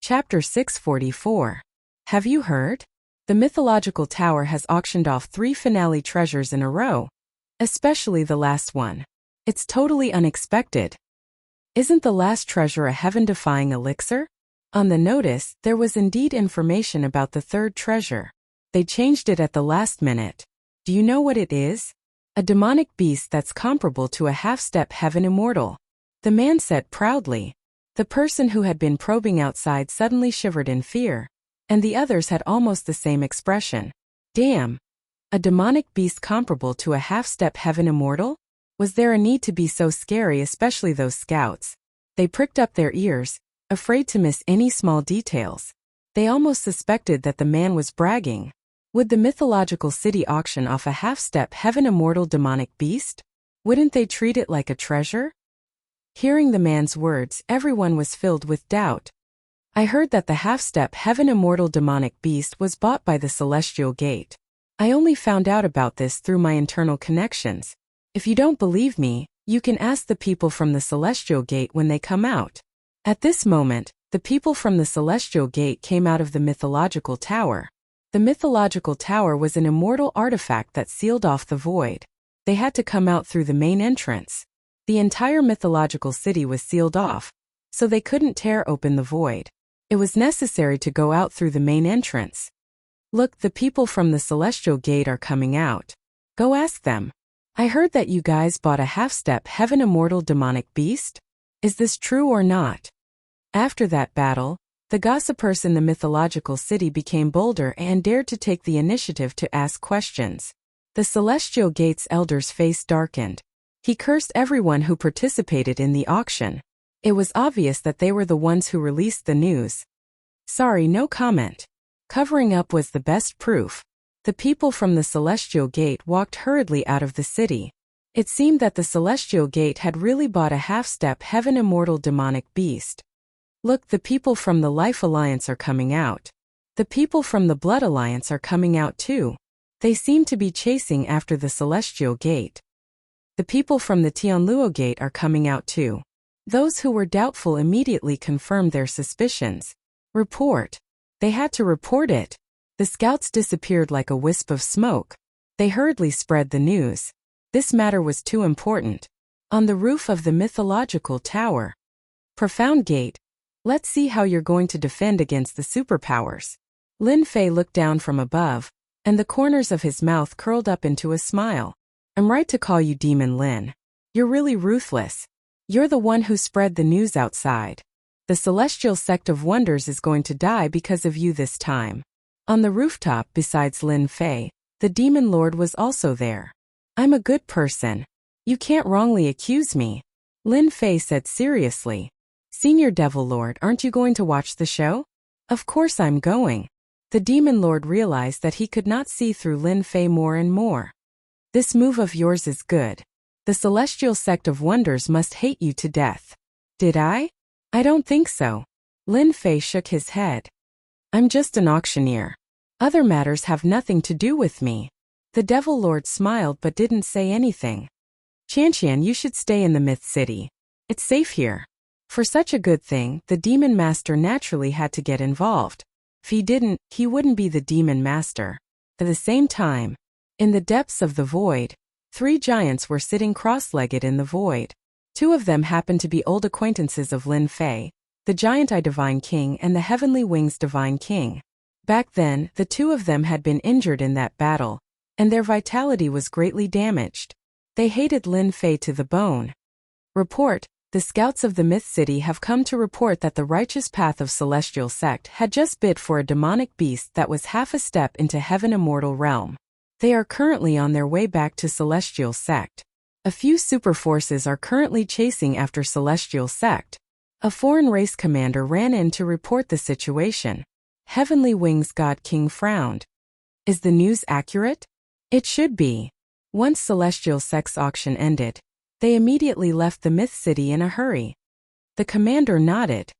Chapter 644. Have you heard? The mythological tower has auctioned off 3 finale treasures in a row. Especially the last one. It's totally unexpected. Isn't the last treasure a heaven-defying elixir? On the notice, there was indeed information about the 3rd treasure. They changed it at the last minute. Do you know what it is? A demonic beast that's comparable to a half-step heaven immortal. The man said proudly. The person who had been probing outside suddenly shivered in fear, and the others had almost the same expression. Damn! A demonic beast comparable to a half-step heaven immortal? Was there a need to be so scary, especially those scouts? They pricked up their ears, afraid to miss any small details. They almost suspected that the man was bragging. Would the mythological city auction off a half-step heaven immortal demonic beast? Wouldn't they treat it like a treasure? Hearing the man's words, everyone was filled with doubt. I heard that the half-step heaven immortal demonic beast was bought by the Celestial Gate. I only found out about this through my internal connections. If you don't believe me, you can ask the people from the Celestial Gate when they come out. At this moment, the people from the Celestial Gate came out of the mythological tower. The mythological tower was an immortal artifact that sealed off the void. They had to come out through the main entrance. The entire mythological city was sealed off, so they couldn't tear open the void. It was necessary to go out through the main entrance. Look, the people from the Celestial Gate are coming out. Go ask them. I heard that you guys bought a half-step heaven immortal demonic beast? Is this true or not? After that battle, the gossipers in the mythological city became bolder and dared to take the initiative to ask questions. The Celestial Gate's elder's face darkened. He cursed everyone who participated in the auction. It was obvious that they were the ones who released the news. Sorry, no comment. Covering up was the best proof. The people from the Celestial Gate walked hurriedly out of the city. It seemed that the Celestial Gate had really bought a half-step heaven immortal demonic beast. Look, the people from the Life Alliance are coming out. The people from the Blood Alliance are coming out too. They seem to be chasing after the Celestial Gate. The people from the Tianluo Gate are coming out too. Those who were doubtful immediately confirmed their suspicions. Report. They had to report it. The scouts disappeared like a wisp of smoke. They hurriedly spread the news. This matter was too important. On the roof of the mythological tower. Profound Gate. Let's see how you're going to defend against the superpowers. Lin Fei looked down from above, and the corners of his mouth curled up into a smile. I'm right to call you Demon Lin. You're really ruthless. You're the one who spread the news outside. The Celestial Sect of Wonders is going to die because of you this time. On the rooftop besides Lin Fei, the Demon Lord was also there. I'm a good person. You can't wrongly accuse me. Lin Fei said seriously. Senior Devil Lord, aren't you going to watch the show? Of course I'm going. The Demon Lord realized that he could not see through Lin Fei more and more. This move of yours is good. The Celestial Sect of Wonders must hate you to death. Did I? I don't think so. Lin Fei shook his head. I'm just an auctioneer. Other matters have nothing to do with me. The Devil Lord smiled but didn't say anything. Qianqian, you should stay in the Myth City. It's safe here. For such a good thing, the Demon Master naturally had to get involved. If he didn't, he wouldn't be the Demon Master. At the same time, in the depths of the void, 3 giants were sitting cross-legged in the void. 2 of them happened to be old acquaintances of Lin Fei, the Giant Eye Divine King and the Heavenly Wings Divine King. Back then, the 2 of them had been injured in that battle, and their vitality was greatly damaged. They hated Lin Fei to the bone. Report. The scouts of the Myth City have come to report that the righteous path of Celestial Sect had just bid for a demonic beast that was half a step into Heaven Immortal Realm. They are currently on their way back to Celestial Sect. A few super forces are currently chasing after Celestial Sect. A foreign race commander ran in to report the situation. Heavenly Wings God King frowned. Is the news accurate? It should be. Once Celestial Sect's auction ended, they immediately left the Myth City in a hurry. The commander nodded.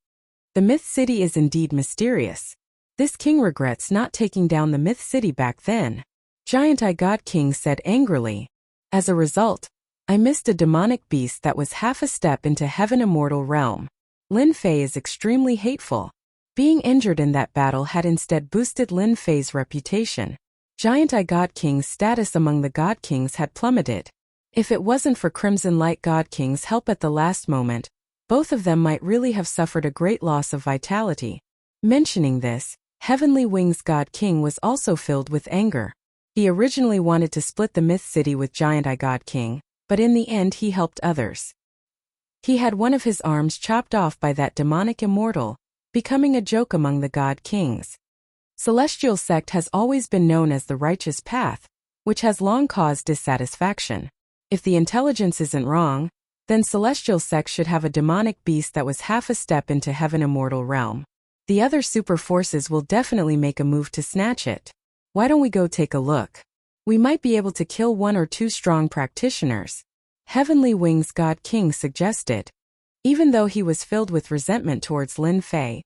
The Myth City is indeed mysterious. This king regrets not taking down the Myth City back then. Giant Eye God King said angrily. As a result, I missed a demonic beast that was half a step into Heaven Immortal Realm. Lin Fei is extremely hateful. Being injured in that battle had instead boosted Lin Fei's reputation. Giant Eye God King's status among the God Kings had plummeted. If it wasn't for Crimson Light God King's help at the last moment, both of them might really have suffered a great loss of vitality. Mentioning this, Heavenly Wings God King was also filled with anger. He originally wanted to split the Myth City with Giant Eye God King, but in the end he helped others. He had one of his arms chopped off by that demonic immortal, becoming a joke among the God Kings. Celestial Sect has always been known as the righteous path, which has long caused dissatisfaction. If the intelligence isn't wrong, then Celestial Sect should have a demonic beast that was half a step into Heaven Immortal realm. The other super forces will definitely make a move to snatch it. Why don't we go take a look? We might be able to kill 1 or 2 strong practitioners. Heavenly Wings God King suggested. Even though he was filled with resentment towards Lin Fei,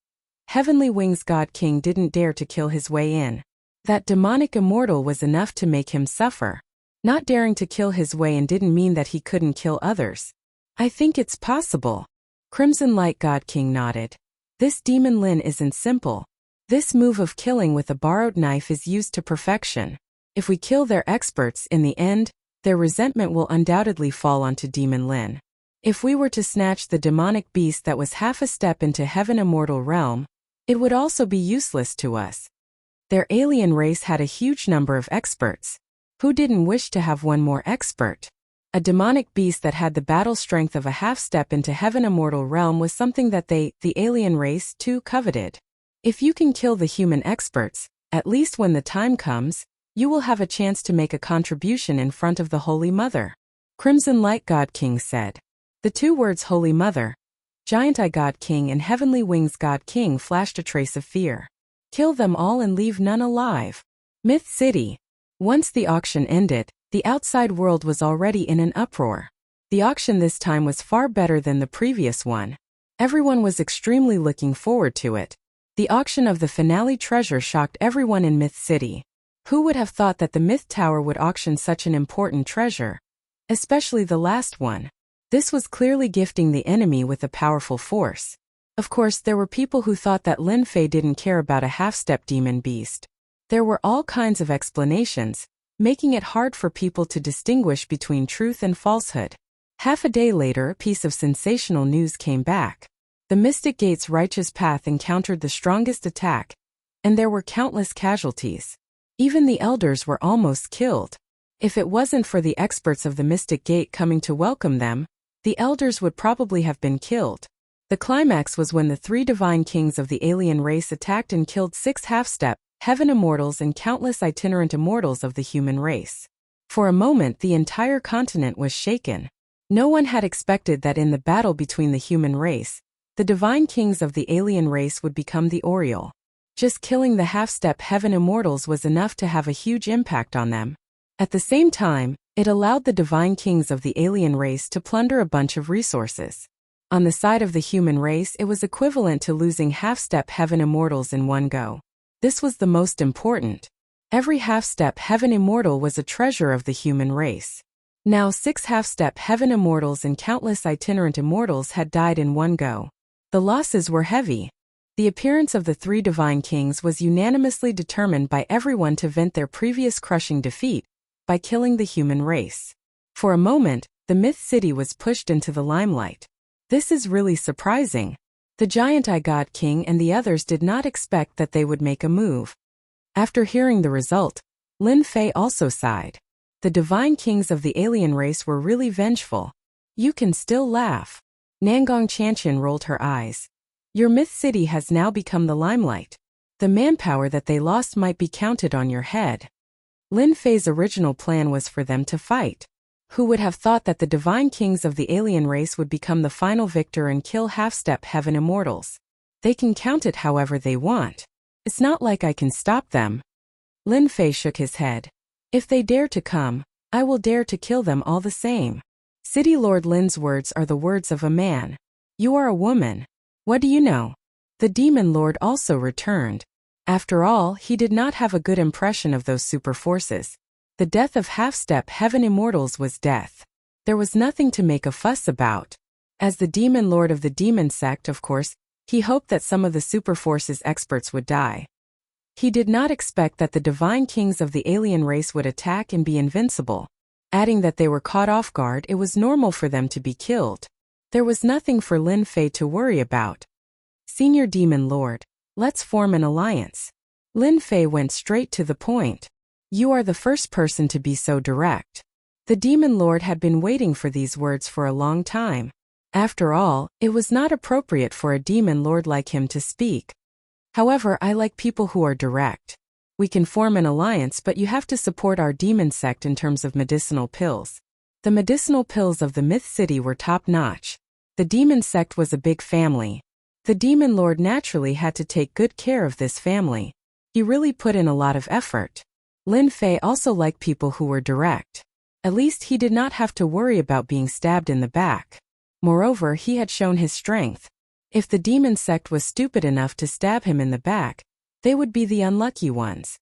Heavenly Wings God King didn't dare to kill his way in. That demonic immortal was enough to make him suffer. Not daring to kill his way in didn't mean that he couldn't kill others. I think it's possible. Crimson Light God King nodded. This demon Lin isn't simple. This move of killing with a borrowed knife is used to perfection. If we kill their experts in the end, their resentment will undoubtedly fall onto Demon Lin. If we were to snatch the demonic beast that was half a step into Heaven Immortal realm, it would also be useless to us. Their alien race had a huge number of experts. Who didn't wish to have one more expert? A demonic beast that had the battle strength of a half step into Heaven Immortal realm was something that the alien race, too, coveted. If you can kill the human experts, at least when the time comes, you will have a chance to make a contribution in front of the Holy Mother. Crimson Light God King said. The 2 words Holy Mother, Giant Eye God King and Heavenly Wings God King flashed a trace of fear. Kill them all and leave none alive. Myth City. Once the auction ended, the outside world was already in an uproar. The auction this time was far better than the previous one. Everyone was extremely looking forward to it. The auction of the finale treasure shocked everyone in Myth City. Who would have thought that the Myth Tower would auction such an important treasure? Especially the last one. This was clearly gifting the enemy with a powerful force. Of course, there were people who thought that Lin Fei didn't care about a half-step demon beast. There were all kinds of explanations, making it hard for people to distinguish between truth and falsehood. Half a day later, a piece of sensational news came back. The Mystic Gate's righteous path encountered the strongest attack, and there were countless casualties. Even the elders were almost killed. If it wasn't for the experts of the Mystic Gate coming to welcome them, the elders would probably have been killed. The climax was when the 3 divine kings of the alien race attacked and killed 6 half-step, Heaven Immortals and countless itinerant immortals of the human race. For a moment the entire continent was shaken. No one had expected that in the battle between the human race, the divine kings of the alien race would become the Oriole. Just killing the half-step Heaven Immortals was enough to have a huge impact on them. At the same time, it allowed the divine kings of the alien race to plunder a bunch of resources. On the side of the human race, it was equivalent to losing half-step Heaven Immortals in one go. This was the most important. Every half-step Heaven Immortal was a treasure of the human race. Now 6 half-step Heaven Immortals and countless itinerant immortals had died in one go. The losses were heavy. The appearance of the 3 divine kings was unanimously determined by everyone to vent their previous crushing defeat by killing the human race. For a moment, the Myth City was pushed into the limelight. This is really surprising. The Giant Eye God King and the others did not expect that they would make a move. After hearing the result, Lin Fei also sighed. The divine kings of the alien race were really vengeful. You can still laugh. Nangong Chantian rolled her eyes. Your Myth City has now become the limelight. The manpower that they lost might be counted on your head. Lin Fei's original plan was for them to fight. Who would have thought that the divine kings of the alien race would become the final victor and kill half-step Heaven Immortals? They can count it however they want. It's not like I can stop them. Lin Fei shook his head. If they dare to come, I will dare to kill them all the same. City Lord Lin's words are the words of a man. You are a woman. What do you know? The Demon Lord also returned. After all, he did not have a good impression of those super forces. The death of half-step Heaven Immortals was death. There was nothing to make a fuss about. As the Demon Lord of the Demon Sect, of course, He hoped that some of the Superforce's experts would die. He did not expect that the divine kings of the alien race would attack and be invincible. Adding that they were caught off guard, it was normal for them to be killed. There was nothing for Lin Fei to worry about. Senior Demon Lord, let's form an alliance. Lin Fei went straight to the point. You are the first person to be so direct. The Demon Lord had been waiting for these words for a long time. After all, it was not appropriate for a Demon Lord like him to speak. However, I like people who are direct. We can form an alliance, but you have to support our demon sect in terms of medicinal pills. The medicinal pills of the Myth City were top-notch. The demon sect was a big family. The Demon Lord naturally had to take good care of this family. He really put in a lot of effort. Lin Fei also liked people who were direct. At least he did not have to worry about being stabbed in the back. Moreover, he had shown his strength. If the demon sect was stupid enough to stab him in the back, they would be the unlucky ones.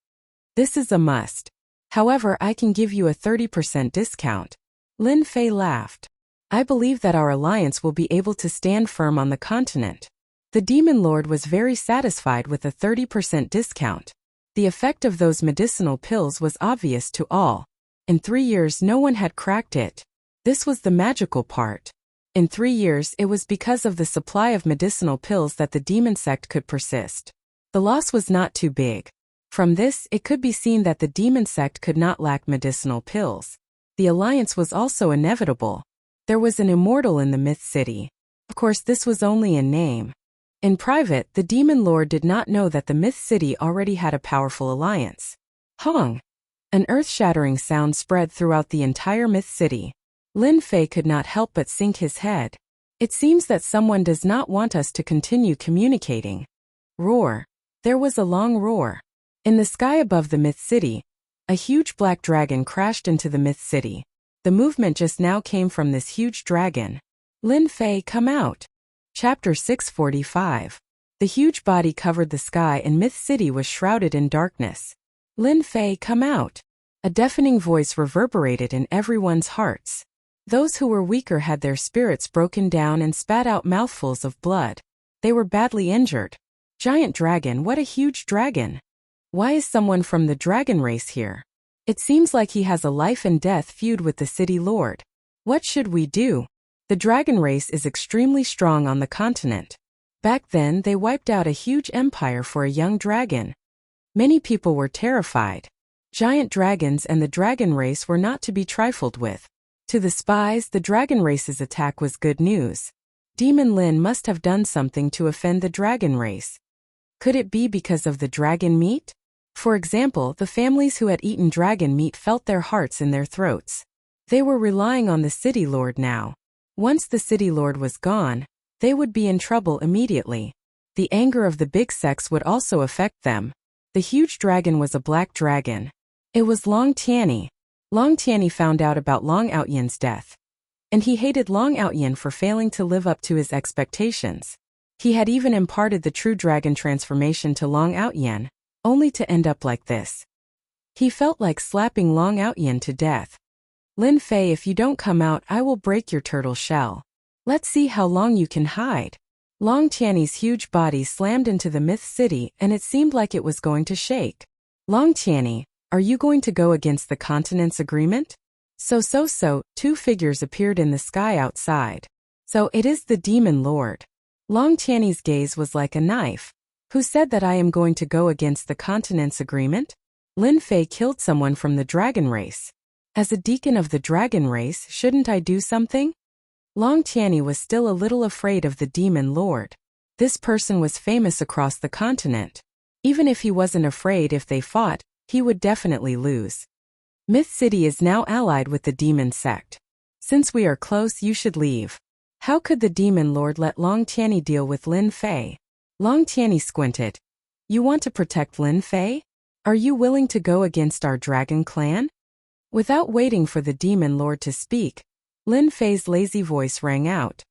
This is a must. However, I can give you a 30% discount. Lin Fei laughed. I believe that our alliance will be able to stand firm on the continent. The Demon Lord was very satisfied with a 30% discount. The effect of those medicinal pills was obvious to all. In 3 years no one had cracked it. This was the magical part. In 3 years it was because of the supply of medicinal pills that the demon sect could persist. The loss was not too big. From this, it could be seen that the demon sect could not lack medicinal pills. The alliance was also inevitable. There was an immortal in the Myth City. Of course, this was only in name. In private, the Demon Lord did not know that the Myth City already had a powerful alliance. Hong! An earth-shattering sound spread throughout the entire Myth City. Lin Fei could not help but sink his head. It seems that someone does not want us to continue communicating. Roar. There was a long roar. In the sky above the Myth City, a huge black dragon crashed into the Myth City. The movement just now came from this huge dragon. Lin Fei, come out. Chapter 645. The huge body covered the sky and Myth City was shrouded in darkness. Lin Fei, come out. A deafening voice reverberated in everyone's hearts. Those who were weaker had their spirits broken down and spat out mouthfuls of blood. They were badly injured. Giant dragon, what a huge dragon! Why is someone from the dragon race here? It seems like he has a life and death feud with the city lord. What should we do? The dragon race is extremely strong on the continent. Back then, they wiped out a huge empire for a young dragon. Many people were terrified. Giant dragons and the dragon race were not to be trifled with. To the spies, the dragon race's attack was good news. Demon Lin must have done something to offend the dragon race. Could it be because of the dragon meat? For example, the families who had eaten dragon meat felt their hearts in their throats. They were relying on the city lord now. Once the city lord was gone, they would be in trouble immediately. The anger of the big sects would also affect them. The huge dragon was a black dragon. It was Long Tianyi. Long Tianyi found out about Long Outyan's death. And he hated Long Outyan for failing to live up to his expectations. He had even imparted the true dragon transformation to Long Outyan, only to end up like this. He felt like slapping Long Outyan to death. Lin Fei, if you don't come out, I will break your turtle shell. Let's see how long you can hide. Long Tianyi's huge body slammed into the Myth City and it seemed like it was going to shake. Long Tianyi, are you going to go against the continent's agreement? So, two figures appeared in the sky outside. So it is the Demon Lord. Long Tianyi's gaze was like a knife. Who said that I am going to go against the continent's agreement? Lin Fei killed someone from the dragon race. As a deacon of the dragon race, shouldn't I do something? Long Tianyi was still a little afraid of the Demon Lord. This person was famous across the continent. Even if he wasn't afraid, if they fought, he would definitely lose. Myth City is now allied with the demon sect. Since we are close, you should leave. How could the Demon Lord let Long Tianyi deal with Lin Fei? Long Tianyi squinted. You want to protect Lin Fei? Are you willing to go against our dragon clan? Without waiting for the Demon Lord to speak, Lin Fei's lazy voice rang out.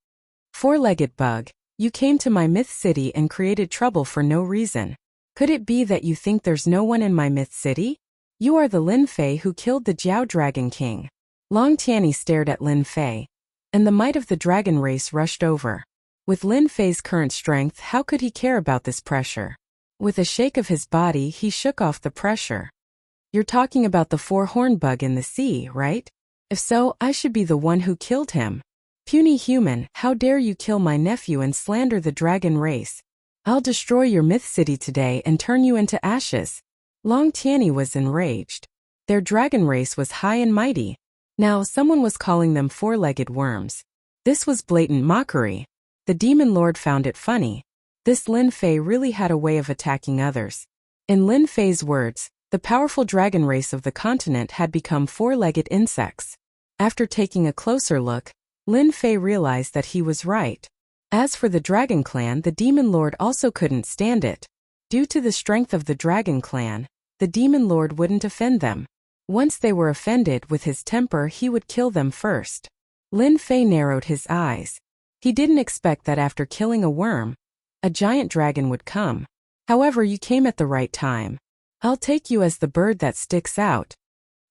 Four-legged bug, you came to my Myth City and created trouble for no reason. Could it be that you think there's no one in my Myth City? You are the Lin Fei who killed the Jiao Dragon King. Long Tianyi stared at Lin Fei, and the might of the dragon race rushed over. With Lin Fei's current strength, how could he care about this pressure? With a shake of his body, he shook off the pressure. You're talking about the four-horned bug in the sea, right? If so, I should be the one who killed him. Puny human, how dare you kill my nephew and slander the dragon race? I'll destroy your myth city today and turn you into ashes. Long Tianyi was enraged. Their dragon race was high and mighty. Now someone was calling them four-legged worms. This was blatant mockery. The demon lord found it funny. This Lin Fei really had a way of attacking others. In Lin Fei's words, the powerful dragon race of the continent had become four-legged insects. After taking a closer look, Lin Fei realized that he was right. As for the dragon clan, the demon lord also couldn't stand it. Due to the strength of the dragon clan, the demon lord wouldn't offend them. Once they were offended with his temper, he would kill them first. Lin Fei narrowed his eyes. He didn't expect that after killing a worm, a giant dragon would come. However, you came at the right time. I'll take you as the bird that sticks out.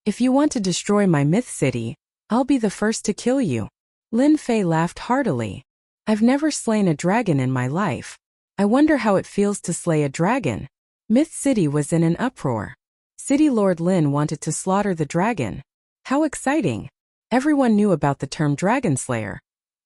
If you want to destroy my myth city, I'll be the first to kill you. Lin Fei laughed heartily. I've never slain a dragon in my life. I wonder how it feels to slay a dragon. Myth City was in an uproar. City Lord Lin wanted to slaughter the dragon. How exciting! Everyone knew about the term Dragon Slayer.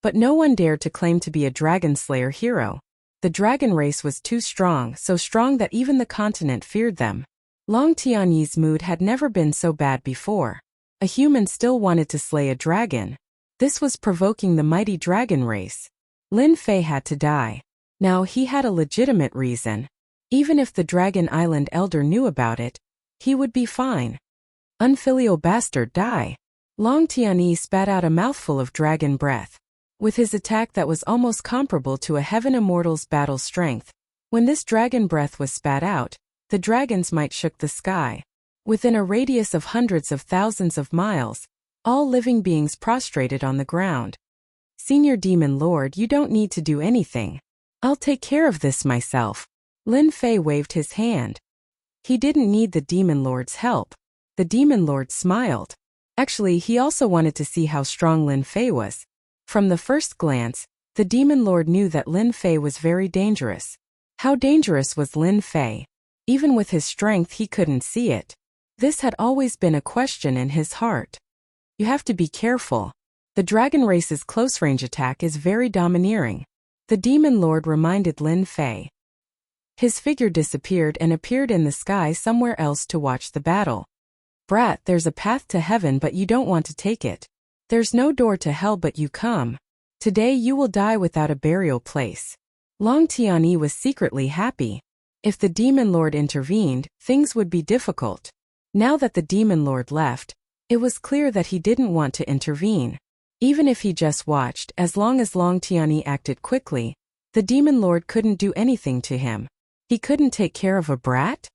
But no one dared to claim to be a Dragon Slayer hero. The dragon race was too strong, so strong that even the continent feared them. Long Tianyi's mood had never been so bad before. A human still wanted to slay a dragon. This was provoking the mighty dragon race. Lin Fei had to die. Now he had a legitimate reason. Even if the Dragon Island elder knew about it, he would be fine. Unfilial bastard, die. Long Tianyi spat out a mouthful of dragon breath. With his attack that was almost comparable to a heaven immortal's battle strength, when this dragon breath was spat out, the dragons might shook the sky. Within a radius of hundreds of thousands of miles, all living beings prostrated on the ground. Senior Demon Lord, you don't need to do anything. I'll take care of this myself. Lin Fei waved his hand. He didn't need the Demon Lord's help. The Demon Lord smiled. Actually, he also wanted to see how strong Lin Fei was. From the first glance, the Demon Lord knew that Lin Fei was very dangerous. How dangerous was Lin Fei? Even with his strength, he couldn't see it. This had always been a question in his heart. You have to be careful. The dragon race's close-range attack is very domineering. The Demon Lord reminded Lin Fei. His figure disappeared and appeared in the sky somewhere else to watch the battle. Brat, there's a path to heaven but you don't want to take it. There's no door to hell but you come. Today you will die without a burial place. Long Tianyi was secretly happy. If the Demon Lord intervened, things would be difficult. Now that the Demon Lord left, it was clear that he didn't want to intervene. Even if he just watched, as long as Long Tianyi acted quickly, the Demon Lord couldn't do anything to him. He couldn't take care of a brat?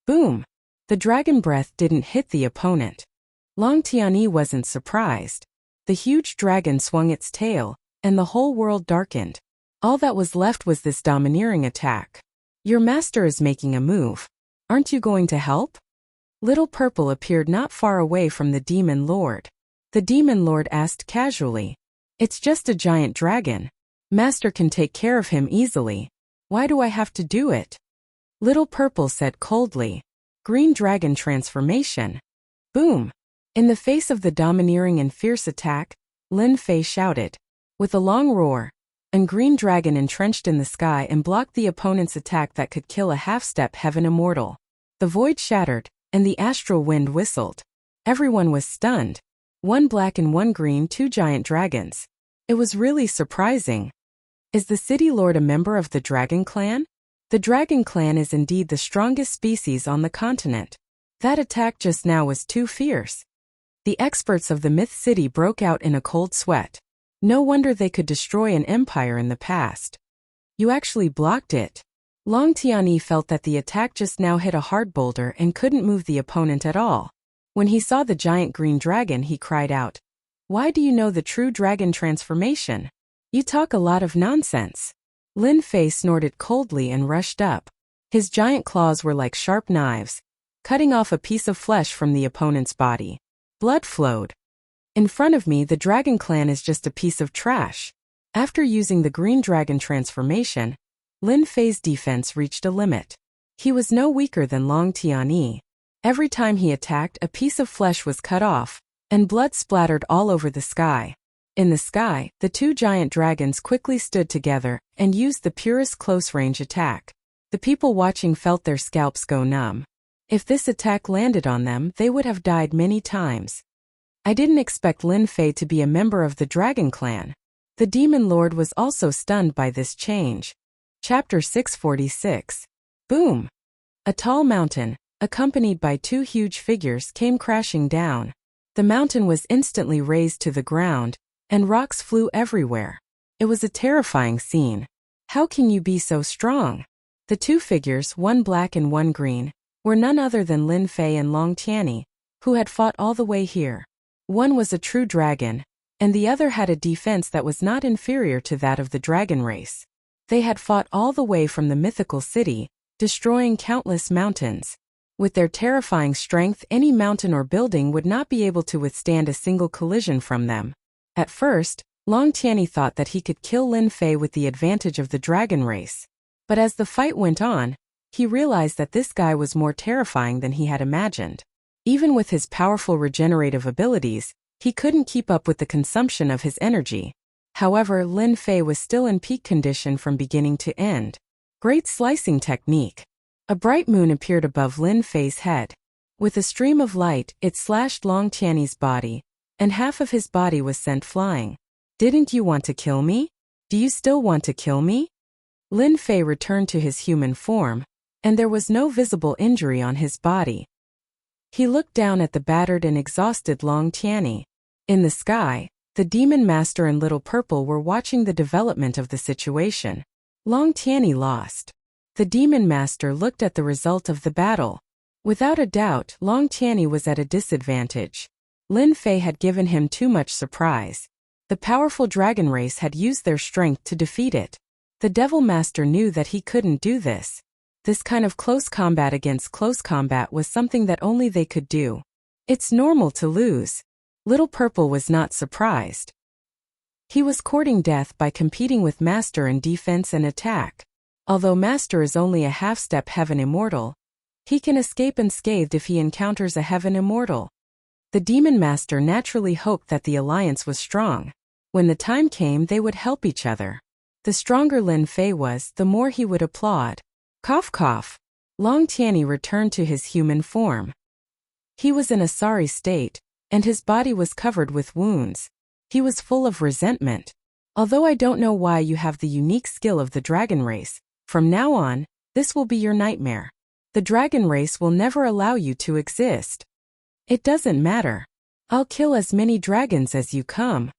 Boom! The dragon breath didn't hit the opponent. Long Tianyi wasn't surprised. The huge dragon swung its tail, and the whole world darkened. All that was left was this domineering attack. Your master is making a move. Aren't you going to help? Little Purple appeared not far away from the Demon Lord. The Demon Lord asked casually. It's just a giant dragon. Master can take care of him easily. Why do I have to do it? Little Purple said coldly. Green dragon transformation. Boom! In the face of the domineering and fierce attack, Lin Fei shouted. With a long roar, a green dragon entrenched in the sky and blocked the opponent's attack that could kill a half-step heaven immortal. The void shattered, and the astral wind whistled. Everyone was stunned. One black and one green, two giant dragons. It was really surprising. Is the City Lord a member of the Dragon Clan? The Dragon Clan is indeed the strongest species on the continent. That attack just now was too fierce. The experts of the Myth City broke out in a cold sweat. No wonder they could destroy an empire in the past. You actually blocked it. Long Tianyi felt that the attack just now hit a hard boulder and couldn't move the opponent at all. When he saw the giant green dragon, he cried out, "Why do you know the true dragon transformation? You talk a lot of nonsense." Lin Fei snorted coldly and rushed up. His giant claws were like sharp knives, cutting off a piece of flesh from the opponent's body. Blood flowed. In front of me, the Dragon Clan is just a piece of trash. After using the green dragon transformation, Lin Fei's defense reached a limit. He was no weaker than Long Tianyi. Every time he attacked, a piece of flesh was cut off, and blood splattered all over the sky. In the sky, the two giant dragons quickly stood together and used the purest close-range attack. The people watching felt their scalps go numb. If this attack landed on them, they would have died many times. I didn't expect Lin Fei to be a member of the Dragon Clan. The Demon Lord was also stunned by this change. Chapter 646. Boom! A tall mountain, accompanied by two huge figures, came crashing down. The mountain was instantly razed to the ground, and rocks flew everywhere. It was a terrifying scene. How can you be so strong? The two figures, one black and one green, were none other than Lin Fei and Long Tianyi, who had fought all the way here. One was a true dragon, and the other had a defense that was not inferior to that of the dragon race. They had fought all the way from the mythical city, destroying countless mountains. With their terrifying strength, any mountain or building would not be able to withstand a single collision from them. At first, Long Tianyi thought that he could kill Lin Fei with the advantage of the dragon race. But as the fight went on, he realized that this guy was more terrifying than he had imagined. Even with his powerful regenerative abilities, he couldn't keep up with the consumption of his energy. However, Lin Fei was still in peak condition from beginning to end. Great slicing technique. A bright moon appeared above Lin Fei's head. With a stream of light, it slashed Long Tianyi's body, and half of his body was sent flying. Didn't you want to kill me? Do you still want to kill me? Lin Fei returned to his human form, and there was no visible injury on his body. He looked down at the battered and exhausted Long Tianyi. In the sky, the Demon Master and Little Purple were watching the development of the situation. Long Tianyi lost. The Demon Master looked at the result of the battle. Without a doubt, Long Tianyi was at a disadvantage. Lin Fei had given him too much surprise. The powerful dragon race had used their strength to defeat it. The Devil Master knew that he couldn't do this. This kind of close combat against close combat was something that only they could do. It's normal to lose. Little Purple was not surprised. He was courting death by competing with Master in defense and attack. Although Master is only a half-step Heaven Immortal, he can escape unscathed if he encounters a Heaven Immortal. The Demon Master naturally hoped that the alliance was strong. When the time came, they would help each other. The stronger Lin Fei was, the more he would applaud. Cough cough. Long Tianyi returned to his human form. He was in a sorry state, and his body was covered with wounds. He was full of resentment. Although I don't know why you have the unique skill of the dragon race, from now on, this will be your nightmare. The dragon race will never allow you to exist. It doesn't matter. I'll kill as many dragons as you come.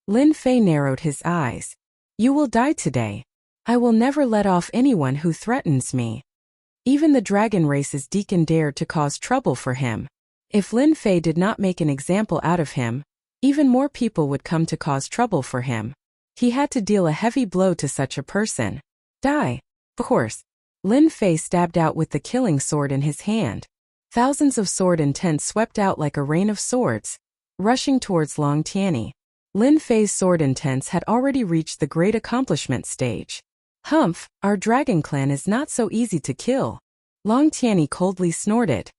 Lin Fei narrowed his eyes. You will die today. I will never let off anyone who threatens me. Even the dragon race's deacon dared to cause trouble for him. If Lin Fei did not make an example out of him, even more people would come to cause trouble for him. He had to deal a heavy blow to such a person. Die. Of course. Lin Fei stabbed out with the killing sword in his hand. Thousands of sword intents swept out like a rain of swords, rushing towards Long Tianyi. Lin Fei's sword intents had already reached the great accomplishment stage. Humph, our dragon clan is not so easy to kill. Long Tianyi coldly snorted.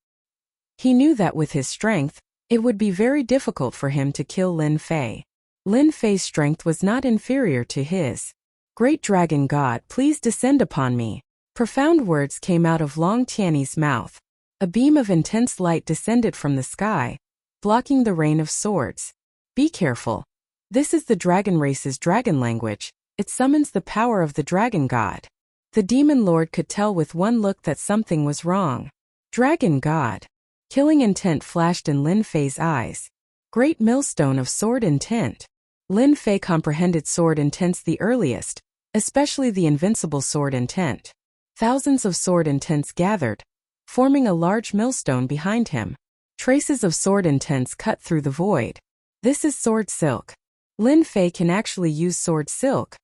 He knew that with his strength, it would be very difficult for him to kill Lin Fei. Lin Fei's strength was not inferior to his. Great Dragon God, please descend upon me. Profound words came out of Long Tianyi's mouth. A beam of intense light descended from the sky, blocking the rain of swords. Be careful. This is the dragon race's dragon language. It summons the power of the dragon god. The demon lord could tell with one look that something was wrong. Dragon god. Killing intent flashed in Lin Fei's eyes. Great millstone of sword intent. Lin Fei comprehended sword intents the earliest, especially the invincible sword intent. Thousands of sword intents gathered, forming a large millstone behind him. Traces of sword intents cut through the void. This is sword silk. Lin Fei can actually use sword silk.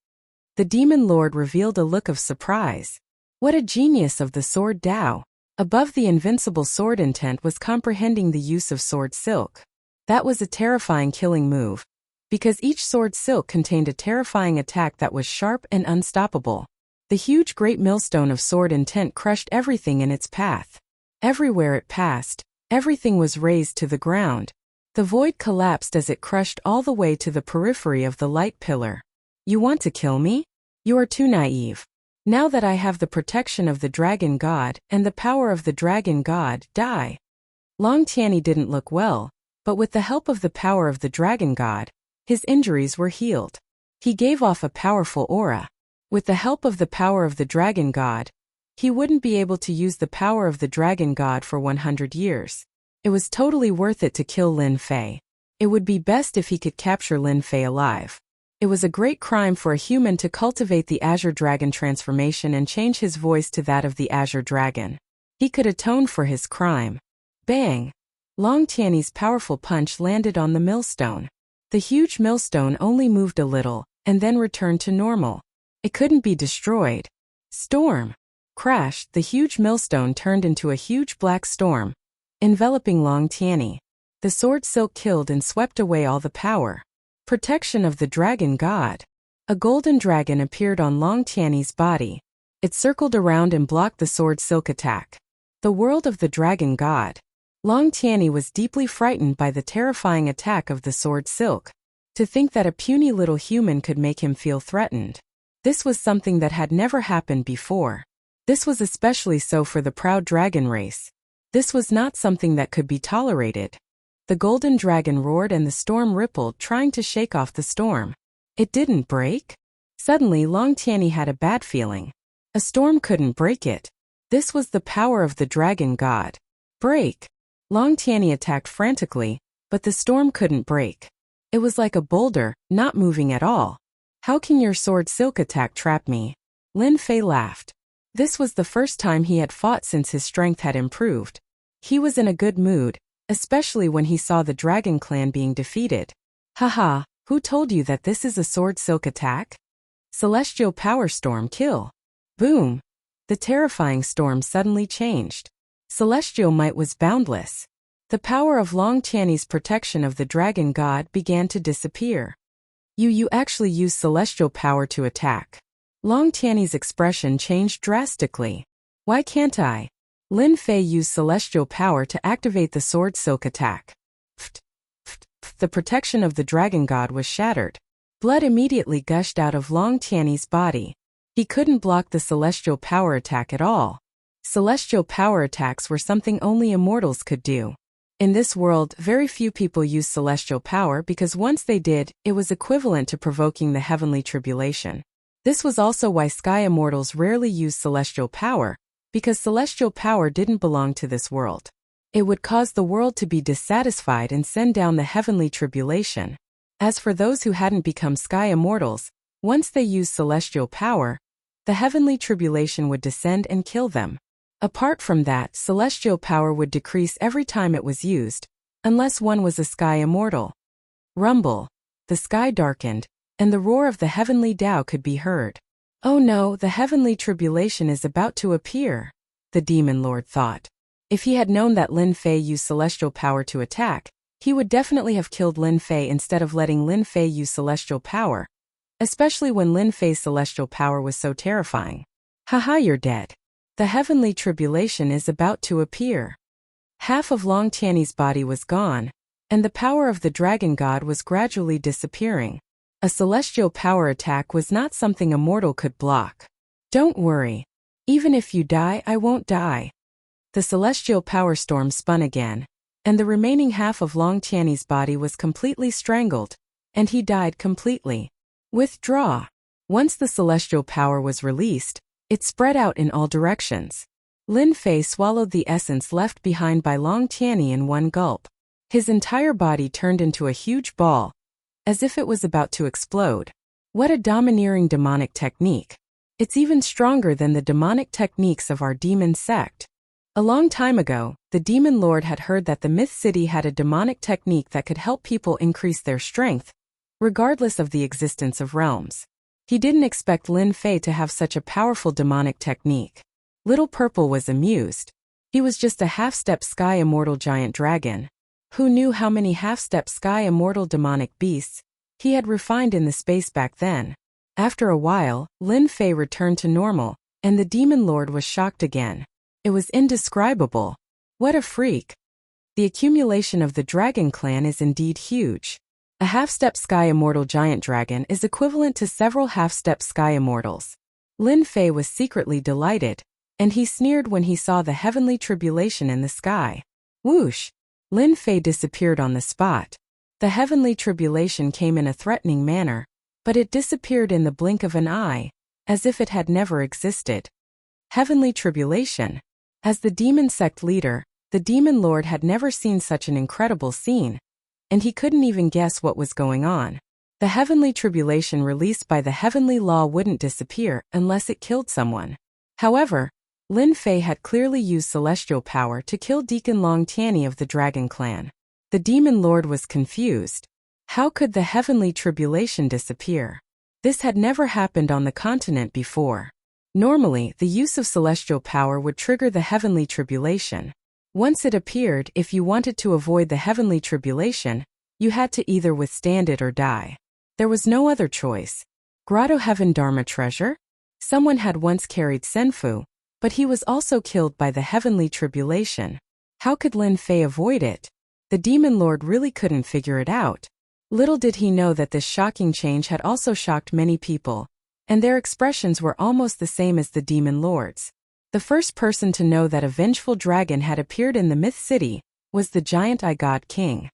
The demon lord revealed a look of surprise. What a genius of the sword Dao. Above the invincible sword intent was comprehending the use of sword silk. That was a terrifying killing move. because each sword silk contained a terrifying attack that was sharp and unstoppable. The huge great millstone of sword intent crushed everything in its path. Everywhere it passed, everything was razed to the ground. The void collapsed as it crushed all the way to the periphery of the light pillar. You want to kill me? You are too naive. Now that I have the protection of the dragon god and the power of the dragon god, die. Long Tianyi didn't look well, but with the help of the power of the dragon god, his injuries were healed. He gave off a powerful aura. With the help of the power of the dragon god, he wouldn't be able to use the power of the dragon god for 100 years. It was totally worth it to kill Lin Fei. It would be best if he could capture Lin Fei alive. It was a great crime for a human to cultivate the Azure Dragon transformation and change his voice to that of the Azure Dragon. He could atone for his crime. Bang! Long Tianyi's powerful punch landed on the millstone. The huge millstone only moved a little, and then returned to normal. It couldn't be destroyed. Storm! Crash! The huge millstone turned into a huge black storm, enveloping Long Tianyi. The sword silk killed and swept away all the power. Protection of the dragon god. A golden dragon appeared on Long Tianyi's body. It circled around and blocked the sword silk attack. The world of the dragon god. Long Tianyi was deeply frightened by the terrifying attack of the sword silk. To think that a puny little human could make him feel threatened. This was something that had never happened before. This was especially so for the proud dragon race. This was not something that could be tolerated. The golden dragon roared and the storm rippled, trying to shake off the storm. It didn't break? Suddenly Long Tianyi had a bad feeling. A storm couldn't break it. This was the power of the dragon god. Break! Long Tianyi attacked frantically, but the storm couldn't break. It was like a boulder, not moving at all. How can your sword silk attack trap me? Lin Fei laughed. This was the first time he had fought since his strength had improved. He was in a good mood, especially when he saw the dragon clan being defeated. Haha, who told you that this is a sword silk attack? Celestial power storm kill. Boom! The terrifying storm suddenly changed. Celestial might was boundless. The power of Long Tianyi's protection of the dragon god began to disappear. You actually use celestial power to attack. Long Tianyi's expression changed drastically. Why can't I? Lin Fei used celestial power to activate the sword silk attack. The protection of the dragon god was shattered. Blood immediately gushed out of Long Tianyi's body. He couldn't block the celestial power attack at all. Celestial power attacks were something only immortals could do. In this world, very few people use celestial power because once they did, it was equivalent to provoking the heavenly tribulation. This was also why sky immortals rarely use celestial power, because celestial power didn't belong to this world. It would cause the world to be dissatisfied and send down the heavenly tribulation. As for those who hadn't become sky immortals, once they used celestial power, the heavenly tribulation would descend and kill them. Apart from that, celestial power would decrease every time it was used, unless one was a sky immortal. Rumble. The sky darkened, and the roar of the heavenly Tao could be heard. Oh no, the heavenly tribulation is about to appear, the demon lord thought. If he had known that Lin Fei used celestial power to attack, he would definitely have killed Lin Fei instead of letting Lin Fei use celestial power, especially when Lin Fei's celestial power was so terrifying. Haha, you're dead. The heavenly tribulation is about to appear. Half of Long Tianyi's body was gone, and the power of the dragon god was gradually disappearing. A celestial power attack was not something a mortal could block. Don't worry. Even if you die, I won't die. The celestial power storm spun again, and the remaining half of Long Tianyi's body was completely strangled, and he died completely. Withdraw. Once the celestial power was released, it spread out in all directions. Lin Fei swallowed the essence left behind by Long Tianyi in one gulp. His entire body turned into a huge ball, as if it was about to explode. What a domineering demonic technique. It's even stronger than the demonic techniques of our demon sect. A long time ago, the demon lord had heard that the Myth City had a demonic technique that could help people increase their strength, regardless of the existence of realms. He didn't expect Lin Fei to have such a powerful demonic technique. Little Purple was amused. He was just a half-step sky immortal giant dragon. Who knew how many half-step sky immortal demonic beasts He had refined in the space back then. After a while, Lin Fei returned to normal, and the Demon Lord was shocked again. It was indescribable. What a freak. The accumulation of the Dragon Clan is indeed huge. A half-step Sky Immortal giant dragon is equivalent to several half-step Sky Immortals. Lin Fei was secretly delighted, and he sneered when he saw the heavenly tribulation in the sky. Whoosh! Lin Fei disappeared on the spot. The heavenly tribulation came in a threatening manner, but it disappeared in the blink of an eye, as if it had never existed. Heavenly tribulation. As the demon sect leader, the Demon Lord had never seen such an incredible scene, and he couldn't even guess what was going on. The heavenly tribulation released by the heavenly law wouldn't disappear unless it killed someone. However, Lin Fei had clearly used celestial power to kill Deacon Long Tianyi of the Dragon Clan. The Demon Lord was confused. How could the heavenly tribulation disappear? This had never happened on the continent before. Normally, the use of celestial power would trigger the heavenly tribulation. Once it appeared, if you wanted to avoid the heavenly tribulation, you had to either withstand it or die. There was no other choice. Grotto Heaven Dharma treasure? Someone had once carried Senfu, but he was also killed by the heavenly tribulation. How could Lin Fei avoid it? The Demon Lord really couldn't figure it out. Little did he know that this shocking change had also shocked many people, and their expressions were almost the same as the Demon Lord's. The first person to know that a vengeful dragon had appeared in the Myth City was the giant God King.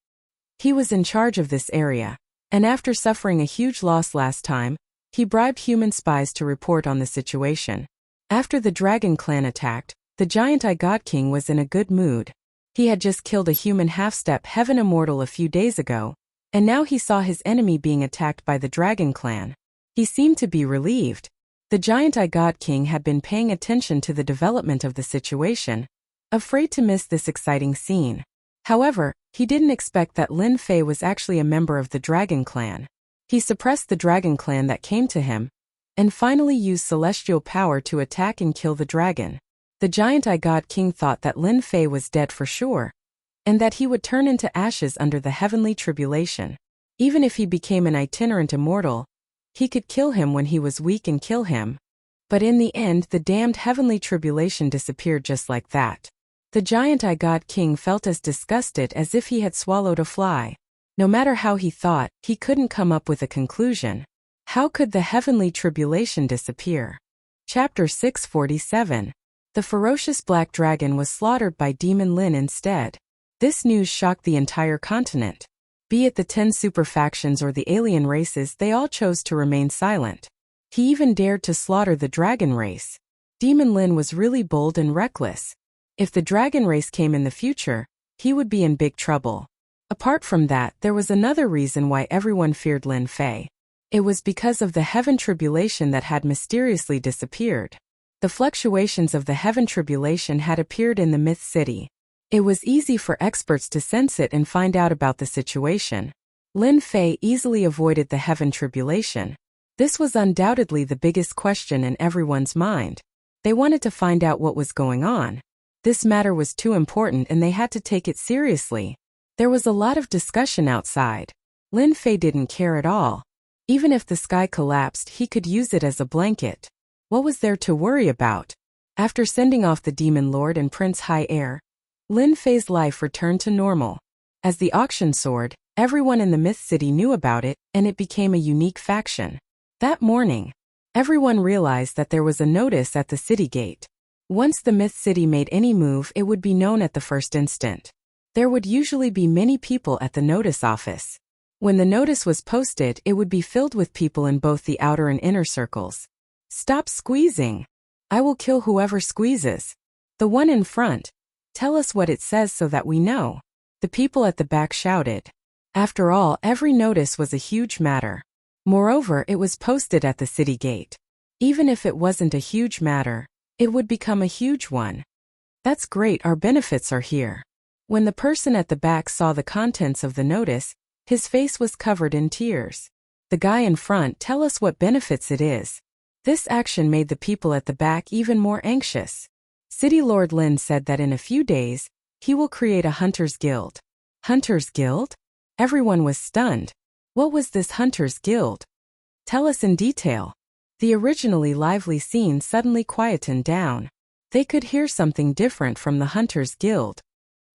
He was in charge of this area, and after suffering a huge loss last time, he bribed human spies to report on the situation. After the Dragon Clan attacked, the giant God King was in a good mood. He had just killed a human half-step Heaven Immortal a few days ago, and now he saw his enemy being attacked by the Dragon Clan. He seemed to be relieved. The giant God King had been paying attention to the development of the situation, afraid to miss this exciting scene. However, he didn't expect that Lin Fei was actually a member of the Dragon Clan. He suppressed the Dragon Clan that came to him, and finally used celestial power to attack and kill the dragon. The giant God King thought that Lin Fei was dead for sure, and that he would turn into ashes under the heavenly tribulation. Even if he became an itinerant immortal, he could kill him when he was weak and kill him. But in the end, the damned heavenly tribulation disappeared just like that. The giant God King felt as disgusted as if he had swallowed a fly. No matter how he thought, he couldn't come up with a conclusion. How could the heavenly tribulation disappear? Chapter 647. The ferocious black dragon was slaughtered by Demon Lin instead. This news shocked the entire continent. Be it the 10 super factions or the alien races, they all chose to remain silent. He even dared to slaughter the dragon race. Demon Lin was really bold and reckless. If the dragon race came in the future, he would be in big trouble. Apart from that, there was another reason why everyone feared Lin Fei. It was because of the heaven tribulation that had mysteriously disappeared. The fluctuations of the heaven tribulation had appeared in the Myth City. It was easy for experts to sense it and find out about the situation. Lin Fei easily avoided the heaven tribulation. This was undoubtedly the biggest question in everyone's mind. They wanted to find out what was going on. This matter was too important and they had to take it seriously. There was a lot of discussion outside. Lin Fei didn't care at all. Even if the sky collapsed, he could use it as a blanket. What was there to worry about? After sending off the Demon Lord and Prince High Air, Lin Fei's life returned to normal. As the auction soared, everyone in the Myth City knew about it, and it became a unique faction. That morning, everyone realized that there was a notice at the city gate. Once the Myth City made any move, it would be known at the first instant. There would usually be many people at the notice office. When the notice was posted, it would be filled with people in both the outer and inner circles. Stop squeezing. I will kill whoever squeezes. The one in front. Tell us what it says so that we know. The people at the back shouted. After all, every notice was a huge matter. Moreover, it was posted at the city gate. Even if it wasn't a huge matter, it would become a huge one. That's great, our benefits are here. When the person at the back saw the contents of the notice, his face was covered in tears. The guy in front, tell us what benefits it is. This action made the people at the back even more anxious. City Lord Lin said that in a few days, he will create a Hunters Guild. Hunters Guild? Everyone was stunned. What was this Hunters Guild? Tell us in detail. The originally lively scene suddenly quietened down. They could hear something different from the Hunters Guild.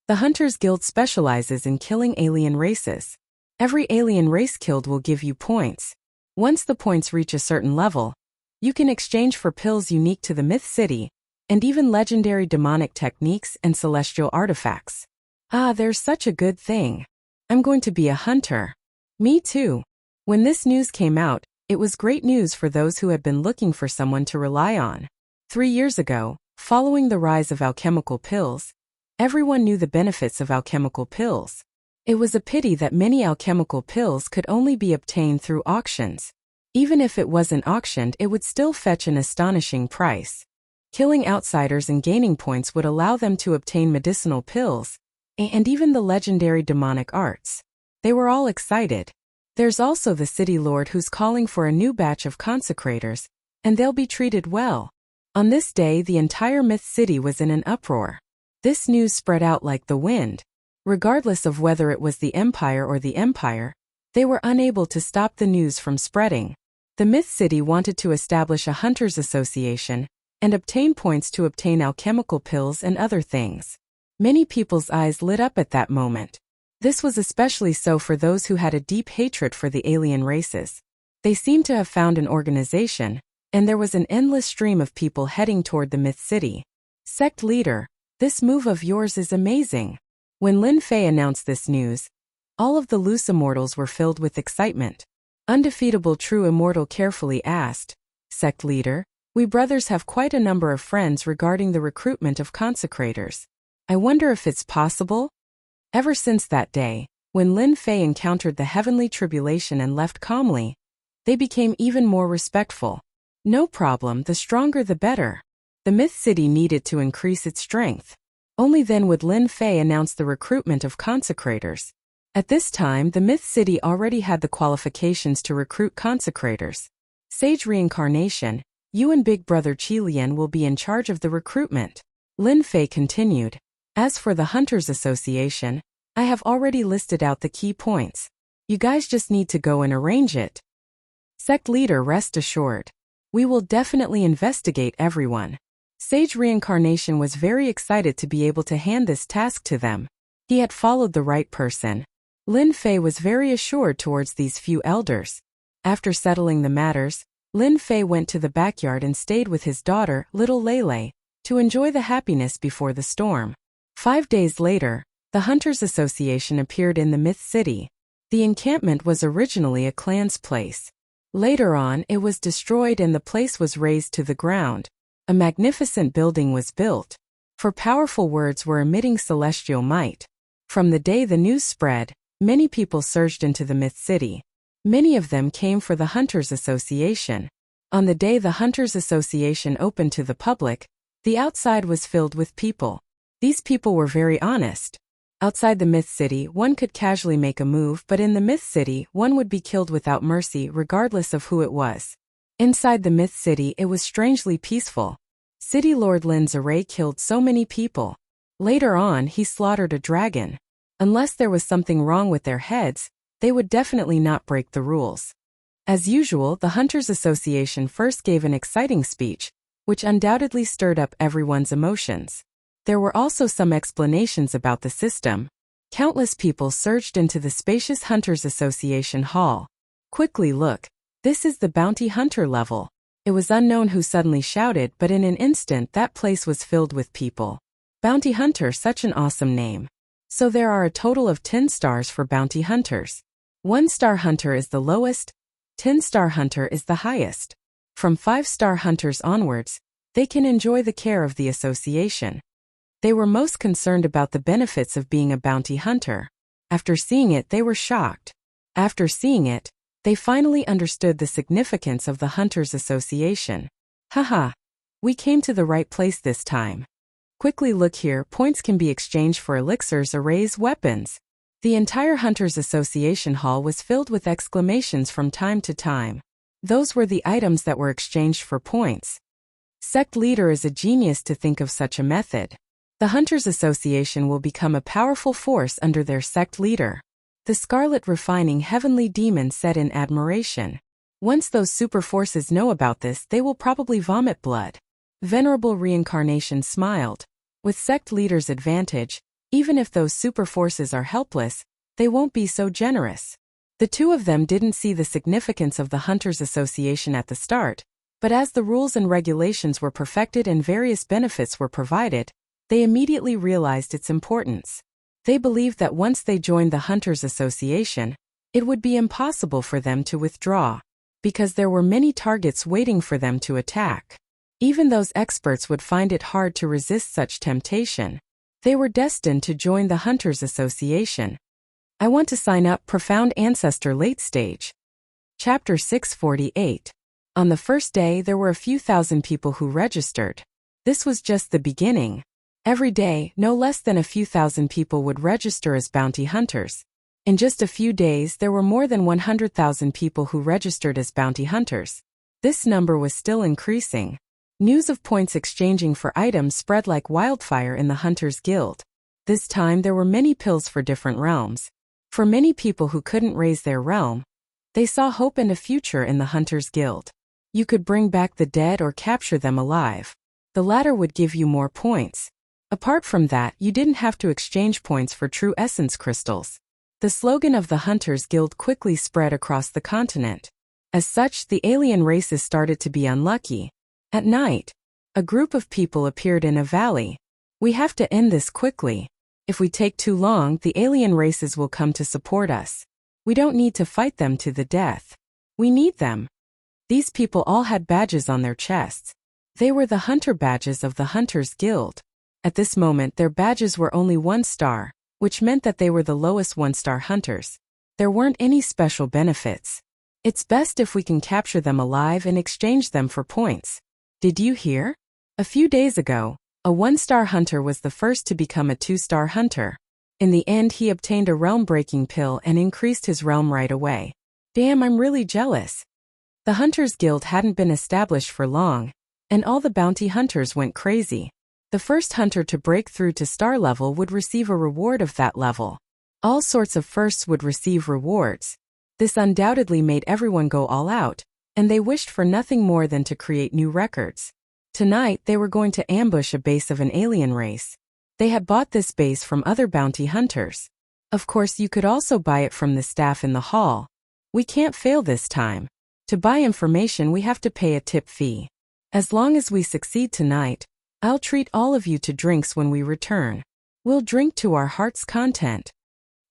The Hunters Guild specializes in killing alien races. Every alien race killed will give you points. Once the points reach a certain level, you can exchange for pills unique to the Myth City, and even legendary demonic techniques and celestial artifacts. Ah, there's such a good thing. I'm going to be a hunter. Me too. When this news came out, it was great news for those who had been looking for someone to rely on. 3 years ago, following the rise of alchemical pills, everyone knew the benefits of alchemical pills. It was a pity that many alchemical pills could only be obtained through auctions. Even if it wasn't auctioned, it would still fetch an astonishing price. Killing outsiders and gaining points would allow them to obtain medicinal pills, and even the legendary demonic arts. They were all excited. There's also the city lord who's calling for a new batch of consecrators, and they'll be treated well. On this day, the entire Myth City was in an uproar. This news spread out like the wind. Regardless of whether it was the Empire or the Empire, they were unable to stop the news from spreading. The Myth City wanted to establish a hunters' association and obtain points to obtain alchemical pills and other things. Many people's eyes lit up at that moment. This was especially so for those who had a deep hatred for the alien races. They seemed to have found an organization, and there was an endless stream of people heading toward the Myth City. Sect leader, this move of yours is amazing. When Lin Fei announced this news, all of the loose immortals were filled with excitement. Undefeatable True Immortal carefully asked, Sect leader, we brothers have quite a number of friends regarding the recruitment of consecrators. I wonder if it's possible? Ever since that day, when Lin Fei encountered the heavenly tribulation and left calmly, they became even more respectful. No problem, the stronger the better. The Myth City needed to increase its strength. Only then would Lin Fei announce the recruitment of consecrators. At this time, the Myth City already had the qualifications to recruit consecrators. Sage Reincarnation, you and Big Brother Qilian will be in charge of the recruitment. Lin Fei continued. As for the Hunters Association, I have already listed out the key points. You guys just need to go and arrange it. Sect leader, rest assured. We will definitely investigate everyone. Sage Reincarnation was very excited to be able to hand this task to them. He had followed the right person. Lin Fei was very assured towards these few elders. After settling the matters, Lin Fei went to the backyard and stayed with his daughter, little Lele, to enjoy the happiness before the storm. 5 days later, the Hunters Association appeared in the Myth City. The encampment was originally a clan's place. Later on, it was destroyed and the place was razed to the ground. A magnificent building was built. For powerful words were emitting celestial might. From the day the news spread, many people surged into the Myth City. Many of them came for the Hunters Association. On the day the Hunters Association opened to the public, the outside was filled with people. These people were very honest. Outside the Myth City, one could casually make a move, but in the Myth City, one would be killed without mercy regardless of who it was. Inside the Myth City, it was strangely peaceful. City Lord Lin Ziray killed so many people. Later on, he slaughtered a dragon. Unless there was something wrong with their heads, they would definitely not break the rules. As usual, the Hunters Association first gave an exciting speech, which undoubtedly stirred up everyone's emotions. There were also some explanations about the system. Countless people surged into the spacious Hunters Association hall. Quickly look, this is the bounty hunter level. It was unknown who suddenly shouted, but in an instant that place was filled with people. Bounty hunter, such an awesome name. So there are a total of 10 stars for bounty hunters. 1-star hunter is the lowest, 10-star hunter is the highest. From 5-star hunters onwards, they can enjoy the care of the association. They were most concerned about the benefits of being a bounty hunter. After seeing it, they were shocked. After seeing it, they finally understood the significance of the Hunters Association. Haha, we came to the right place this time. Quickly look here, points can be exchanged for elixirs, arrays, weapons. The entire Hunters Association hall was filled with exclamations from time to time. Those were the items that were exchanged for points. Sect leader is a genius to think of such a method. The Hunters Association will become a powerful force under their sect leader. The scarlet refining heavenly demon said in admiration. Once those super forces know about this, they will probably vomit blood. Venerable Reincarnation smiled. With sect leaders' advantage, even if those super forces are helpless, they won't be so generous. The two of them didn't see the significance of the Hunters Association at the start, but as the rules and regulations were perfected and various benefits were provided, they immediately realized its importance. They believed that once they joined the Hunters Association, it would be impossible for them to withdraw, because there were many targets waiting for them to attack. Even those experts would find it hard to resist such temptation. They were destined to join the Hunters Association. I want to sign up. Profound Ancestor Late Stage. Chapter 648. On the first day there were a few thousand people who registered. This was just the beginning. Every day, no less than a few thousand people would register as bounty hunters. In just a few days there were more than 100,000 people who registered as bounty hunters. This number was still increasing. News of points exchanging for items spread like wildfire in the Hunters Guild. This time there were many pills for different realms. For many people who couldn't raise their realm, they saw hope and a future in the Hunters Guild. You could bring back the dead or capture them alive. The latter would give you more points. Apart from that, you didn't have to exchange points for true essence crystals. The slogan of the Hunters Guild quickly spread across the continent. As such, the alien races started to be unlucky. At night, a group of people appeared in a valley. We have to end this quickly. If we take too long, the alien races will come to support us. We don't need to fight them to the death. We need them. These people all had badges on their chests. They were the hunter badges of the Hunters Guild. At this moment their badges were only 1 star, which meant that they were the lowest 1-star hunters. There weren't any special benefits. It's best if we can capture them alive and exchange them for points. Did you hear? A few days ago, a 1-star hunter was the first to become a 2-star hunter. In the end he obtained a realm-breaking pill and increased his realm right away. Damn, I'm really jealous. The Hunters Guild hadn't been established for long, and all the bounty hunters went crazy. The first hunter to break through to star level would receive a reward of that level. All sorts of firsts would receive rewards. This undoubtedly made everyone go all out, and they wished for nothing more than to create new records. Tonight they were going to ambush a base of an alien race. They had bought this base from other bounty hunters. Of course you could also buy it from the staff in the hall. We can't fail this time. To buy information we have to pay a tip fee. As long as we succeed tonight, I'll treat all of you to drinks when we return. We'll drink to our heart's content.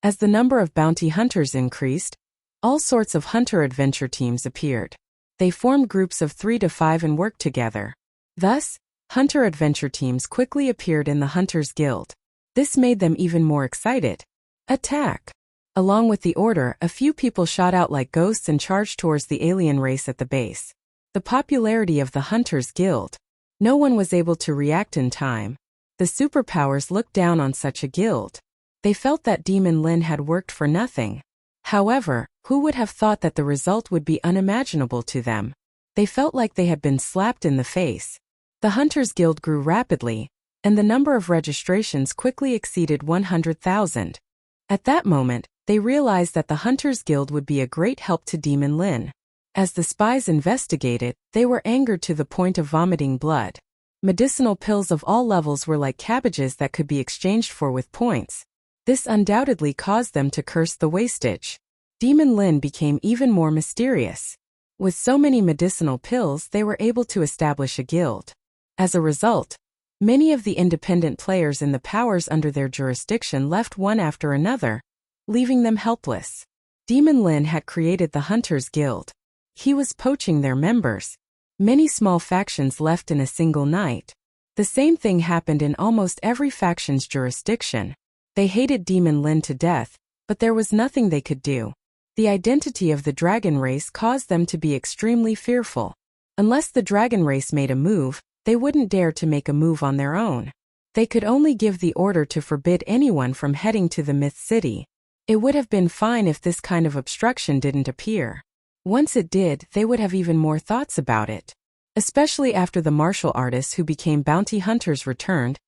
As the number of bounty hunters increased, all sorts of hunter adventure teams appeared. They formed groups of 3 to 5 and worked together. Thus, hunter adventure teams quickly appeared in the Hunters Guild. This made them even more excited. Attack! Along with the order, a few people shot out like ghosts and charged towards the alien race at the base. The popularity of the Hunters Guild. No one was able to react in time. The superpowers looked down on such a guild. They felt that Demon Lin had worked for nothing. However, who would have thought that the result would be unimaginable to them? They felt like they had been slapped in the face. The Hunters Guild grew rapidly, and the number of registrations quickly exceeded 100,000. At that moment, they realized that the Hunters Guild would be a great help to Demon Lin. As the spies investigated, they were angered to the point of vomiting blood. Medicinal pills of all levels were like cabbages that could be exchanged for with points. This undoubtedly caused them to curse the wastage. Demon Lin became even more mysterious. With so many medicinal pills, they were able to establish a guild. As a result, many of the independent players in the powers under their jurisdiction left one after another, leaving them helpless. Demon Lin had created the Hunters Guild. He was poaching their members. Many small factions left in a single night. The same thing happened in almost every faction's jurisdiction. They hated Demon Lin to death, but there was nothing they could do. The identity of the dragon race caused them to be extremely fearful. Unless the dragon race made a move, they wouldn't dare to make a move on their own. They could only give the order to forbid anyone from heading to the Myth City. It would have been fine if this kind of obstruction didn't appear. Once it did, they would have even more thoughts about it. Especially after the martial artists who became bounty hunters returned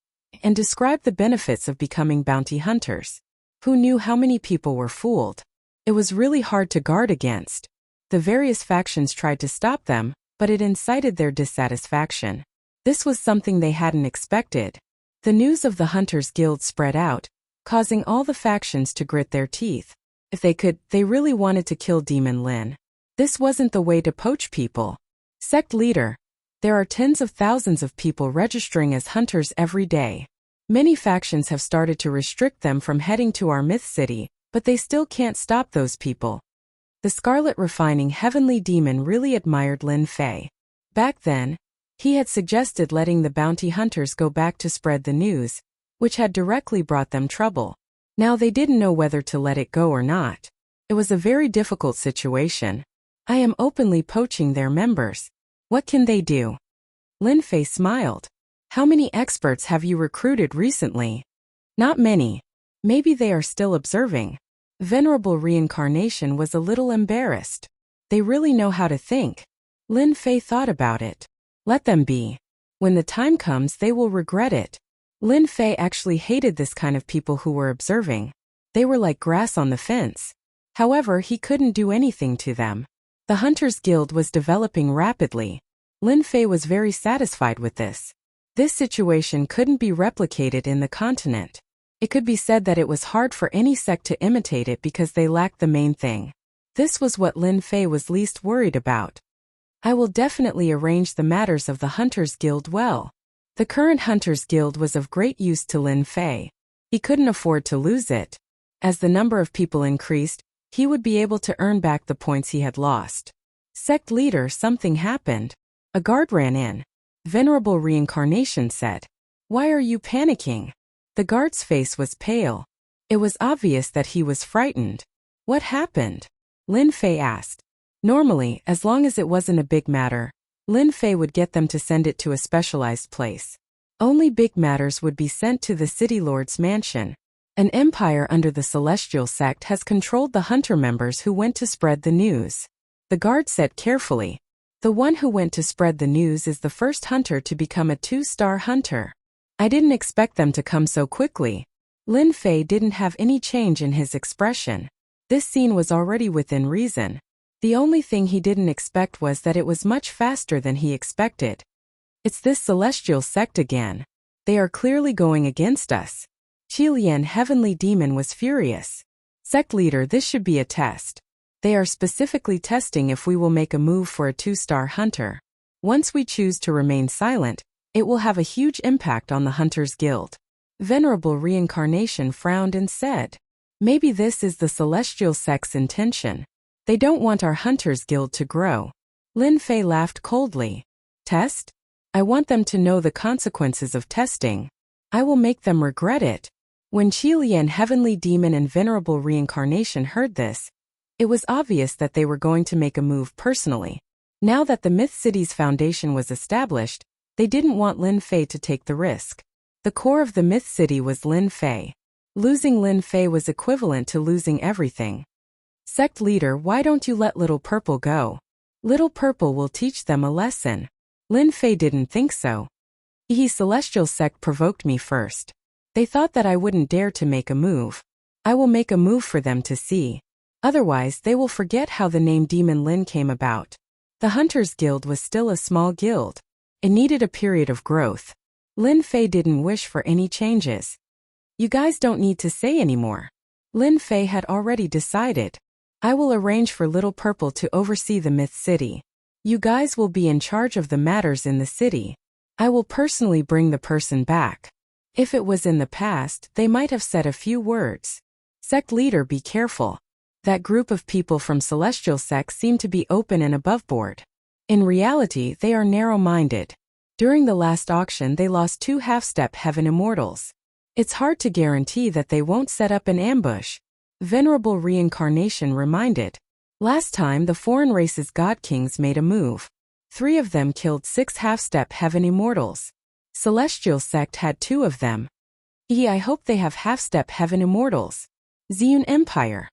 and described the benefits of becoming bounty hunters. Who knew how many people were fooled? It was really hard to guard against. The various factions tried to stop them, but it incited their dissatisfaction. This was something they hadn't expected. The news of the Hunters Guild spread out, causing all the factions to grit their teeth. If they could, they really wanted to kill Demon Lin. This wasn't the way to poach people. Sect leader. There are tens of thousands of people registering as hunters every day. Many factions have started to restrict them from heading to our myth city, but they still can't stop those people. The Scarlet Refining Heavenly Demon really admired Lin Fei. Back then, he had suggested letting the bounty hunters go back to spread the news, which had directly brought them trouble. Now they didn't know whether to let it go or not. It was a very difficult situation. I am openly poaching their members. What can they do? Lin Fei smiled. How many experts have you recruited recently? Not many. Maybe they are still observing. Venerable Reincarnation was a little embarrassed. They really know how to think. Lin Fei thought about it. Let them be. When the time comes, they will regret it. Lin Fei actually hated this kind of people who were observing. They were like grass on the fence. However, he couldn't do anything to them. The Hunters Guild was developing rapidly. Lin Fei was very satisfied with this. This situation couldn't be replicated in the continent. It could be said that it was hard for any sect to imitate it because they lacked the main thing. This was what Lin Fei was least worried about. I will definitely arrange the matters of the Hunters Guild well. The current Hunters Guild was of great use to Lin Fei. He couldn't afford to lose it. As the number of people increased, he would be able to earn back the points he had lost. Sect leader, something happened. A guard ran in. Venerable Reincarnation said, "Why are you panicking?" The guard's face was pale. It was obvious that he was frightened. What happened? Lin Fei asked. Normally, as long as it wasn't a big matter, Lin Fei would get them to send it to a specialized place. Only big matters would be sent to the City Lord's mansion. An empire under the Celestial Sect has controlled the hunter members who went to spread the news. The guard said carefully. The one who went to spread the news is the first hunter to become a 2-star hunter. I didn't expect them to come so quickly. Lin Fei didn't have any change in his expression. This scene was already within reason. The only thing he didn't expect was that it was much faster than he expected. It's this Celestial Sect again. They are clearly going against us. Qilian Heavenly Demon was furious. Sect leader, this should be a test. They are specifically testing if we will make a move for a 2-star hunter. Once we choose to remain silent, it will have a huge impact on the Hunters Guild. Venerable Reincarnation frowned and said, "Maybe this is the Celestial Sect's intention. They don't want our Hunters Guild to grow." Lin Fei laughed coldly. Test? I want them to know the consequences of testing. I will make them regret it. When Qilian Heavenly Demon and Venerable Reincarnation heard this, it was obvious that they were going to make a move personally. Now that the Myth City's foundation was established, they didn't want Lin Fei to take the risk. The core of the Myth City was Lin Fei. Losing Lin Fei was equivalent to losing everything. Sect leader, why don't you let Little Purple go? Little Purple will teach them a lesson. Lin Fei didn't think so. The Celestial Sect provoked me first. They thought that I wouldn't dare to make a move. I will make a move for them to see. Otherwise, they will forget how the name Demon Lin came about. The Hunters Guild was still a small guild. It needed a period of growth. Lin Fei didn't wish for any changes. You guys don't need to say anymore. Lin Fei had already decided. I will arrange for Little Purple to oversee the Myth City. You guys will be in charge of the matters in the city. I will personally bring the person back. If it was in the past, they might have said a few words. Sect leader, be careful. That group of people from Celestial Sect seem to be open and aboveboard. In reality, they are narrow-minded. During the last auction, they lost 2 half-step Heaven Immortals. It's hard to guarantee that they won't set up an ambush. Venerable Reincarnation reminded. Last time, the foreign race's God Kings made a move. 3 of them killed 6 half-step Heaven Immortals. Celestial Sect had 2 of them. I hope they have half-step Heaven Immortals. Ziyun Empire.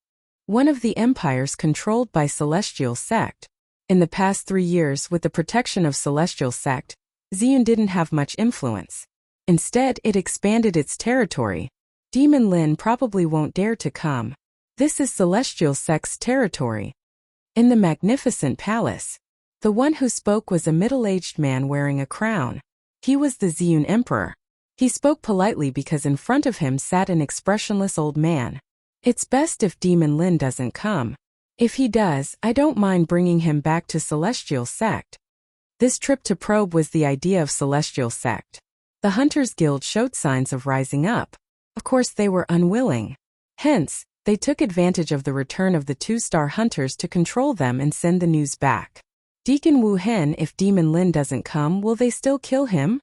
One of the empires controlled by Celestial Sect. In the past 3 years, with the protection of Celestial Sect, Ziyun didn't have much influence. Instead, it expanded its territory. Demon Lin probably won't dare to come. This is celestial sect's territory. In the magnificent palace, the one who spoke was a middle-aged man wearing a crown. He was the Ziyun Emperor. He spoke politely because in front of him sat an expressionless old man. It's best if Demon Lin doesn't come. If he does, I don't mind bringing him back to Celestial Sect. This trip to probe was the idea of Celestial Sect. The Hunters Guild showed signs of rising up. Of course they were unwilling. Hence, they took advantage of the return of the 2-star hunters to control them and send the news back. Deacon Wu Hen, if Demon Lin doesn't come, will they still kill him?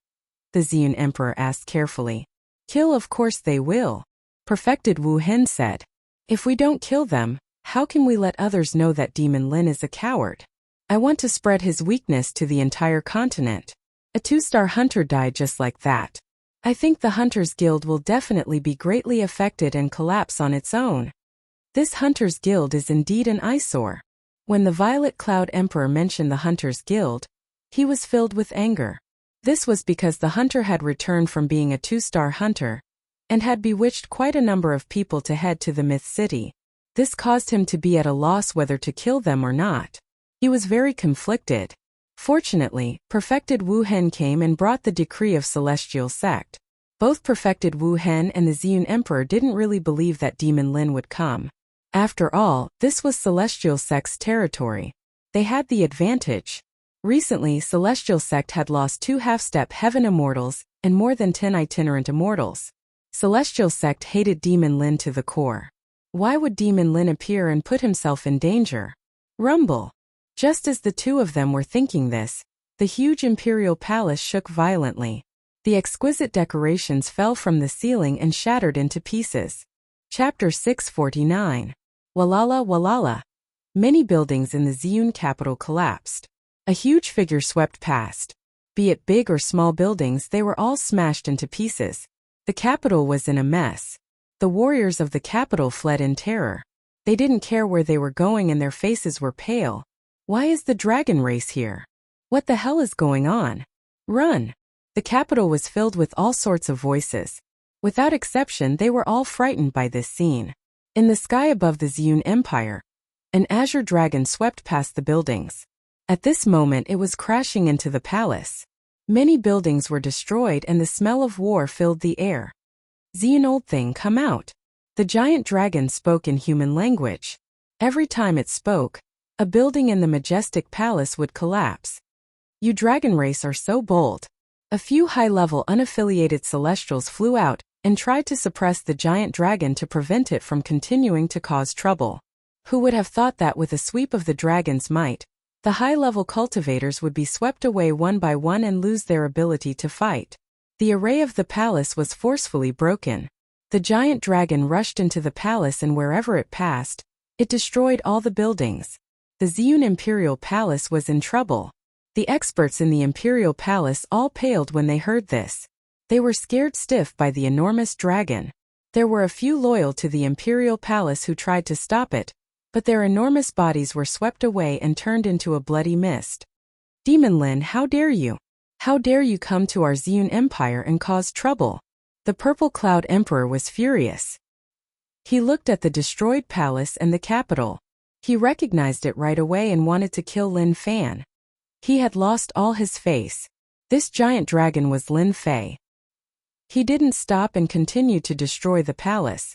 The Ziyun Emperor asked carefully. Kill, of course they will. Perfected Wu Hen said. If we don't kill them, how can we let others know that Demon Lin is a coward? I want to spread his weakness to the entire continent. A 2-star hunter died just like that. I think the Hunters Guild will definitely be greatly affected and collapse on its own. This Hunters Guild is indeed an eyesore. When the Violet Cloud Emperor mentioned the Hunters Guild, he was filled with anger. This was because the hunter had returned from being a 2-star hunter and had bewitched quite a number of people to head to the Myth City. This caused him to be at a loss whether to kill them or not. He was very conflicted. Fortunately, Perfected Wu Hen came and brought the decree of Celestial Sect. Both Perfected Wu Hen and the Ziyun Emperor didn't really believe that Demon Lin would come. After all, this was Celestial Sect's territory. They had the advantage. Recently, Celestial Sect had lost 2 half-step Heaven Immortals and more than 10 itinerant Immortals. Celestial Sect hated Demon Lin to the core. Why would Demon Lin appear and put himself in danger? Rumble. Just as the two of them were thinking this, the huge imperial palace shook violently. The exquisite decorations fell from the ceiling and shattered into pieces. Chapter 649. Walala Walala. Many buildings in the Ziyun capital collapsed. A huge figure swept past. Be it big or small buildings, they were all smashed into pieces. The capital was in a mess. The warriors of the capital fled in terror. They didn't care where they were going and their faces were pale. Why is the dragon race here? What the hell is going on? Run! The capital was filled with all sorts of voices. Without exception, they were all frightened by this scene. In the sky above the Ziyun Empire, an azure dragon swept past the buildings. At this moment it was crashing into the palace. Many buildings were destroyed and the smell of war filled the air. Ziyun old thing, come out. The giant dragon spoke in human language. Every time it spoke, a building in the majestic palace would collapse. You dragon race are so bold. A few high-level unaffiliated celestials flew out and tried to suppress the giant dragon to prevent it from continuing to cause trouble. Who would have thought that with a sweep of the dragon's might, the high-level cultivators would be swept away one by one and lose their ability to fight? The array of the palace was forcefully broken. The giant dragon rushed into the palace and wherever it passed, it destroyed all the buildings. The Ziyun Imperial Palace was in trouble. The experts in the Imperial Palace all paled when they heard this. They were scared stiff by the enormous dragon. There were a few loyal to the Imperial Palace who tried to stop it, but their enormous bodies were swept away and turned into a bloody mist. Demon Lin, how dare you? How dare you come to our Ziyun Empire and cause trouble? The Purple Cloud Emperor was furious. He looked at the destroyed palace and the capital. He recognized it right away and wanted to kill Lin Fan. He had lost all his face. This giant dragon was Lin Fei. He didn't stop and continued to destroy the palace.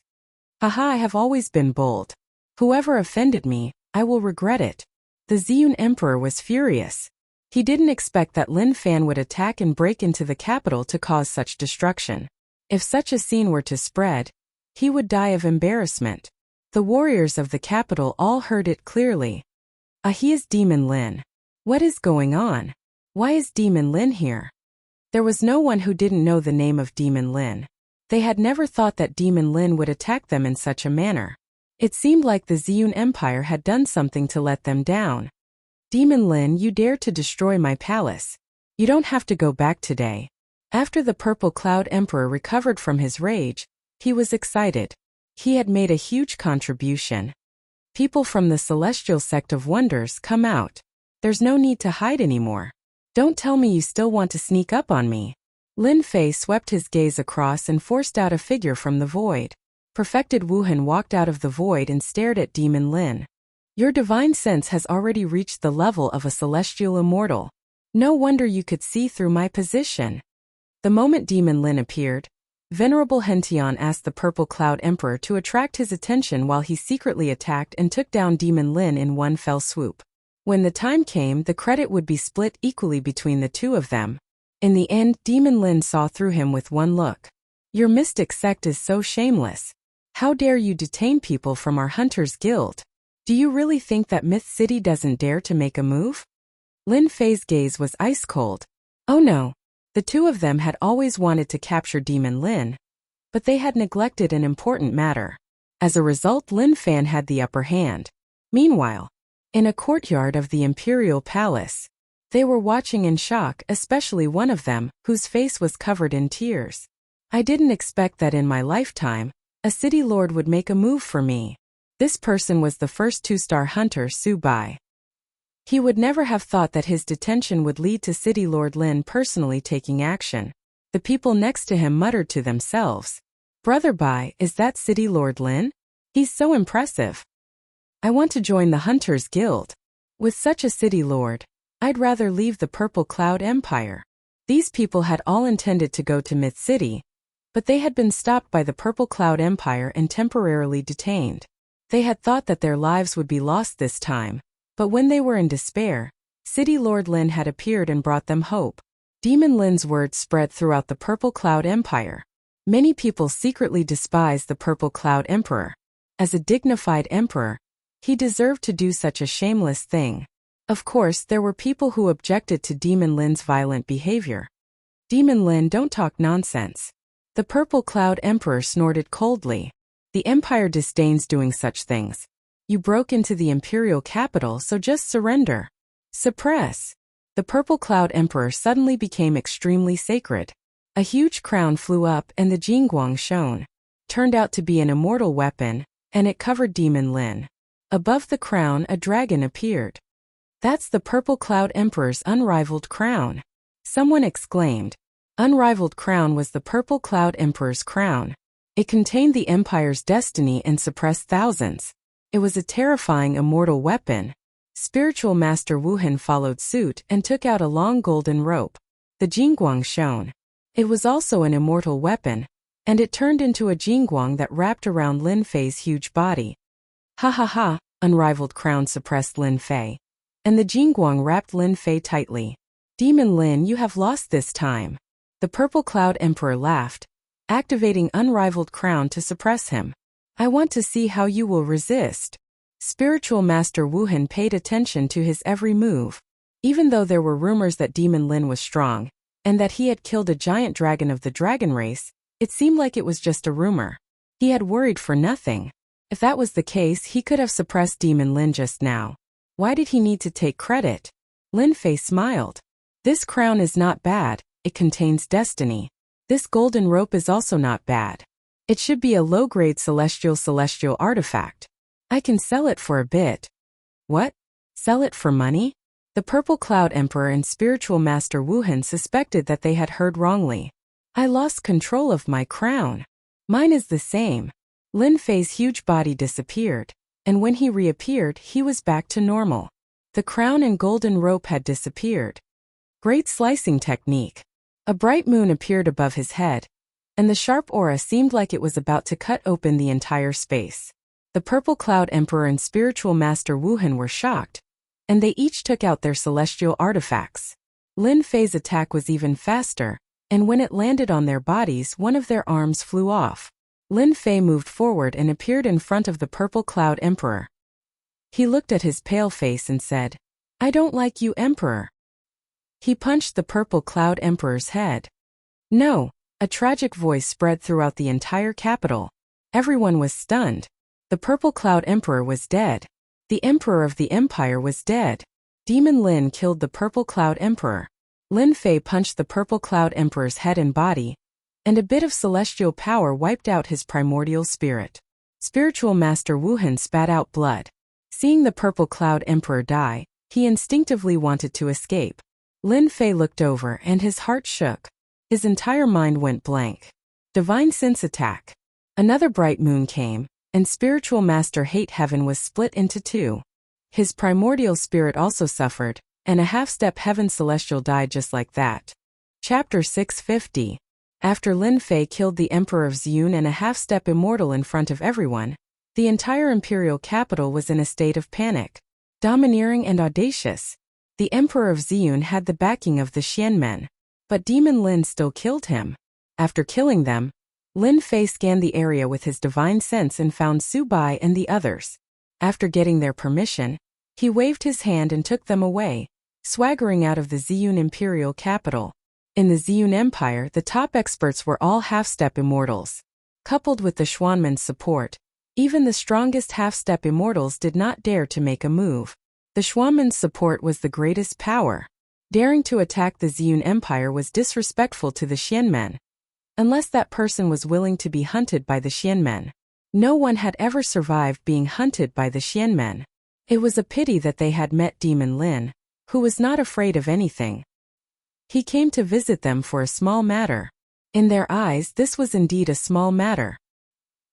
Haha, I have always been bold. Whoever offended me, I will regret it. The Ziyun Emperor was furious. He didn't expect that Lin Fan would attack and break into the capital to cause such destruction. If such a scene were to spread, he would die of embarrassment. The warriors of the capital all heard it clearly. He is Demon Lin. What is going on? Why is Demon Lin here? There was no one who didn't know the name of Demon Lin. They had never thought that Demon Lin would attack them in such a manner. It seemed like the Ziyun Empire had done something to let them down. Demon Lin, you dared to destroy my palace. You don't have to go back today. After the Purple Cloud Emperor recovered from his rage, he was excited. He had made a huge contribution. People from the Celestial Sect of Wonders, come out. There's no need to hide anymore. Don't tell me you still want to sneak up on me. Lin Fei swept his gaze across and forced out a figure from the void. Perfected Wuhan walked out of the void and stared at Demon Lin. Your divine sense has already reached the level of a celestial immortal. No wonder you could see through my position. The moment Demon Lin appeared, Venerable Hentian asked the Purple Cloud Emperor to attract his attention while he secretly attacked and took down Demon Lin in one fell swoop. When the time came, the credit would be split equally between the two of them. In the end, Demon Lin saw through him with one look. Your mystic sect is so shameless. How dare you detain people from our Hunters Guild? Do you really think that Myth City doesn't dare to make a move? Lin Fei's gaze was ice cold. Oh no. The two of them had always wanted to capture Demon Lin, but they had neglected an important matter. As a result, Lin Fan had the upper hand. Meanwhile, in a courtyard of the Imperial Palace, they were watching in shock, especially one of them, whose face was covered in tears. I didn't expect that in my lifetime, a city lord would make a move for me. This person was the first 2-star hunter, Su Bai. He would never have thought that his detention would lead to City Lord Lin personally taking action. The people next to him muttered to themselves, Brother Bai, is that City Lord Lin? He's so impressive. I want to join the Hunters Guild. With such a city lord, I'd rather leave the Purple Cloud Empire. These people had all intended to go to Myth City, but they had been stopped by the Purple Cloud Empire and temporarily detained. They had thought that their lives would be lost this time, but when they were in despair, City Lord Lin had appeared and brought them hope. Demon Lin's words spread throughout the Purple Cloud Empire. Many people secretly despised the Purple Cloud Emperor. As a dignified emperor, he deserved to do such a shameless thing. Of course, there were people who objected to Demon Lin's violent behavior. Demon Lin, don't talk nonsense. The Purple Cloud Emperor snorted coldly. The Empire disdains doing such things. You broke into the Imperial capital, so just surrender. Suppress. The Purple Cloud Emperor suddenly became extremely sacred. A huge crown flew up and the Jingguang shone. Turned out to be an immortal weapon, and it covered Demon Lin. Above the crown, a dragon appeared. That's the Purple Cloud Emperor's unrivaled crown. Someone exclaimed. Unrivaled crown was the Purple Cloud Emperor's crown. It contained the Empire's destiny and suppressed thousands. It was a terrifying immortal weapon. Spiritual Master Wuhan followed suit and took out a long golden rope. The Jingguang shone. It was also an immortal weapon, and it turned into a Jingguang that wrapped around Lin Fei's huge body. Ha ha ha, unrivaled crown suppressed Lin Fei. And the Jingguang wrapped Lin Fei tightly. Demon Lin, you have lost this time. The Purple Cloud Emperor laughed, activating unrivaled crown to suppress him. I want to see how you will resist. Spiritual Master Wuhan paid attention to his every move. Even though there were rumors that Demon Lin was strong, and that he had killed a giant dragon of the dragon race, it seemed like it was just a rumor. He had worried for nothing. If that was the case, he could have suppressed Demon Lin just now. Why did he need to take credit? Lin Fei smiled. This crown is not bad, it contains destiny. This golden rope is also not bad. It should be a low-grade celestial artifact. I can sell it for a bit. What? Sell it for money? The Purple Cloud Emperor and Spiritual Master Wuhan suspected that they had heard wrongly. I lost control of my crown. Mine is the same. Lin Fei's huge body disappeared, and when he reappeared, he was back to normal. The crown and golden rope had disappeared. Great slicing technique. A bright moon appeared above his head, and the sharp aura seemed like it was about to cut open the entire space. The Purple Cloud Emperor and Spiritual Master Wuhan were shocked, and they each took out their celestial artifacts. Lin Fei's attack was even faster, and when it landed on their bodies, one of their arms flew off. Lin Fei moved forward and appeared in front of the Purple Cloud Emperor. He looked at his pale face and said, I don't like you, Emperor. He punched the Purple Cloud Emperor's head. No. A tragic voice spread throughout the entire capital. Everyone was stunned. The Purple Cloud Emperor was dead. The Emperor of the Empire was dead. Demon Lin killed the Purple Cloud Emperor. Lin Fei punched the Purple Cloud Emperor's head and body, and a bit of celestial power wiped out his primordial spirit. Spiritual Master Wuhan spat out blood. Seeing the Purple Cloud Emperor die, he instinctively wanted to escape. Lin Fei looked over and his heart shook. His entire mind went blank. Divine Sense attack. Another bright moon came, and spiritual master Hate Heaven was split into two. His primordial spirit also suffered, and a half-step Heaven Celestial died just like that. Chapter 650. After Lin Fei killed the Emperor of Ziyun and a half-step immortal in front of everyone, the entire imperial capital was in a state of panic. Domineering and audacious, the Emperor of Ziyun had the backing of the Xianmen, but Demon Lin still killed him. After killing them, Lin Fei scanned the area with his divine sense and found Su Bai and the others. After getting their permission, he waved his hand and took them away, swaggering out of the Ziyun imperial capital. In the Ziyun Empire, the top experts were all half-step immortals. Coupled with the Xuanmen's support, even the strongest half-step immortals did not dare to make a move. The Xuanmen's support was the greatest power. Daring to attack the Ziyun Empire was disrespectful to the Xianmen. Unless that person was willing to be hunted by the Xianmen. No one had ever survived being hunted by the Xianmen. It was a pity that they had met Demon Lin, who was not afraid of anything. He came to visit them for a small matter. In their eyes, this was indeed a small matter.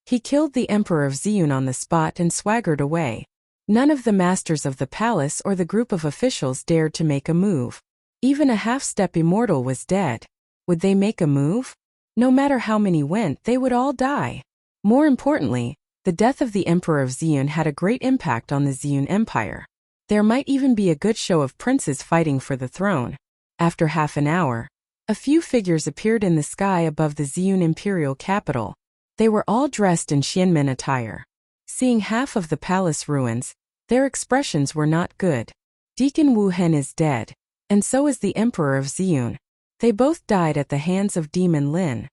He killed the Emperor of Ziyun on the spot and swaggered away. None of the masters of the palace or the group of officials dared to make a move. Even a half-step immortal was dead. Would they make a move? No matter how many went, they would all die. More importantly, the death of the Emperor of Ziyun had a great impact on the Ziyun Empire. There might even be a good show of princes fighting for the throne. After half an hour, a few figures appeared in the sky above the Ziyun imperial capital. They were all dressed in Xianmen attire. Seeing half of the palace ruins, their expressions were not good. Deacon Wu Hen is dead, and so is the Emperor of Ziyun. They both died at the hands of Demon Lin.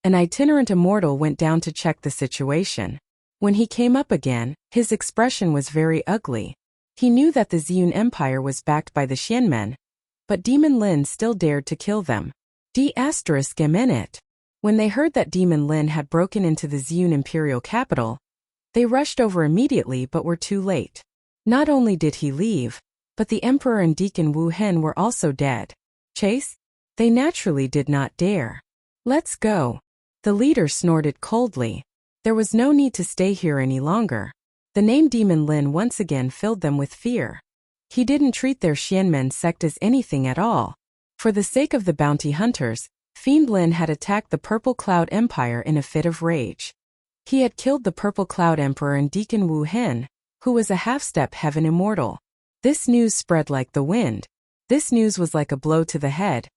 An itinerant immortal went down to check the situation. When he came up again, his expression was very ugly. He knew that the Ziyun Empire was backed by the Xianmen, but Demon Lin still dared to kill them. D***it. When they heard that Demon Lin had broken into the Ziyun imperial capital, they rushed over immediately but were too late. Not only did he leave, but the Emperor and Deacon Wu Hen were also dead. Chase? They naturally did not dare. Let's go. The leader snorted coldly. There was no need to stay here any longer. The name Demon Lin once again filled them with fear. He didn't treat their Xianmen sect as anything at all. For the sake of the bounty hunters, Fiend Lin had attacked the Purple Cloud Empire in a fit of rage. He had killed the Purple Cloud Emperor and Deacon Wu Hen, who was a half-step heaven immortal. This news spread like the wind. This news was like a blow to the head,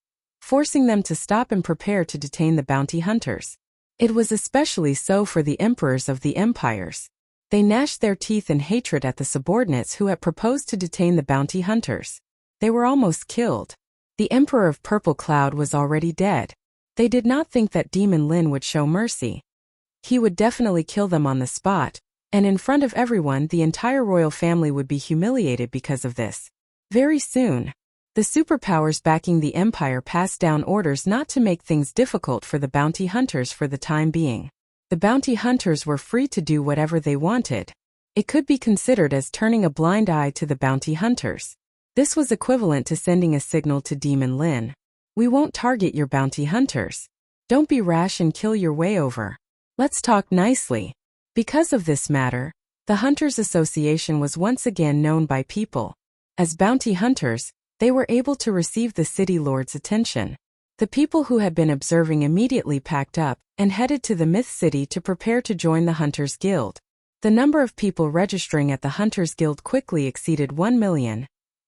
forcing them to stop and prepare to detain the bounty hunters. It was especially so for the emperors of the empires. They gnashed their teeth in hatred at the subordinates who had proposed to detain the bounty hunters. They were almost killed. The Emperor of Purple Cloud was already dead. They did not think that Demon Lin would show mercy. He would definitely kill them on the spot, and in front of everyone the entire royal family would be humiliated because of this. Very soon, the superpowers backing the empire passed down orders not to make things difficult for the bounty hunters for the time being. The bounty hunters were free to do whatever they wanted. It could be considered as turning a blind eye to the bounty hunters. This was equivalent to sending a signal to Demon Lin. We won't target your bounty hunters. Don't be rash and kill your way over. Let's talk nicely. Because of this matter, the Hunters Association was once again known by people. As bounty hunters, they were able to receive the city lord's attention. The people who had been observing immediately packed up and headed to the Myth City to prepare to join the Hunters Guild. The number of people registering at the Hunters Guild quickly exceeded 1 million,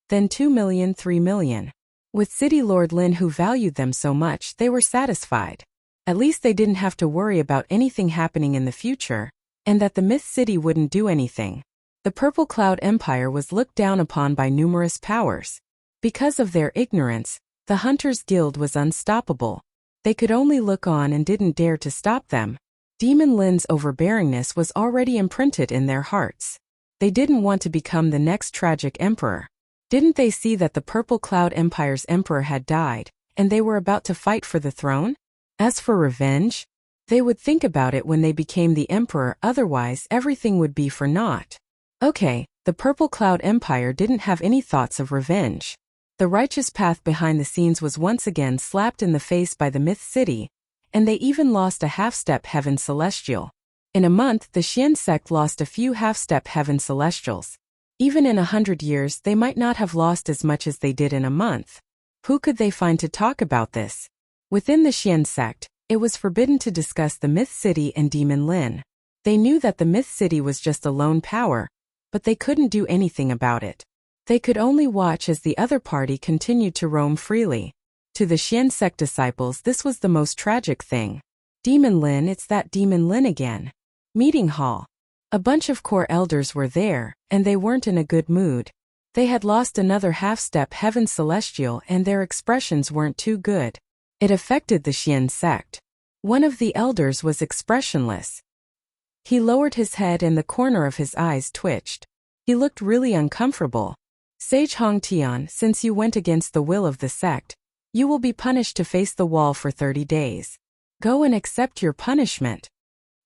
then 2 million, 3 million. With City Lord Lin who valued them so much, they were satisfied. At least they didn't have to worry about anything happening in the future, and that the Myth City wouldn't do anything. The Purple Cloud Empire was looked down upon by numerous powers. Because of their ignorance, the Hunters Guild was unstoppable. They could only look on and didn't dare to stop them. Demon Lin's overbearingness was already imprinted in their hearts. They didn't want to become the next tragic emperor. Didn't they see that the Purple Cloud Empire's emperor had died, and they were about to fight for the throne? As for revenge, they would think about it when they became the emperor, otherwise everything would be for naught. Okay, the Purple Cloud Empire didn't have any thoughts of revenge. The righteous path behind the scenes was once again slapped in the face by the Myth City, and they even lost a half-step heaven celestial. In a month, the Xian sect lost a few half-step heaven celestials. Even in 100 years, they might not have lost as much as they did in a month. Who could they find to talk about this? Within the Xian sect, it was forbidden to discuss the Myth City and Demon Lin. They knew that the Myth City was just a lone power, but they couldn't do anything about it. They could only watch as the other party continued to roam freely. To the Xian sect disciples, this was the most tragic thing. Demon Lin, it's that Demon Lin again. Meeting hall. A bunch of core elders were there, and they weren't in a good mood. They had lost another half-step heaven celestial and their expressions weren't too good. It affected the Xian sect. One of the elders was expressionless. He lowered his head and the corner of his eyes twitched. He looked really uncomfortable. Sage Hongtian, since you went against the will of the sect, you will be punished to face the wall for 30 days. Go and accept your punishment.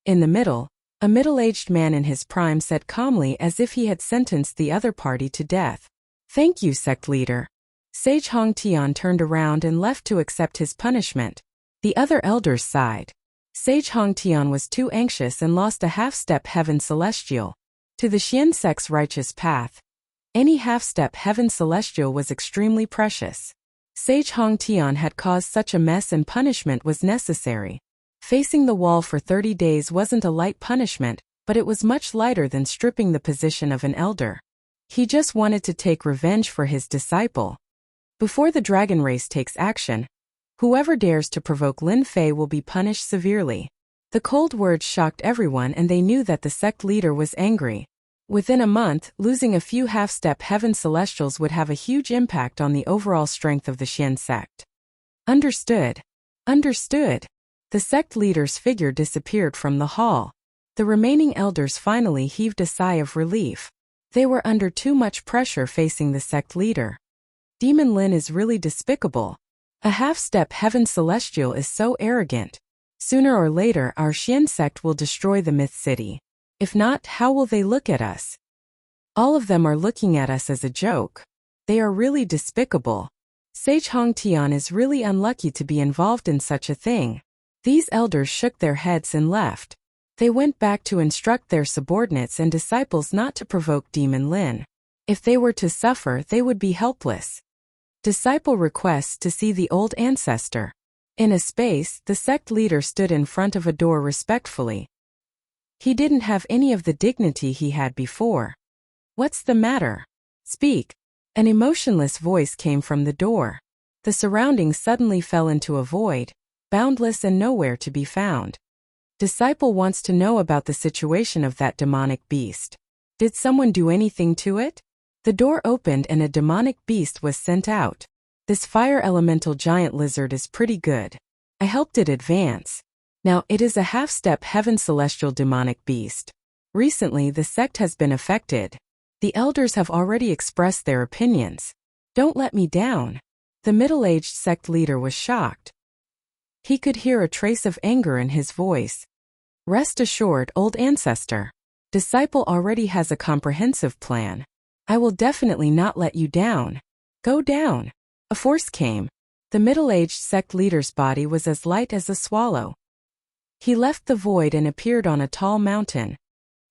In the middle, a middle-aged man in his prime said calmly as if he had sentenced the other party to death. Thank you, sect leader. Sage Hongtian turned around and left to accept his punishment. The other elders sighed. Sage Hongtian was too anxious and lost a half-step heaven celestial. To the Xian sect's righteous path, any half-step heaven celestial was extremely precious. Sage Hongtian had caused such a mess and punishment was necessary. Facing the wall for 30 days wasn't a light punishment, but it was much lighter than stripping the position of an elder. He just wanted to take revenge for his disciple. Before the dragon race takes action, whoever dares to provoke Lin Fei will be punished severely. The cold words shocked everyone and they knew that the sect leader was angry. Within a month, losing a few half-step heaven celestials would have a huge impact on the overall strength of the Xian sect. Understood. Understood. The sect leader's figure disappeared from the hall. The remaining elders finally heaved a sigh of relief. They were under too much pressure facing the sect leader. Demon Lin is really despicable. A half-step heaven celestial is so arrogant. Sooner or later our Xian sect will destroy the Myth City. If not, how will they look at us? All of them are looking at us as a joke. They are really despicable. Sage Hongtian is really unlucky to be involved in such a thing. These elders shook their heads and left. They went back to instruct their subordinates and disciples not to provoke Demon Lin. If they were to suffer, they would be helpless. Disciple requests to see the old ancestor. In a space, the sect leader stood in front of a door respectfully. He didn't have any of the dignity he had before. What's the matter? Speak. An emotionless voice came from the door. The surroundings suddenly fell into a void, boundless and nowhere to be found. Disciple wants to know about the situation of that demonic beast. Did someone do anything to it? The door opened and a demonic beast was sent out. This fire elemental giant lizard is pretty good. I helped it advance. Now it is a half-step heaven celestial demonic beast. Recently the sect has been affected. The elders have already expressed their opinions. Don't let me down. The middle-aged sect leader was shocked. He could hear a trace of anger in his voice. Rest assured, old ancestor. Disciple already has a comprehensive plan. I will definitely not let you down. Go down. A force came. The middle-aged sect leader's body was as light as a swallow. He left the void and appeared on a tall mountain.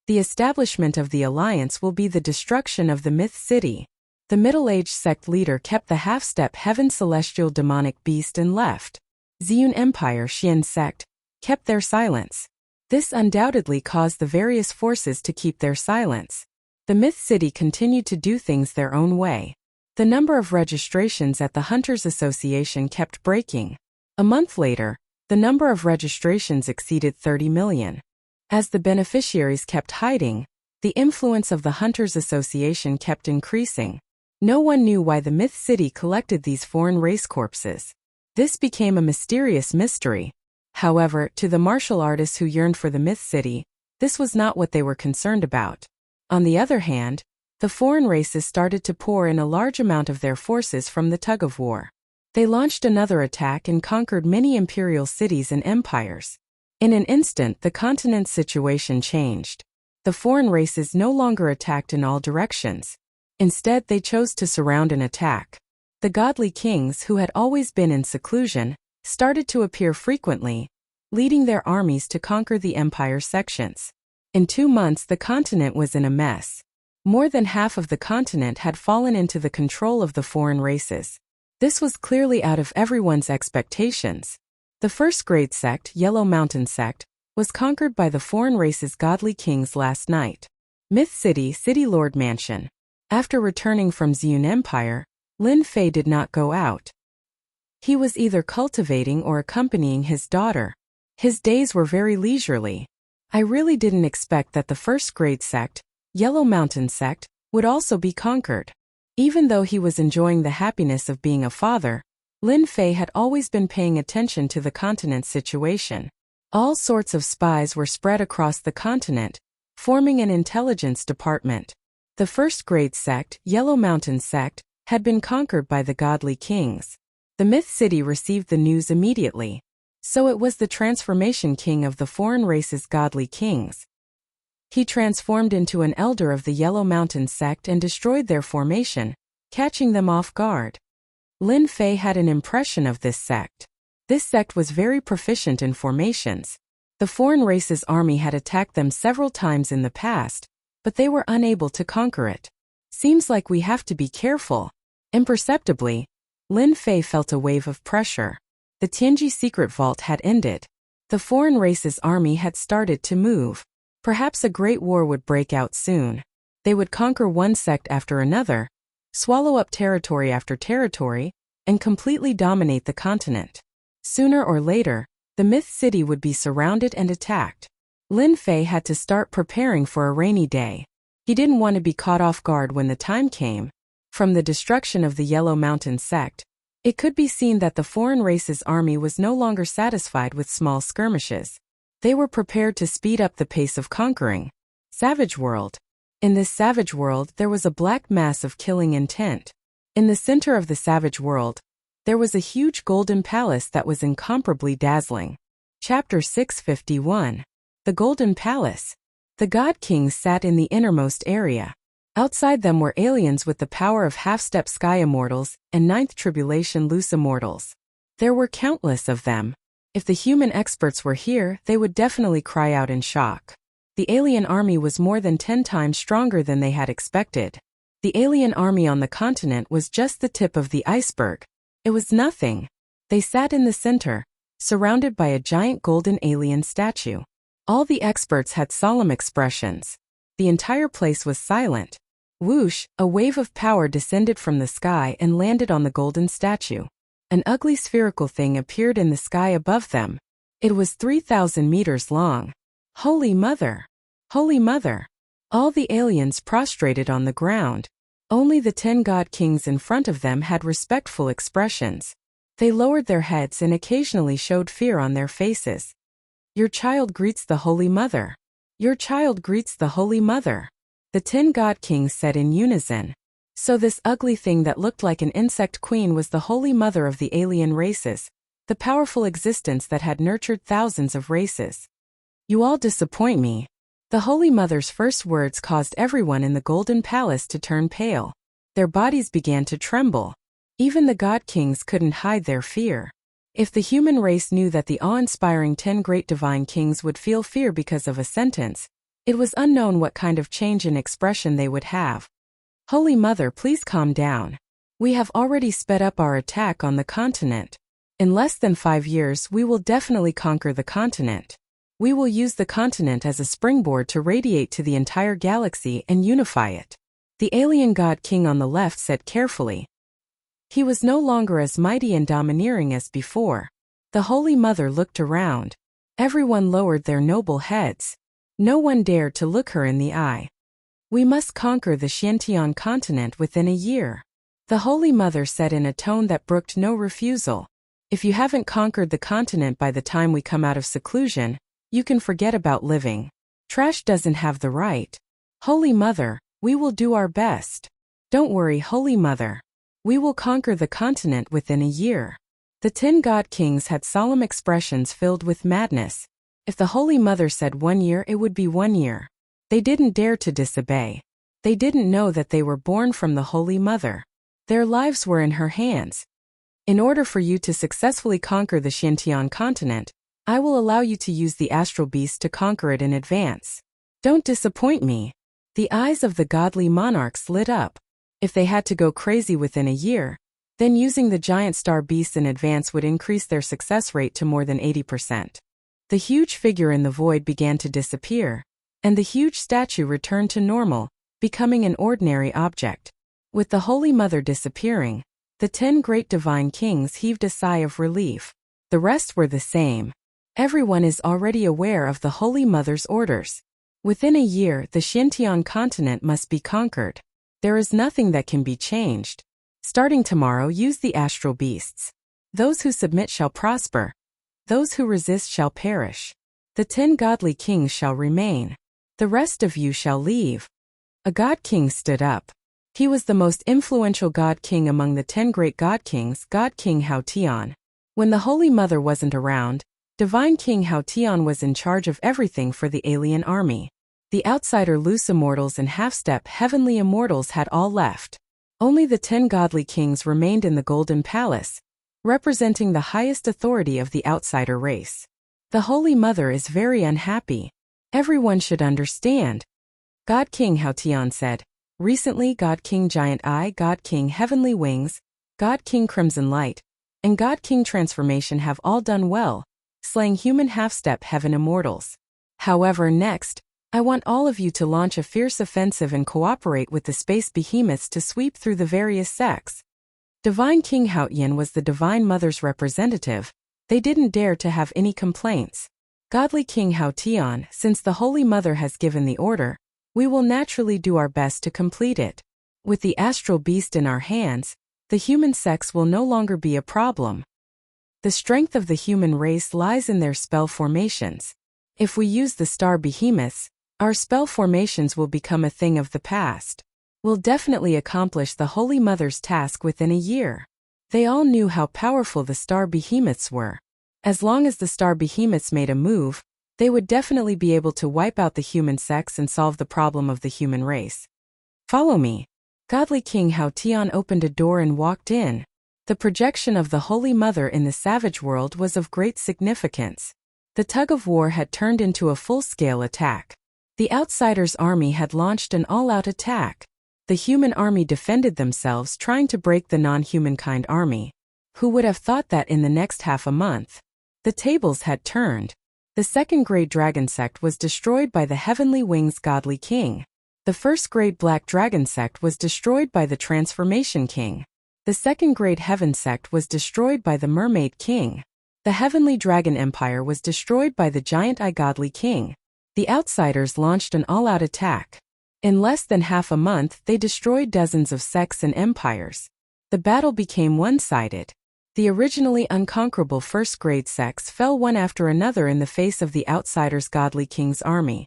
The establishment of the alliance will be the destruction of the Myth City. The middle-aged sect leader kept the half-step heaven celestial demonic beast and left. Ziyun Empire Xian sect kept their silence. This undoubtedly caused the various forces to keep their silence. The Myth City continued to do things their own way. The number of registrations at the Hunters Association kept breaking. A month later, the number of registrations exceeded 30 million. As the beneficiaries kept hiding, the influence of the Hunters Association kept increasing. No one knew why the Myth City collected these foreign race corpses. This became a mysterious mystery. However, to the martial artists who yearned for the Myth City, this was not what they were concerned about. On the other hand, the foreign races started to pour in a large amount of their forces from the tug-of-war. They launched another attack and conquered many imperial cities and empires. In an instant, the continent's situation changed. The foreign races no longer attacked in all directions. Instead, they chose to surround and attack. The godly kings who had always been in seclusion started to appear frequently, leading their armies to conquer the empire's sections. In 2 months the continent was in a mess. More than half of the continent had fallen into the control of the foreign races. This was clearly out of everyone's expectations. The first great sect, Yellow Mountain Sect, was conquered by the foreign race's godly kings last night. Myth City, City Lord Mansion. After returning from Ziyun Empire, Lin Fei did not go out. He was either cultivating or accompanying his daughter. His days were very leisurely. I really didn't expect that the first great sect, Yellow Mountain Sect, would also be conquered. Even though he was enjoying the happiness of being a father, Lin Fei had always been paying attention to the continent's situation. All sorts of spies were spread across the continent, forming an intelligence department. The first great sect, Yellow Mountain Sect, had been conquered by the godly kings. The Myth City received the news immediately. So it was the transformation king of the foreign race's godly kings. He transformed into an elder of the Yellow Mountain Sect and destroyed their formation, catching them off guard. Lin Fei had an impression of this sect. This sect was very proficient in formations. The foreign race's army had attacked them several times in the past, but they were unable to conquer it. Seems like we have to be careful. Imperceptibly, Lin Fei felt a wave of pressure. The Tianji secret vault had ended. The foreign race's army had started to move. Perhaps a great war would break out soon. They would conquer one sect after another, swallow up territory after territory, and completely dominate the continent. Sooner or later, the Myth City would be surrounded and attacked. Lin Fei had to start preparing for a rainy day. He didn't want to be caught off guard when the time came. From the destruction of the Yellow Mountain Sect, it could be seen that the foreign race's army was no longer satisfied with small skirmishes. They were prepared to speed up the pace of conquering. Savage World. In this savage world there was a black mass of killing intent. In the center of the savage world, there was a huge golden palace that was incomparably dazzling. Chapter 651. The Golden Palace. The God Kings sat in the innermost area. Outside them were aliens with the power of half-step sky immortals and ninth tribulation loose immortals. There were countless of them. If the human experts were here, they would definitely cry out in shock. The alien army was more than 10 times stronger than they had expected. The alien army on the continent was just the tip of the iceberg. It was nothing. They sat in the center, surrounded by a giant golden alien statue. All the experts had solemn expressions. The entire place was silent. Whoosh, a wave of power descended from the sky and landed on the golden statue. An ugly spherical thing appeared in the sky above them. It was 3,000 meters long. Holy Mother! Holy Mother! All the aliens prostrated on the ground. Only the 10 god kings in front of them had respectful expressions. They lowered their heads and occasionally showed fear on their faces. Your child greets the Holy Mother. Your child greets the Holy Mother. The 10 god kings said in unison. So this ugly thing that looked like an insect queen was the Holy Mother of the alien races, the powerful existence that had nurtured thousands of races. You all disappoint me. The Holy Mother's first words caused everyone in the Golden Palace to turn pale. Their bodies began to tremble. Even the God Kings couldn't hide their fear. If the human race knew that the awe-inspiring 10 great divine kings would feel fear because of a sentence, it was unknown what kind of change in expression they would have. Holy Mother, please calm down. We have already sped up our attack on the continent. In less than 5 years we will definitely conquer the continent. We will use the continent as a springboard to radiate to the entire galaxy and unify it. The alien god king on the left said carefully. He was no longer as mighty and domineering as before. The Holy Mother looked around. Everyone lowered their noble heads. No one dared to look her in the eye. We must conquer the Xiantian continent within a year. The Holy Mother said in a tone that brooked no refusal. If you haven't conquered the continent by the time we come out of seclusion, you can forget about living. Trash doesn't have the right. Holy Mother, we will do our best. Don't worry, Holy Mother. We will conquer the continent within a year. The 10 god kings had solemn expressions filled with madness. If the Holy Mother said 1 year, it would be 1 year. They didn't dare to disobey. They didn't know that they were born from the Holy Mother. Their lives were in her hands. In order for you to successfully conquer the Xintian continent, I will allow you to use the astral beast to conquer it in advance. Don't disappoint me. The eyes of the godly monarchs lit up. If they had to go crazy within a year, then using the giant star beasts in advance would increase their success rate to more than 80%. The huge figure in the void began to disappear, and the huge statue returned to normal, becoming an ordinary object. With the Holy Mother disappearing, the 10 great divine kings heaved a sigh of relief. The rest were the same. Everyone is already aware of the Holy Mother's orders. Within a year, the Xintian continent must be conquered. There is nothing that can be changed. Starting tomorrow, use the astral beasts. Those who submit shall prosper. Those who resist shall perish. The 10 godly kings shall remain. The rest of you shall leave. A god king stood up. He was the most influential god king among the 10 great god kings, God King Hao Tian. When the Holy Mother wasn't around, Divine King Hao Tian was in charge of everything for the alien army. The outsider loose immortals and half-step heavenly immortals had all left. Only the 10 godly kings remained in the Golden Palace, representing the highest authority of the outsider race. The Holy Mother is very unhappy. Everyone should understand. God King Hao Tian said. Recently, God King Giant Eye, God King Heavenly Wings, God King Crimson Light, and God King Transformation have all done well, slaying human half-step heaven immortals. However, next, I want all of you to launch a fierce offensive and cooperate with the space behemoths to sweep through the various sects. Divine King Hao Yin was the Divine Mother's representative. They didn't dare to have any complaints. Godly King Hao Tian, since the Holy Mother has given the order, we will naturally do our best to complete it. With the astral beast in our hands, the human sex will no longer be a problem. The strength of the human race lies in their spell formations. If we use the star behemoths, our spell formations will become a thing of the past. We'll definitely accomplish the Holy Mother's task within a year. They all knew how powerful the star behemoths were. As long as the star behemoths made a move, they would definitely be able to wipe out the human sex and solve the problem of the human race. Follow me. Godly King Hao Tian opened a door and walked in. The projection of the Holy Mother in the savage world was of great significance. The tug-of-war had turned into a full-scale attack. The outsiders' army had launched an all-out attack. The human army defended themselves, trying to break the non-humankind army. Who would have thought that in the next half a month? The tables had turned. The second great dragon sect was destroyed by the Heavenly Wings Godly King. The first great black dragon sect was destroyed by the Transformation King. The second great heaven sect was destroyed by the Mermaid King. The Heavenly Dragon Empire was destroyed by the Giant Eye Godly King. The outsiders launched an all-out attack. In less than half a month, they destroyed dozens of sects and empires. The battle became one-sided. The originally unconquerable first-grade sects fell one after another in the face of the outsiders' Godly King's army.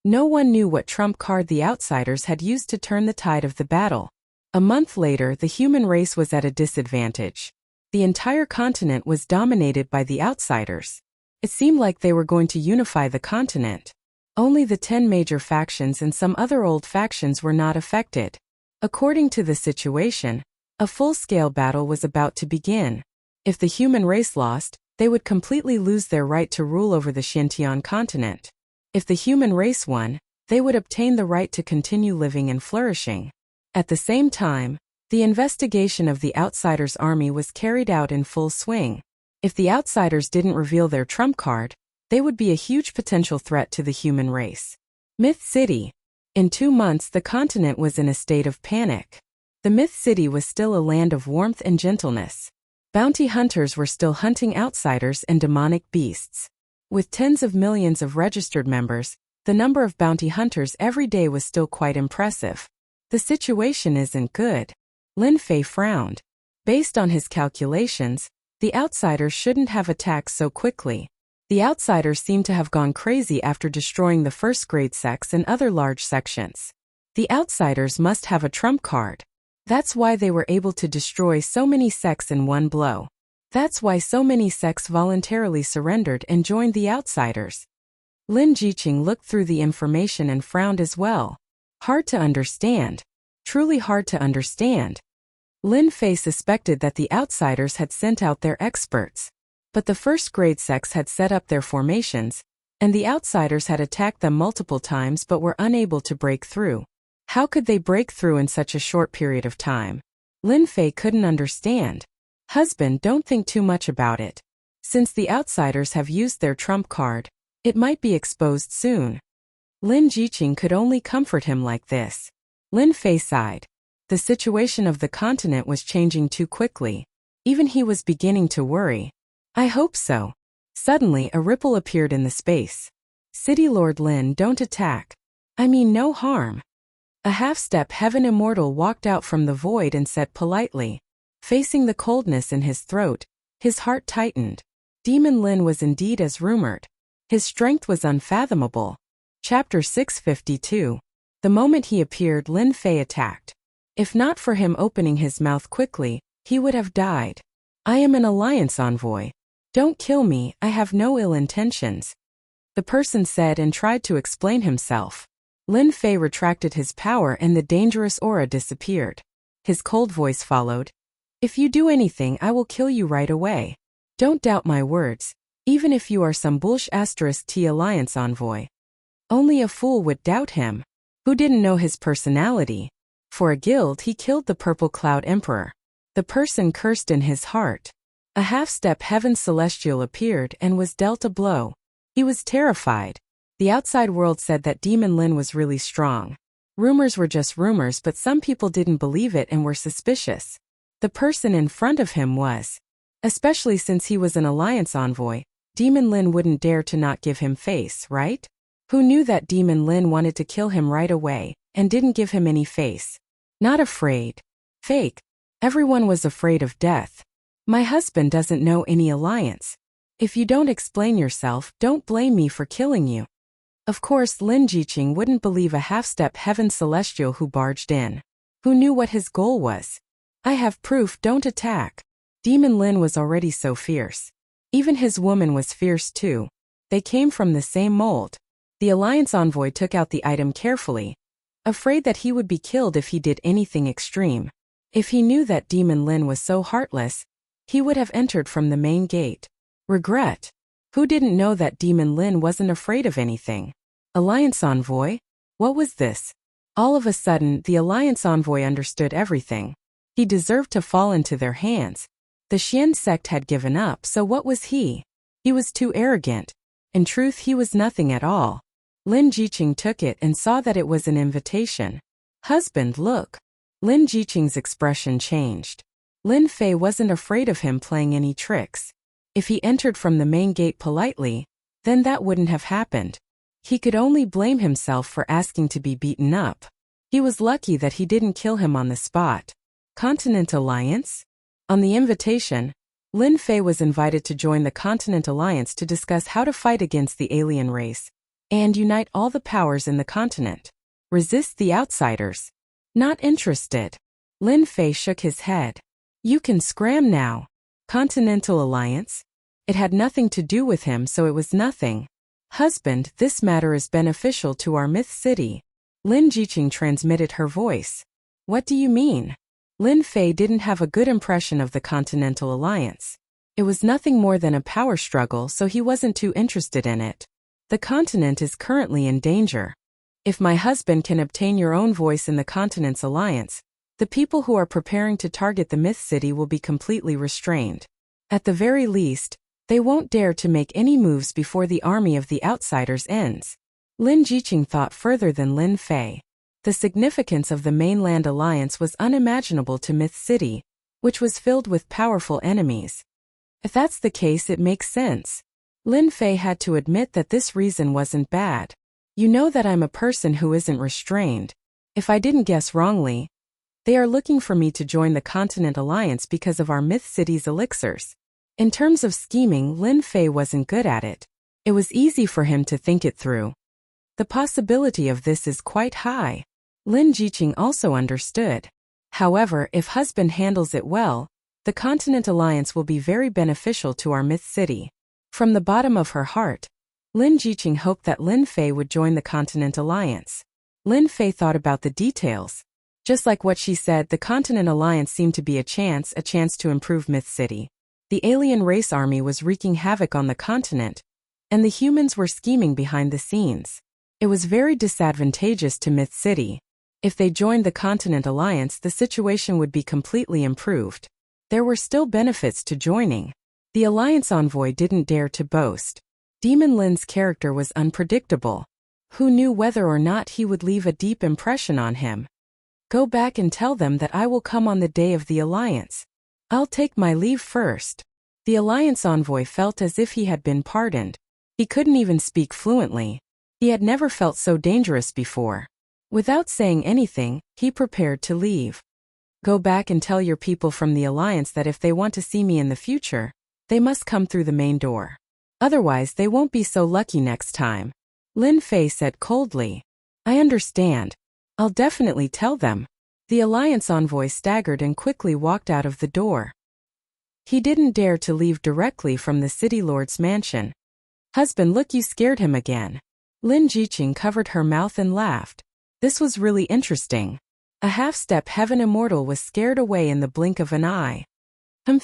No one knew what trump card the outsiders had used to turn the tide of the battle. A month later, the human race was at a disadvantage. The entire continent was dominated by the outsiders. It seemed like they were going to unify the continent. Only the 10 major factions and some other old factions were not affected. According to the situation, a full-scale battle was about to begin. If the human race lost, they would completely lose their right to rule over the Xintian continent. If the human race won, they would obtain the right to continue living and flourishing. At the same time, the investigation of the outsiders' army was carried out in full swing. If the outsiders didn't reveal their trump card, they would be a huge potential threat to the human race. Myth City. In 2 months, the continent was in a state of panic. The Myth City was still a land of warmth and gentleness. Bounty hunters were still hunting outsiders and demonic beasts. With tens of millions of registered members, the number of bounty hunters every day was still quite impressive. The situation isn't good. Lin Fei frowned. Based on his calculations, the outsiders shouldn't have attacked so quickly. The outsiders seem to have gone crazy after destroying the first-grade sects and other large sections. The outsiders must have a trump card. That's why they were able to destroy so many sects in one blow. That's why so many sects voluntarily surrendered and joined the outsiders. Lin Jiqing looked through the information and frowned as well. Hard to understand. Truly hard to understand. Lin Fei suspected that the outsiders had sent out their experts. But the first-grade sects had set up their formations, and the outsiders had attacked them multiple times but were unable to break through. How could they break through in such a short period of time? Lin Fei couldn't understand. Husband, don't think too much about it. Since the outsiders have used their trump card, it might be exposed soon. Lin Jiqing could only comfort him like this. Lin Fei sighed. The situation of the continent was changing too quickly. Even he was beginning to worry. I hope so. Suddenly a ripple appeared in the space. City Lord Lin, don't attack. I mean no harm. A half-step heaven immortal walked out from the void and said politely. Facing the coldness in his throat, his heart tightened. Demon Lin was indeed as rumored. His strength was unfathomable. Chapter 652. The moment he appeared, Lin Fei attacked. If not for him opening his mouth quickly, he would have died. I am an alliance envoy. Don't kill me, I have no ill intentions. The person said and tried to explain himself. Lin Fei retracted his power and the dangerous aura disappeared. His cold voice followed. If you do anything, I will kill you right away. Don't doubt my words, even if you are some *T alliance envoy. Only a fool would doubt him. Who didn't know his personality? For a guild, he killed the Purple Cloud Emperor. The person cursed in his heart. A half-step heaven celestial appeared and was dealt a blow. He was terrified. The outside world said that Demon Lin was really strong. Rumors were just rumors, but some people didn't believe it and were suspicious. The person in front of him was. Especially since he was an alliance envoy, Demon Lin wouldn't dare to not give him face, right? Who knew that Demon Lin wanted to kill him right away, and didn't give him any face? Not afraid. Fake. Everyone was afraid of death. My husband doesn't know any alliance. If you don't explain yourself, don't blame me for killing you. Of course, Lin Jiqing wouldn't believe a half-step heaven celestial who barged in. Who knew what his goal was? I have proof, don't attack. Demon Lin was already so fierce. Even his woman was fierce too. They came from the same mold. The alliance envoy took out the item carefully, afraid that he would be killed if he did anything extreme. If he knew that Demon Lin was so heartless, he would have entered from the main gate. Regret. Who didn't know that Demon Lin wasn't afraid of anything? Alliance envoy? What was this? All of a sudden, the alliance envoy understood everything. He deserved to fall into their hands. The Xian sect had given up, so what was he? He was too arrogant. In truth, he was nothing at all. Lin Jiqing took it and saw that it was an invitation. Husband, look. Lin Jiqing's expression changed. Lin Fei wasn't afraid of him playing any tricks. If he entered from the main gate politely, then that wouldn't have happened. He could only blame himself for asking to be beaten up. He was lucky that he didn't kill him on the spot. Continent Alliance? On the invitation, Lin Fei was invited to join the Continent Alliance to discuss how to fight against the alien race and unite all the powers in the continent. Resist the outsiders. Not interested. Lin Fei shook his head. You can scram now. Continental Alliance? It had nothing to do with him, so it was nothing. Husband, this matter is beneficial to our myth city. Lin Jiqing transmitted her voice. What do you mean? Lin Fei didn't have a good impression of the Continental Alliance. It was nothing more than a power struggle, so he wasn't too interested in it. The continent is currently in danger. If my husband can obtain your own voice in the Continent's alliance, the people who are preparing to target the myth city will be completely restrained. At the very least, they won't dare to make any moves before the army of the outsiders ends. Lin Jiqing thought further than Lin Fei. The significance of the mainland alliance was unimaginable to Myth City, which was filled with powerful enemies. If that's the case, it makes sense. Lin Fei had to admit that this reason wasn't bad. You know that I'm a person who isn't restrained. If I didn't guess wrongly, they are looking for me to join the Continent Alliance because of our Myth City's elixirs. In terms of scheming, Lin Fei wasn't good at it. It was easy for him to think it through. The possibility of this is quite high. Lin Jiqing also understood. However, if husband handles it well, the Continent Alliance will be very beneficial to our Myth City. From the bottom of her heart, Lin Jiqing hoped that Lin Fei would join the Continent Alliance. Lin Fei thought about the details. Just like what she said, the Continent Alliance seemed to be a chance to improve Myth City. The alien race army was wreaking havoc on the continent, and the humans were scheming behind the scenes. It was very disadvantageous to Myth City. If they joined the Continent Alliance, the situation would be completely improved. There were still benefits to joining. The Alliance envoy didn't dare to boast. Demon Lin's character was unpredictable. Who knew whether or not he would leave a deep impression on him? Go back and tell them that I will come on the day of the Alliance. I'll take my leave first. The Alliance envoy felt as if he had been pardoned. He couldn't even speak fluently. He had never felt so dangerous before. Without saying anything, he prepared to leave. Go back and tell your people from the Alliance that if they want to see me in the future, they must come through the main door. Otherwise, they won't be so lucky next time. Lin Fei said coldly. I understand. I'll definitely tell them. The Alliance envoy staggered and quickly walked out of the door. He didn't dare to leave directly from the city lord's mansion. Husband, look, you scared him again. Lin Jiqing covered her mouth and laughed. This was really interesting. A half-step heaven immortal was scared away in the blink of an eye.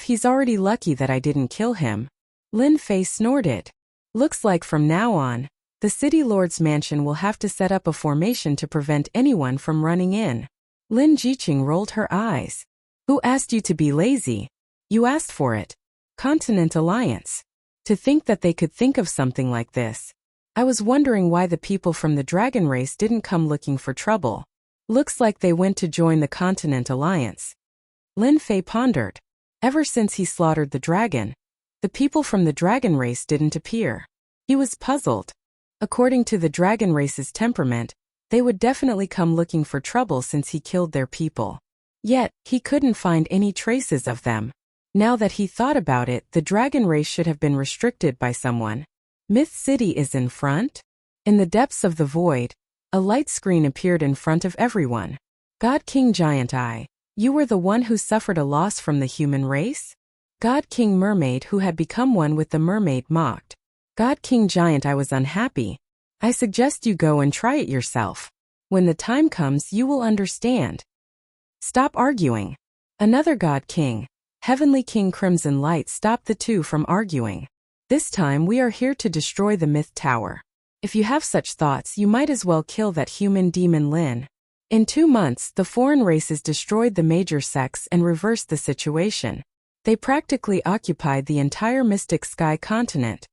He's already lucky that I didn't kill him. Lin Fei snorted. Looks like from now on, the city lord's mansion will have to set up a formation to prevent anyone from running in. Lin Jiqing rolled her eyes. Who asked you to be lazy? You asked for it. Continent Alliance. To think that they could think of something like this. I was wondering why the people from the dragon race didn't come looking for trouble. Looks like they went to join the Continent Alliance. Lin Fei pondered. Ever since he slaughtered the dragon, the people from the dragon race didn't appear. He was puzzled. According to the dragon race's temperament, they would definitely come looking for trouble since he killed their people. Yet, he couldn't find any traces of them. Now that he thought about it, the dragon race should have been restricted by someone. Myth City is in front? In the depths of the void, a light screen appeared in front of everyone. God King Giant Eye, you were the one who suffered a loss from the human race? God King Mermaid, who had become one with the mermaid, mocked. God King Giant, I was unhappy. I suggest you go and try it yourself. When the time comes, you will understand. Stop arguing. Another God King, Heavenly King Crimson Light, stopped the two from arguing. This time we are here to destroy the Myth Tower. If you have such thoughts, you might as well kill that human demon Lin. In 2 months, the foreign races destroyed the major sects and reversed the situation. They practically occupied the entire Mystic Sky continent.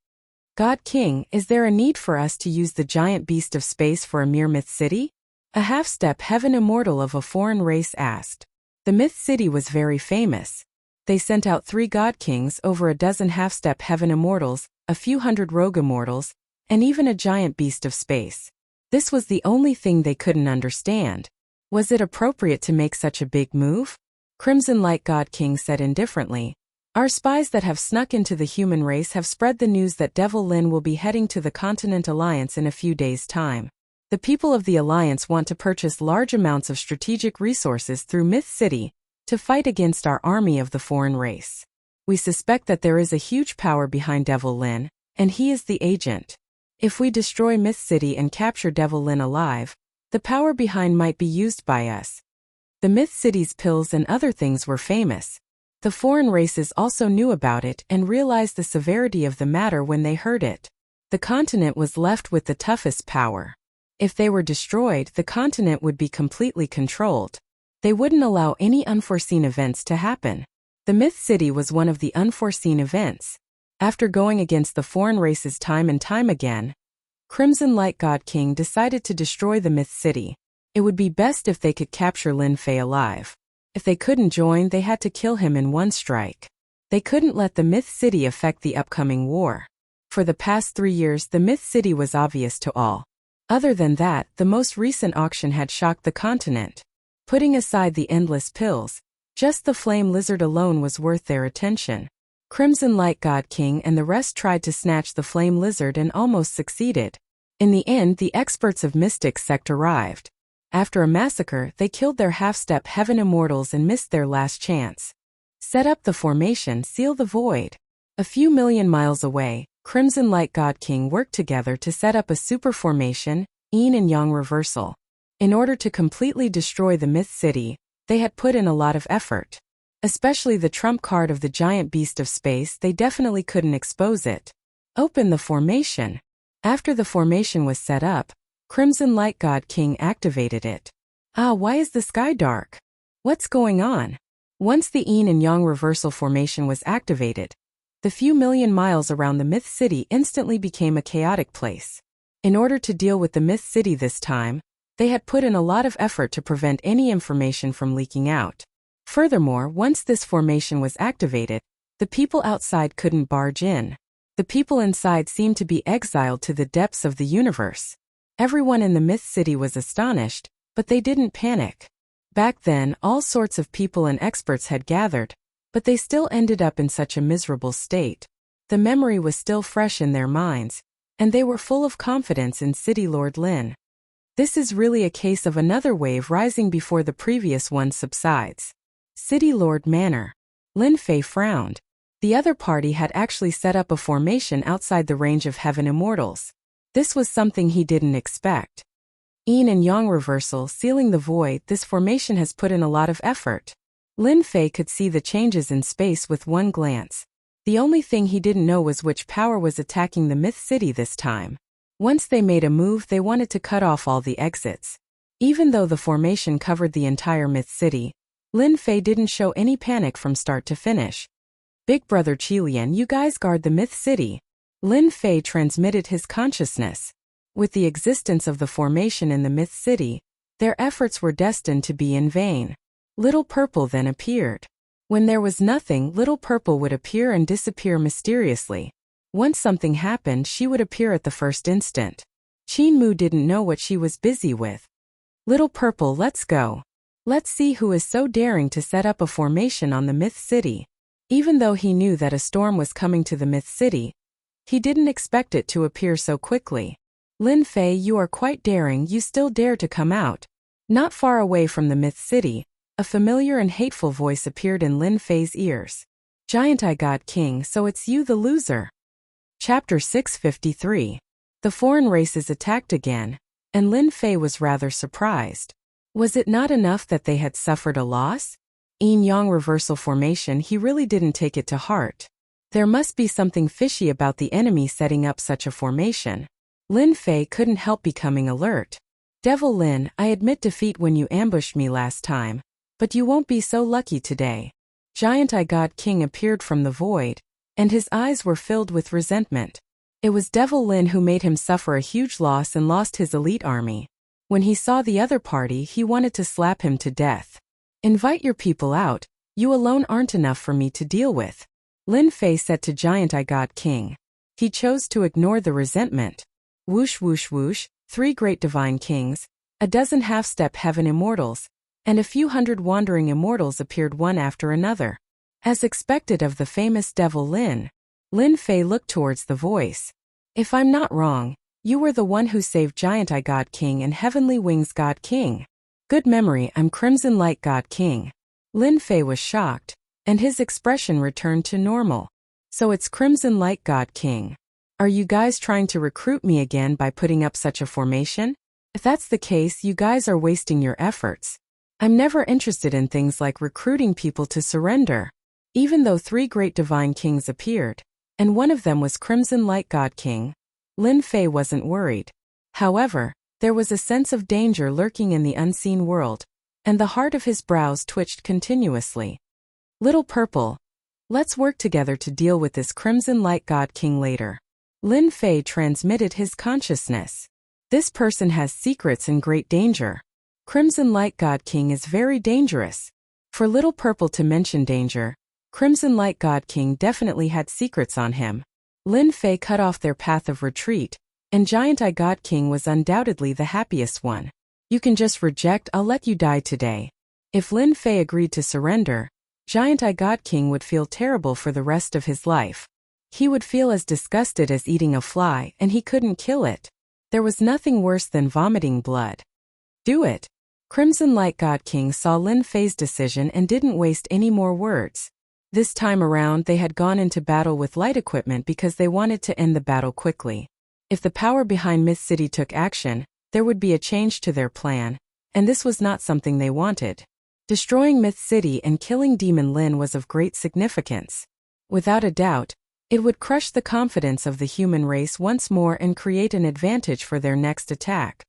God King, is there a need for us to use the giant beast of space for a mere Myth City? A half-step heaven immortal of a foreign race asked. The Myth City was very famous. They sent out 3 God Kings, over a dozen half-step heaven immortals, a few hundred rogue immortals, and even a giant beast of space. This was the only thing they couldn't understand. Was it appropriate to make such a big move? Crimson Light God King said indifferently. Our spies that have snuck into the human race have spread the news that Devil Lin will be heading to the Continent Alliance in a few days' time. The people of the Alliance want to purchase large amounts of strategic resources through Myth City to fight against our army of the foreign race. We suspect that there is a huge power behind Devil Lin, and he is the agent. If we destroy Myth City and capture Devil Lin alive, the power behind might be used by us. The Myth City's pills and other things were famous. The foreign races also knew about it and realized the severity of the matter when they heard it. The continent was left with the toughest power. If they were destroyed, the continent would be completely controlled. They wouldn't allow any unforeseen events to happen. The Myth City was one of the unforeseen events. After going against the foreign races time and time again, Crimson Light God King decided to destroy the Myth City. It would be best if they could capture Lin Fei alive. If they couldn't join, they had to kill him in one strike. They couldn't let the Myth City affect the upcoming war. For the past 3 years, the Myth City was obvious to all. Other than that, the most recent auction had shocked the continent. Putting aside the endless pills, just the flame lizard alone was worth their attention. Crimson Light God King and the rest tried to snatch the flame lizard and almost succeeded. In the end, the experts of Mystic Sect arrived. After a massacre, they killed their half-step heaven immortals and missed their last chance. Set up the formation, seal the void. A few million miles away, Crimson Light God King worked together to set up a super formation, yin and yang reversal. In order to completely destroy the Myth City, they had put in a lot of effort. Especially the trump card of the giant beast of space, they definitely couldn't expose it. Open the formation. After the formation was set up, Crimson Light God King activated it. Why is the sky dark? What's going on? Once the yin and yang reversal formation was activated, the few million miles around the Myth City instantly became a chaotic place. In order to deal with the Myth City this time, they had put in a lot of effort to prevent any information from leaking out. Furthermore, once this formation was activated, the people outside couldn't barge in. The people inside seemed to be exiled to the depths of the universe. Everyone in the Myth City was astonished, but they didn't panic. Back then, all sorts of people and experts had gathered, but they still ended up in such a miserable state. The memory was still fresh in their minds, and they were full of confidence in City Lord Lin. This is really a case of another wave rising before the previous one subsides. City Lord Manor. Lin Fei frowned. The other party had actually set up a formation outside the range of Heaven Immortals. This was something he didn't expect. Yin and Yang reversal sealing the void, this formation has put in a lot of effort. Lin Fei could see the changes in space with one glance. The only thing he didn't know was which power was attacking the Myth City this time. Once they made a move, they wanted to cut off all the exits. Even though the formation covered the entire Myth City, Lin Fei didn't show any panic from start to finish. Big Brother Qilian, you guys guard the Myth City. Lin Fei transmitted his consciousness. With the existence of the formation in the Myth City, their efforts were destined to be in vain. Little Purple then appeared. When there was nothing, Little Purple would appear and disappear mysteriously. Once something happened, she would appear at the first instant. Qin Mu didn't know what she was busy with. Little Purple, let's go. Let's see who is so daring to set up a formation on the Myth City. Even though he knew that a storm was coming to the Myth City, he didn't expect it to appear so quickly. Lin Fei, you are quite daring, you still dare to come out. Not far away from the Myth City, a familiar and hateful voice appeared in Lin Fei's ears. Giant Eye God King, so it's you the loser. Chapter 653. The foreign races attacked again, and Lin Fei was rather surprised. Was it not enough that they had suffered a loss? Yin-yang reversal formation, he really didn't take it to heart. There must be something fishy about the enemy setting up such a formation. Lin Fei couldn't help becoming alert. Devil Lin, I admit defeat when you ambushed me last time, but you won't be so lucky today. Giant Eye God King appeared from the void, and his eyes were filled with resentment. It was Devil Lin who made him suffer a huge loss and lost his elite army. When he saw the other party, he wanted to slap him to death. Invite your people out, you alone aren't enough for me to deal with. Lin Fei said to Giant Eye God King. He chose to ignore the resentment. Whoosh whoosh whoosh, 3 great divine kings, a dozen half-step heaven immortals, and a few hundred wandering immortals appeared one after another. As expected of the famous Devil Lin, Lin Fei looked towards the voice. If I'm not wrong, you were the one who saved Giant Eye God King and Heavenly Wings God King. Good memory, I'm Crimson Light God King. Lin Fei was shocked, and his expression returned to normal. So it's Crimson Light God King. Are you guys trying to recruit me again by putting up such a formation? If that's the case, you guys are wasting your efforts. I'm never interested in things like recruiting people to surrender. Even though 3 great divine kings appeared, and one of them was Crimson Light God King, Lin Fei wasn't worried. However, there was a sense of danger lurking in the unseen world, and the heart of his brows twitched continuously. Little Purple, let's work together to deal with this Crimson Light God King later. Lin Fei transmitted his consciousness. This person has secrets and great danger. Crimson Light God King is very dangerous. For Little Purple to mention danger, Crimson Light God King definitely had secrets on him. Lin Fei cut off their path of retreat, and Giant Eye God King was undoubtedly the happiest one. You can just reject, I'll let you die today. If Lin Fei agreed to surrender, Giant Eye God King would feel terrible for the rest of his life. He would feel as disgusted as eating a fly, and he couldn't kill it. There was nothing worse than vomiting blood. Do it. Crimson Light God King saw Lin Fei's decision and didn't waste any more words. This time around they had gone into battle with light equipment because they wanted to end the battle quickly. If the power behind Myth City took action, there would be a change to their plan, and this was not something they wanted. Destroying Myth City and killing Demon Lin was of great significance. Without a doubt, it would crush the confidence of the human race once more and create an advantage for their next attack.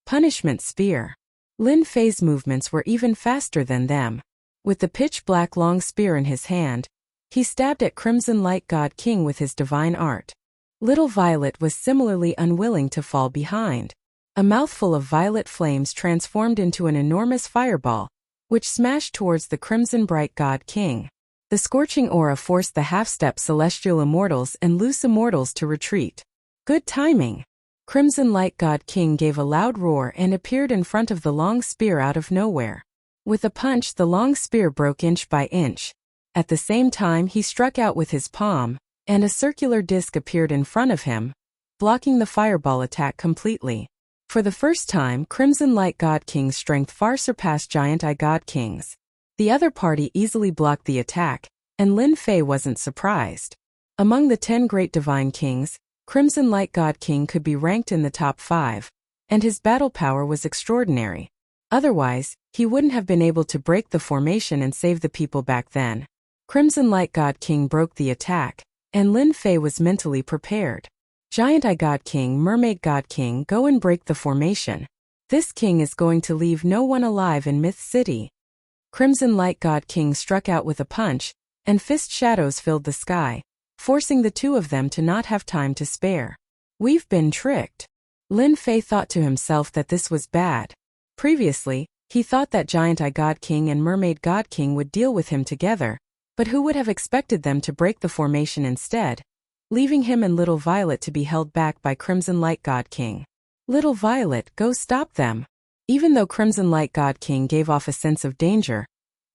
Punishment Spear. Lin Fei's movements were even faster than them. With the pitch-black long spear in his hand, he stabbed at Crimson Light God King with his divine art. Little Violet was similarly unwilling to fall behind. A mouthful of violet flames transformed into an enormous fireball, which smashed towards the Crimson Bright God King. The scorching aura forced the half-step celestial immortals and loose immortals to retreat. Good timing. Crimson Light God King gave a loud roar and appeared in front of the long spear out of nowhere. With a punch, the long spear broke inch by inch. At the same time, he struck out with his palm, and a circular disc appeared in front of him, blocking the fireball attack completely. For the first time, Crimson Light God King's strength far surpassed Giant Eye God King's. The other party easily blocked the attack, and Lin Fei wasn't surprised. Among the 10 great divine kings, Crimson Light God King could be ranked in the top 5, and his battle power was extraordinary. Otherwise, he wouldn't have been able to break the formation and save the people back then. Crimson Light God King broke the attack, and Lin Fei was mentally prepared. Giant Eye God King, Mermaid God King, go and break the formation. This king is going to leave no one alive in Myth City. Crimson Light God King struck out with a punch, and fist shadows filled the sky, forcing the two of them to not have time to spare. We've been tricked. Lin Fei thought to himself that this was bad. Previously, he thought that Giant Eye God King and Mermaid God King would deal with him together, but who would have expected them to break the formation instead, leaving him and Little Violet to be held back by Crimson Light God King. Little Violet, go stop them. Even though Crimson Light God King gave off a sense of danger,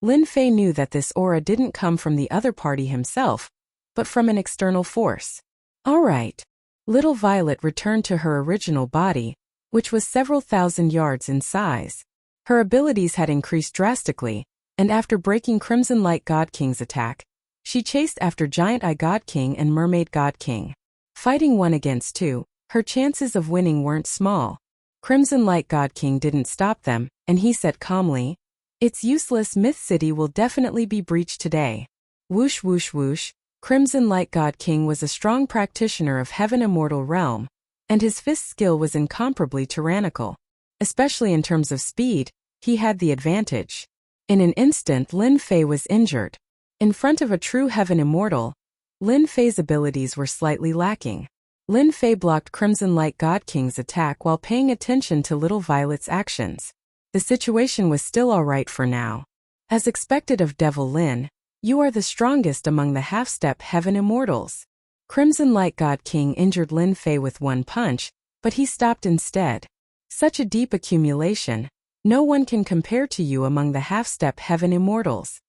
Lin Fei knew that this aura didn't come from the other party himself, but from an external force. All right. Little Violet returned to her original body, which was several thousand yards in size. Her abilities had increased drastically, and after breaking Crimson Light God King's attack, she chased after Giant Eye God King and Mermaid God King. Fighting 1 against 2, her chances of winning weren't small. Crimson Light God King didn't stop them, and he said calmly, "It's useless. Myth City will definitely be breached today." Whoosh whoosh whoosh. Crimson Light God King was a strong practitioner of Heaven Immortal Realm, and his fist skill was incomparably tyrannical. Especially in terms of speed, he had the advantage. In an instant, Lin Fei was injured. In front of a true Heaven Immortal, Lin Fei's abilities were slightly lacking. Lin Fei blocked Crimson Light God King's attack while paying attention to Little Violet's actions. The situation was still alright for now. As expected of Devil Lin, you are the strongest among the half-step Heaven Immortals. Crimson Light God King injured Lin Fei with 1 punch, but he stopped instead. Such a deep accumulation, no one can compare to you among the half-step Heaven Immortals.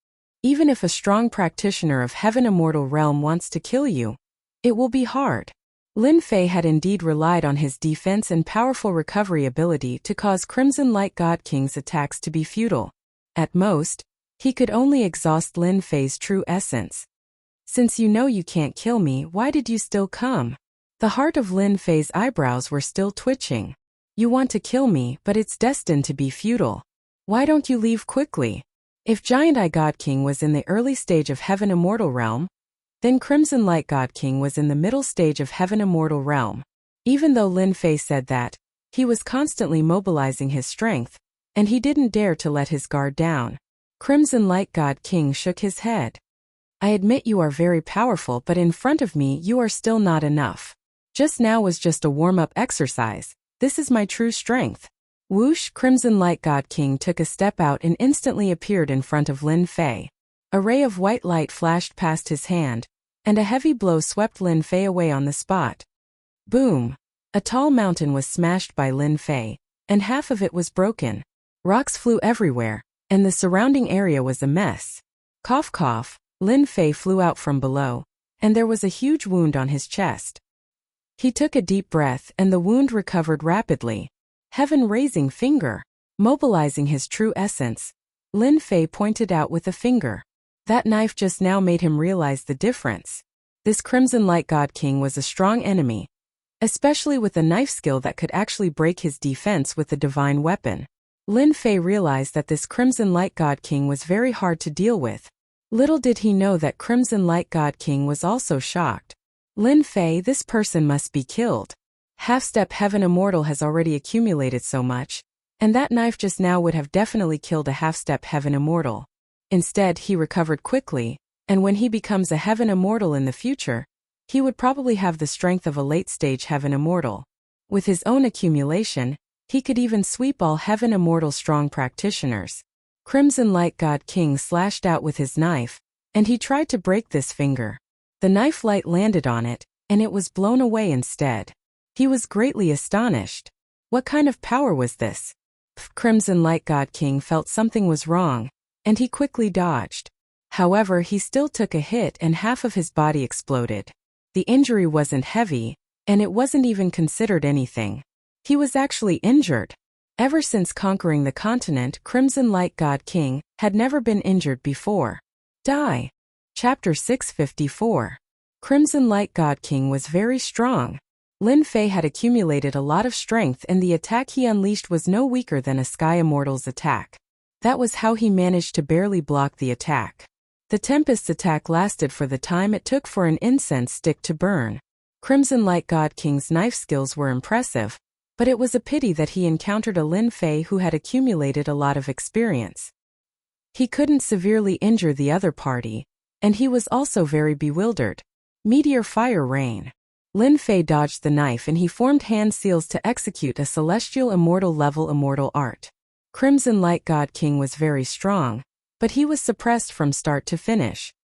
Even if a strong practitioner of Heaven Immortal Realm wants to kill you, it will be hard. Lin Fei had indeed relied on his defense and powerful recovery ability to cause Crimson Light God King's attacks to be futile. At most, he could only exhaust Lin Fei's true essence. Since you know you can't kill me, why did you still come? The heart of Lin Fei's eyebrows were still twitching. You want to kill me, but it's destined to be futile. Why don't you leave quickly? If Giant Eye God King was in the early stage of Heaven Immortal Realm, then Crimson Light God King was in the middle stage of Heaven Immortal Realm. Even though Lin Fei said that, he was constantly mobilizing his strength, and he didn't dare to let his guard down. Crimson Light God King shook his head. I admit you are very powerful, but in front of me you are still not enough. Just now was just a warm-up exercise. This is my true strength. Whoosh! Crimson Light God King took a step out and instantly appeared in front of Lin Fei. A ray of white light flashed past his hand, and a heavy blow swept Lin Fei away on the spot. Boom! A tall mountain was smashed by Lin Fei, and half of it was broken. Rocks flew everywhere, and the surrounding area was a mess. Cough cough, Lin Fei flew out from below, and there was a huge wound on his chest. He took a deep breath and the wound recovered rapidly. Heaven-raising finger. Mobilizing his true essence, Lin Fei pointed out with a finger. That knife just now made him realize the difference. This Crimson Light God King was a strong enemy, especially with a knife skill that could actually break his defense with a divine weapon. Lin Fei realized that this Crimson Light God King was very hard to deal with. Little did he know that Crimson Light God King was also shocked. Lin Fei, this person must be killed. Half-step Heaven Immortal has already accumulated so much, and that knife just now would have definitely killed a half-step Heaven Immortal. Instead, he recovered quickly, and when he becomes a Heaven Immortal in the future, he would probably have the strength of a late-stage Heaven Immortal. With his own accumulation, he could even sweep all Heaven Immortal strong practitioners. Crimson Light God King slashed out with his knife, and he tried to break this finger. The knife light landed on it, and it was blown away instead. He was greatly astonished. What kind of power was this? Crimson Light God King felt something was wrong, and he quickly dodged. However, he still took a hit and half of his body exploded. The injury wasn't heavy, and it wasn't even considered anything. He was actually injured. Ever since conquering the continent, Crimson Light God King had never been injured before. Die. Chapter 654. Crimson Light God King was very strong. Lin Fei had accumulated a lot of strength, and the attack he unleashed was no weaker than a Sky Immortal's attack. That was how he managed to barely block the attack. The Tempest's attack lasted for the time it took for an incense stick to burn. Crimson Light God King's knife skills were impressive, but it was a pity that he encountered a Lin Fei who had accumulated a lot of experience. He couldn't severely injure the other party, and he was also very bewildered. Meteor Fire Rain. Lin Fei dodged the knife and he formed hand seals to execute a Celestial Immortal level immortal art. Crimson Light God King was very strong, but he was suppressed from start to finish.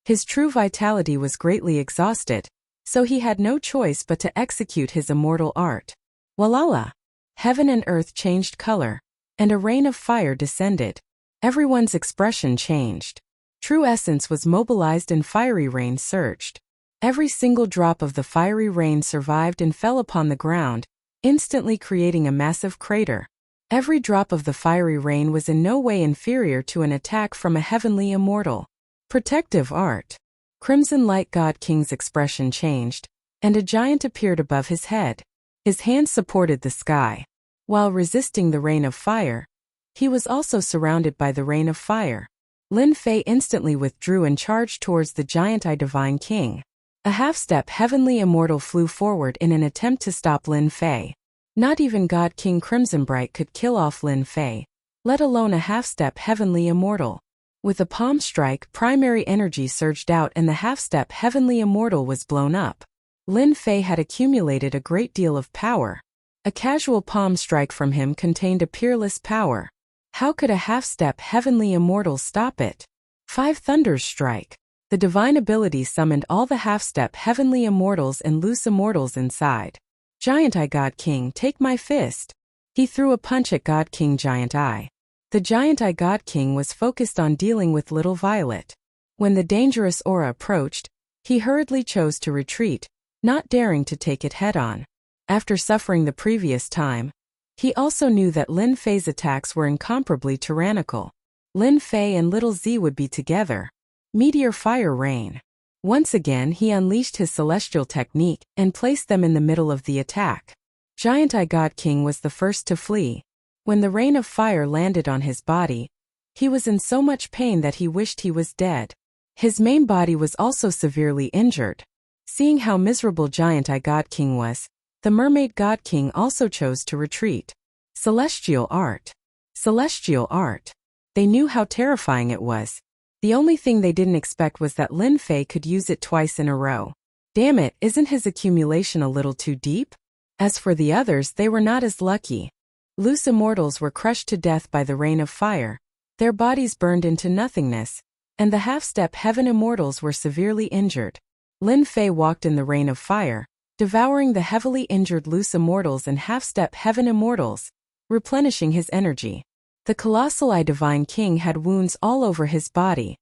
His true vitality was greatly exhausted, so he had no choice but to execute his immortal art. Walala! Heaven and earth changed color, and a rain of fire descended. Everyone's expression changed. True essence was mobilized and fiery rain surged. Every single drop of the fiery rain survived and fell upon the ground, instantly creating a massive crater. Every drop of the fiery rain was in no way inferior to an attack from a heavenly immortal. Protective art. Crimson Light God King's expression changed, and a giant appeared above his head. His hands supported the sky. While resisting the rain of fire, he was also surrounded by the rain of fire. Lin Fei instantly withdrew and charged towards the giant Divine King. A half-step Heavenly Immortal flew forward in an attempt to stop Lin Fei. Not even God King Crimson Bright could kill off Lin Fei, let alone a half-step Heavenly Immortal. With a palm strike, primary energy surged out and the half-step Heavenly Immortal was blown up. Lin Fei had accumulated a great deal of power. A casual palm strike from him contained a peerless power. How could a half-step Heavenly Immortal stop it? 5 Thunders Strike. The divine ability summoned all the half-step Heavenly Immortals and loose immortals inside. Giant Eye God King, take my fist. He threw a punch at God King Giant Eye. The Giant Eye God King was focused on dealing with Little Violet. When the dangerous aura approached, he hurriedly chose to retreat, not daring to take it head-on. After suffering the previous time, he also knew that Lin Fei's attacks were incomparably tyrannical. Lin Fei and Little Z would be together. Meteor Fire Rain. Once again he unleashed his celestial technique and placed them in the middle of the attack. Giant Eye God King was the first to flee. When the rain of fire landed on his body, he was in so much pain that he wished he was dead. His main body was also severely injured. Seeing how miserable Giant Eye God King was, the Mermaid God King also chose to retreat. Celestial Art. Celestial Art. They knew how terrifying it was. The only thing they didn't expect was that Lin Fei could use it twice in a row. Damn it, isn't his accumulation a little too deep? As for the others, they were not as lucky. Loose immortals were crushed to death by the rain of fire, their bodies burned into nothingness, and the half-step Heaven Immortals were severely injured. Lin Fei walked in the rain of fire, devouring the heavily injured loose immortals and half-step Heaven Immortals, replenishing his energy. The colossal Divine King had wounds all over his body.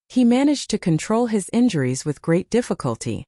He managed to control his injuries with great difficulty.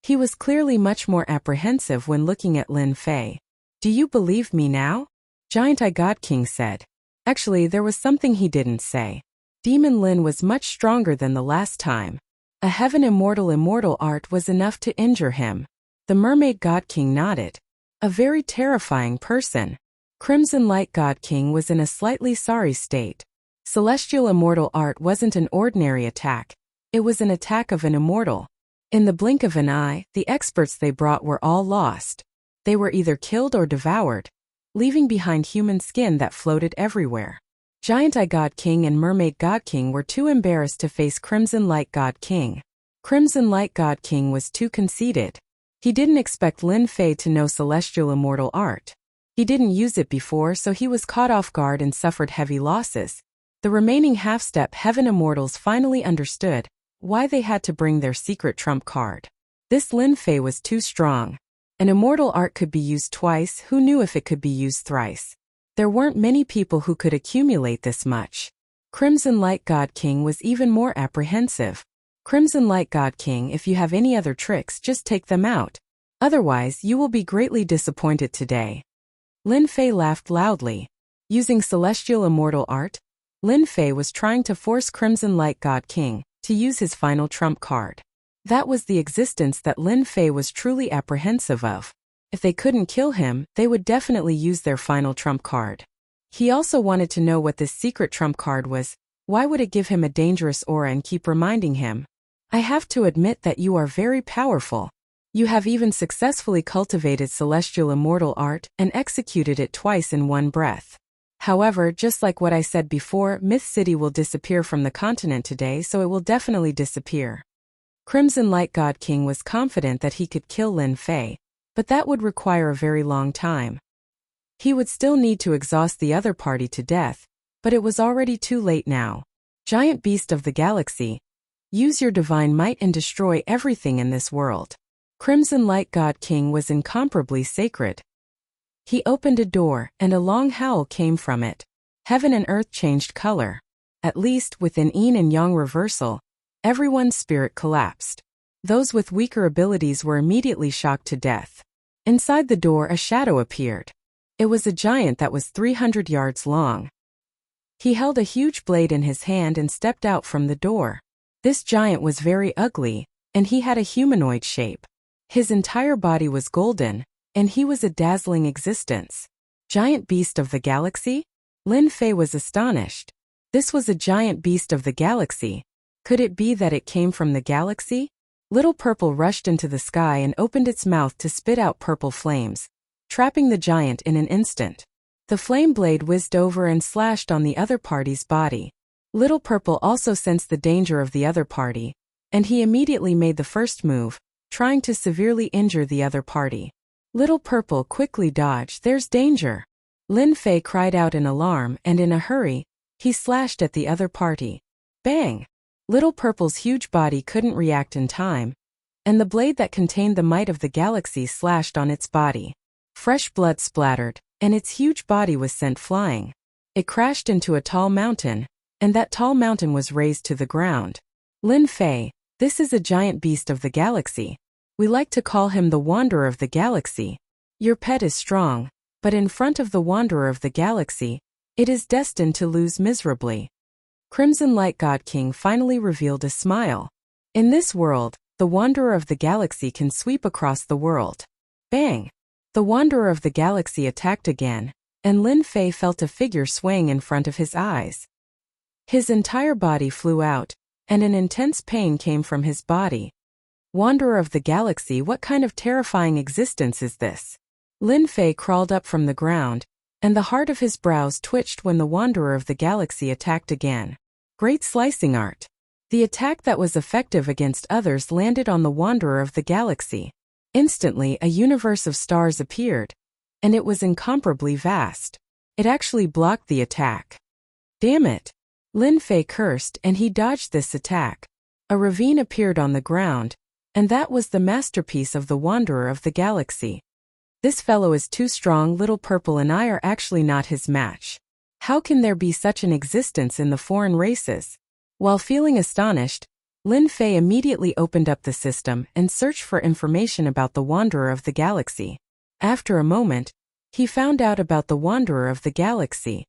He was clearly much more apprehensive when looking at Lin Fei. Do you believe me now? Giant Eye God King said. Actually, there was something he didn't say. Demon Lin was much stronger than the last time. A Heaven Immortal art was enough to injure him. The Mermaid God King nodded. A very terrifying person. Crimson Light God King was in a slightly sorry state. Celestial Immortal Art wasn't an ordinary attack. It was an attack of an immortal. In the blink of an eye, the experts they brought were all lost. They were either killed or devoured, leaving behind human skin that floated everywhere. Giant Eye God King and Mermaid God King were too embarrassed to face Crimson Light God King. Crimson Light God King was too conceited. He didn't expect Lin Fei to know Celestial Immortal Art. He didn't use it before, so he was caught off guard and suffered heavy losses. The remaining half-step Heaven Immortals finally understood why they had to bring their secret trump card. This Lin Fei was too strong. An immortal art could be used twice, who knew if it could be used thrice? There weren't many people who could accumulate this much. Crimson Light God King was even more apprehensive. Crimson Light God King, if you have any other tricks, just take them out. Otherwise, you will be greatly disappointed today. Lin Fei laughed loudly. Using Celestial Immortal Art, Lin Fei was trying to force Crimson Light God King to use his final trump card. That was the existence that Lin Fei was truly apprehensive of. If they couldn't kill him, they would definitely use their final trump card. He also wanted to know what this secret trump card was. Why would it give him a dangerous aura and keep reminding him? I have to admit that you are very powerful. You have even successfully cultivated Celestial Immortal Art and executed it twice in one breath. However, just like what I said before, Myth City will disappear from the continent today, so it will definitely disappear. Crimson Light God King was confident that he could kill Lin Fei, but that would require a very long time. He would still need to exhaust the other party to death, but it was already too late now. Giant Beast of the Galaxy, use your divine might and destroy everything in this world. Crimson Light God King was incomparably sacred. He opened a door, and a long howl came from it. Heaven and earth changed color. At least, with an yin and yang reversal, everyone's spirit collapsed. Those with weaker abilities were immediately shocked to death. Inside the door a shadow appeared. It was a giant that was 300 yards long. He held a huge blade in his hand and stepped out from the door. This giant was very ugly, and he had a humanoid shape. His entire body was golden, and he was a dazzling existence. Giant Beast of the Galaxy? Lin Fei was astonished. This was a giant beast of the galaxy. Could it be that it came from the galaxy? Little Purple rushed into the sky and opened its mouth to spit out purple flames, trapping the giant in an instant. The flame blade whizzed over and slashed on the other party's body. Little Purple also sensed the danger of the other party, and he immediately made the first move, trying to severely injure the other party. Little Purple quickly dodged. There's danger. Lin Fei cried out in alarm, and in a hurry, he slashed at the other party. Bang! Little Purple's huge body couldn't react in time, and the blade that contained the might of the galaxy slashed on its body. Fresh blood splattered, and its huge body was sent flying. It crashed into a tall mountain, and that tall mountain was razed to the ground. Lin Fei, this is a giant beast of the galaxy. We like to call him the Wanderer of the Galaxy. Your pet is strong, but in front of the Wanderer of the Galaxy, it is destined to lose miserably. Crimson Light God King finally revealed a smile. In this world, the Wanderer of the Galaxy can sweep across the world. Bang! The Wanderer of the Galaxy attacked again, and Lin Fei felt a figure swaying in front of his eyes. His entire body flew out, and an intense pain came from his body. Wanderer of the Galaxy, what kind of terrifying existence is this? Lin Fei crawled up from the ground, and the heart of his brows twitched when the Wanderer of the Galaxy attacked again. Great slicing art. The attack that was effective against others landed on the Wanderer of the Galaxy. Instantly, a universe of stars appeared, and it was incomparably vast. It actually blocked the attack. Damn it! Lin Fei cursed, and he dodged this attack. A ravine appeared on the ground, and that was the masterpiece of the Wanderer of the Galaxy. This fellow is too strong. Little Purple and I are actually not his match. How can there be such an existence in the foreign races? While feeling astonished, Lin Fei immediately opened up the system and searched for information about the Wanderer of the Galaxy. After a moment, he found out about the Wanderer of the Galaxy.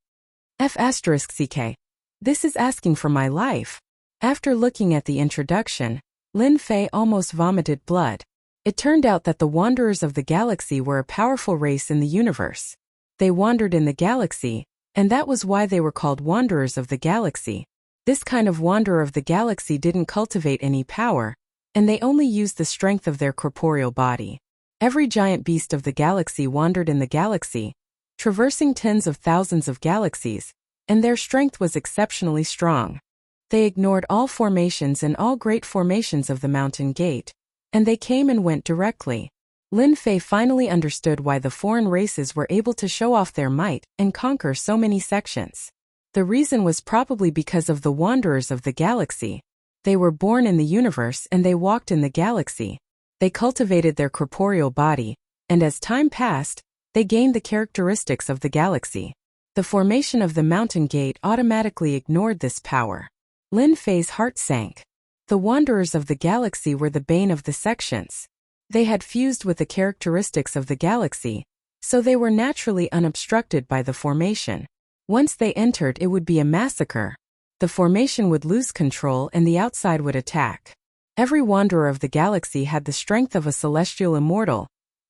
F***ck. This is asking for my life. After looking at the introduction, Lin Fei almost vomited blood. It turned out that the Wanderers of the Galaxy were a powerful race in the universe. They wandered in the galaxy, and that was why they were called wanderers of the galaxy. This kind of wanderer of the galaxy didn't cultivate any power, and they only used the strength of their corporeal body. Every giant beast of the galaxy wandered in the galaxy, traversing tens of thousands of galaxies, and their strength was exceptionally strong. They ignored all formations and all great formations of the mountain gate, and they came and went directly. Lin Fei finally understood why the foreign races were able to show off their might and conquer so many sections. The reason was probably because of the wanderers of the galaxy. They were born in the universe and they walked in the galaxy. They cultivated their corporeal body, and as time passed, they gained the characteristics of the galaxy. The formation of the mountain gate automatically ignored this power. Lin Fei's heart sank. The wanderers of the galaxy were the bane of the sections. They had fused with the characteristics of the galaxy, so they were naturally unobstructed by the formation. Once they entered, it would be a massacre. The formation would lose control and the outside would attack. Every wanderer of the galaxy had the strength of a celestial immortal,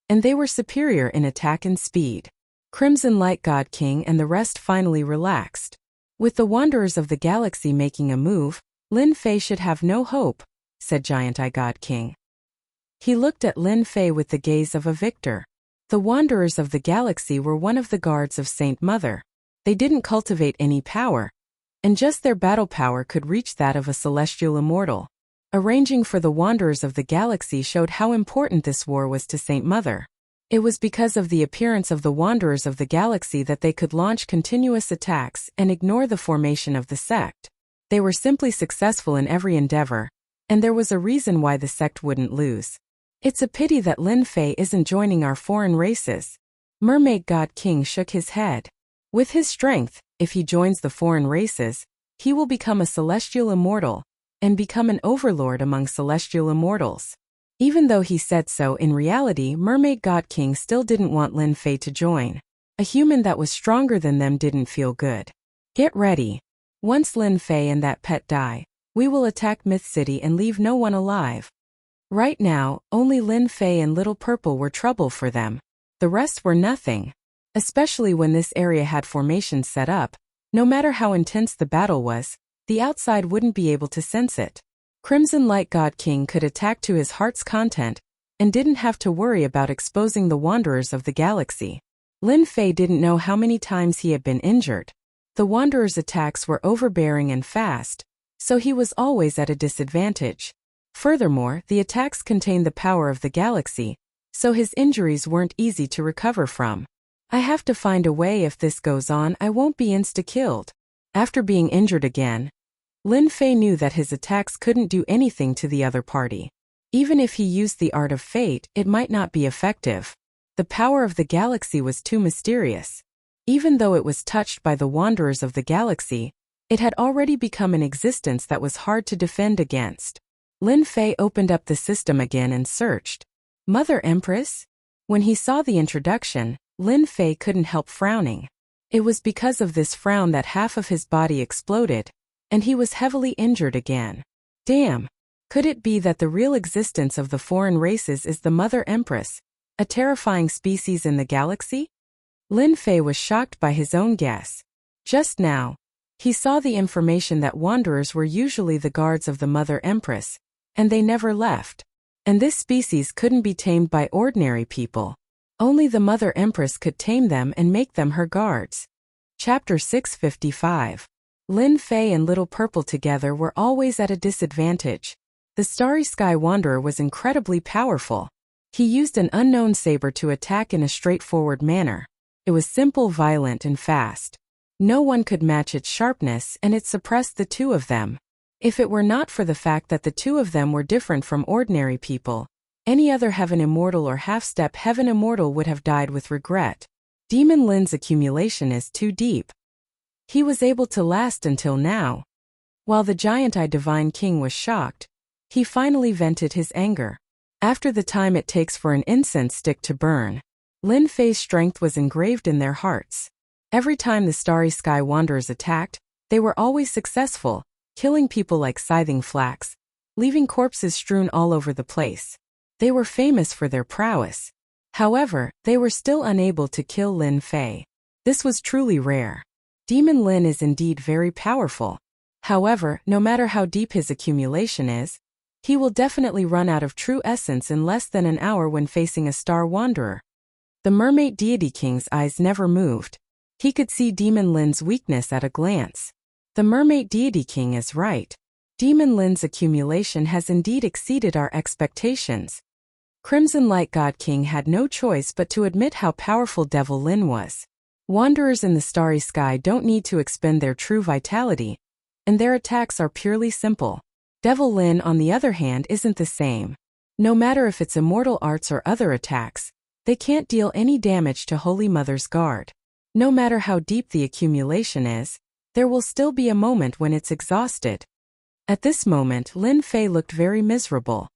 and they were superior in attack and speed. Crimson Light God King and the rest finally relaxed. With the wanderers of the galaxy making a move, Lin Fei should have no hope, said Giant Eye God King. He looked at Lin Fei with the gaze of a victor. The wanderers of the galaxy were one of the guards of Saint Mother. They didn't cultivate any power, and just their battle power could reach that of a celestial immortal. Arranging for the wanderers of the galaxy showed how important this war was to Saint Mother. It was because of the appearance of the wanderers of the galaxy that they could launch continuous attacks and ignore the formation of the sect. They were simply successful in every endeavor, and there was a reason why the sect wouldn't lose. It's a pity that Lin Fei isn't joining our foreign races. Mermaid God King shook his head. With his strength, if he joins the foreign races, he will become a celestial immortal, and become an overlord among celestial immortals. Even though he said so, in reality Mermaid God King still didn't want Lin Fei to join. A human that was stronger than them didn't feel good. Get ready. Once Lin Fei and that pet die, we will attack Myth City and leave no one alive. Right now, only Lin Fei and Little Purple were trouble for them. The rest were nothing. Especially when this area had formations set up, no matter how intense the battle was, the outside wouldn't be able to sense it. Crimson Light God King could attack to his heart's content, and didn't have to worry about exposing the wanderers of the galaxy. Lin Fei didn't know how many times he had been injured. The wanderers' attacks were overbearing and fast, so he was always at a disadvantage. Furthermore, the attacks contained the power of the galaxy, so his injuries weren't easy to recover from. I have to find a way. If this goes on, I won't be insta-killed. After being injured again, Lin Fei knew that his attacks couldn't do anything to the other party. Even if he used the Art of Fate, it might not be effective. The power of the galaxy was too mysterious. Even though it was touched by the wanderers of the galaxy, it had already become an existence that was hard to defend against. Lin Fei opened up the system again and searched. Mother Empress? When he saw the introduction, Lin Fei couldn't help frowning. It was because of this frown that half of his body exploded, and he was heavily injured again. Damn! Could it be that the real existence of the foreign races is the Mother Empress, a terrifying species in the galaxy? Lin Fei was shocked by his own guess. Just now, he saw the information that wanderers were usually the guards of the Mother Empress, and they never left. And this species couldn't be tamed by ordinary people. Only the Mother Empress could tame them and make them her guards. Chapter 655. Lin Fei and Little Purple together were always at a disadvantage. The Starry Sky Wanderer was incredibly powerful. He used an unknown saber to attack in a straightforward manner. It was simple, violent, and fast. No one could match its sharpness, and it suppressed the two of them. If it were not for the fact that the two of them were different from ordinary people, any other Heaven Immortal or half-step Heaven Immortal would have died with regret. Demon Lin's accumulation is too deep. He was able to last until now. While the Giant Eye Divine King was shocked, he finally vented his anger. After the time it takes for an incense stick to burn, Lin Fei's strength was engraved in their hearts. Every time the Starry Sky Wanderers attacked, they were always successful, killing people like scything flax, leaving corpses strewn all over the place. They were famous for their prowess. However, they were still unable to kill Lin Fei. This was truly rare. Demon Lin is indeed very powerful. However, no matter how deep his accumulation is, he will definitely run out of true essence in less than an hour when facing a star wanderer. The mermaid deity king's eyes never moved. He could see Demon Lin's weakness at a glance. The mermaid deity king is right. Demon Lin's accumulation has indeed exceeded our expectations. Crimson Light God King had no choice but to admit how powerful Devil Lin was. Wanderers in the starry sky don't need to expend their true vitality, and their attacks are purely simple. Devil Lin, on the other hand, isn't the same. No matter if it's immortal arts or other attacks, they can't deal any damage to Holy Mother's guard. No matter how deep the accumulation is, there will still be a moment when it's exhausted. At this moment, Lin Fei looked very miserable.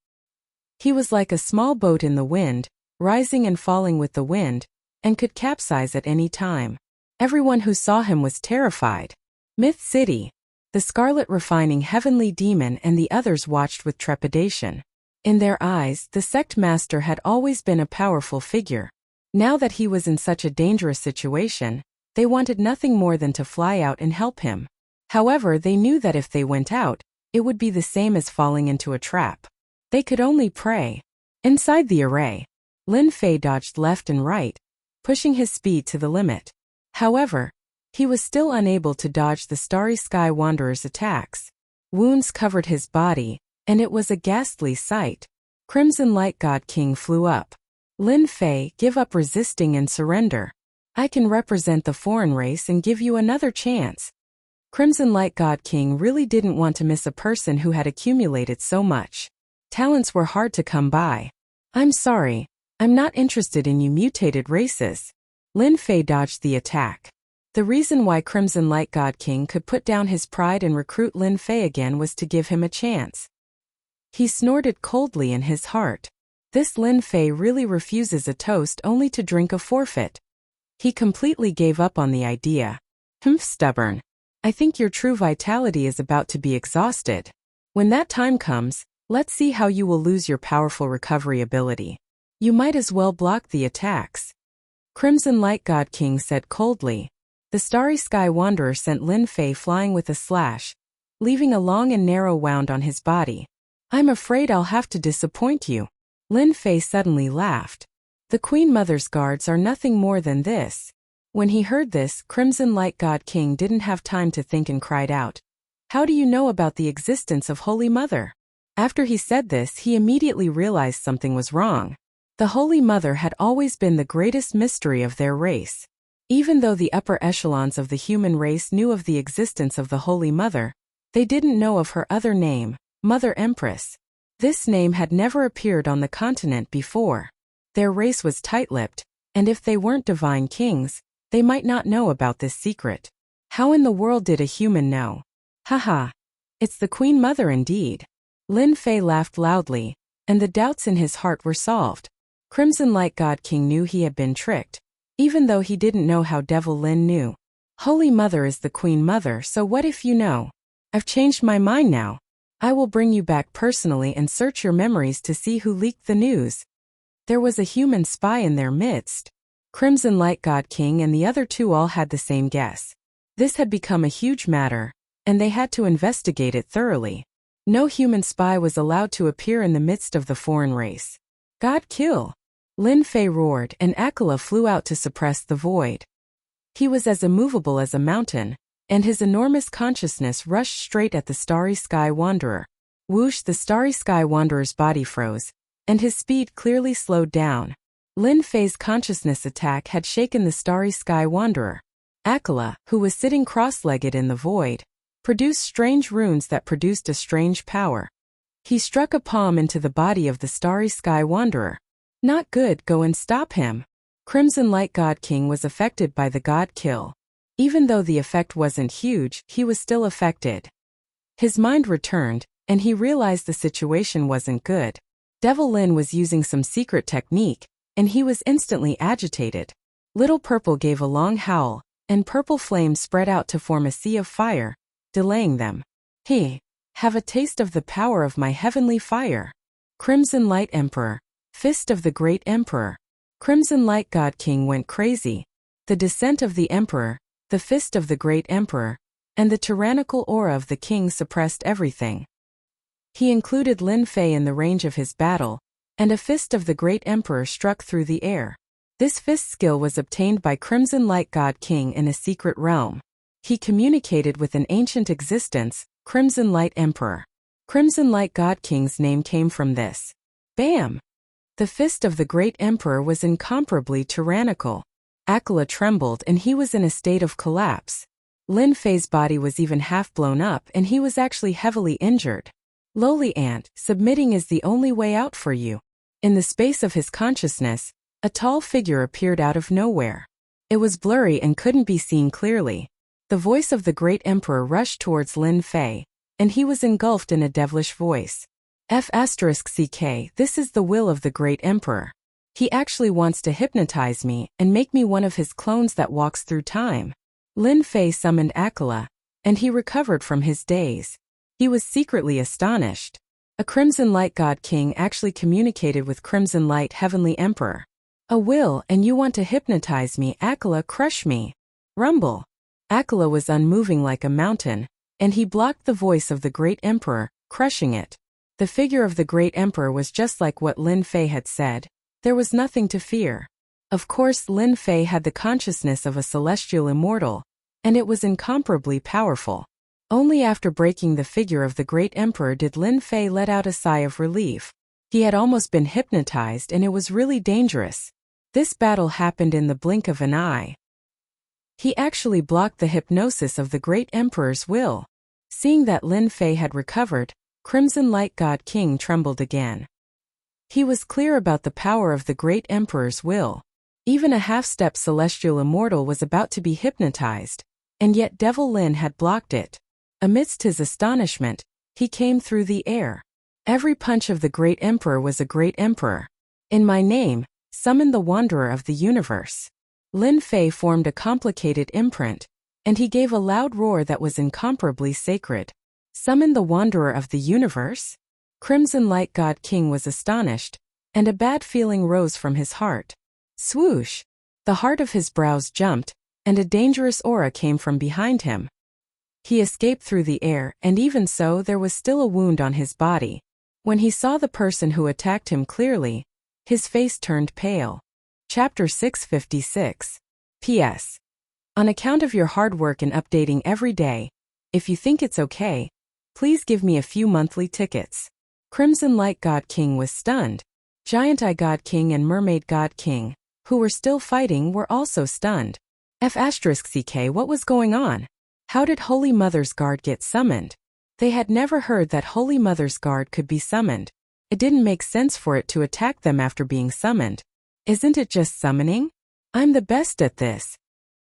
He was like a small boat in the wind, rising and falling with the wind, and could capsize at any time. Everyone who saw him was terrified. Myth City. The Scarlet Refining Heavenly Demon and the others watched with trepidation. In their eyes, the sect master had always been a powerful figure. Now that he was in such a dangerous situation, they wanted nothing more than to fly out and help him. However, they knew that if they went out, it would be the same as falling into a trap. They could only pray. Inside the array, Lin Fei dodged left and right, pushing his speed to the limit. However, he was still unable to dodge the Starry Sky Wanderer's attacks. Wounds covered his body, and it was a ghastly sight. Crimson Light God King flew up. Lin Fei, give up resisting and surrender. I can represent the foreign race and give you another chance. Crimson Light God King really didn't want to miss a person who had accumulated so much. Talents were hard to come by. I'm sorry, I'm not interested in you mutated races. Lin Fei dodged the attack. The reason why Crimson Light God King could put down his pride and recruit Lin Fei again was to give him a chance. He snorted coldly in his heart. This Lin Fei really refuses a toast only to drink a forfeit. He completely gave up on the idea. Stubborn. I think your true vitality is about to be exhausted. When that time comes, let's see how you will lose your powerful recovery ability. You might as well block the attacks. Crimson Light God King said coldly. The Starry Sky Wanderer sent Lin Fei flying with a slash, leaving a long and narrow wound on his body. I'm afraid I'll have to disappoint you. Lin Fei suddenly laughed. The Queen Mother's guards are nothing more than this. When he heard this, Crimson Light God King didn't have time to think and cried out. How do you know about the existence of Holy Mother? After he said this, he immediately realized something was wrong. The Holy Mother had always been the greatest mystery of their race. Even though the upper echelons of the human race knew of the existence of the Holy Mother, they didn't know of her other name, Mother Empress. This name had never appeared on the continent before. Their race was tight-lipped, and if they weren't divine kings, they might not know about this secret. How in the world did a human know? Haha. It's the Queen Mother indeed. Lin Fei laughed loudly, and the doubts in his heart were solved. Crimson Light God King knew he had been tricked, even though he didn't know how Devil Lin knew. Holy Mother is the Queen Mother, so what if you know? I've changed my mind now. I will bring you back personally and search your memories to see who leaked the news. There was a human spy in their midst. Crimson Light God King and the other two all had the same guess. This had become a huge matter, and they had to investigate it thoroughly. No human spy was allowed to appear in the midst of the foreign race. God kill! Lin Fei roared, and Akela flew out to suppress the void. He was as immovable as a mountain, and his enormous consciousness rushed straight at the Starry Sky Wanderer. Whoosh! The Starry Sky Wanderer's body froze, and his speed clearly slowed down. Lin Fei's consciousness attack had shaken the Starry Sky Wanderer. Akela, who was sitting cross-legged in the void, produced strange runes that produced a strange power. He struck a palm into the body of the Starry Sky Wanderer. Not good, go and stop him. Crimson Light God King was affected by the God Kill. Even though the effect wasn't huge, he was still affected. His mind returned, and he realized the situation wasn't good. Devil Lin was using some secret technique, and he was instantly agitated. Little Purple gave a long howl, and purple flames spread out to form a sea of fire, delaying them. Hey, have a taste of the power of my heavenly fire. Crimson Light Emperor. Fist of the Great Emperor. Crimson Light God King went crazy. the descent of the emperor, the fist of the great emperor, and the tyrannical aura of the king suppressed everything. He included Lin Fei in the range of his battle, and a fist of the great emperor struck through the air. This fist skill was obtained by Crimson Light God King in a secret realm. He communicated with an ancient existence, Crimson Light Emperor. Crimson Light God King's name came from this. Bam! The fist of the great emperor was incomparably tyrannical. Aquila trembled and he was in a state of collapse. Lin Fei's body was even half blown up and he was actually heavily injured. Lowly ant, submitting is the only way out for you. In the space of his consciousness, a tall figure appeared out of nowhere. It was blurry and couldn't be seen clearly. The voice of the great emperor rushed towards Lin Fei, and he was engulfed in a devilish voice. F***ck, this is the will of the great emperor. He actually wants to hypnotize me and make me one of his clones that walks through time. Lin Fei summoned Aquila, and he recovered from his daze. He was secretly astonished. A Crimson Light God King actually communicated with Crimson Light Heavenly Emperor. A will, and you want to hypnotize me, Aquila, crush me. Rumble. Aquila was unmoving like a mountain, and he blocked the voice of the great emperor, crushing it. The figure of the great emperor was just like what Lin Fei had said. There was nothing to fear. Of course, Lin Fei had the consciousness of a celestial immortal, and it was incomparably powerful. Only after breaking the figure of the great emperor did Lin Fei let out a sigh of relief. He had almost been hypnotized and it was really dangerous. This battle happened in the blink of an eye. He actually blocked the hypnosis of the great emperor's will. Seeing that Lin Fei had recovered, Crimson Light God King trembled again. He was clear about the power of the great emperor's will. Even a half-step celestial immortal was about to be hypnotized, and yet Devil Lin had blocked it. Amidst his astonishment, he came through the air. Every punch of the great emperor was a great emperor. In my name, summon the wanderer of the universe. Lin Fei formed a complicated imprint, and he gave a loud roar that was incomparably sacred. Summon the wanderer of the universe? Crimson Light God King was astonished, and a bad feeling rose from his heart. Swoosh! The heart of his brows jumped, and a dangerous aura came from behind him. He escaped through the air, and even so there was still a wound on his body. When he saw the person who attacked him clearly, his face turned pale. Chapter 656. P.S. On account of your hard work in updating every day, if you think it's okay, please give me a few monthly tickets. Crimson Light God King was stunned. Giant Eye God King and Mermaid God King, who were still fighting, were also stunned. F***ck, what was going on? How did Holy Mother's Guard get summoned? They had never heard that Holy Mother's Guard could be summoned. It didn't make sense for it to attack them after being summoned. Isn't it just summoning? I'm the best at this.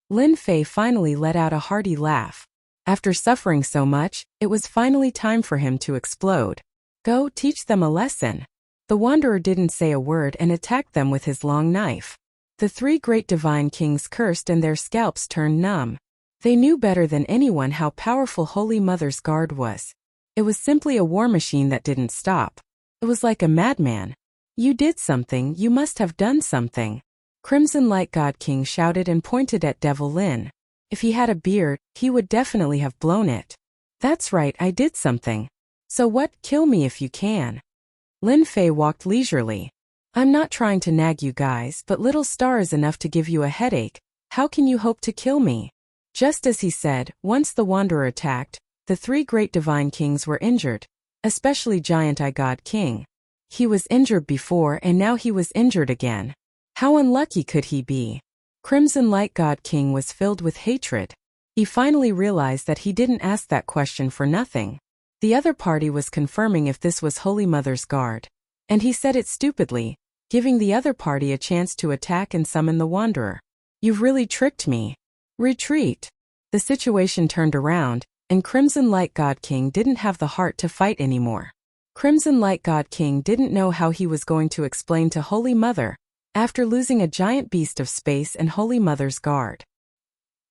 Lin Fei finally let out a hearty laugh. After suffering so much, it was finally time for him to explode. Go teach them a lesson. The Wanderer didn't say a word and attacked them with his long knife. The three great divine kings cursed and their scalps turned numb. They knew better than anyone how powerful Holy Mother's Guard was. It was simply a war machine that didn't stop. It was like a madman. You did something, you must have done something. Crimson Light God King shouted and pointed at Devil Lin. If he had a beard, he would definitely have blown it. That's right, I did something. So what? Kill me if you can. Lin Fei walked leisurely. I'm not trying to nag you guys, but little star is enough to give you a headache. How can you hope to kill me? Just as he said, once the Wanderer attacked, the three great divine kings were injured, especially Giant Eye God King. He was injured before and now he was injured again. How unlucky could he be? Crimson Light God King was filled with hatred. He finally realized that he didn't ask that question for nothing. The other party was confirming if this was Holy Mother's Guard. And he said it stupidly, giving the other party a chance to attack and summon the Wanderer. You've really tricked me. Retreat. The situation turned around, and Crimson Light God King didn't have the heart to fight anymore. Crimson Light God King didn't know how he was going to explain to Holy Mother, after losing a giant beast of space and Holy Mother's Guard.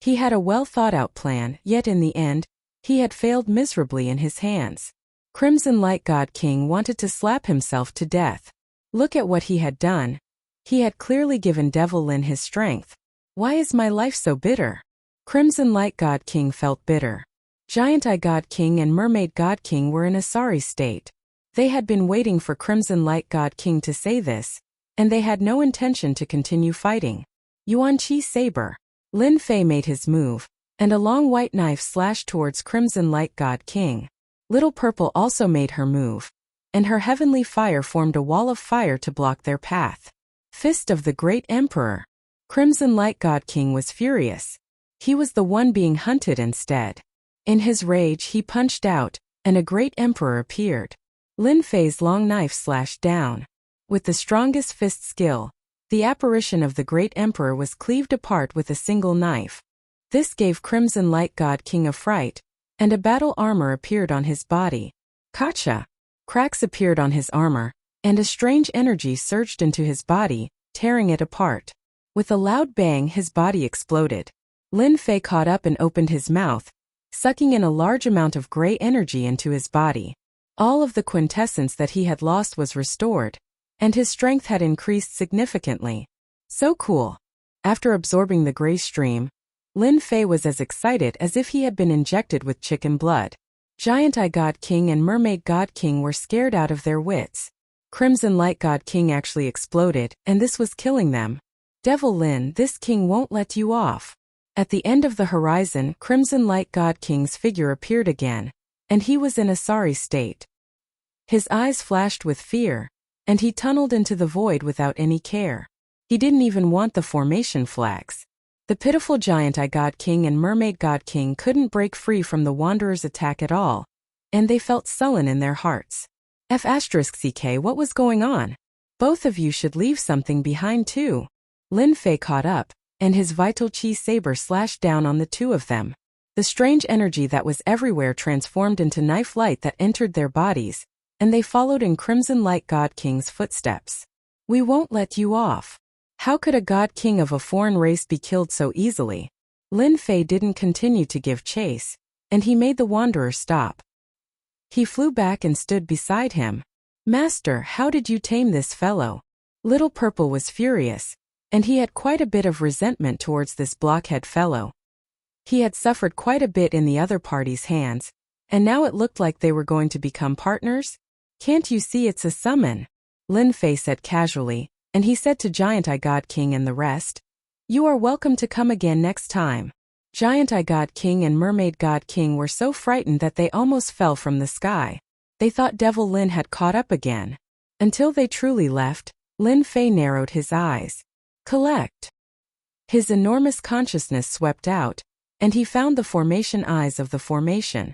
He had a well-thought-out plan, yet in the end, he had failed miserably in his hands. Crimson Light God King wanted to slap himself to death. Look at what he had done. He had clearly given Devil Lin his strength. Why is my life so bitter? Crimson Light God King felt bitter. Giant Eye God King and Mermaid God King were in a sorry state. They had been waiting for Crimson Light God King to say this, and they had no intention to continue fighting. Yuan Qi Saber. Lin Fei made his move, and a long white knife slashed towards Crimson Light God King. Little Purple also made her move, and her heavenly fire formed a wall of fire to block their path. Fist of the Great Emperor. Crimson Light God King was furious. He was the one being hunted instead. In his rage he punched out, and a great emperor appeared. Lin Fei's long knife slashed down. With the strongest fist skill, the apparition of the great emperor was cleaved apart with a single knife. This gave Crimson Light God King a fright, and a battle armor appeared on his body. Gotcha! Cracks appeared on his armor, and a strange energy surged into his body, tearing it apart. With a loud bang his body exploded. Lin Fei caught up and opened his mouth, sucking in a large amount of gray energy into his body. All of the quintessence that he had lost was restored, and his strength had increased significantly. So cool! After absorbing the gray stream, Lin Fei was as excited as if he had been injected with chicken blood. Giant Eye God King and Mermaid God King were scared out of their wits. Crimson Light God King actually exploded, and this was killing them. Devil Lin, this king won't let you off. At the end of the horizon, Crimson Light God King's figure appeared again, and he was in a sorry state. His eyes flashed with fear, and he tunneled into the void without any care. He didn't even want the formation flags. The pitiful Giant Eye God King and Mermaid God King couldn't break free from the Wanderer's attack at all, and they felt sullen in their hearts. F***ck, what was going on? Both of you should leave something behind too. Lin Fei caught up, and his vital chi saber slashed down on the two of them. The strange energy that was everywhere transformed into knife light that entered their bodies, and they followed in Crimson Light God King's footsteps. We won't let you off. How could a God King of a foreign race be killed so easily? Lin Fei didn't continue to give chase, and he made the Wanderer stop. He flew back and stood beside him. Master, how did you tame this fellow? Little Purple was furious, and he had quite a bit of resentment towards this blockhead fellow. He had suffered quite a bit in the other party's hands, and now it looked like they were going to become partners. Can't you see it's a summon? Lin Fei said casually, and he said to Giant Eye God King and the rest, you are welcome to come again next time. Giant Eye God King and Mermaid God King were so frightened that they almost fell from the sky. They thought Devil Lin had caught up again. Until they truly left, Lin Fei narrowed his eyes. Collect. His enormous consciousness swept out, and he found the formation eyes of the formation.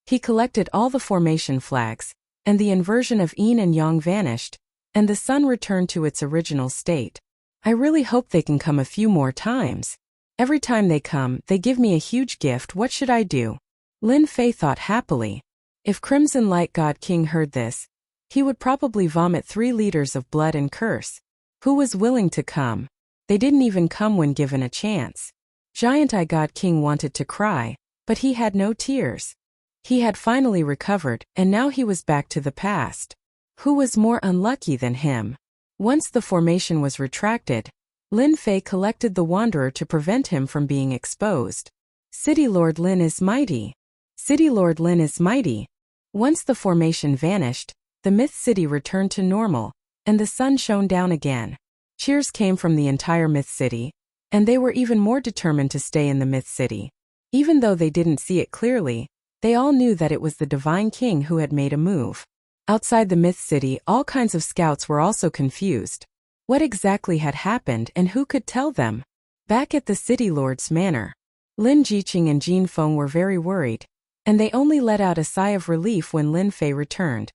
He collected all the formation flags, and the inversion of yin and yang vanished, and the sun returned to its original state. I really hope they can come a few more times. Every time they come, they give me a huge gift. What should I do? Lin Fei thought happily. If Crimson Light God King heard this, he would probably vomit 3 liters of blood and curse. Who was willing to come? They didn't even come when given a chance. Giant Eye God King wanted to cry, but he had no tears. He had finally recovered, and now he was back to the past. Who was more unlucky than him? Once the formation was retracted, Lin Fei collected the Wanderer to prevent him from being exposed. City Lord Lin is mighty. City Lord Lin is mighty. Once the formation vanished, the Myth City returned to normal, and the sun shone down again. Cheers came from the entire Myth City, and they were even more determined to stay in the Myth City. Even though they didn't see it clearly, they all knew that it was the Divine King who had made a move. Outside the Myth City, all kinds of scouts were also confused. What exactly had happened and who could tell them? Back at the City Lord's manor, Lin Jiqing and Jin Feng were very worried, and they only let out a sigh of relief when Lin Fei returned.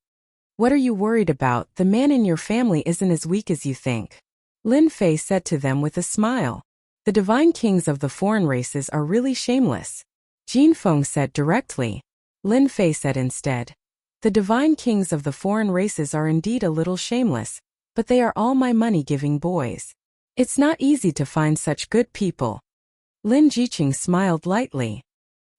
What are you worried about? The man in your family isn't as weak as you think. Lin Fei said to them with a smile. The divine kings of the foreign races are really shameless. Jin Feng said directly. Lin Fei said instead. The divine kings of the foreign races are indeed a little shameless, but they are all my money-giving boys. It's not easy to find such good people. Lin Jiqing smiled lightly.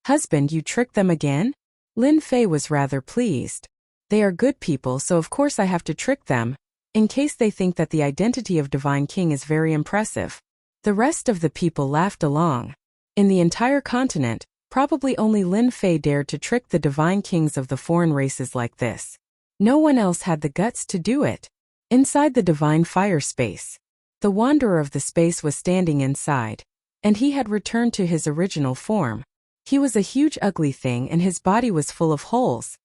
Husband, you tricked them again? Lin Fei was rather pleased. They are good people, so of course I have to trick them, in case they think that the identity of Divine King is very impressive. The rest of the people laughed along. In the entire continent, probably only Lin Fei dared to trick the divine kings of the foreign races like this. No one else had the guts to do it. Inside the divine fire space, the wanderer of the space was standing inside, and he had returned to his original form. He was a huge ugly thing and his body was full of holes.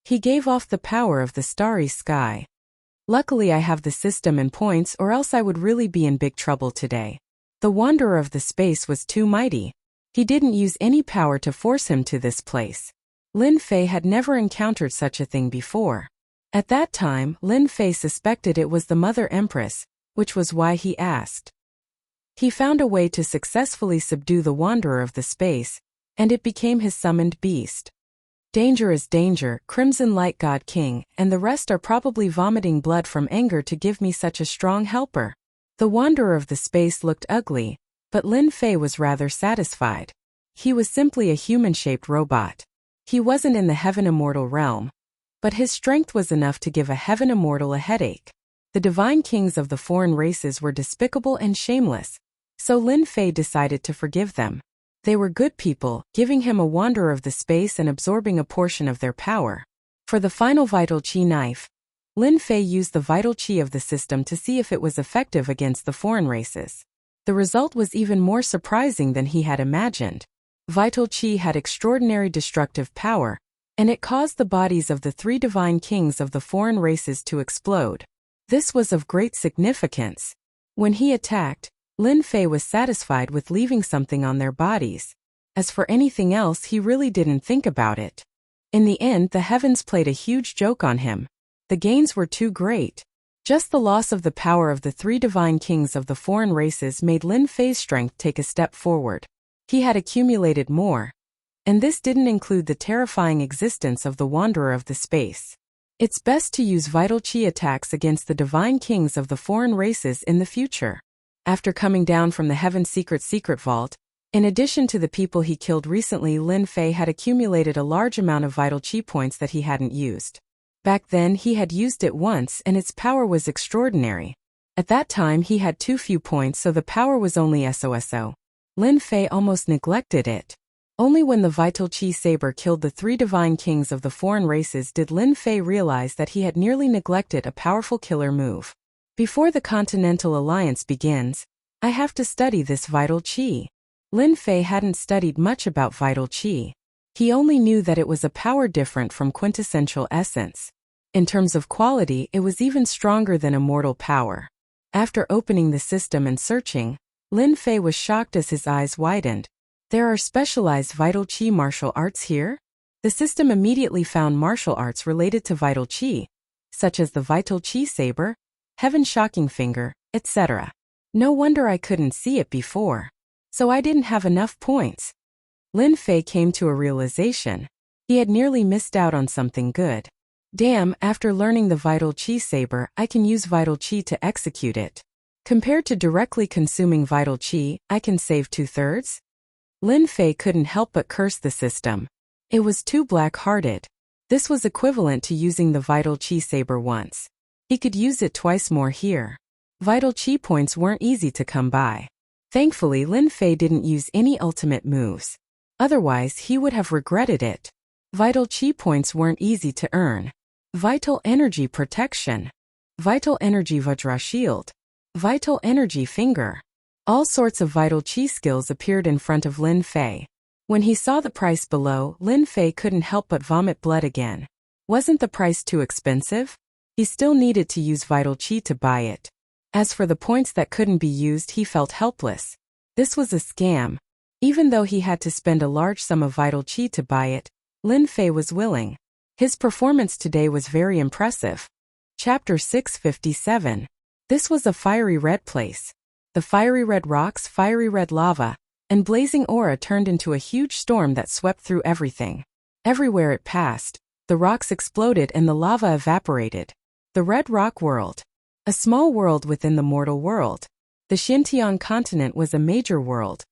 He gave off the power of the starry sky. Luckily I have the system and points, or else I would really be in big trouble today. The wanderer of the space was too mighty. He didn't use any power to force him to this place. Lin Fei had never encountered such a thing before. At that time, Lin Fei suspected it was the Mother Empress, which was why he asked. He found a way to successfully subdue the wanderer of the space, and it became his summoned beast. Danger is danger, Crimson Light God King, and the rest are probably vomiting blood from anger to give me such a strong helper. The wanderer of the space looked ugly, but Lin Fei was rather satisfied. He was simply a human-shaped robot. He wasn't in the Heaven Immortal realm, but his strength was enough to give a Heaven Immortal a headache. The divine kings of the foreign races were despicable and shameless, so Lin Fei decided to forgive them. They were good people, giving him a wanderer of the space and absorbing a portion of their power. For the final vital chi knife, Lin Fei used the vital chi of the system to see if it was effective against the foreign races. The result was even more surprising than he had imagined. Vital chi had extraordinary destructive power, and it caused the bodies of the 3 divine kings of the foreign races to explode. This was of great significance. When he attacked, Lin Fei was satisfied with leaving something on their bodies. As for anything else, he really didn't think about it. In the end, the heavens played a huge joke on him. The gains were too great. Just the loss of the power of the 3 divine kings of the foreign races made Lin Fei's strength take a step forward. He had accumulated more. And this didn't include the terrifying existence of the wanderer of the space. It's best to use vital chi attacks against the divine kings of the foreign races in the future. After coming down from the Heaven's secret vault, in addition to the people he killed recently, Lin Fei had accumulated a large amount of vital chi points that he hadn't used. Back then he had used it once and its power was extraordinary. At that time he had too few points, so the power was only SOSO. Lin Fei almost neglected it. Only when the vital chi saber killed the 3 divine kings of the foreign races did Lin Fei realize that he had nearly neglected a powerful killer move. Before the Continental Alliance begins, I have to study this vital chi. Lin Fei hadn't studied much about vital chi. He only knew that it was a power different from quintessential essence. In terms of quality, it was even stronger than immortal power. After opening the system and searching, Lin Fei was shocked as his eyes widened. There are specialized vital chi martial arts here? The system immediately found martial arts related to vital chi, such as the vital chi saber, Heaven's shocking finger, etc. No wonder I couldn't see it before. So I didn't have enough points. Lin Fei came to a realization. He had nearly missed out on something good. Damn, after learning the vital chi saber, I can use vital chi to execute it. Compared to directly consuming vital chi, I can save 2/3. Lin Fei couldn't help but curse the system. It was too black-hearted. This was equivalent to using the vital chi saber once. He could use it twice more here. Vital chi points weren't easy to come by. Thankfully, Lin Fei didn't use any ultimate moves. Otherwise, he would have regretted it. Vital chi points weren't easy to earn. Vital energy protection. Vital energy Vajra shield. Vital energy finger. All sorts of vital chi skills appeared in front of Lin Fei. When he saw the price below, Lin Fei couldn't help but vomit blood again. Wasn't the price too expensive? He still needed to use vital chi to buy it. As for the points that couldn't be used, he felt helpless. This was a scam. Even though he had to spend a large sum of vital chi to buy it, Lin Fei was willing. His performance today was very impressive. Chapter 657. This was a fiery red place. The fiery red rocks, fiery red lava, and blazing aura turned into a huge storm that swept through everything. Everywhere it passed, the rocks exploded and the lava evaporated. The Red Rock World. A small world within the mortal world. The Xinjiang continent was a major world,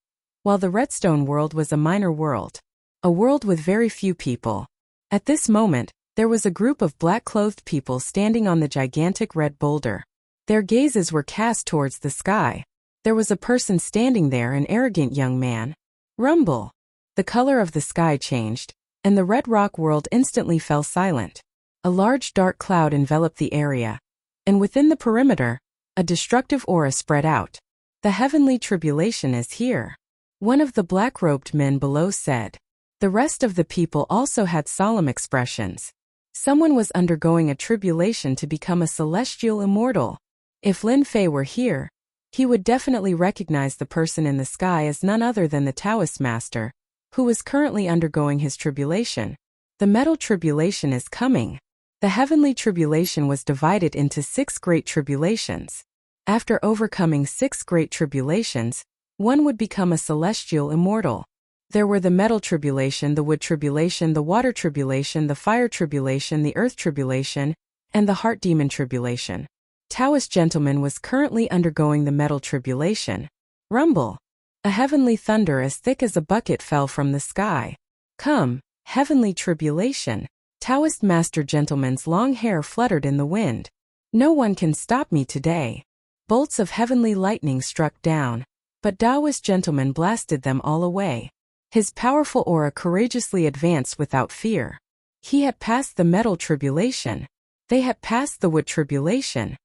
while the Redstone world was a minor world. A world with very few people. At this moment, there was a group of black-clothed people standing on the gigantic red boulder. Their gazes were cast towards the sky. There was a person standing there, an arrogant young man. Rumble. The color of the sky changed, and the red rock world instantly fell silent. A large dark cloud enveloped the area, and within the perimeter, a destructive aura spread out. The heavenly tribulation is here. One of the black-robed men below said. The rest of the people also had solemn expressions. Someone was undergoing a tribulation to become a celestial immortal. If Lin Fei were here, he would definitely recognize the person in the sky as none other than the Taoist master, who was currently undergoing his tribulation. The metal tribulation is coming. The heavenly tribulation was divided into 6 great tribulations. After overcoming 6 great tribulations, one would become a celestial immortal. There were the metal tribulation, the wood tribulation, the water tribulation, the fire tribulation, the earth tribulation, and the heart demon tribulation. Taoist gentleman was currently undergoing the metal tribulation. Rumble. A heavenly thunder as thick as a bucket fell from the sky. Come, heavenly tribulation. Taoist master gentleman's long hair fluttered in the wind. No one can stop me today. Bolts of heavenly lightning struck down, but Taoist gentleman blasted them all away. His powerful aura courageously advanced without fear. He had passed the metal tribulation. They had passed the wood tribulation.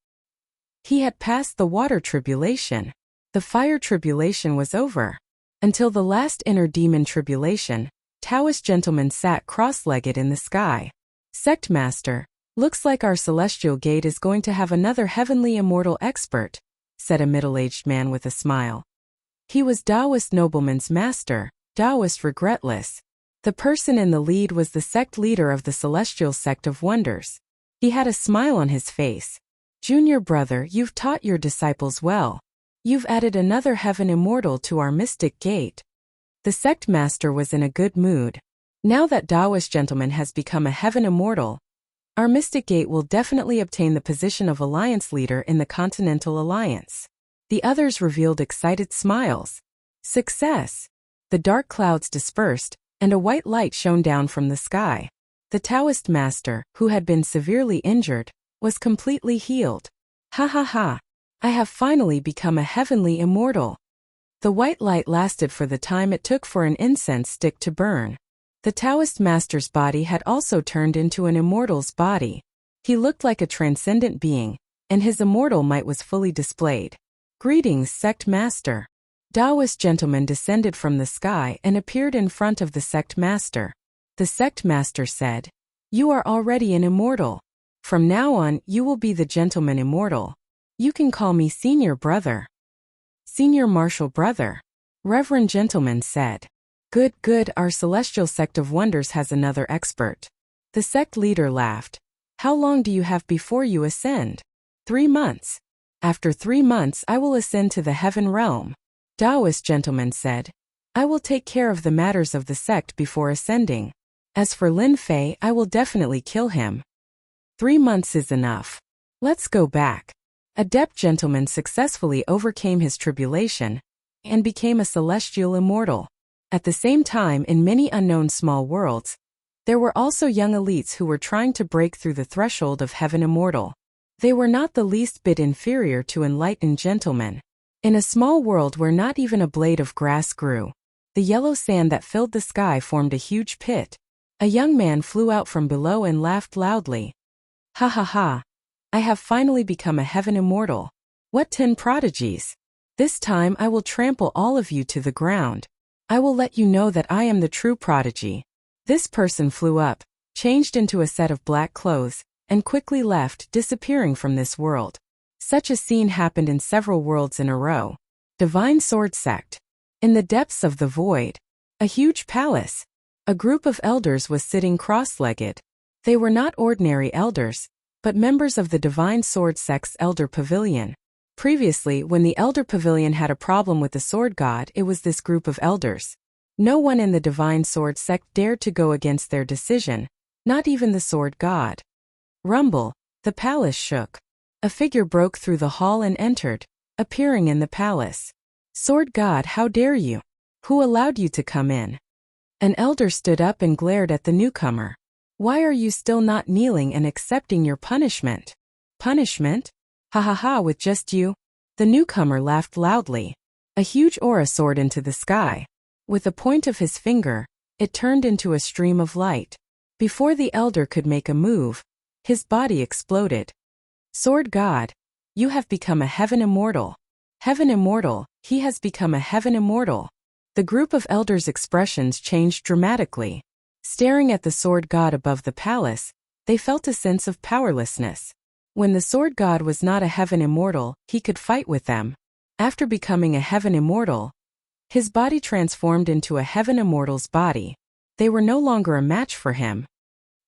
He had passed the water tribulation. The fire tribulation was over. Until the last inner demon tribulation, Taoist gentleman sat cross-legged in the sky. Sect master, looks like our celestial gate is going to have another heavenly immortal expert, said a middle-aged man with a smile. He was Taoist nobleman's master, Taoist regretless. The person in the lead was the sect leader of the celestial sect of wonders. He had a smile on his face. Junior brother, you've taught your disciples well. You've added another heaven immortal to our mystic gate. The sect master was in a good mood. Now that Taoist gentleman has become a heaven immortal, our mystic gate will definitely obtain the position of alliance leader in the Continental Alliance. The others revealed excited smiles. Success! The dark clouds dispersed, and a white light shone down from the sky. The Taoist master, who had been severely injured, was completely healed. Ha ha ha! I have finally become a heavenly immortal. The white light lasted for the time it took for an incense stick to burn. The Taoist master's body had also turned into an immortal's body. He looked like a transcendent being, and his immortal might was fully displayed. Greetings, sect master. Taoist gentleman descended from the sky and appeared in front of the sect master. The sect master said, "You are already an immortal. From now on, you will be the gentleman immortal. You can call me senior brother." Senior martial brother. Reverend gentleman said. Good, good, our celestial sect of wonders has another expert. The sect leader laughed. How long do you have before you ascend? 3 months. After 3 months I will ascend to the heaven realm. Taoist gentleman said. I will take care of the matters of the sect before ascending. As for Lin Fei, I will definitely kill him. 3 months is enough. Let's go back. Adept gentleman successfully overcame his tribulation and became a celestial immortal. At the same time, in many unknown small worlds, there were also young elites who were trying to break through the threshold of heaven immortal. They were not the least bit inferior to enlightened gentlemen. In a small world where not even a blade of grass grew, the yellow sand that filled the sky formed a huge pit. A young man flew out from below and laughed loudly. Ha ha ha! I have finally become a heaven immortal. What 10 prodigies! This time I will trample all of you to the ground. I will let you know that I am the true prodigy. This person flew up, changed into a set of black clothes, and quickly left, disappearing from this world. Such a scene happened in several worlds in a row. Divine Sword Sect. In the depths of the void, a huge palace. A group of elders was sitting cross-legged. They were not ordinary elders, but members of the Divine Sword Sect's Elder Pavilion. Previously, when the Elder Pavilion had a problem with the Sword God, it was this group of elders. No one in the Divine Sword Sect dared to go against their decision, not even the Sword God. Rumble, the palace shook. A figure broke through the hall and entered, appearing in the palace. Sword God, how dare you? Who allowed you to come in? An elder stood up and glared at the newcomer. Why are you still not kneeling and accepting your punishment? Punishment? Ha ha ha, with just you? The newcomer laughed loudly. A huge aura soared into the sky. With the point of his finger, it turned into a stream of light. Before the elder could make a move, his body exploded. Sword God, you have become a heaven immortal. Heaven immortal, he has become a heaven immortal. The group of elders' expressions changed dramatically. Staring at the sword god above the palace, they felt a sense of powerlessness. When the sword god was not a heaven immortal, he could fight with them. After becoming a heaven immortal, his body transformed into a heaven immortal's body. They were no longer a match for him.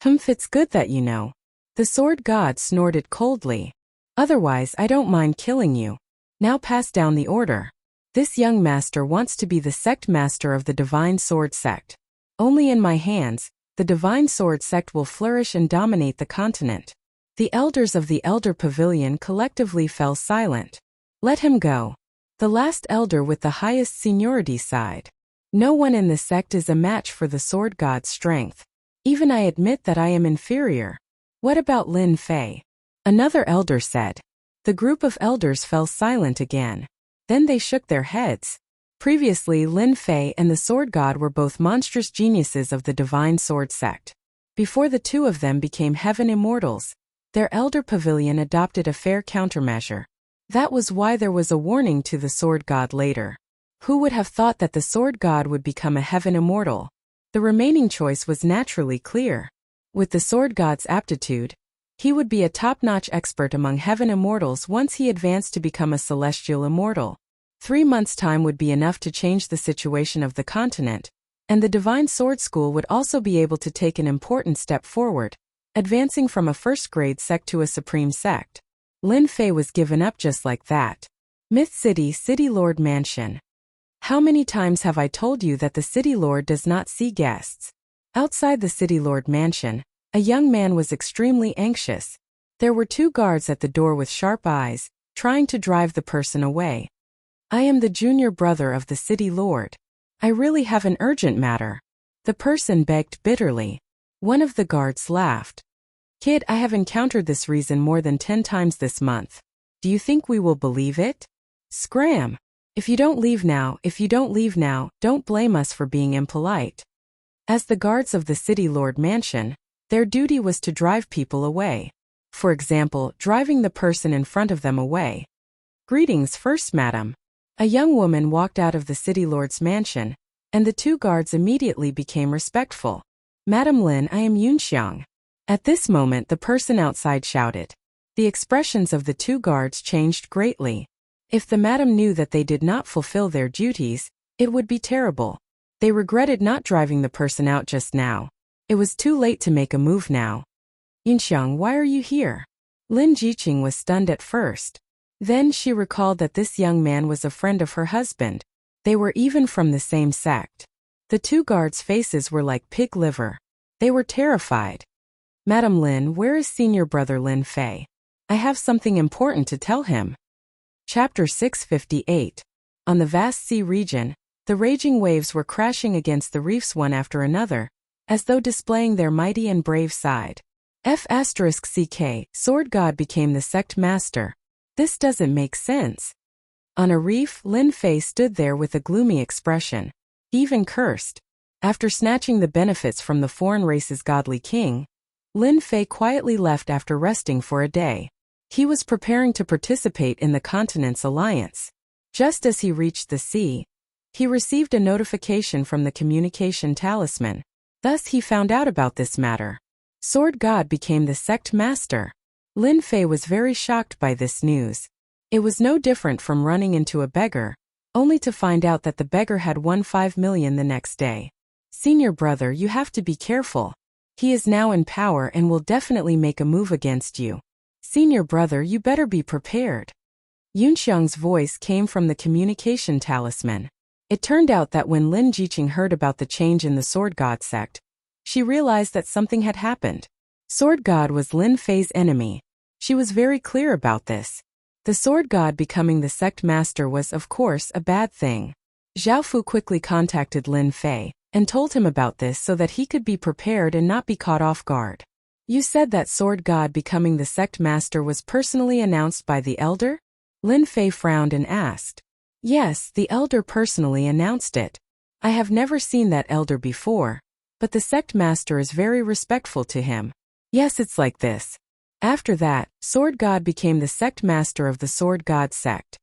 It's good that you know. The sword god snorted coldly. Otherwise, I don't mind killing you. Now pass down the order. This young master wants to be the sect master of the Divine Sword Sect. Only in my hands, the Divine Sword Sect will flourish and dominate the continent. The elders of the Elder Pavilion collectively fell silent. Let him go. The last elder with the highest seniority sighed. No one in the sect is a match for the sword god's strength. Even I admit that I am inferior. What about Lin Fei? Another elder said. The group of elders fell silent again. Then they shook their heads. Previously, Lin Fei and the sword god were both monstrous geniuses of the Divine Sword Sect. Before the two of them became heaven immortals, their elder pavilion adopted a fair countermeasure. That was why there was a warning to the sword god later. Who would have thought that the sword god would become a heaven immortal? The remaining choice was naturally clear. With the sword god's aptitude, he would be a top-notch expert among heaven immortals once he advanced to become a celestial immortal. 3 months' time would be enough to change the situation of the continent, and the Divine Sword School would also be able to take an important step forward, advancing from a first-grade sect to a supreme sect. Lin Fei was given up just like that. Myth City, City Lord Mansion. How many times have I told you that the City Lord does not see guests? Outside the City Lord Mansion, a young man was extremely anxious. There were 2 guards at the door with sharp eyes, trying to drive the person away. I am the junior brother of the City Lord. I really have an urgent matter. The person begged bitterly. One of the guards laughed. Kid, I have encountered this reason more than 10 times this month. Do you think we will believe it? Scram! If you don't leave now, don't blame us for being impolite. As the guards of the City Lord Mansion, their duty was to drive people away. For example, driving the person in front of them away. Greetings first, madam. A young woman walked out of the City Lord's mansion, and the 2 guards immediately became respectful. Madam Lin, I am Yunxiang. At this moment the person outside shouted. The expressions of the 2 guards changed greatly. If the madam knew that they did not fulfill their duties, it would be terrible. They regretted not driving the person out just now. It was too late to make a move now. Yunxiang, why are you here? Lin Jiqing was stunned at first. Then she recalled that this young man was a friend of her husband. They were even from the same sect. The 2 guards' faces were like pig liver. They were terrified. Madam Lin, where is senior brother Lin Fei? I have something important to tell him. Chapter 658. On the vast sea region, the raging waves were crashing against the reefs one after another, as though displaying their mighty and brave side. F***CK, Sword God became the sect master. This doesn't make sense. On a reef, Lin Fei stood there with a gloomy expression. He even cursed. After snatching the benefits from the foreign race's godly king, Lin Fei quietly left after resting for a day. He was preparing to participate in the continent's alliance. Just as he reached the sea, he received a notification from the communication talisman. Thus he found out about this matter. Sword God became the sect master. Lin Fei was very shocked by this news. It was no different from running into a beggar, only to find out that the beggar had won 5 million the next day. Senior brother, you have to be careful. He is now in power and will definitely make a move against you. Senior brother, you better be prepared. Yunxiang's voice came from the communication talisman. It turned out that when Lin Jiqing heard about the change in the Sword God sect, she realized that something had happened. Sword God was Lin Fei's enemy. She was very clear about this. The Sword God becoming the sect master was, of course, a bad thing. Zhao Fu quickly contacted Lin Fei and told him about this so that he could be prepared and not be caught off guard. You said that Sword God becoming the sect master was personally announced by the elder? Lin Fei frowned and asked. Yes, the elder personally announced it. I have never seen that elder before, but the sect master is very respectful to him. Yes, it's like this. After that, Sword God became the sect master of the Sword God sect.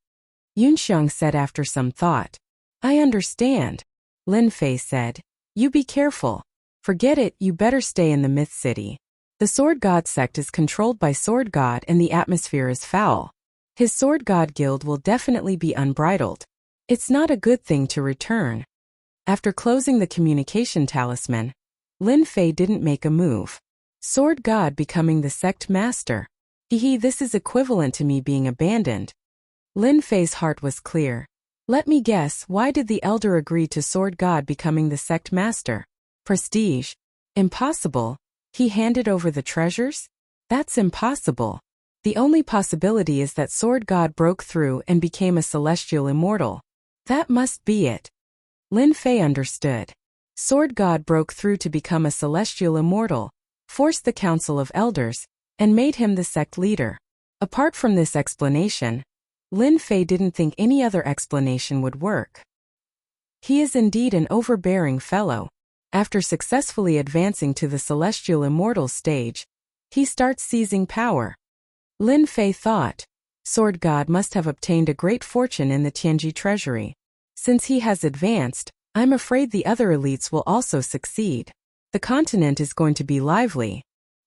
Yunxiang said after some thought. I understand. Lin Fei said. You be careful. Forget it, you better stay in the Myth City. The Sword God sect is controlled by Sword God and the atmosphere is foul. His Sword God guild will definitely be unbridled. It's not a good thing to return. After closing the communication talisman, Lin Fei didn't make a move. Sword God becoming the sect master. This is equivalent to me being abandoned. Lin Fei's heart was clear. Let me guess, why did the elder agree to Sword God becoming the sect master? Prestige. Impossible. He handed over the treasures? That's impossible. The only possibility is that Sword God broke through and became a celestial immortal. That must be it. Lin Fei understood. Sword God broke through to become a celestial immortal, forced the Council of Elders, and made him the sect leader. Apart from this explanation, Lin Fei didn't think any other explanation would work. He is indeed an overbearing fellow. After successfully advancing to the celestial immortal stage, he starts seizing power. Lin Fei thought, Sword God must have obtained a great fortune in the Tianji treasury. Since he has advanced, I'm afraid the other elites will also succeed. The continent is going to be lively.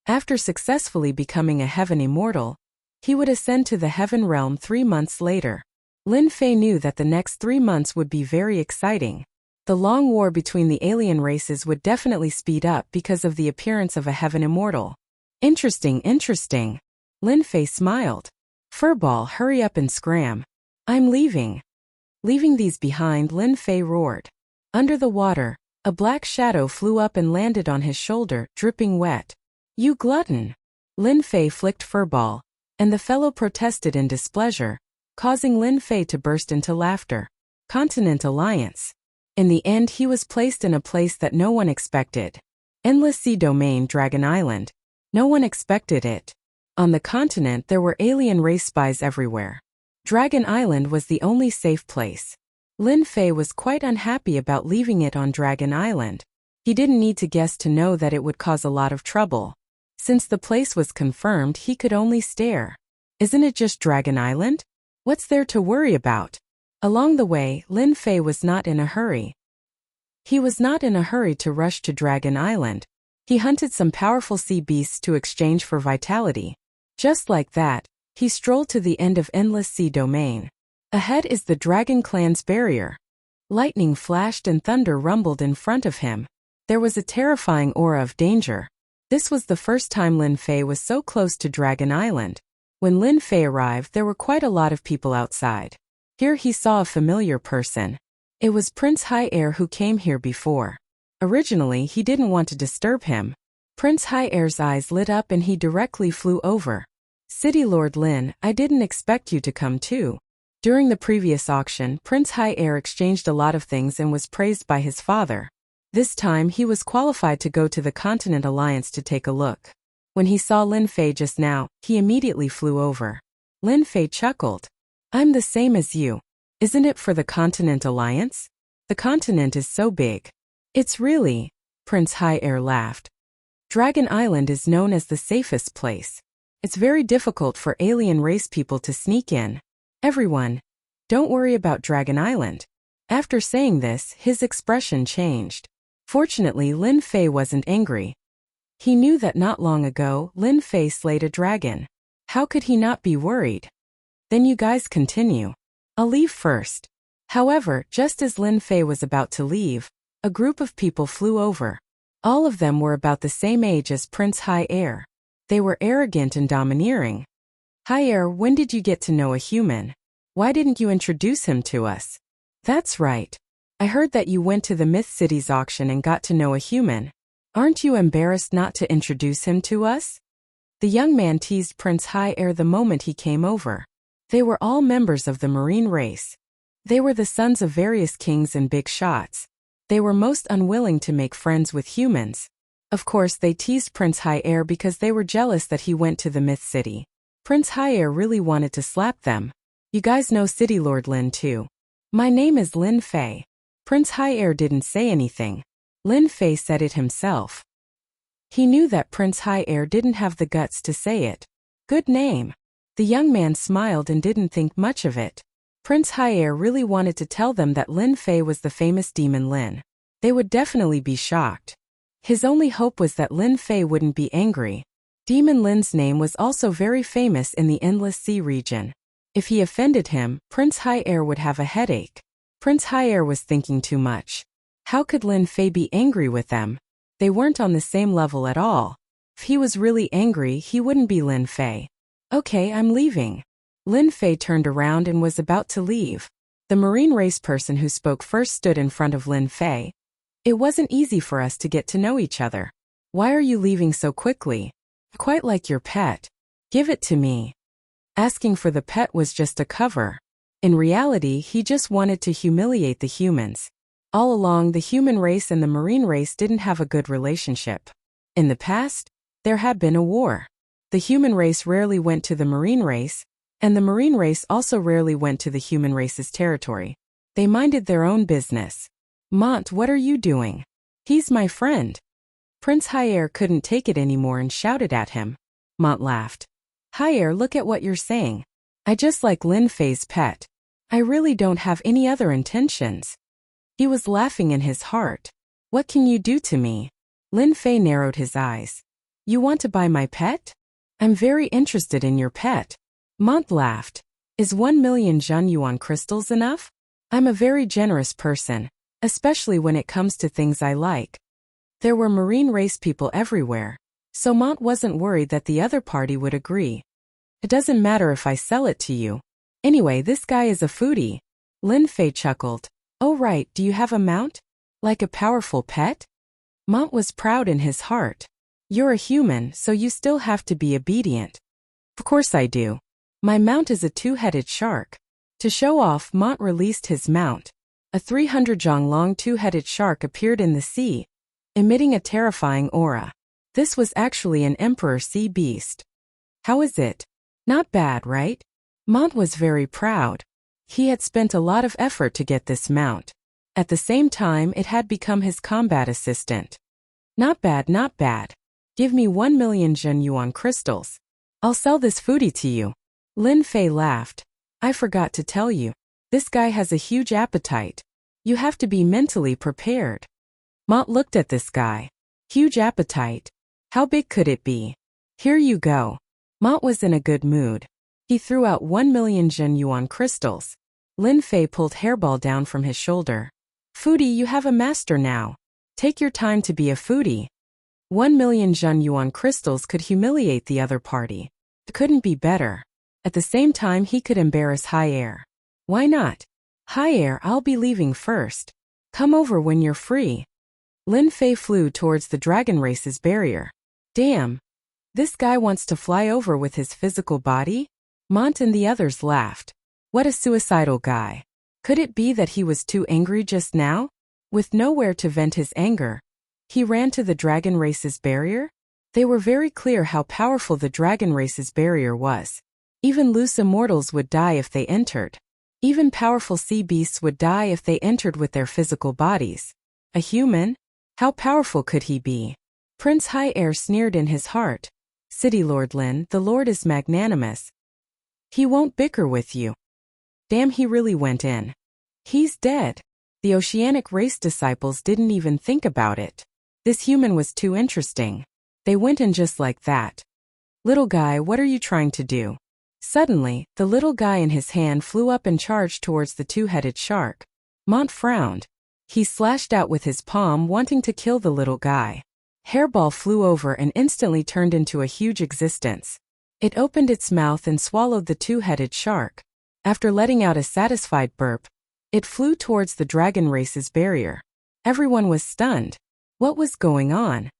After successfully becoming a heaven immortal, he would ascend to the heaven realm 3 months later. Lin Fei knew that the next 3 months would be very exciting. The long war between the alien races would definitely speed up because of the appearance of a heaven immortal. Interesting. Lin Fei smiled. Furball, hurry up and scram. I'm leaving. Leaving these behind, Lin Fei roared. Under the water, a black shadow flew up and landed on his shoulder, dripping wet. You glutton! Lin Fei flicked Furball, and the fellow protested in displeasure, causing Lin Fei to burst into laughter. Continent Alliance. In the end, he was placed in a place that no one expected. Endless Sea Domain, Dragon Island. No one expected it. On the continent there were alien race spies everywhere. Dragon Island was the only safe place. Lin Fei was quite unhappy about leaving it on Dragon Island. He didn't need to guess to know that it would cause a lot of trouble. Since the place was confirmed, he could only stare. Isn't it just Dragon Island? What's there to worry about? Along the way, Lin Fei was not in a hurry. He was not in a hurry to rush to Dragon Island. He hunted some powerful sea beasts to exchange for vitality. Just like that, he strolled to the end of Endless Sea Domain. Ahead is the Dragon Clan's barrier. Lightning flashed and thunder rumbled in front of him. There was a terrifying aura of danger. This was the first time Lin Fei was so close to Dragon Island. When Lin Fei arrived, there were quite a lot of people outside. Here he saw a familiar person. It was Prince High Air who came here before. Originally, he didn't want to disturb him. Prince High Air's eyes lit up and he directly flew over. City Lord Lin, I didn't expect you to come too. During the previous auction, Prince High Air exchanged a lot of things and was praised by his father. This time he was qualified to go to the Continent Alliance to take a look. When he saw Lin Fei just now, he immediately flew over. Lin Fei chuckled. I'm the same as you. Isn't it for the Continent Alliance? The continent is so big. It's really, Prince High Air laughed. Dragon Island is known as the safest place. It's very difficult for alien race people to sneak in. Everyone, don't worry about Dragon Island. After saying this, his expression changed. Fortunately, Lin Fei wasn't angry. He knew that not long ago, Lin Fei slayed a dragon. How could he not be worried? Then you guys continue. I'll leave first. However, just as Lin Fei was about to leave, a group of people flew over. All of them were about the same age as Prince High Air. They were arrogant and domineering. High Air, when did you get to know a human? Why didn't you introduce him to us? That's right. I heard that you went to the Myth City's auction and got to know a human. Aren't you embarrassed not to introduce him to us? The young man teased Prince High Air the moment he came over. They were all members of the marine race. They were the sons of various kings and big shots. They were most unwilling to make friends with humans. Of course, they teased Prince High Air because they were jealous that he went to the Myth City. Prince High Air really wanted to slap them. You guys know City Lord Lin too. My name is Lin Fei. Prince High Air didn't say anything. Lin Fei said it himself. He knew that Prince High Air didn't have the guts to say it. Good name. The young man smiled and didn't think much of it. Prince High Air really wanted to tell them that Lin Fei was the famous demon Lin. They would definitely be shocked. His only hope was that Lin Fei wouldn't be angry. Demon Lin's name was also very famous in the Endless Sea region. If he offended him, Prince High Air would have a headache. Prince High Air was thinking too much. How could Lin Fei be angry with them? They weren't on the same level at all. If he was really angry, he wouldn't be Lin Fei. Okay, I'm leaving. Lin Fei turned around and was about to leave. The marine race person who spoke first stood in front of Lin Fei. It wasn't easy for us to get to know each other. Why are you leaving so quickly? Quite like your pet. Give it to me. Asking for the pet was just a cover. In reality, he just wanted to humiliate the humans. All along, the human race and the marine race didn't have a good relationship. In the past, there had been a war. The human race rarely went to the marine race, and the marine race also rarely went to the human race's territory. They minded their own business. Mont, what are you doing? He's my friend. Prince High Air couldn't take it anymore and shouted at him. Mont laughed. High Air, look at what you're saying. I just like Lin Fei's pet. I really don't have any other intentions. He was laughing in his heart. What can you do to me? Lin Fei narrowed his eyes. You want to buy my pet? I'm very interested in your pet. Mont laughed. Is 1 million Zhen Yuan crystals enough? I'm a very generous person, especially when it comes to things I like. There were marine race people everywhere, so Mont wasn't worried that the other party would agree. It doesn't matter if I sell it to you. Anyway, this guy is a foodie. Lin Fei chuckled. Oh right, do you have a mount? Like a powerful pet? Mont was proud in his heart. You're a human, so you still have to be obedient. Of course I do. My mount is a two-headed shark. To show off, Mont released his mount. A 300-jong long two-headed shark appeared in the sea, emitting a terrifying aura. This was actually an emperor sea beast. How is it? Not bad, right? Mont was very proud. He had spent a lot of effort to get this mount. At the same time, it had become his combat assistant. Not bad, not bad. Give me 1 million Zhen Yuan crystals. I'll sell this foodie to you. Lin Fei laughed. I forgot to tell you. This guy has a huge appetite. You have to be mentally prepared. Mont looked at this guy. Huge appetite. How big could it be? Here you go. Mont was in a good mood. He threw out 1 million Zhen Yuan crystals. Lin Fei pulled Hairball down from his shoulder. Foodie, you have a master now. Take your time to be a foodie. 1 million Zhen Yuan crystals could humiliate the other party. It couldn't be better. At the same time, he could embarrass High Air. Why not? High Air, I'll be leaving first. Come over when you're free. Lin Fei flew towards the dragon race's barrier. Damn. This guy wants to fly over with his physical body? Mont and the others laughed. What a suicidal guy. Could it be that he was too angry just now? With nowhere to vent his anger, he ran to the dragon race's barrier? They were very clear how powerful the dragon race's barrier was. Even loose immortals would die if they entered. Even powerful sea beasts would die if they entered with their physical bodies. A human? How powerful could he be? Prince High Air sneered in his heart. City Lord Lin, the Lord is magnanimous. He won't bicker with you. Damn, he really went in. He's dead. The oceanic race disciples didn't even think about it. This human was too interesting. They went in just like that. Little guy, what are you trying to do? Suddenly, the little guy in his hand flew up and charged towards the two-headed shark. Mont frowned. He slashed out with his palm, wanting to kill the little guy. Hairball flew over and instantly turned into a huge existence. It opened its mouth and swallowed the two-headed shark. After letting out a satisfied burp, it flew towards the dragon race's barrier. Everyone was stunned. What was going on?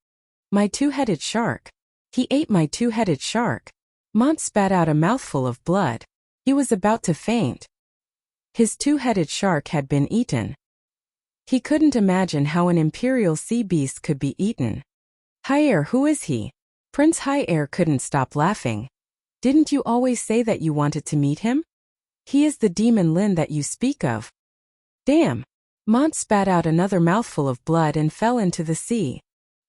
My two-headed shark. He ate my two-headed shark. Mont spat out a mouthful of blood. He was about to faint. His two-headed shark had been eaten. He couldn't imagine how an imperial sea beast could be eaten. High Air, who is he? Prince High Air couldn't stop laughing. Didn't you always say that you wanted to meet him? He is the demon Lin that you speak of. Damn! Mont spat out another mouthful of blood and fell into the sea.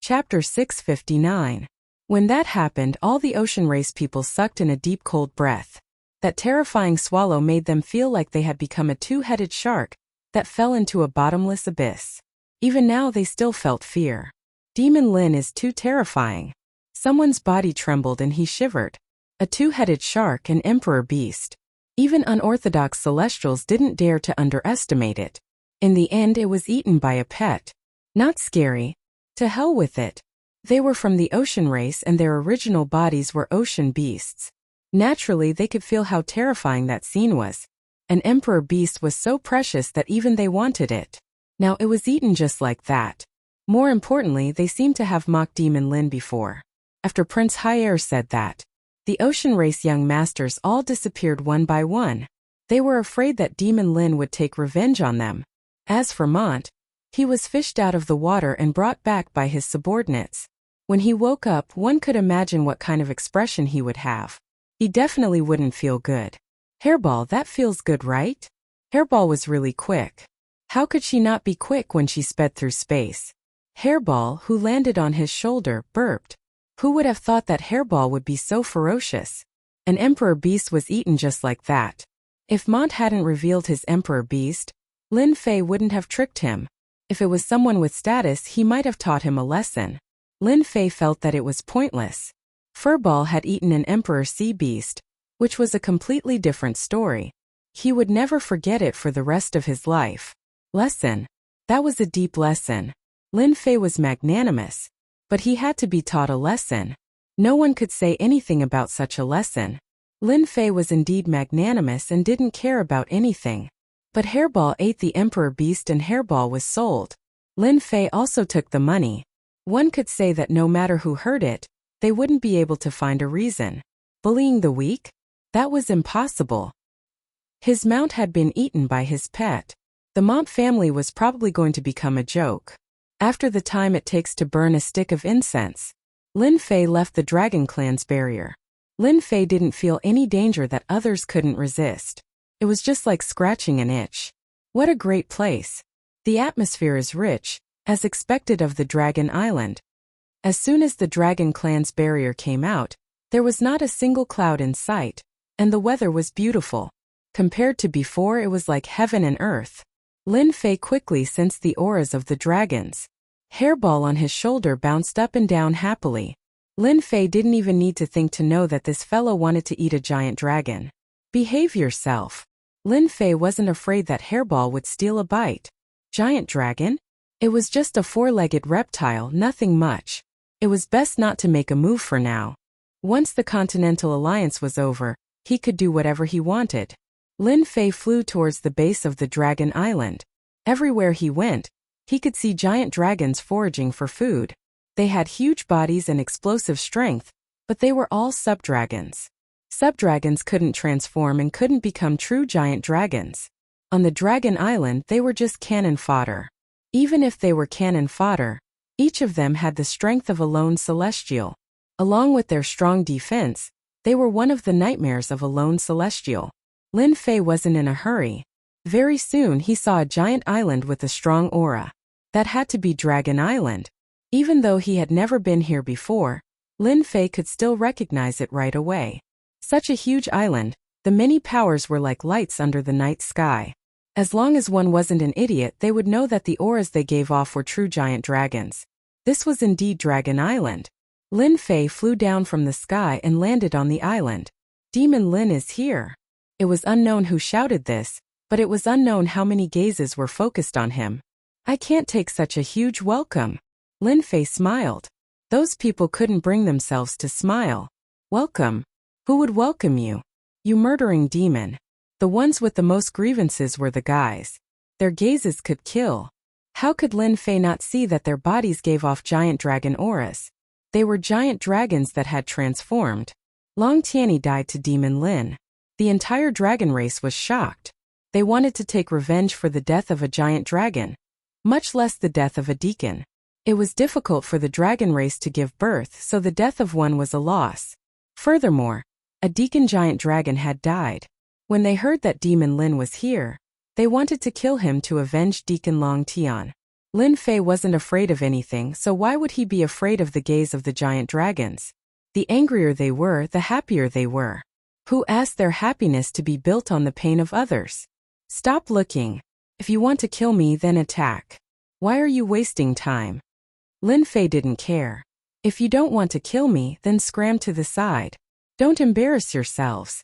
Chapter 659. When that happened, all the ocean race people sucked in a deep cold breath. That terrifying swallow made them feel like they had become a two-headed shark that fell into a bottomless abyss. Even now they still felt fear. Demon Lin is too terrifying. Someone's body trembled and he shivered. A two-headed shark, an emperor beast. Even unorthodox celestials didn't dare to underestimate it. In the end, it was eaten by a pet. Not scary. To hell with it. They were from the ocean race and their original bodies were ocean beasts. Naturally, they could feel how terrifying that scene was. An emperor beast was so precious that even they wanted it. Now it was eaten just like that. More importantly, they seemed to have mocked Demon Lin before. After Prince Hyaer said that, the ocean race young masters all disappeared one by one. They were afraid that Demon Lin would take revenge on them. As for Mont, he was fished out of the water and brought back by his subordinates. When he woke up, one could imagine what kind of expression he would have. He definitely wouldn't feel good. Hairball, that feels good, right? Hairball was really quick. How could she not be quick when she sped through space? Hairball, who landed on his shoulder, burped. Who would have thought that Hairball would be so ferocious? An emperor beast was eaten just like that. If Mont hadn't revealed his emperor beast, Lin Fei wouldn't have tricked him. If it was someone with status, he might have taught him a lesson. Lin Fei felt that it was pointless. Furball had eaten an emperor sea beast, which was a completely different story. He would never forget it for the rest of his life. Lesson. That was a deep lesson. Lin Fei was magnanimous, but he had to be taught a lesson. No one could say anything about such a lesson. Lin Fei was indeed magnanimous and didn't care about anything. But Hairball ate the emperor beast and Hairball was sold. Lin Fei also took the money. One could say that no matter who heard it, they wouldn't be able to find a reason. Bullying the weak? That was impossible. His mount had been eaten by his pet. The Mont family was probably going to become a joke. After the time it takes to burn a stick of incense, Lin Fei left the Dragon Clan's barrier. Lin Fei didn't feel any danger that others couldn't resist. It was just like scratching an itch. What a great place. The atmosphere is rich, as expected of the Dragon Island. As soon as the Dragon Clan's barrier came out, there was not a single cloud in sight, and the weather was beautiful. Compared to before, it was like heaven and earth. Lin Fei quickly sensed the auras of the dragons. Hairball on his shoulder bounced up and down happily. Lin Fei didn't even need to think to know that this fellow wanted to eat a giant dragon. Behave yourself. Lin Fei wasn't afraid that Hairball would steal a bite. Giant dragon? It was just a four-legged reptile, nothing much. It was best not to make a move for now. Once the Continental Alliance was over, he could do whatever he wanted. Lin Fei flew towards the base of the Dragon Island. Everywhere he went, he could see giant dragons foraging for food. They had huge bodies and explosive strength, but they were all sub-dragons. Sub-dragons couldn't transform and couldn't become true giant dragons. On the Dragon Island, they were just cannon fodder. Even if they were cannon fodder, each of them had the strength of a lone celestial. Along with their strong defense, they were one of the nightmares of a lone celestial. Lin Fei wasn't in a hurry. Very soon he saw a giant island with a strong aura. That had to be Dragon Island. Even though he had never been here before, Lin Fei could still recognize it right away. Such a huge island, the many powers were like lights under the night sky. As long as one wasn't an idiot, they would know that the auras they gave off were true giant dragons. This was indeed Dragon Island. Lin Fei flew down from the sky and landed on the island. Demon Lin is here. It was unknown who shouted this, but it was unknown how many gazes were focused on him. I can't take such a huge welcome. Lin Fei smiled. Those people couldn't bring themselves to smile. Welcome? Who would welcome you? You murdering demon. The ones with the most grievances were the guys. Their gazes could kill. How could Lin Fei not see that their bodies gave off giant dragon auras? They were giant dragons that had transformed. Long Tianyi died to Demon Lin. The entire dragon race was shocked. They wanted to take revenge for the death of a giant dragon, much less the death of a deacon. It was difficult for the dragon race to give birth, so the death of one was a loss. Furthermore, a deacon giant dragon had died. When they heard that Demon Lin was here, they wanted to kill him to avenge Deacon Long Tian. Lin Fei wasn't afraid of anything, so why would he be afraid of the gaze of the giant dragons? The angrier they were, the happier they were. Who asked their happiness to be built on the pain of others? Stop looking. If you want to kill me, then attack. Why are you wasting time? Lin Fei didn't care. If you don't want to kill me, then scram to the side. Don't embarrass yourselves.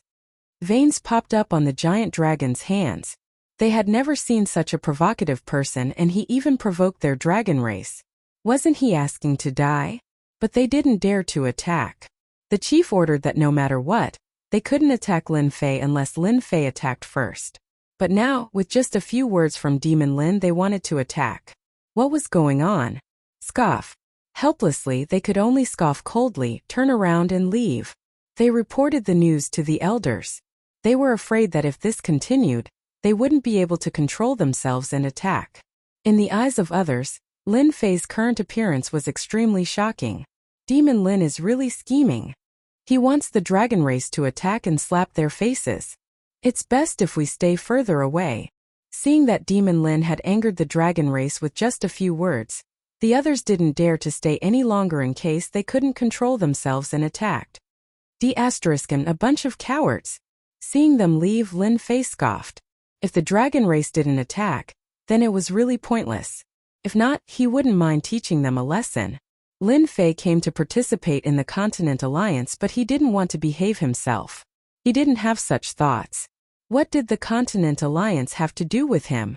Veins popped up on the giant dragon's hands. They had never seen such a provocative person, and he even provoked their dragon race. Wasn't he asking to die? But they didn't dare to attack. The chief ordered that no matter what, they couldn't attack Lin Fei unless Lin Fei attacked first. But now, with just a few words from Demon Lin, they wanted to attack. What was going on? Scoff. Helplessly, they could only scoff coldly, turn around and leave. They reported the news to the elders. They were afraid that if this continued, they wouldn't be able to control themselves and attack. In the eyes of others, Lin Fei's current appearance was extremely shocking. Demon Lin is really scheming. He wants the dragon race to attack and slap their faces. It's best if we stay further away. Seeing that Demon Lin had angered the dragon race with just a few words, the others didn't dare to stay any longer in case they couldn't control themselves and attacked. D***ing a bunch of cowards. Seeing them leave, Lin Fei scoffed. If the dragon race didn't attack, then it was really pointless. If not, he wouldn't mind teaching them a lesson. Lin Fei came to participate in the Continent Alliance, but he didn't want to behave himself. He didn't have such thoughts. What did the Continent Alliance have to do with him?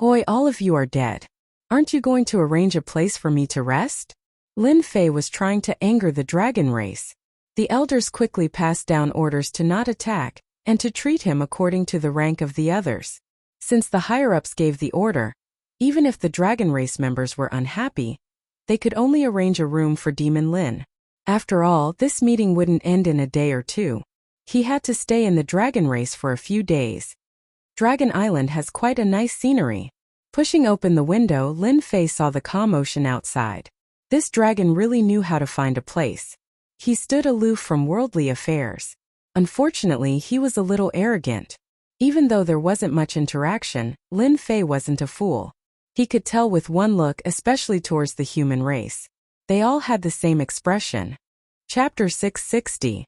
Oi, all of you are dead. Aren't you going to arrange a place for me to rest? Lin Fei was trying to anger the dragon race. The elders quickly passed down orders to not attack, and to treat him according to the rank of the others. Since the higher-ups gave the order, even if the dragon race members were unhappy, they could only arrange a room for Demon Lin. After all, this meeting wouldn't end in a day or two. He had to stay in the dragon race for a few days. Dragon Island has quite a nice scenery. Pushing open the window, Lin Fei saw the calm ocean outside. This dragon really knew how to find a place. He stood aloof from worldly affairs. Unfortunately, he was a little arrogant. Even though there wasn't much interaction, Lin Fei wasn't a fool. He could tell with one look, especially towards the human race. They all had the same expression. Chapter 660.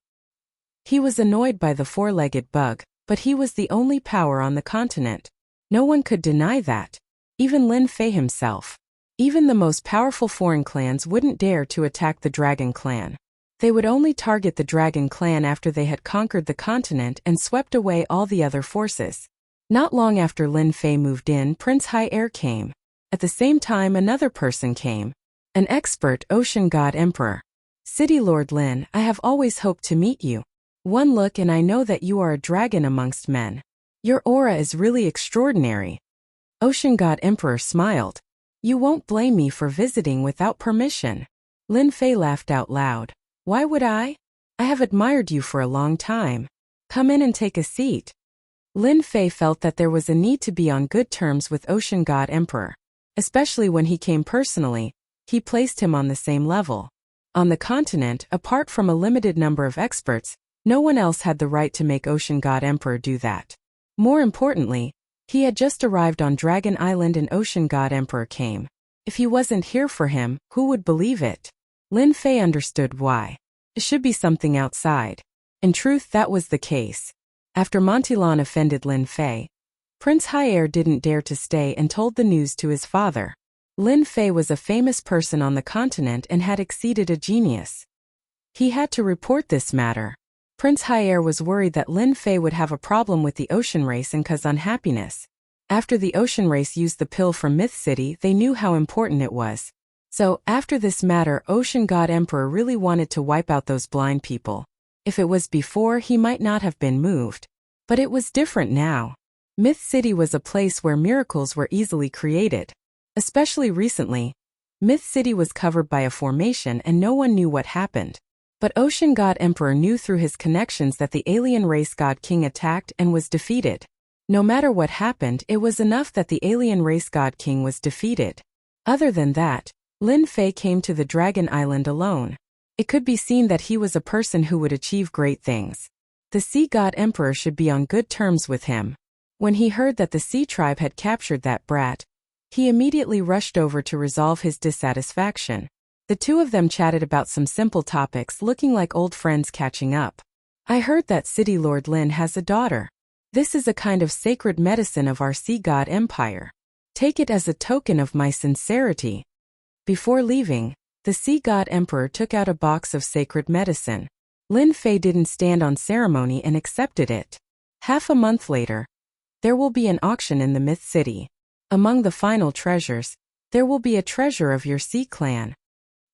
He was annoyed by the four-legged bug, but he was the only power on the continent. No one could deny that. Even Lin Fei himself. Even the most powerful foreign clans wouldn't dare to attack the Dragon Clan. They would only target the Dragon Clan after they had conquered the continent and swept away all the other forces. Not long after Lin Fei moved in, Prince High Air came. At the same time, another person came. An expert Ocean God Emperor. City Lord Lin, I have always hoped to meet you. One look and I know that you are a dragon amongst men. Your aura is really extraordinary. Ocean God Emperor smiled. You won't blame me for visiting without permission. Lin Fei laughed out loud. Why would I? I have admired you for a long time. Come in and take a seat. Lin Fei felt that there was a need to be on good terms with Ocean God Emperor. Especially when he came personally, he placed him on the same level. On the continent, apart from a limited number of experts, no one else had the right to make Ocean God Emperor do that. More importantly, he had just arrived on Dragon Island and Ocean God Emperor came. If he wasn't here for him, who would believe it? Lin Fei understood why. It should be something outside. In truth, that was the case. After Montilan offended Lin Fei, Prince High Air didn't dare to stay and told the news to his father. Lin Fei was a famous person on the continent and had exceeded a genius. He had to report this matter. Prince High Air was worried that Lin Fei would have a problem with the ocean race and cause unhappiness. After the ocean race used the pill from Myth City, they knew how important it was. So, after this matter, Ocean God Emperor really wanted to wipe out those blind people. If it was before, he might not have been moved. But it was different now. Myth City was a place where miracles were easily created. Especially recently, Myth City was covered by a formation and no one knew what happened. But Ocean God Emperor knew through his connections that the alien race God King attacked and was defeated. No matter what happened, it was enough that the alien race God King was defeated. Other than that, Lin Fei came to the Dragon Island alone. It could be seen that he was a person who would achieve great things. The Sea God Emperor should be on good terms with him. When he heard that the Sea tribe had captured that brat, he immediately rushed over to resolve his dissatisfaction. The two of them chatted about some simple topics, looking like old friends catching up. I heard that City Lord Lin has a daughter. This is a kind of sacred medicine of our Sea God Empire. Take it as a token of my sincerity. Before leaving, the Sea God Emperor took out a box of sacred medicine. Lin Fei didn't stand on ceremony and accepted it. Half a month later, there will be an auction in the Myth City. Among the final treasures, there will be a treasure of your Sea clan.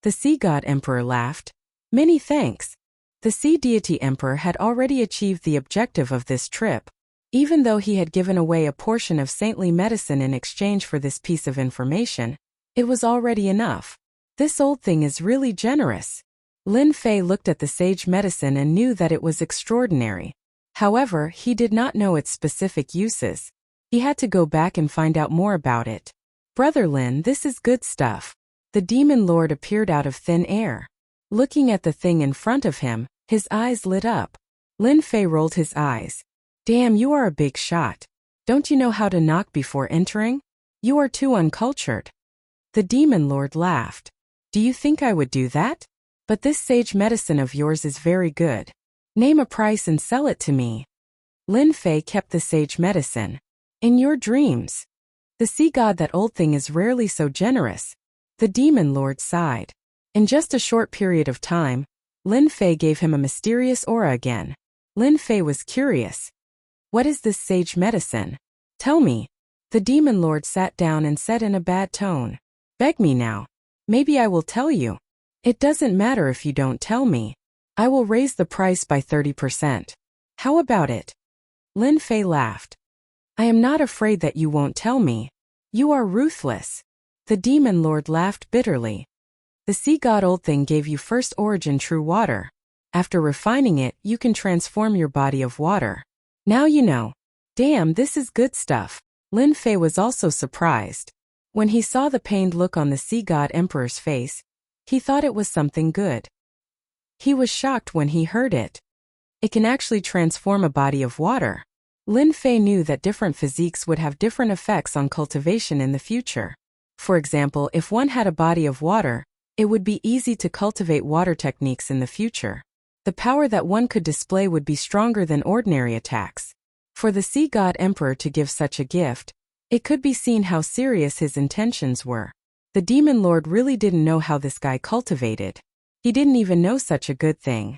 The Sea God Emperor laughed. Many thanks. The Sea Deity Emperor had already achieved the objective of this trip. Even though he had given away a portion of saintly medicine in exchange for this piece of information, it was already enough. This old thing is really generous. Lin Fei looked at the sage medicine and knew that it was extraordinary. However, he did not know its specific uses. He had to go back and find out more about it. Brother Lin, this is good stuff. The demon lord appeared out of thin air. Looking at the thing in front of him, his eyes lit up. Lin Fei rolled his eyes. Damn, you are a big shot. Don't you know how to knock before entering? You are too uncultured. The demon lord laughed. Do you think I would do that? But this sage medicine of yours is very good. Name a price and sell it to me. Lin Fei kept the sage medicine. In your dreams. The sea god, that old thing, is rarely so generous. The demon lord sighed. In just a short period of time, Lin Fei gave him a mysterious aura again. Lin Fei was curious. What is this sage medicine? Tell me. The demon lord sat down and said in a bad tone. Beg me now. Maybe I will tell you. It doesn't matter if you don't tell me. I will raise the price by 30%. How about it? Lin Fei laughed. I am not afraid that you won't tell me. You are ruthless. The demon lord laughed bitterly. The sea god old thing gave you first origin true water. After refining it, you can transform your body of water. Now you know. Damn, this is good stuff. Lin Fei was also surprised. When he saw the pained look on the Sea God Emperor's face, he thought it was something good. He was shocked when he heard it. It can actually transform a body of water. Lin Fei knew that different physiques would have different effects on cultivation in the future. For example, if one had a body of water, it would be easy to cultivate water techniques in the future. The power that one could display would be stronger than ordinary attacks. For the Sea God Emperor to give such a gift, it could be seen how serious his intentions were. The demon lord really didn't know how this guy cultivated. He didn't even know such a good thing.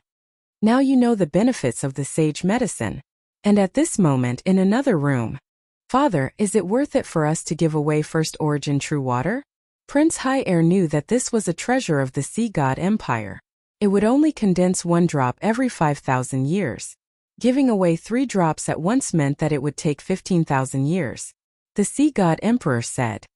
Now you know the benefits of the sage medicine. And at this moment, in another room, Father, is it worth it for us to give away first origin true water? Prince High Air knew that this was a treasure of the Sea God Empire. It would only condense 1 drop every 5,000 years. Giving away 3 drops at once meant that it would take 15,000 years. The Sea God Emperor said,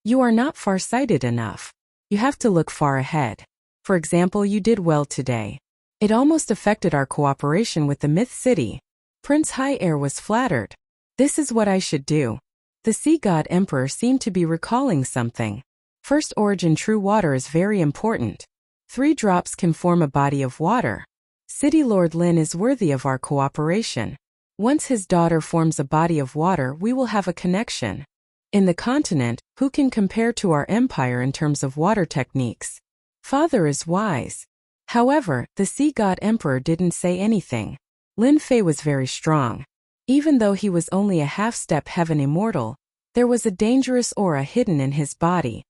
You are not far-sighted enough. You have to look far ahead. For example, you did well today. It almost affected our cooperation with the Myth City. Prince High Air was flattered. This is what I should do. The Sea God Emperor seemed to be recalling something. First origin true water is very important. 3 drops can form a body of water. City Lord Lin is worthy of our cooperation. Once his daughter forms a body of water, we will have a connection. In the continent, who can compare to our empire in terms of water techniques? Father is wise. However, the Sea God Emperor didn't say anything. Lin Fei was very strong. Even though he was only a half-step heaven immortal, there was a dangerous aura hidden in his body.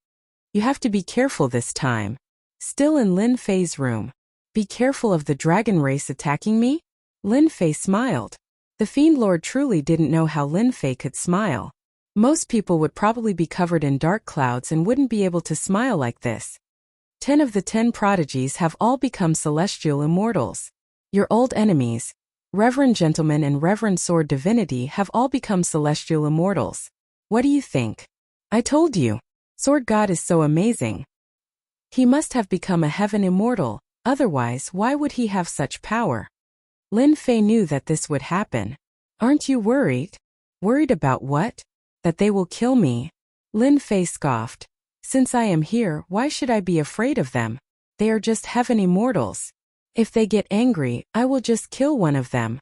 You have to be careful this time. Still in Lin Fei's room. Be careful of the dragon race attacking me? Lin Fei smiled. The Fiend Lord truly didn't know how Lin Fei could smile. Most people would probably be covered in dark clouds and wouldn't be able to smile like this. 10 of the 10 prodigies have all become celestial immortals. Your old enemies, Reverend Gentleman and Reverend Sword Divinity, have all become celestial immortals. What do you think? I told you. Sword God is so amazing. He must have become a heaven immortal, otherwise why would he have such power? Lin Fei knew that this would happen. Aren't you worried? Worried about what? That they will kill me? Lin Fei scoffed. Since I am here, why should I be afraid of them? They are just heaven immortals. If they get angry, I will just kill one of them.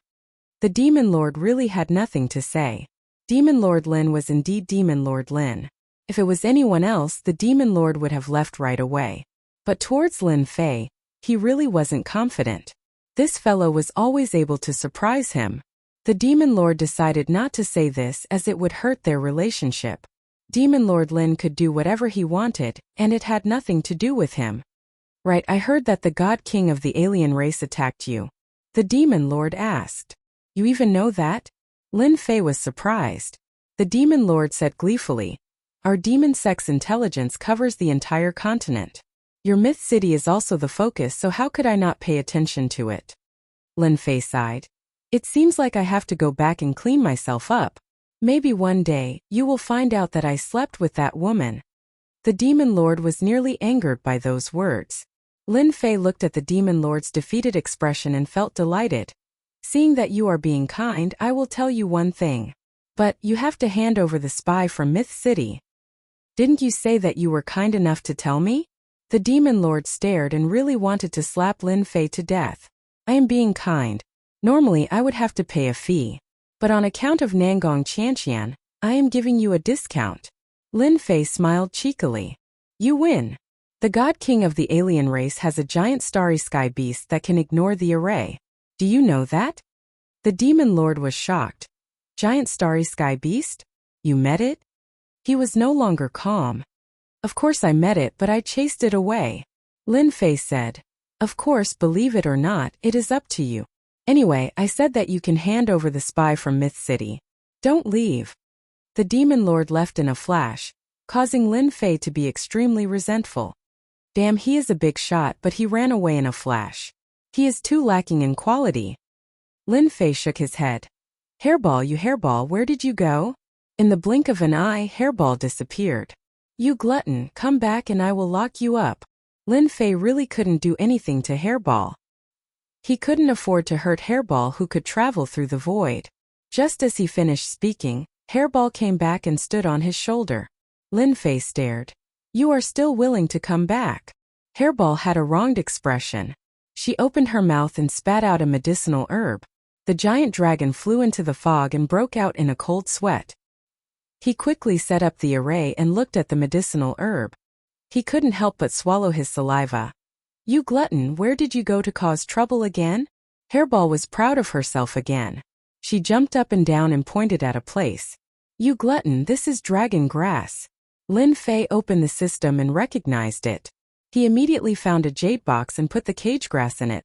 The Demon Lord really had nothing to say. Demon Lord Lin was indeed Demon Lord Lin. If it was anyone else, the Demon Lord would have left right away. But towards Lin Fei, he really wasn't confident. This fellow was always able to surprise him. The Demon Lord decided not to say this as it would hurt their relationship. Demon Lord Lin could do whatever he wanted, and it had nothing to do with him. Right, I heard that the God King of the alien race attacked you. The Demon Lord asked. You even know that? Lin Fei was surprised. The Demon Lord said gleefully, our demon sex intelligence covers the entire continent. Your myth city is also the focus, so how could I not pay attention to it? Lin Fei sighed. It seems like I have to go back and clean myself up. Maybe one day, you will find out that I slept with that woman. The Demon Lord was nearly angered by those words. Lin Fei looked at the Demon Lord's defeated expression and felt delighted. Seeing that you are being kind, I will tell you one thing. But, you have to hand over the spy from Myth City. Didn't you say that you were kind enough to tell me? The Demon Lord stared and really wanted to slap Lin Fei to death. I am being kind. Normally I would have to pay a fee. But on account of Nangong Qianqian, I am giving you a discount. Lin Fei smiled cheekily. You win. The God King of the alien race has a giant starry sky beast that can ignore the array. Do you know that? The Demon Lord was shocked. Giant starry sky beast? You met it? He was no longer calm. Of course I met it, but I chased it away. Lin Fei said. Of course, believe it or not, it is up to you. Anyway, I said that you can hand over the spy from Myth City. Don't leave. The Demon Lord left in a flash, causing Lin Fei to be extremely resentful. Damn, he is a big shot, but he ran away in a flash. He is too lacking in quality. Lin Fei shook his head. Hairball, you hairball, where did you go? In the blink of an eye, Hairball disappeared. You glutton, come back and I will lock you up. Lin Fei really couldn't do anything to Hairball. He couldn't afford to hurt Hairball, who could travel through the void. Just as he finished speaking, Hairball came back and stood on his shoulder. Lin Fei stared. You are still willing to come back? Hairball had a wronged expression. She opened her mouth and spat out a medicinal herb. The giant dragon flew into the fog and broke out in a cold sweat. He quickly set up the array and looked at the medicinal herb. He couldn't help but swallow his saliva. You glutton, where did you go to cause trouble again? Hairball was proud of herself again. She jumped up and down and pointed at a place. You glutton, this is dragon grass. Lin Fei opened the system and recognized it. He immediately found a jade box and put the cage grass in it.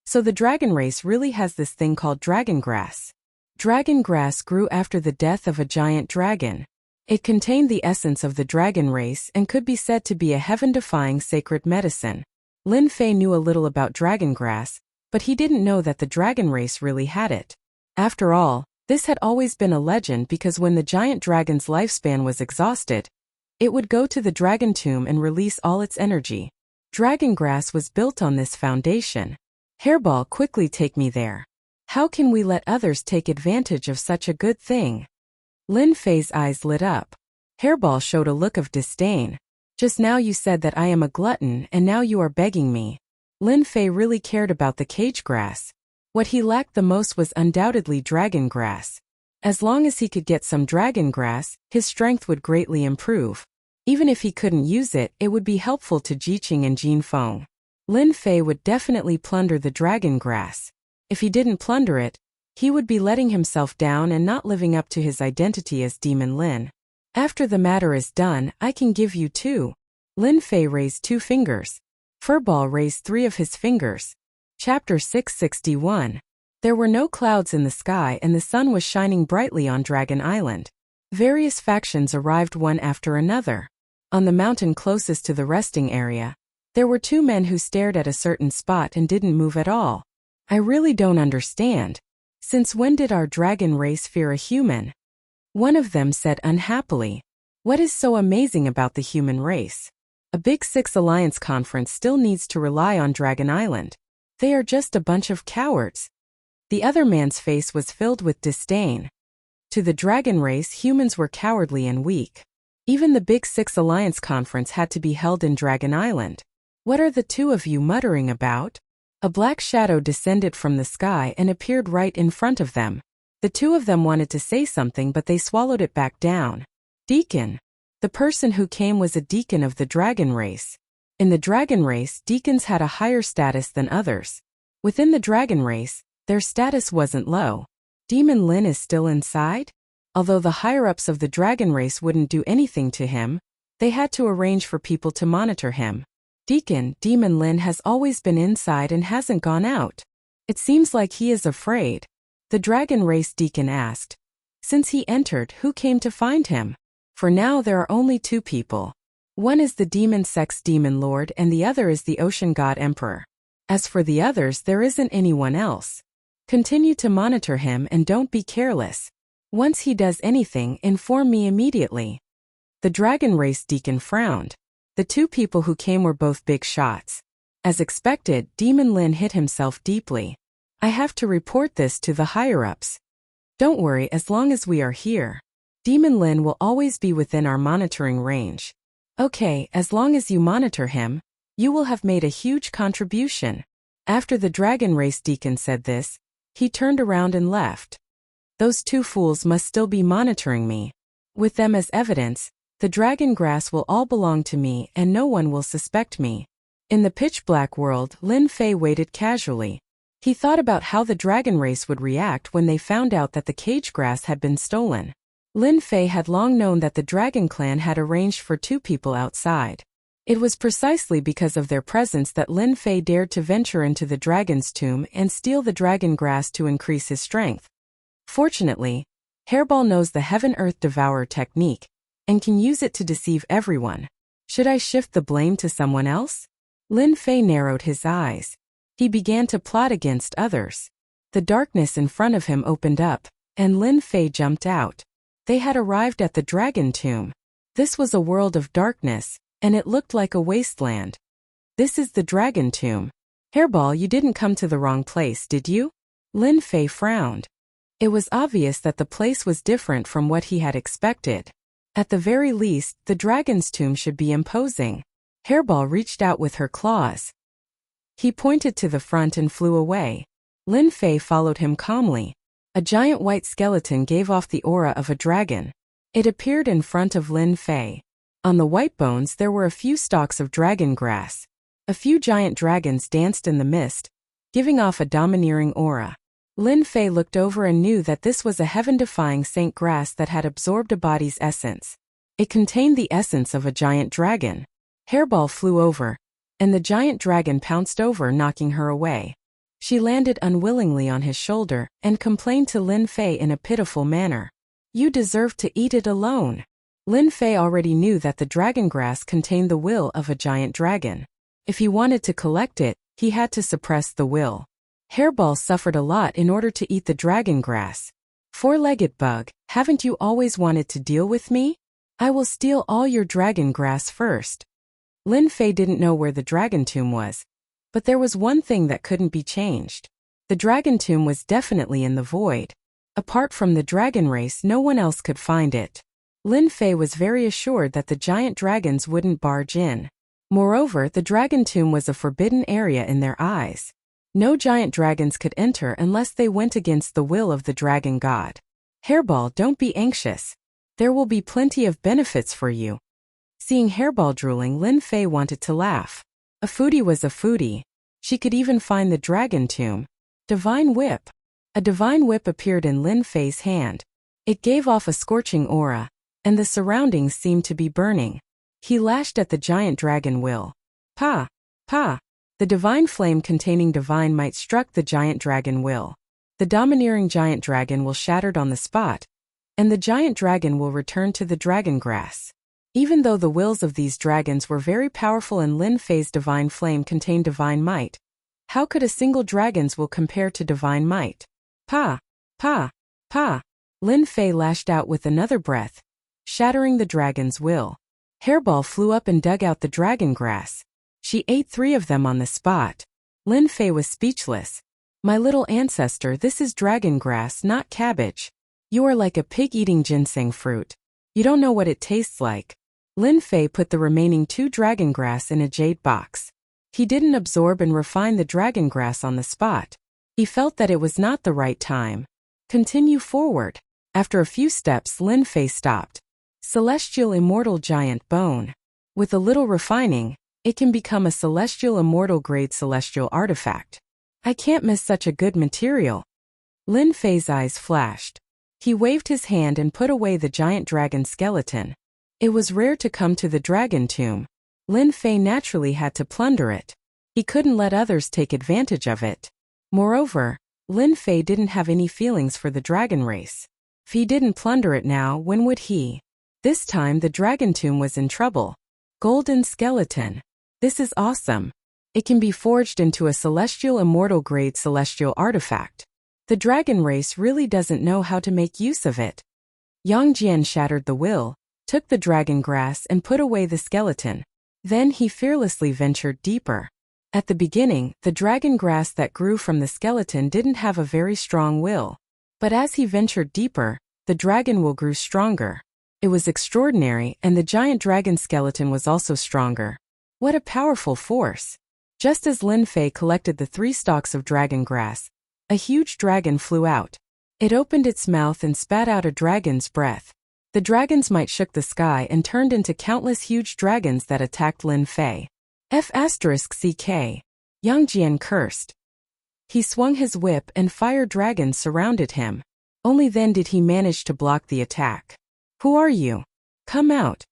So the dragon race really has this thing called dragon grass. Dragon grass grew after the death of a giant dragon. It contained the essence of the dragon race and could be said to be a heaven-defying sacred medicine. Lin Fei knew a little about dragon grass, but he didn't know that the dragon race really had it. After all, this had always been a legend because when the giant dragon's lifespan was exhausted, it would go to the dragon tomb and release all its energy. Dragon grass was built on this foundation. Hairball, quickly take me there. How can we let others take advantage of such a good thing? Lin Fei's eyes lit up. Hairball showed a look of disdain. Just now you said that I am a glutton and now you are begging me. Lin Fei really cared about the cage grass. What he lacked the most was undoubtedly dragon grass. As long as he could get some dragon grass, his strength would greatly improve. Even if he couldn't use it, it would be helpful to Jiqing and Jin Feng. Lin Fei would definitely plunder the dragon grass. If he didn't plunder it, he would be letting himself down and not living up to his identity as Demon Lin. After the matter is done, I can give you 2. Lin Fei raised 2 fingers. Furball raised 3 of his fingers. Chapter 661. There were no clouds in the sky and the sun was shining brightly on Dragon Island. Various factions arrived one after another. On the mountain closest to the resting area, there were 2 men who stared at a certain spot and didn't move at all. I really don't understand. Since when did our dragon race fear a human? One of them said unhappily. What is so amazing about the human race? A Big Six Alliance conference still needs to rely on Dragon Island. They are just a bunch of cowards. The other man's face was filled with disdain. To the dragon race, humans were cowardly and weak. Even the Big Six Alliance conference had to be held in Dragon Island. What are the 2 of you muttering about? A black shadow descended from the sky and appeared right in front of them. The two of them wanted to say something, but they swallowed it back down. Deacon. The person who came was a deacon of the dragon race. In the dragon race, deacons had a higher status than others. Within the dragon race, their status wasn't low. Demon Lin is still inside? Although the higher-ups of the dragon race wouldn't do anything to him, they had to arrange for people to monitor him. Deacon, Demon Lin has always been inside and hasn't gone out. It seems like he is afraid. The dragon race deacon asked. Since he entered, who came to find him? For now there are only two people. One is the demon sex demon lord and the other is the ocean god emperor. As for the others, there isn't anyone else. Continue to monitor him and don't be careless. Once he does anything, inform me immediately. The dragon race deacon frowned. The two people who came were both big shots. As expected, Demon Lin hit himself deeply. I have to report this to the higher-ups. Don't worry, as long as we are here. Demon Lin will always be within our monitoring range. Okay, as long as you monitor him, you will have made a huge contribution. After the dragon race deacon said this, he turned around and left. Those two fools must still be monitoring me. With them as evidence, the dragon grass will all belong to me and no one will suspect me. In the pitch-black world, Lin Fei waited casually. He thought about how the dragon race would react when they found out that the cage grass had been stolen. Lin Fei had long known that the dragon clan had arranged for two people outside. It was precisely because of their presence that Lin Fei dared to venture into the dragon's tomb and steal the dragon grass to increase his strength. Fortunately, Hairball knows the Heaven-Earth Devourer technique and can use it to deceive everyone. Should I shift the blame to someone else? Lin Fei narrowed his eyes. He began to plot against others. The darkness in front of him opened up, and Lin Fei jumped out. They had arrived at the dragon tomb. This was a world of darkness, and it looked like a wasteland. This is the dragon tomb. Hairball, you didn't come to the wrong place, did you? Lin Fei frowned. It was obvious that the place was different from what he had expected. At the very least, the dragon's tomb should be imposing. Hairball reached out with her claws. He pointed to the front and flew away. Lin Fei followed him calmly. A giant white skeleton gave off the aura of a dragon. It appeared in front of Lin Fei. On the white bones there were a few stalks of dragon grass. A few giant dragons danced in the mist, giving off a domineering aura. Lin Fei looked over and knew that this was a heaven-defying saint grass that had absorbed a body's essence. It contained the essence of a giant dragon. Hairball flew over, and the giant dragon pounced over, knocking her away. She landed unwillingly on his shoulder and complained to Lin Fei in a pitiful manner. You deserve to eat it alone. Lin Fei already knew that the dragon grass contained the will of a giant dragon. If he wanted to collect it, he had to suppress the will. Hairball suffered a lot in order to eat the dragon grass. Four-legged bug, haven't you always wanted to deal with me? I will steal all your dragon grass first. Lin Fei didn't know where the dragon tomb was, but there was one thing that couldn't be changed. The dragon tomb was definitely in the void. Apart from the dragon race, no one else could find it. Lin Fei was very assured that the giant dragons wouldn't barge in. Moreover, the dragon tomb was a forbidden area in their eyes. No giant dragons could enter unless they went against the will of the dragon god. Hairball, don't be anxious. There will be plenty of benefits for you. Seeing Hairball drooling, Lin Fei wanted to laugh. A foodie was a foodie. She could even find the dragon tomb. Divine Whip. A divine whip appeared in Lin Fei's hand. It gave off a scorching aura, and the surroundings seemed to be burning. He lashed at the giant dragon will. Pa! Pa! The divine flame containing divine might struck the giant dragon will. The domineering giant dragon will shattered on the spot, and the giant dragon will return to the dragon grass. Even though the wills of these dragons were very powerful and Lin Fei's divine flame contained divine might, how could a single dragon's will compare to divine might? Pa! Pa! Pa! Lin Fei lashed out with another breath, shattering the dragon's will. Hairball flew up and dug out the dragon grass. She ate 3 of them on the spot. Lin Fei was speechless. My little ancestor, this is dragon grass, not cabbage. You are like a pig eating ginseng fruit. You don't know what it tastes like. Lin Fei put the remaining 2 dragon grass in a jade box. He didn't absorb and refine the dragon grass on the spot. He felt that it was not the right time. Continue forward. After a few steps, Lin Fei stopped. Celestial Immortal Giant Bone. With a little refining, it can become a celestial immortal grade celestial artifact. I can't miss such a good material. Lin Fei's eyes flashed. He waved his hand and put away the giant dragon skeleton. It was rare to come to the dragon tomb. Lin Fei naturally had to plunder it. He couldn't let others take advantage of it. Moreover, Lin Fei didn't have any feelings for the dragon race. If he didn't plunder it now, when would he? This time the dragon tomb was in trouble. Golden skeleton. This is awesome. It can be forged into a celestial immortal grade celestial artifact. The dragon race really doesn't know how to make use of it. Yang Jian shattered the will, took the dragon grass and put away the skeleton. Then he fearlessly ventured deeper. At the beginning, the dragon grass that grew from the skeleton didn't have a very strong will. But as he ventured deeper, the dragon will grew stronger. It was extraordinary, and the giant dragon skeleton was also stronger. What a powerful force! Just as Lin Fei collected the 3 stalks of dragon grass, a huge dragon flew out. It opened its mouth and spat out a dragon's breath. The dragon's might shook the sky and turned into countless huge dragons that attacked Lin Fei. F***ck. Yang Jian cursed. He swung his whip and fire dragons surrounded him. Only then did he manage to block the attack. Who are you? Come out.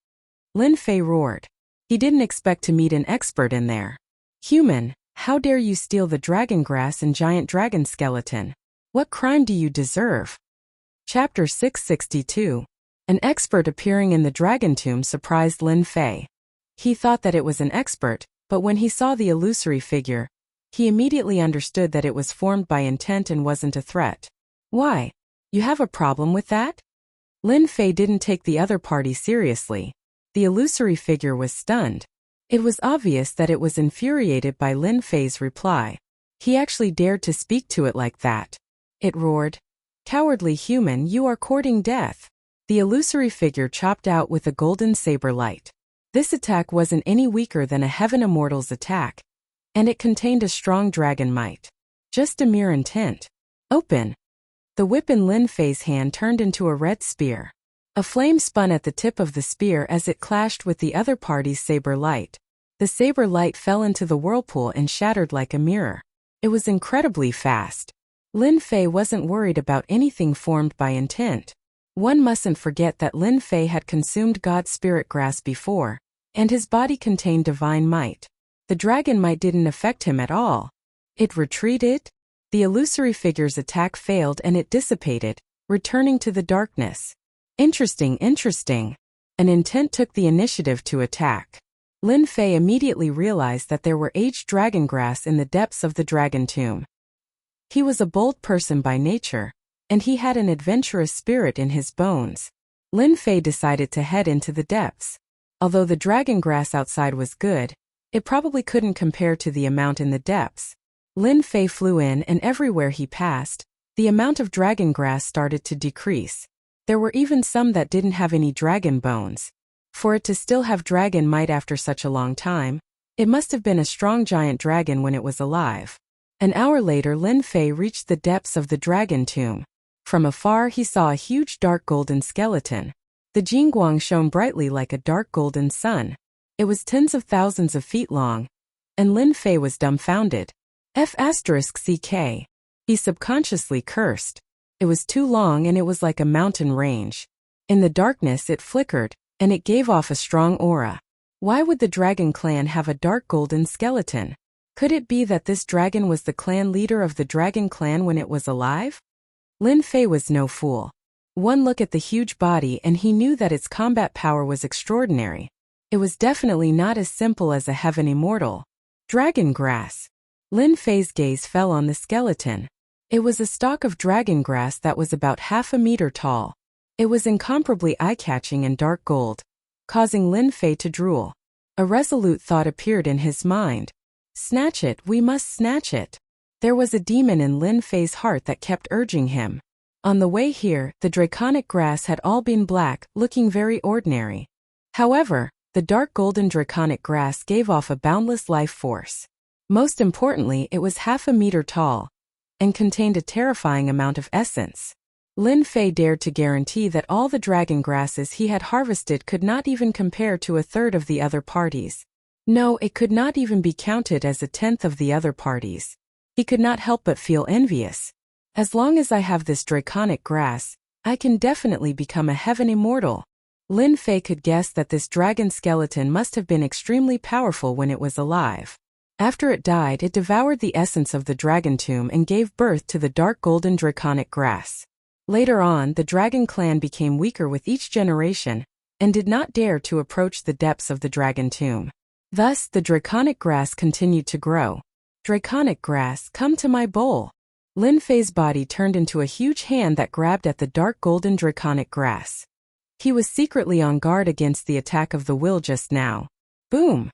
Lin Fei roared. He didn't expect to meet an expert in there. Human, how dare you steal the dragon grass and giant dragon skeleton? What crime do you deserve? Chapter 662. An expert appearing in the dragon tomb surprised Lin Fei. He thought that it was an expert, but when he saw the illusory figure, he immediately understood that it was formed by intent and wasn't a threat. Why? You have a problem with that? Lin Fei didn't take the other party seriously. The illusory figure was stunned. It was obvious that it was infuriated by Lin Fei's reply. He actually dared to speak to it like that. It roared, "Cowardly human, you are courting death." The illusory figure chopped out with a golden saber light. This attack wasn't any weaker than a Heaven Immortal's attack, and it contained a strong dragon might. Just a mere intent. Open. The whip in Lin Fei's hand turned into a red spear. A flame spun at the tip of the spear as it clashed with the other party's saber light. The saber light fell into the whirlpool and shattered like a mirror. It was incredibly fast. Lin Fei wasn't worried about anything formed by intent. One mustn't forget that Lin Fei had consumed God's spirit grass before, and his body contained divine might. The dragon might didn't affect him at all. It retreated. The illusory figure's attack failed and it dissipated, returning to the darkness. Interesting. An intent took the initiative to attack. Lin Fei immediately realized that there were aged dragon grass in the depths of the dragon tomb. He was a bold person by nature, and he had an adventurous spirit in his bones. Lin Fei decided to head into the depths. Although the dragon grass outside was good, it probably couldn't compare to the amount in the depths. Lin Fei flew in, and everywhere he passed, the amount of dragon grass started to decrease. There were even some that didn't have any dragon bones. For it to still have dragon might after such a long time, it must have been a strong giant dragon when it was alive. An hour later, Lin Fei reached the depths of the dragon tomb. From afar he saw a huge dark golden skeleton. The Jingguang shone brightly like a dark golden sun. It was tens of thousands of feet long, and Lin Fei was dumbfounded. F***ck. He subconsciously cursed. It was too long and it was like a mountain range. In the darkness it flickered, and it gave off a strong aura. Why would the dragon clan have a dark golden skeleton? Could it be that this dragon was the clan leader of the dragon clan when it was alive? Lin Fei was no fool. One look at the huge body and he knew that its combat power was extraordinary. It was definitely not as simple as a heaven immortal. Dragon grass. Lin Fei's gaze fell on the skeleton. It was a stalk of dragon grass that was about half a meter tall. It was incomparably eye-catching and dark gold, causing Lin Fei to drool. A resolute thought appeared in his mind. Snatch it, we must snatch it. There was a demon in Lin Fei's heart that kept urging him. On the way here, the draconic grass had all been black, looking very ordinary. However, The dark golden draconic grass gave off a boundless life force. Most importantly, it was 1/2 meter tall and contained a terrifying amount of essence. Lin Fei dared to guarantee that all the dragon grasses he had harvested could not even compare to 1/3 of the other parties. No, it could not even be counted as 1/10 of the other parties. He could not help but feel envious. As long as I have this draconic grass, I can definitely become a heaven immortal. Lin Fei could guess that this dragon skeleton must have been extremely powerful when it was alive. After it died, it devoured the essence of the dragon tomb and gave birth to the dark golden draconic grass. Later on, the dragon clan became weaker with each generation and did not dare to approach the depths of the dragon tomb. Thus, the draconic grass continued to grow. Draconic grass, come to my bowl. Lin Fei's body turned into a huge hand that grabbed at the dark golden draconic grass. He was secretly on guard against the attack of the will just now. Boom!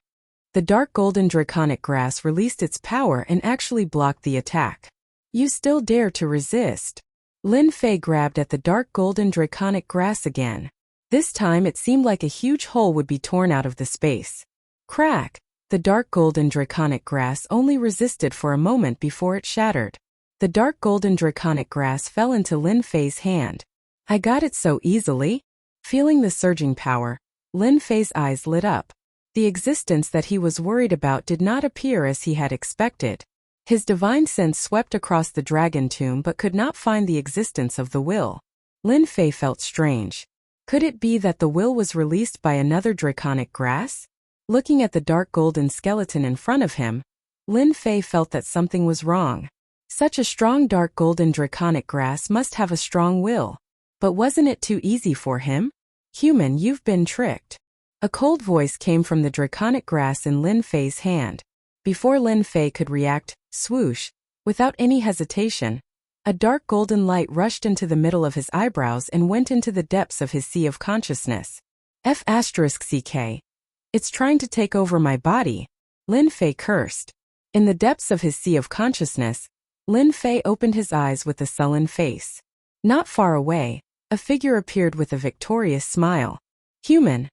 The dark golden draconic grass released its power and actually blocked the attack. You still dare to resist? Lin Fei grabbed at the dark golden draconic grass again. This time it seemed like a huge hole would be torn out of the space. Crack! The dark golden draconic grass only resisted for a moment before it shattered. The dark golden draconic grass fell into Lin Fei's hand. I got it so easily? Feeling the surging power, Lin Fei's eyes lit up. The existence that he was worried about did not appear as he had expected. His divine sense swept across the dragon tomb but could not find the existence of the will. Lin Fei felt strange. Could it be that the will was released by another draconic grass? Looking at the dark golden skeleton in front of him, Lin Fei felt that something was wrong. Such a strong dark golden draconic grass must have a strong will. But wasn't it too easy for him? Human, you've been tricked. A cold voice came from the draconic grass in Lin Fei's hand. Before Lin Fei could react, swoosh, without any hesitation, a dark golden light rushed into the middle of his eyebrows and went into the depths of his sea of consciousness. F***CK. It's trying to take over my body. Lin Fei cursed. In the depths of his sea of consciousness, Lin Fei opened his eyes with a sullen face. Not far away, a figure appeared with a victorious smile. Human,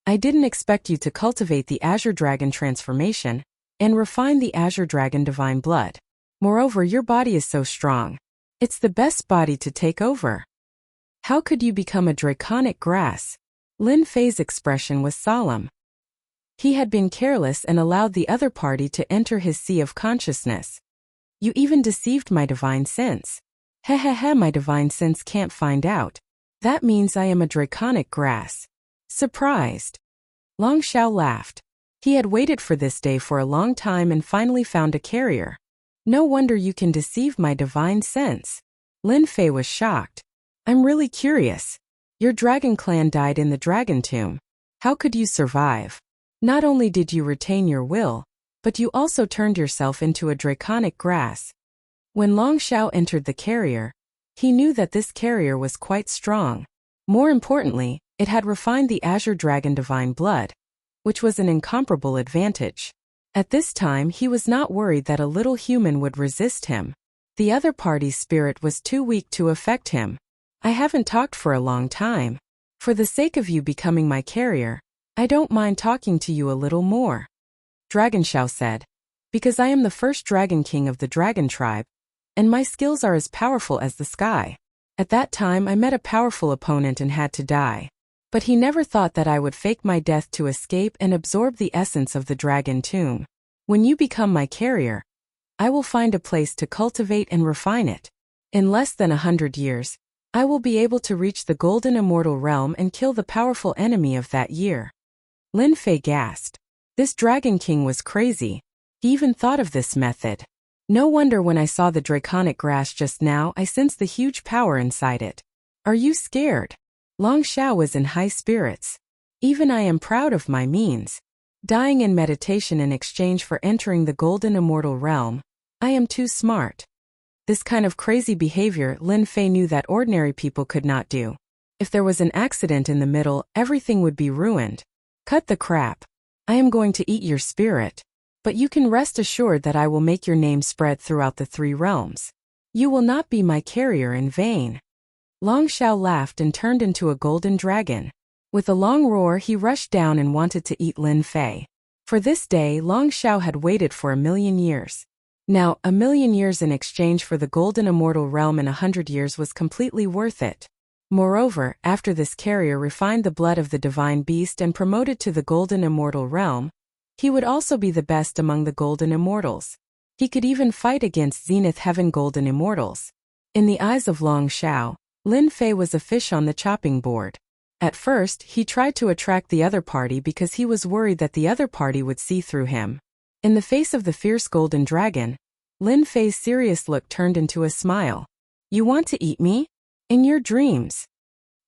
I didn't expect you to cultivate the Azure Dragon transformation and refine the Azure Dragon divine blood. Moreover, your body is so strong. It's the best body to take over. How could you become a draconic grass? Lin Fei's expression was solemn. He had been careless and allowed the other party to enter his sea of consciousness. You even deceived my divine sense. Hehehe, my divine sense can't find out. That means I am a draconic grass. Surprised. Long Xiao laughed. He had waited for this day for a long time and finally found a carrier. No wonder you can deceive my divine sense. Lin Fei was shocked. I'm really curious. Your dragon clan died in the dragon tomb. How could you survive? Not only did you retain your will, but you also turned yourself into a draconic grass. When Long Xiao entered the carrier, he knew that this carrier was quite strong. More importantly, it had refined the Azure Dragon divine blood, which was an incomparable advantage. At this time, he was not worried that a little human would resist him. The other party's spirit was too weak to affect him. I haven't talked for a long time. For the sake of you becoming my carrier, I don't mind talking to you a little more. Dragon Xiao said, because I am the first dragon king of the dragon tribe, and my skills are as powerful as the sky. At that time I met a powerful opponent and had to die. But he never thought that I would fake my death to escape and absorb the essence of the dragon tomb. When you become my carrier, I will find a place to cultivate and refine it. In less than 100 years, I will be able to reach the golden immortal realm and kill the powerful enemy of that year. Lin Fei gasped. This dragon king was crazy. He even thought of this method. No wonder when I saw the draconic grass just now I sensed the huge power inside it. Are you scared? Long Xiao was in high spirits. Even I am proud of my means. Dying in meditation in exchange for entering the golden immortal realm. I am too smart. This kind of crazy behavior Lin Fei knew that ordinary people could not do. If there was an accident in the middle, everything would be ruined. Cut the crap. I am going to eat your spirit. But you can rest assured that I will make your name spread throughout the 3 realms. You will not be my carrier in vain. Long Xiao laughed and turned into a golden dragon. With a long roar, he rushed down and wanted to eat Lin Fei. For this day, Long Xiao had waited for 1,000,000 years. Now, 1,000,000 years in exchange for the golden immortal realm in 100 years was completely worth it. Moreover, after this carrier refined the blood of the divine beast and promoted to the golden immortal realm, he would also be the best among the golden immortals. He could even fight against Zenith Heaven golden immortals. In the eyes of Long Xiao, Lin Fei was a fish on the chopping board. At first, he tried to attract the other party because he was worried that the other party would see through him. In the face of the fierce golden dragon, Lin Fei's serious look turned into a smile. "You want to eat me? In your dreams."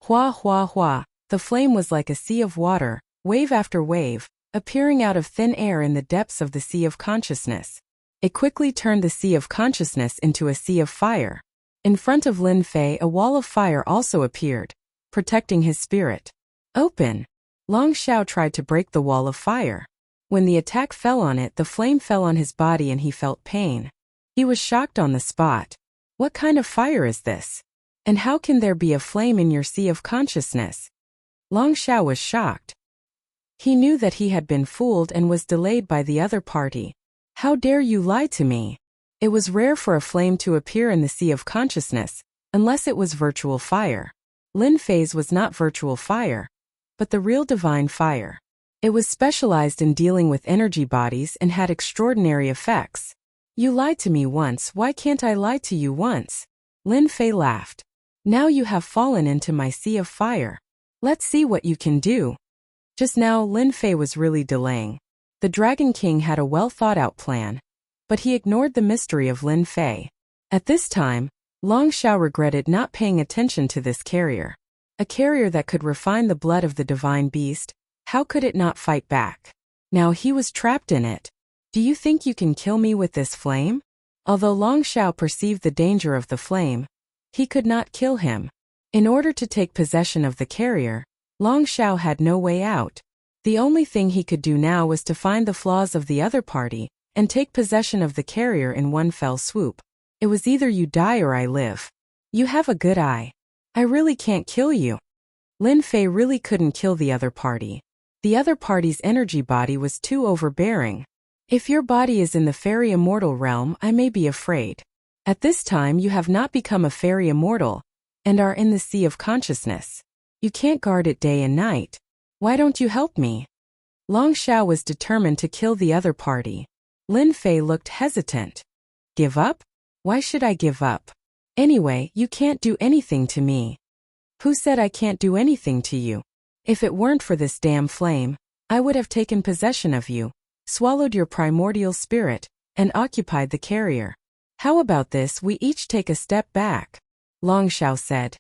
Hua hua hua, the flame was like a sea of water, wave after wave, appearing out of thin air in the depths of the sea of consciousness. It quickly turned the sea of consciousness into a sea of fire. In front of Lin Fei, a wall of fire also appeared, protecting his spirit. "Open!" Long Xiao tried to break the wall of fire. When the attack fell on it, the flame fell on his body and he felt pain. He was shocked on the spot. What kind of fire is this? And how can there be a flame in your sea of consciousness? Long Xiao was shocked. He knew that he had been fooled and was delayed by the other party. "How dare you lie to me?" It was rare for a flame to appear in the sea of consciousness, unless it was virtual fire. Lin Fei's was not virtual fire, but the real divine fire. It was specialized in dealing with energy bodies and had extraordinary effects. "You lied to me once, why can't I lie to you once?" Lin Fei laughed. "Now you have fallen into my sea of fire. Let's see what you can do." Just now, Lin Fei was really delaying. The Dragon King had a well-thought-out plan, but he ignored the mystery of Lin Fei. At this time, Long Xiao regretted not paying attention to this carrier. A carrier that could refine the blood of the divine beast, how could it not fight back? Now he was trapped in it. "Do you think you can kill me with this flame?" Although Long Xiao perceived the danger of the flame, he could not kill him. In order to take possession of the carrier, Long Xiao had no way out. The only thing he could do now was to find the flaws of the other party and take possession of the carrier in one fell swoop. It was either you die or I live. "You have a good eye. I really can't kill you." Lin Fei really couldn't kill the other party. The other party's energy body was too overbearing. "If your body is in the fairy immortal realm, I may be afraid. At this time you have not become a fairy immortal, and are in the sea of consciousness. You can't guard it day and night. Why don't you help me?" Long Xiao was determined to kill the other party. Lin Fei looked hesitant. "Give up? Why should I give up? Anyway, you can't do anything to me." "Who said I can't do anything to you? If it weren't for this damn flame, I would have taken possession of you, swallowed your primordial spirit, and occupied the carrier. How about this, we each take a step back?" Long Xiao said.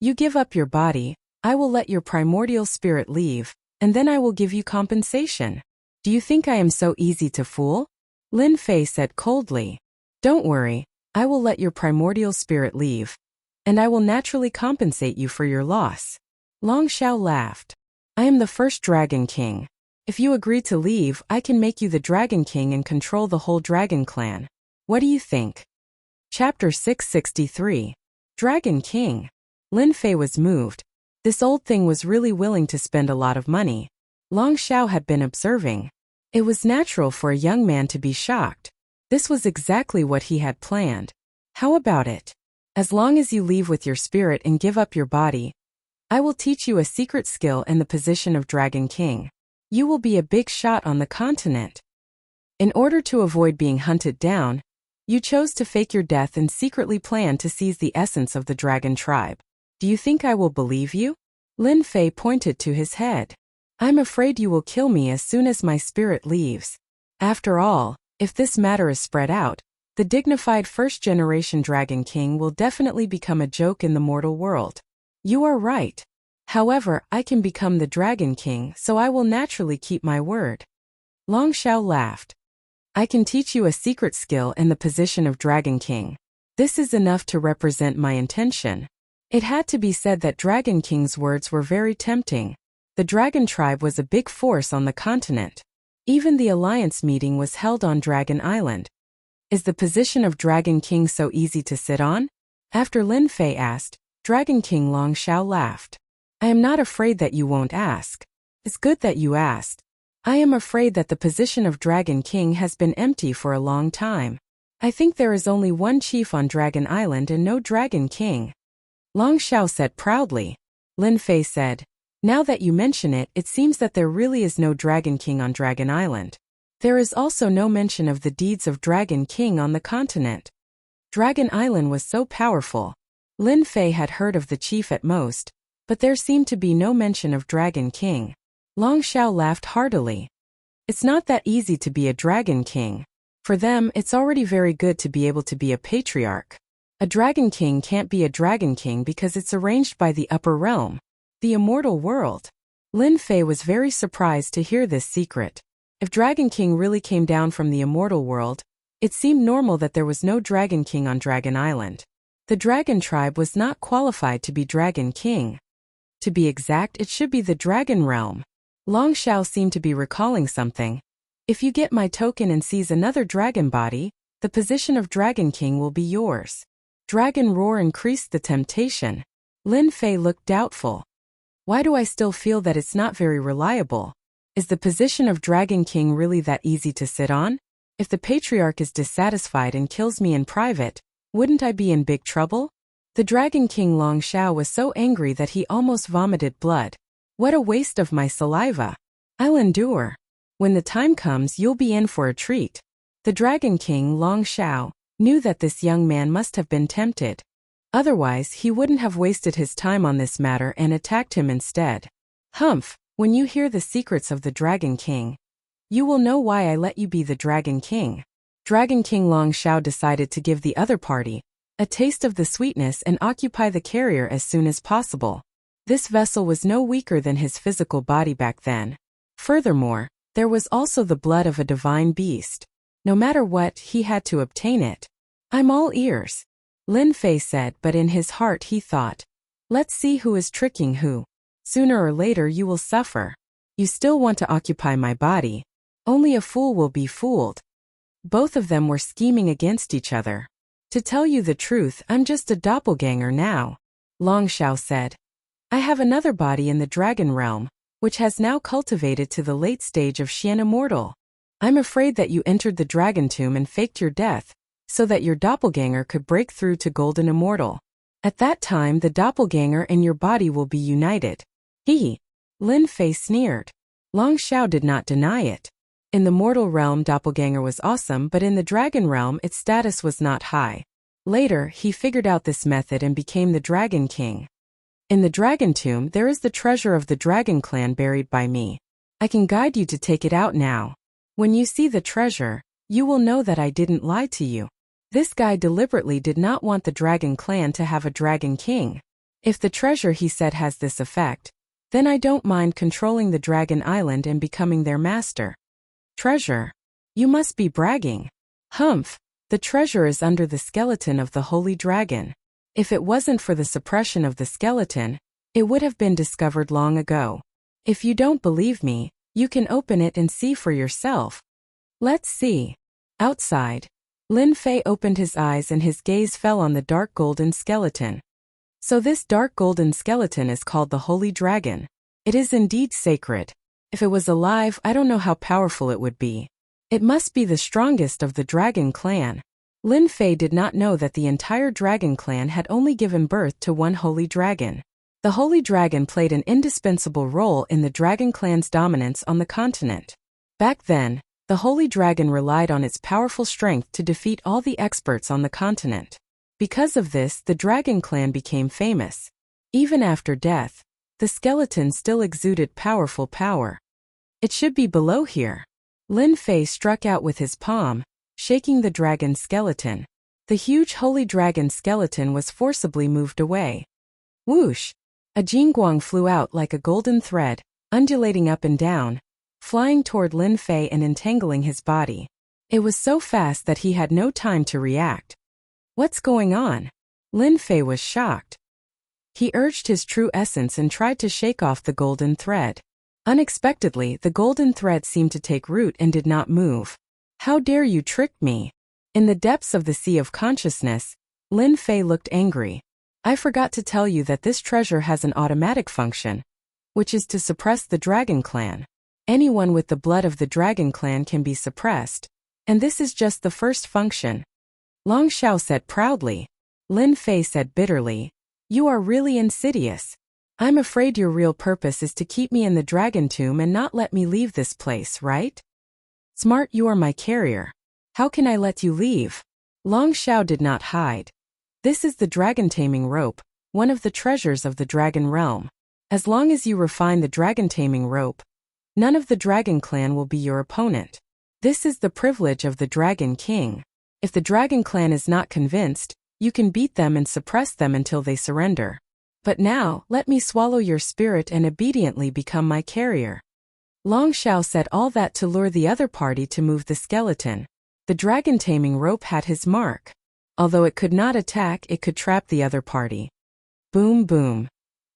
"You give up your body, I will let your primordial spirit leave, and then I will give you compensation. Do you think I am so easy to fool?" Lin Fei said coldly. "Don't worry, I will let your primordial spirit leave, and I will naturally compensate you for your loss." Long Xiao laughed. "I am the first Dragon King. If you agree to leave, I can make you the Dragon King and control the whole Dragon Clan. What do you think?" Chapter 663. Dragon King. Lin Fei was moved. This old thing was really willing to spend a lot of money. Long Xiao had been observing. It was natural for a young man to be shocked. This was exactly what he had planned. "How about it? As long as you leave with your spirit and give up your body, I will teach you a secret skill and the position of Dragon King. You will be a big shot on the continent." In order to avoid being hunted down, you chose to fake your death and secretly plan to seize the essence of the dragon tribe. Do you think I will believe you? Lin Fei pointed to his head. "I'm afraid you will kill me as soon as my spirit leaves. After all, if this matter is spread out, the dignified first-generation Dragon King will definitely become a joke in the mortal world." "You are right. However, I can become the Dragon King, so I will naturally keep my word." Long Xiao laughed. "I can teach you a secret skill and the position of Dragon King. This is enough to represent my intention." It had to be said that Dragon King's words were very tempting. The Dragon tribe was a big force on the continent. Even the alliance meeting was held on Dragon Island. Is the position of Dragon King so easy to sit on? After Lin Fei asked, Dragon King Long Xiao laughed. I am not afraid that you won't ask. It's good that you asked. I am afraid that the position of Dragon King has been empty for a long time. I think there is only one chief on Dragon Island and no Dragon King. Long Xiao said proudly. Lin Fei said, now that you mention it, it seems that there really is no Dragon King on Dragon Island. There is also no mention of the deeds of Dragon King on the continent. Dragon Island was so powerful. Lin Fei had heard of the chief at most, but there seemed to be no mention of Dragon King. Long Xiao laughed heartily. It's not that easy to be a Dragon King. For them, it's already very good to be able to be a patriarch. A Dragon King can't be a Dragon King because it's arranged by the upper realm, the immortal world. Lin Fei was very surprised to hear this secret. If Dragon King really came down from the immortal world, it seemed normal that there was no Dragon King on Dragon Island. The Dragon tribe was not qualified to be Dragon King. To be exact, it should be the Dragon realm. Long Xiao seemed to be recalling something. If you get my token and seize another dragon body, the position of Dragon King will be yours. Dragon roar increased the temptation. Lin Fei looked doubtful. Why do I still feel that it's not very reliable? Is the position of Dragon King really that easy to sit on? If the patriarch is dissatisfied and kills me in private, wouldn't I be in big trouble? The Dragon King Long Xiao was so angry that he almost vomited blood. What a waste of my saliva. I'll endure. When the time comes, you'll be in for a treat. The Dragon King Long Xiao knew that this young man must have been tempted. Otherwise, he wouldn't have wasted his time on this matter and attacked him instead. Humph, when you hear the secrets of the Dragon King, you will know why I let you be the Dragon King. Dragon King Long Xiao decided to give the other party a taste of the sweetness and occupy the carrier as soon as possible. This vessel was no weaker than his physical body back then. Furthermore, there was also the blood of a divine beast. No matter what, he had to obtain it. I'm all ears, Lin Fei said, but in his heart he thought, let's see who is tricking who. Sooner or later you will suffer. You still want to occupy my body. Only a fool will be fooled. Both of them were scheming against each other. To tell you the truth, I'm just a doppelganger now, Long Xiao said. I have another body in the dragon realm, which has now cultivated to the late stage of Xian Immortal. I'm afraid that you entered the dragon tomb and faked your death, so that your doppelganger could break through to Golden Immortal. At that time the doppelganger and your body will be united. He. Lin Fei sneered. Long Xiao did not deny it. In the mortal realm doppelganger was awesome, but in the dragon realm its status was not high. Later, he figured out this method and became the Dragon King. In the dragon tomb there is the treasure of the dragon clan buried by me. I can guide you to take it out now. When you see the treasure, you will know that I didn't lie to you. This guy deliberately did not want the dragon clan to have a dragon king. If the treasure, he said, has this effect, then I don't mind controlling the dragon island and becoming their master. Treasure? You must be bragging. Humph, the treasure is under the skeleton of the holy dragon. If it wasn't for the suppression of the skeleton, it would have been discovered long ago. If you don't believe me, you can open it and see for yourself. Let's see. Outside, Lin Fei opened his eyes and his gaze fell on the dark golden skeleton. So this dark golden skeleton is called the Holy Dragon. It is indeed sacred. If it was alive, I don't know how powerful it would be. It must be the strongest of the dragon clan. Lin Fei did not know that the entire dragon clan had only given birth to one holy dragon. The holy dragon played an indispensable role in the dragon clan's dominance on the continent. Back then, the holy dragon relied on its powerful strength to defeat all the experts on the continent. Because of this, the dragon clan became famous. Even after death, the skeleton still exuded powerful power. It should be below here. Lin Fei struck out with his palm, shaking the dragon skeleton. The huge holy dragon skeleton was forcibly moved away. Whoosh! A jingguang flew out like a golden thread, undulating up and down, flying toward Lin Fei and entangling his body. It was so fast that he had no time to react. What's going on? Lin Fei was shocked. He urged his true essence and tried to shake off the golden thread. Unexpectedly, the golden thread seemed to take root and did not move. How dare you trick me? In the depths of the sea of consciousness, Lin Fei looked angry. I forgot to tell you that this treasure has an automatic function, which is to suppress the dragon clan. Anyone with the blood of the dragon clan can be suppressed, and this is just the first function. Long Xiao said proudly. Lin Fei said bitterly, "You are really insidious. I'm afraid your real purpose is to keep me in the dragon tomb and not let me leave this place, right? Smart, you are my carrier. How can I let you leave?" Long Xiao did not hide. This is the dragon taming rope, one of the treasures of the dragon realm. As long as you refine the dragon taming rope, none of the dragon clan will be your opponent. This is the privilege of the dragon king. If the dragon clan is not convinced, you can beat them and suppress them until they surrender. But now, let me swallow your spirit and obediently become my carrier. Long Xiao said all that to lure the other party to move the skeleton. The dragon taming rope had his mark. Although it could not attack, it could trap the other party. Boom boom.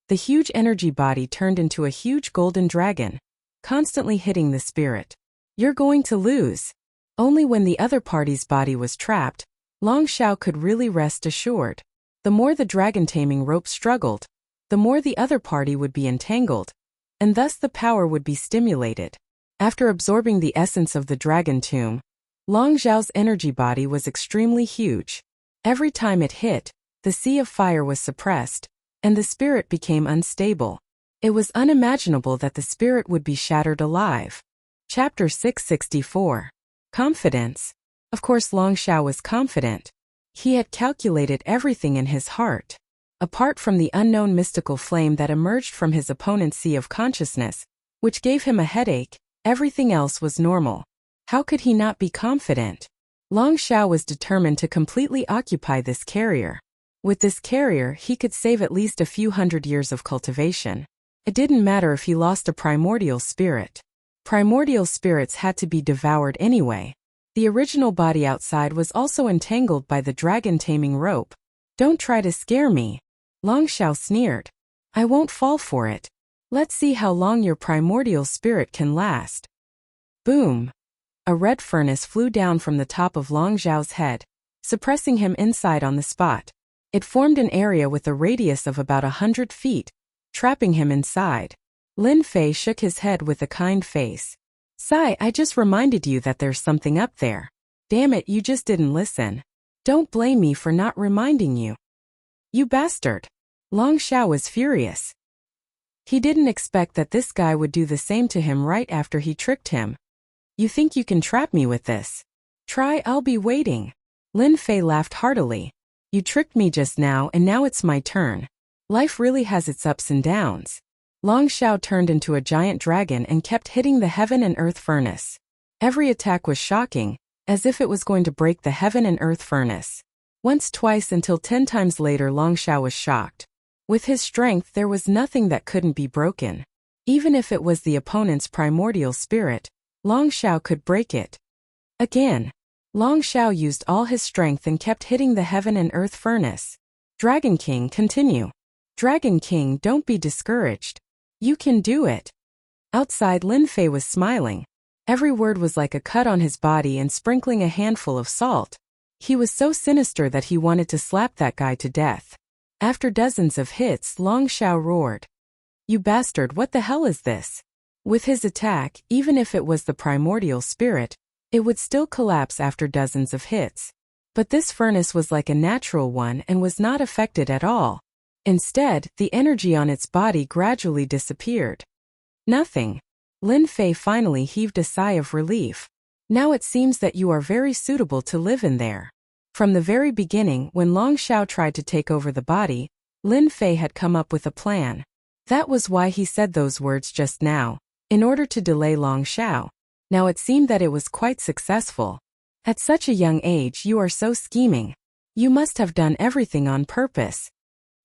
The huge energy body turned into a huge golden dragon, constantly hitting the spirit. You're going to lose. Only when the other party's body was trapped, Long Xiao could really rest assured. The more the dragon taming rope struggled, the more the other party would be entangled, and thus the power would be stimulated. After absorbing the essence of the dragon tomb, Long Xiao's energy body was extremely huge. Every time it hit, the sea of fire was suppressed, and the spirit became unstable. It was unimaginable that the spirit would be shattered alive. Chapter 664. Confidence. Of course, Long Xiao was confident. He had calculated everything in his heart. Apart from the unknown mystical flame that emerged from his opponent's sea of consciousness, which gave him a headache, everything else was normal. How could he not be confident? Long Xiao was determined to completely occupy this carrier. With this carrier, he could save at least a few hundred years of cultivation. It didn't matter if he lost a primordial spirit. Primordial spirits had to be devoured anyway. The original body outside was also entangled by the dragon taming rope. "Don't try to scare me," Long Xiao sneered. "I won't fall for it. Let's see how long your primordial spirit can last." Boom! A red furnace flew down from the top of Long Xiao's head, suppressing him inside on the spot. It formed an area with a radius of about 100 feet, trapping him inside. Lin Fei shook his head with a kind face. "Sai, I just reminded you that there's something up there. Damn it, you just didn't listen. Don't blame me for not reminding you." "You bastard." Long Xiao was furious. He didn't expect that this guy would do the same to him right after he tricked him. "You think you can trap me with this? Try, I'll be waiting." Lin Fei laughed heartily. "You tricked me just now and now it's my turn. Life really has its ups and downs." Long Xiao turned into a giant dragon and kept hitting the heaven and earth furnace. Every attack was shocking, as if it was going to break the heaven and earth furnace. Once, twice, until 10 times later Long Xiao was shocked. With his strength there was nothing that couldn't be broken. Even if it was the opponent's primordial spirit, Long Xiao could break it. Again. Long Xiao used all his strength and kept hitting the heaven and earth furnace. "Dragon King, continue. Dragon King, don't be discouraged. You can do it." Outside, Lin Fei was smiling. Every word was like a cut on his body and sprinkling a handful of salt. He was so sinister that he wanted to slap that guy to death. After dozens of hits, Long Xiao roared. "You bastard, what the hell is this?" With his attack, even if it was the primordial spirit, it would still collapse after dozens of hits. But this furnace was like a natural one and was not affected at all. Instead, the energy on its body gradually disappeared. "Nothing." Lin Fei finally heaved a sigh of relief. "Now it seems that you are very suitable to live in there." From the very beginning, when Long Xiao tried to take over the body, Lin Fei had come up with a plan. That was why he said those words just now, in order to delay Long Xiao. Now it seemed that it was quite successful. "At such a young age you are so scheming. You must have done everything on purpose."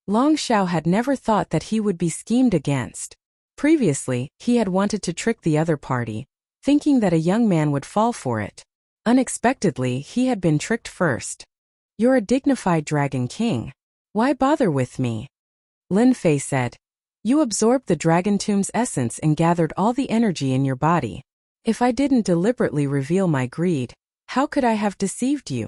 Long Xiao had never thought that he would be schemed against. Previously, he had wanted to trick the other party, thinking that a young man would fall for it. Unexpectedly, he had been tricked first. "You're a dignified dragon king. Why bother with me?" Lin Fei said. "You absorbed the dragon tomb's essence and gathered all the energy in your body. If I didn't deliberately reveal my greed, how could I have deceived you?"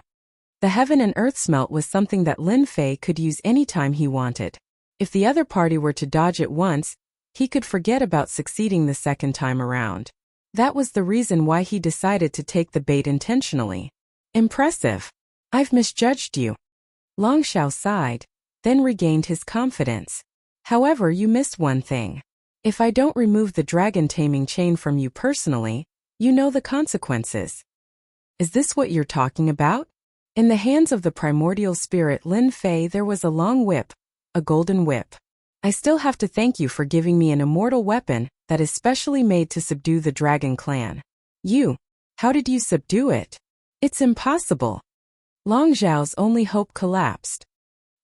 The heaven and earth smelt was something that Lin Fei could use anytime he wanted. If the other party were to dodge it once, he could forget about succeeding the second time around. That was the reason why he decided to take the bait intentionally. Impressive. I've misjudged you. Long Xiao sighed, then regained his confidence. However, you missed one thing. If I don't remove the dragon taming chain from you personally, you know the consequences. Is this what you're talking about? In the hands of the primordial spirit Lin Fei there was a long whip, a golden whip. I still have to thank you for giving me an immortal weapon that is specially made to subdue the dragon clan. How did you subdue it? It's impossible. Long Zhao's only hope collapsed.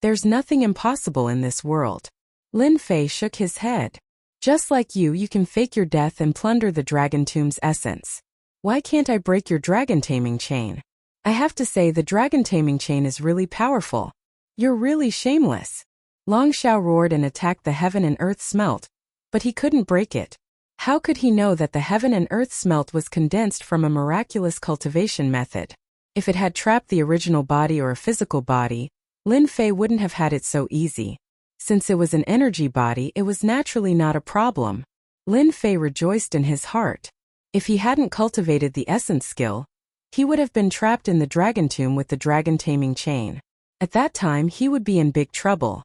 There's nothing impossible in this world. Lin Fei shook his head. Just like you can fake your death and plunder the dragon tomb's essence. Why can't I break your dragon taming chain? I have to say the dragon taming chain is really powerful. You're really shameless. Long Xiao roared and attacked the heaven and earth smelt, but he couldn't break it. How could he know that the heaven and earth smelt was condensed from a miraculous cultivation method? If it had trapped the original body or a physical body, Lin Fei wouldn't have had it so easy. Since it was an energy body, it was naturally not a problem. Lin Fei rejoiced in his heart. If he hadn't cultivated the essence skill, he would have been trapped in the dragon tomb with the dragon taming chain. At that time, he would be in big trouble.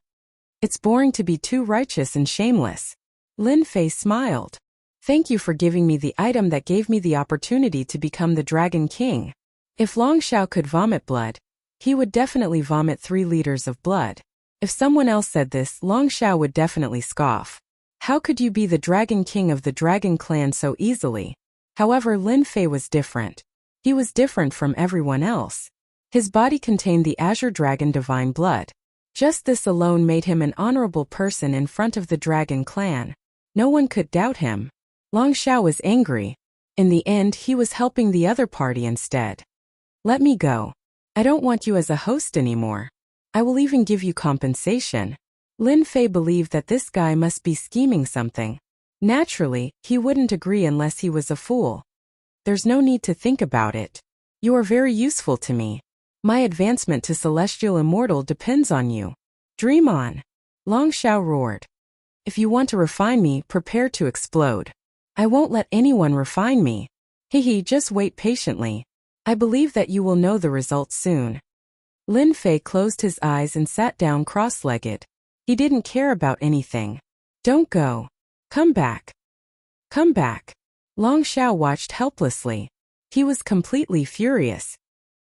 It's boring to be too righteous and shameless. Lin Fei smiled. Thank you for giving me the item that gave me the opportunity to become the Dragon King. If Long Xiao could vomit blood, he would definitely vomit 3 liters of blood. If someone else said this, Long Xiao would definitely scoff. How could you be the Dragon King of the Dragon Clan so easily? However, Lin Fei was different. He was different from everyone else. His body contained the Azure Dragon Divine Blood. Just this alone made him an honorable person in front of the Dragon Clan. No one could doubt him. Long Xiao was angry. In the end, he was helping the other party instead. Let me go. I don't want you as a host anymore. I will even give you compensation. Lin Fei believed that this guy must be scheming something. Naturally, he wouldn't agree unless he was a fool. There's no need to think about it. You are very useful to me. My advancement to Celestial Immortal depends on you. Dream on. Long Xiao roared. If you want to refine me, prepare to explode. I won't let anyone refine me. Just wait patiently. I believe that you will know the results soon. Lin Fei closed his eyes and sat down cross-legged. He didn't care about anything. Don't go. Come back. Come back. Long Xiao watched helplessly. He was completely furious.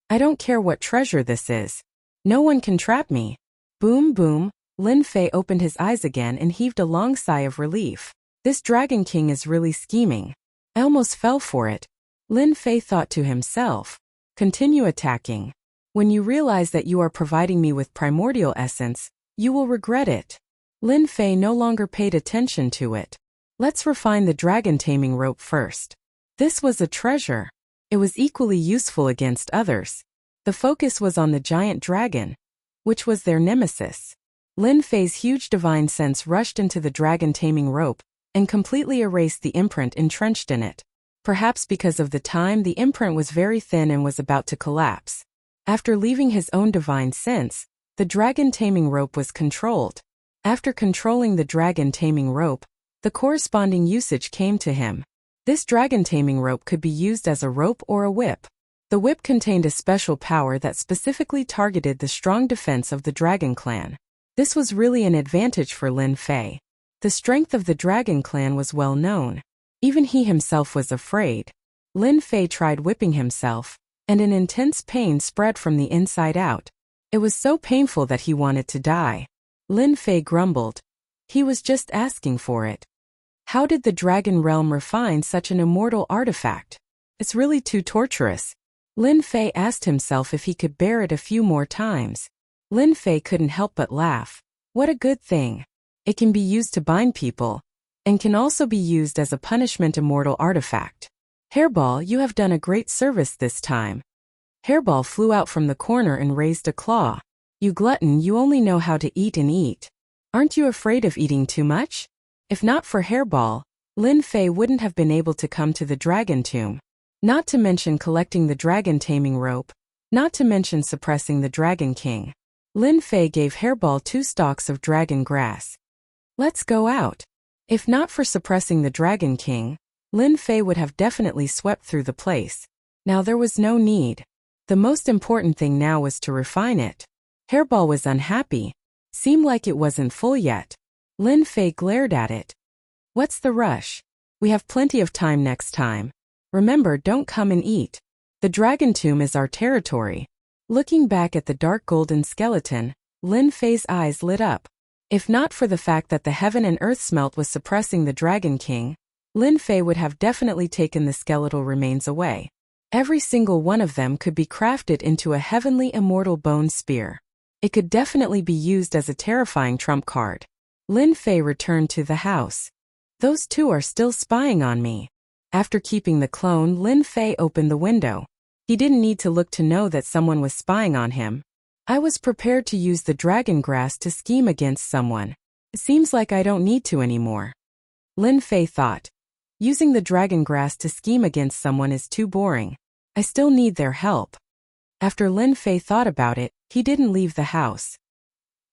I don't care what treasure this is. No one can trap me. Boom boom. Lin Fei opened his eyes again and heaved a long sigh of relief. This Dragon King is really scheming. I almost fell for it. Lin Fei thought to himself. Continue attacking. When you realize that you are providing me with primordial essence, you will regret it. Lin Fei no longer paid attention to it. Let's refine the dragon taming rope first. This was a treasure. It was equally useful against others. The focus was on the giant dragon, which was their nemesis. Lin Fei's huge divine sense rushed into the dragon taming rope and completely erased the imprint entrenched in it. Perhaps because of the time, the imprint was very thin and was about to collapse. After leaving his own divine sense, the dragon taming rope was controlled. After controlling the dragon taming rope, the corresponding usage came to him. This dragon taming rope could be used as a rope or a whip. The whip contained a special power that specifically targeted the strong defense of the Dragon Clan. This was really an advantage for Lin Fei. The strength of the Dragon Clan was well known. Even he himself was afraid. Lin Fei tried whipping himself, and an intense pain spread from the inside out. It was so painful that he wanted to die. Lin Fei grumbled. He was just asking for it. How did the Dragon Realm refine such an immortal artifact? It's really too torturous. Lin Fei asked himself if he could bear it a few more times. Lin Fei couldn't help but laugh. What a good thing. It can be used to bind people, and can also be used as a punishment immortal artifact. Hairball, you have done a great service this time. Hairball flew out from the corner and raised a claw. You glutton, you only know how to eat and eat. Aren't you afraid of eating too much? If not for Hairball, Lin Fei wouldn't have been able to come to the dragon tomb. Not to mention collecting the dragon taming rope. not to mention suppressing the Dragon King. Lin Fei gave Hairball 2 stalks of dragon grass. Let's go out. If not for suppressing the Dragon King, Lin Fei would have definitely swept through the place. Now there was no need. The most important thing now was to refine it. Hairball was unhappy. Seemed like it wasn't full yet. Lin Fei glared at it. What's the rush? We have plenty of time next time. Remember, don't come and eat. The Dragon Tomb is our territory. Looking back at the dark golden skeleton, Lin Fei's eyes lit up. If not for the fact that the heaven and earth smelt was suppressing the Dragon King, Lin Fei would have definitely taken the skeletal remains away. Every single one of them could be crafted into a heavenly immortal bone spear. It could definitely be used as a terrifying trump card. Lin Fei returned to the house. Those two are still spying on me. After keeping the clone, Lin Fei opened the window. He didn't need to look to know that someone was spying on him. I was prepared to use the dragon grass to scheme against someone. It seems like I don't need to anymore. Lin Fei thought. Using the dragon grass to scheme against someone is too boring. I still need their help. After Lin Fei thought about it, he didn't leave the house.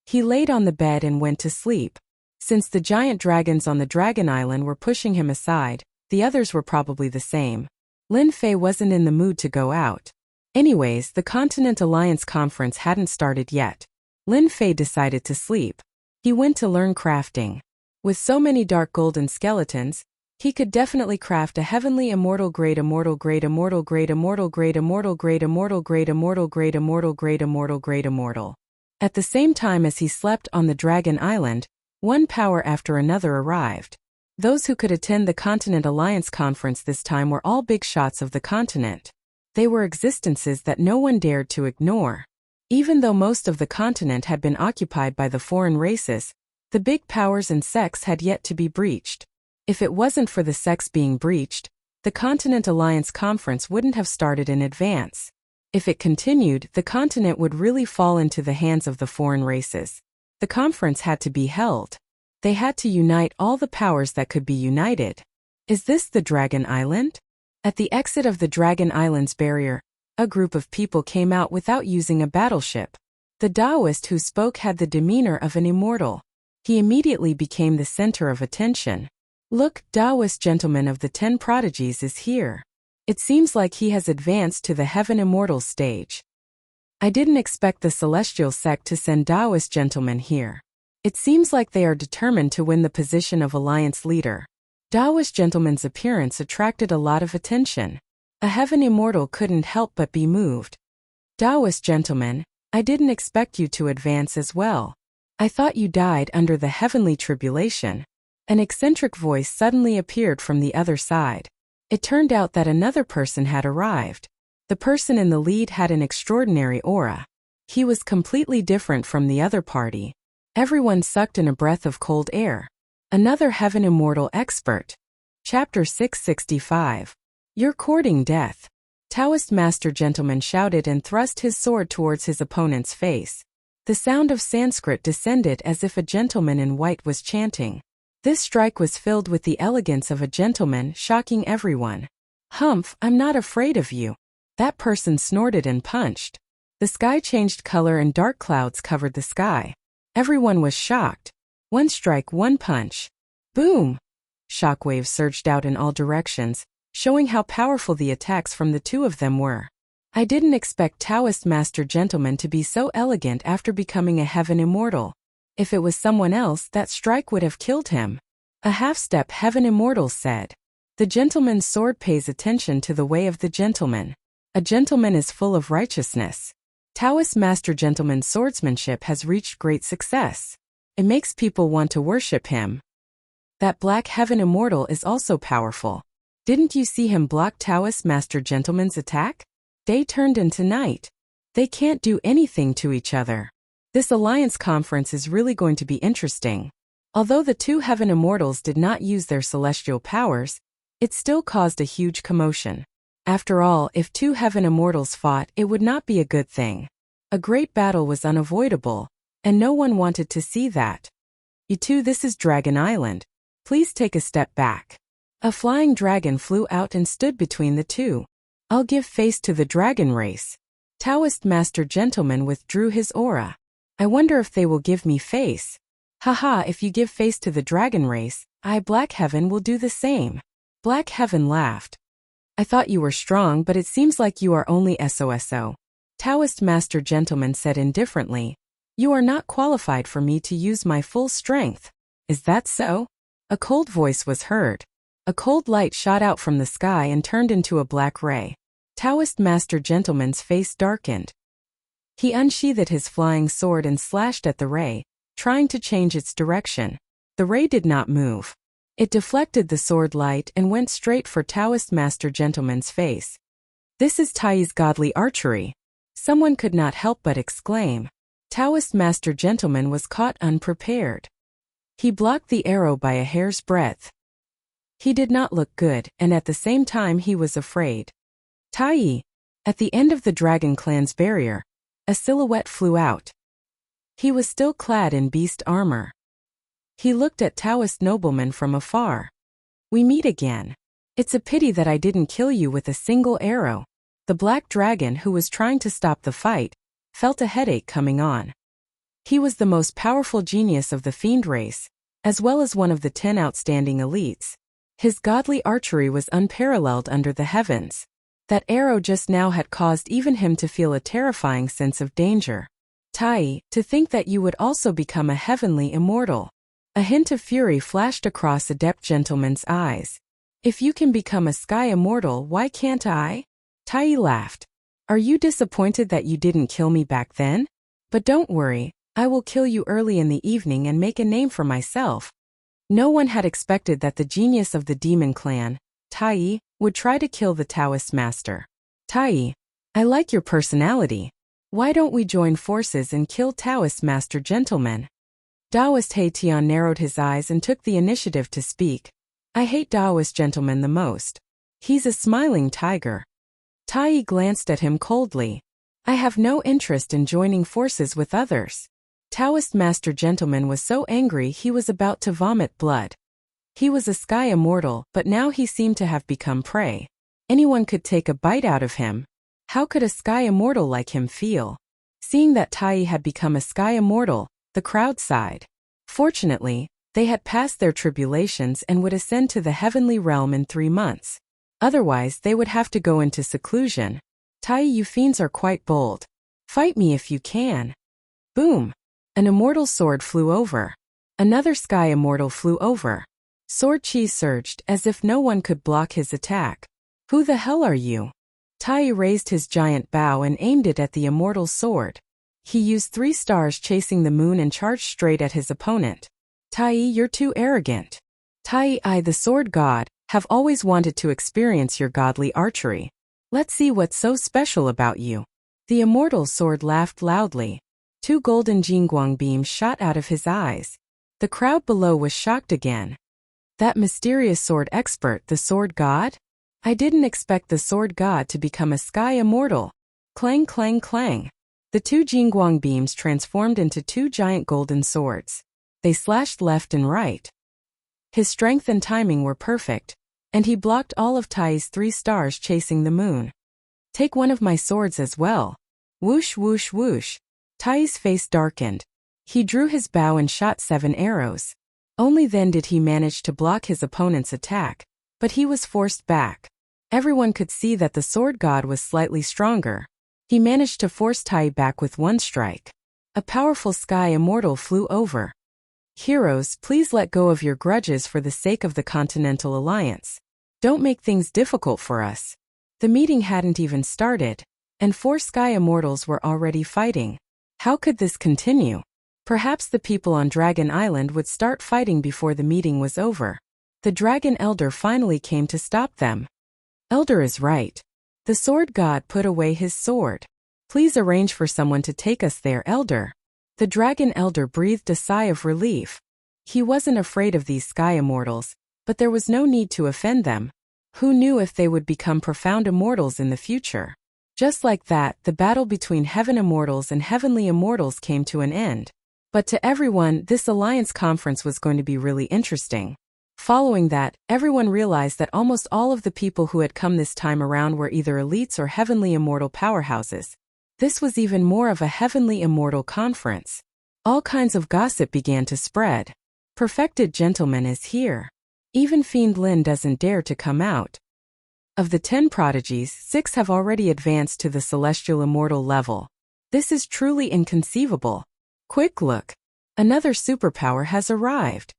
He laid on the bed and went to sleep. Since the giant dragons on the Dragon Island were pushing him aside, the others were probably the same. Lin Fei wasn't in the mood to go out. Anyways, the Continent Alliance conference hadn't started yet. Lin Fei decided to sleep. He went to learn crafting. With so many dark golden skeletons, he could definitely craft a heavenly immortal grade immortal grade immortal grade immortal grade immortal grade immortal grade immortal grade immortal grade immortal grade immortal. At the same time as he slept on the Dragon Island, one power after another arrived. Those who could attend the Continent Alliance conference this time were all big shots of the continent. They were existences that no one dared to ignore. Even though most of the continent had been occupied by the foreign races, the big powers and sects had yet to be breached. If it wasn't for the sects being breached, the Continent Alliance conference wouldn't have started in advance. If it continued, the continent would really fall into the hands of the foreign races. The conference had to be held. They had to unite all the powers that could be united. Is this the Dragon Island? At the exit of the Dragon Island's barrier, a group of people came out without using a battleship. The Taoist who spoke had the demeanor of an immortal. He immediately became the center of attention. Look, Taoist gentleman of the 10 prodigies is here. It seems like he has advanced to the Heaven Immortal stage. I didn't expect the Celestial sect to send Taoist gentlemen here. It seems like they are determined to win the position of Alliance leader. Taoist gentleman's appearance attracted a lot of attention. A Heaven Immortal couldn't help but be moved. Taoist gentleman, I didn't expect you to advance as well. I thought you died under the heavenly tribulation. An eccentric voice suddenly appeared from the other side. It turned out that another person had arrived. The person in the lead had an extraordinary aura. He was completely different from the other party. Everyone sucked in a breath of cold air. Another Heaven Immortal expert. Chapter 665. You're courting death. Taoist Master Gentleman shouted and thrust his sword towards his opponent's face. The sound of Sanskrit descended as if a gentleman in white was chanting. This strike was filled with the elegance of a gentleman, shocking everyone. Humph, I'm not afraid of you. That person snorted and punched. The sky changed color and dark clouds covered the sky. Everyone was shocked. One strike, one punch. Boom! Shockwaves surged out in all directions, showing how powerful the attacks from the two of them were. I didn't expect Taoist Master Gentleman to be so elegant after becoming a Heaven Immortal. If it was someone else, that strike would have killed him. A half-step Heaven Immortal said. The gentleman's sword pays attention to the way of the gentleman. A gentleman is full of righteousness. Taoist Master Gentleman's swordsmanship has reached great success. It makes people want to worship him. That black Heaven Immortal is also powerful. Didn't you see him block Taoist Master Gentleman's attack? Day turned into night. They can't do anything to each other. This Alliance conference is really going to be interesting. Although the two Heaven Immortals did not use their celestial powers, it still caused a huge commotion. After all, if two Heaven Immortals fought, it would not be a good thing. A great battle was unavoidable, and no one wanted to see that. You two, this is Dragon Island. Please take a step back. A flying dragon flew out and stood between the two. I'll give face to the dragon race. Taoist Master Gentleman withdrew his aura. I wonder if they will give me face. Haha, if you give face to the dragon race, I, Black Heaven, will do the same. Black Heaven laughed. I thought you were strong, but it seems like you are only SOSO. Taoist Master Gentleman said indifferently. You are not qualified for me to use my full strength. Is that so? A cold voice was heard. A cold light shot out from the sky and turned into a black ray. Taoist Master Gentleman's face darkened. He unsheathed his flying sword and slashed at the ray, trying to change its direction. The ray did not move. It deflected the sword light and went straight for Taoist Master Gentleman's face. This is Tai's godly archery. Someone could not help but exclaim. Taoist Master Gentleman was caught unprepared. He blocked the arrow by a hair's breadth. He did not look good, and at the same time he was afraid. Tai! At the end of the Dragon Clan's barrier, a silhouette flew out. He was still clad in beast armor. He looked at Taoist nobleman from afar. We meet again. It's a pity that I didn't kill you with a single arrow. The black dragon, who was trying to stop the fight, felt a headache coming on. He was the most powerful genius of the fiend race, as well as one of the 10 outstanding elites. His godly archery was unparalleled under the heavens. That arrow just now had caused even him to feel a terrifying sense of danger. Tai, to think that you would also become a heavenly immortal. A hint of fury flashed across Adept Gentleman's eyes. If you can become a sky immortal, why can't I? Tai laughed. Are you disappointed that you didn't kill me back then? But don't worry, I will kill you early in the evening and make a name for myself. No one had expected that the genius of the demon clan, Tai, would try to kill the Taoist master. Tai, I like your personality. Why don't we join forces and kill Taoist Master Gentleman? Taoist Haitian narrowed his eyes and took the initiative to speak. I hate Taoist Gentleman the most. He's a smiling tiger. Tai glanced at him coldly. I have no interest in joining forces with others. Taoist Master Gentleman was so angry he was about to vomit blood. He was a sky immortal, but now he seemed to have become prey. Anyone could take a bite out of him. How could a sky immortal like him feel? Seeing that Tai had become a sky immortal, the crowd sighed. Fortunately, they had passed their tribulations and would ascend to the heavenly realm in 3 months. Otherwise, they would have to go into seclusion. Tai, you fiends are quite bold. Fight me if you can. Boom! An immortal sword flew over. Another sky immortal flew over. Sword chi surged as if no one could block his attack. Who the hell are you? Tai raised his giant bow and aimed it at the immortal sword. He used 3 stars chasing the moon and charged straight at his opponent. Tai, you're too arrogant. Tai, I, the sword god, have always wanted to experience your godly archery. Let's see what's so special about you. The immortal sword laughed loudly. 2 golden jingguang beams shot out of his eyes. The crowd below was shocked again. That mysterious sword expert, the sword god? I didn't expect the sword god to become a sky immortal. Clang, clang, clang. The 2 jingguang beams transformed into 2 giant golden swords. They slashed left and right. His strength and timing were perfect, and he blocked all of Tai's 3 stars chasing the moon. Take one of my swords as well. Whoosh, whoosh, whoosh. Tai's face darkened. He drew his bow and shot 7 arrows. Only then did he manage to block his opponent's attack, but he was forced back. Everyone could see that the sword god was slightly stronger. He managed to force Tai back with 1 strike. A powerful sky immortal flew over. Heroes, please let go of your grudges for the sake of the Continental Alliance. Don't make things difficult for us. The meeting hadn't even started, and 4 sky immortals were already fighting. How could this continue? Perhaps the people on Dragon Island would start fighting before the meeting was over. The Dragon Elder finally came to stop them. Elder is right. The sword god put away his sword. Please arrange for someone to take us there, Elder. The Dragon Elder breathed a sigh of relief. He wasn't afraid of these sky immortals, but there was no need to offend them. Who knew if they would become profound immortals in the future? Just like that, the battle between heaven immortals and heavenly immortals came to an end. But to everyone, this alliance conference was going to be really interesting. Following that, everyone realized that almost all of the people who had come this time around were either elites or heavenly immortal powerhouses. This was even more of a heavenly immortal conference. All kinds of gossip began to spread. Perfected gentleman is here. Even Fiend Lin doesn't dare to come out. Of the 10 prodigies, 6 have already advanced to the celestial immortal level. This is truly inconceivable. Quick look. Another superpower has arrived.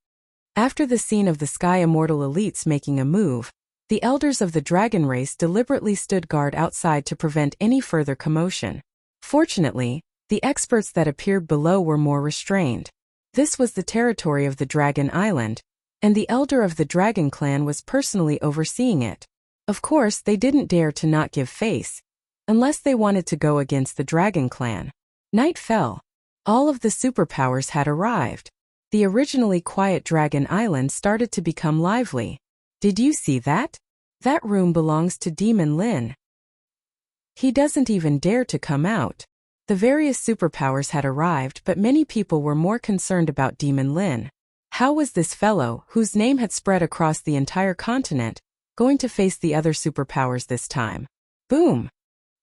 After the scene of the Sky Immortal elites making a move, the elders of the dragon race deliberately stood guard outside to prevent any further commotion. Fortunately, the experts that appeared below were more restrained. This was the territory of the Dragon Island, and the elder of the Dragon Clan was personally overseeing it. Of course, they didn't dare to not give face, unless they wanted to go against the Dragon Clan. Night fell. All of the superpowers had arrived. The originally quiet Dragon Island started to become lively. Did you see that? That room belongs to Demon Lin. He doesn't even dare to come out. The various superpowers had arrived, but many people were more concerned about Demon Lin. How was this fellow, whose name had spread across the entire continent, going to face the other superpowers this time? Boom!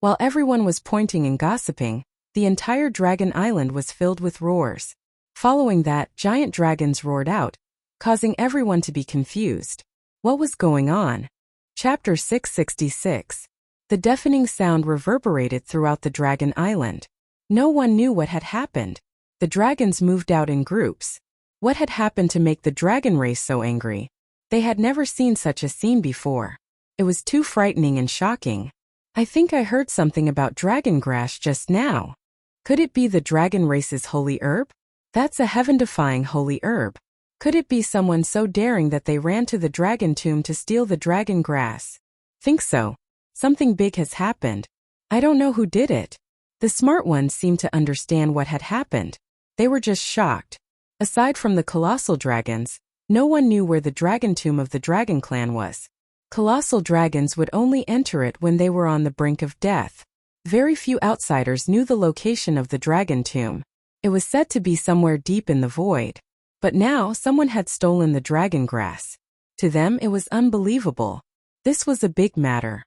While everyone was pointing and gossiping, the entire Dragon Island was filled with roars. Following that, giant dragons roared out, causing everyone to be confused. What was going on? Chapter 666. The deafening sound reverberated throughout the Dragon Island. No one knew what had happened. The dragons moved out in groups. What had happened to make the dragon race so angry? They had never seen such a scene before. It was too frightening and shocking. I think I heard something about dragon grass just now. Could it be the dragon race's holy herb? That's a heaven-defying holy herb. Could it be someone so daring that they ran to the dragon tomb to steal the dragon grass? Think so. Something big has happened. I don't know who did it. The smart ones seemed to understand what had happened. They were just shocked. Aside from the colossal dragons, no one knew where the dragon tomb of the Dragon Clan was. Colossal dragons would only enter it when they were on the brink of death. Very few outsiders knew the location of the dragon tomb. It was said to be somewhere deep in the void. But now someone had stolen the dragon grass. To them it was unbelievable. This was a big matter.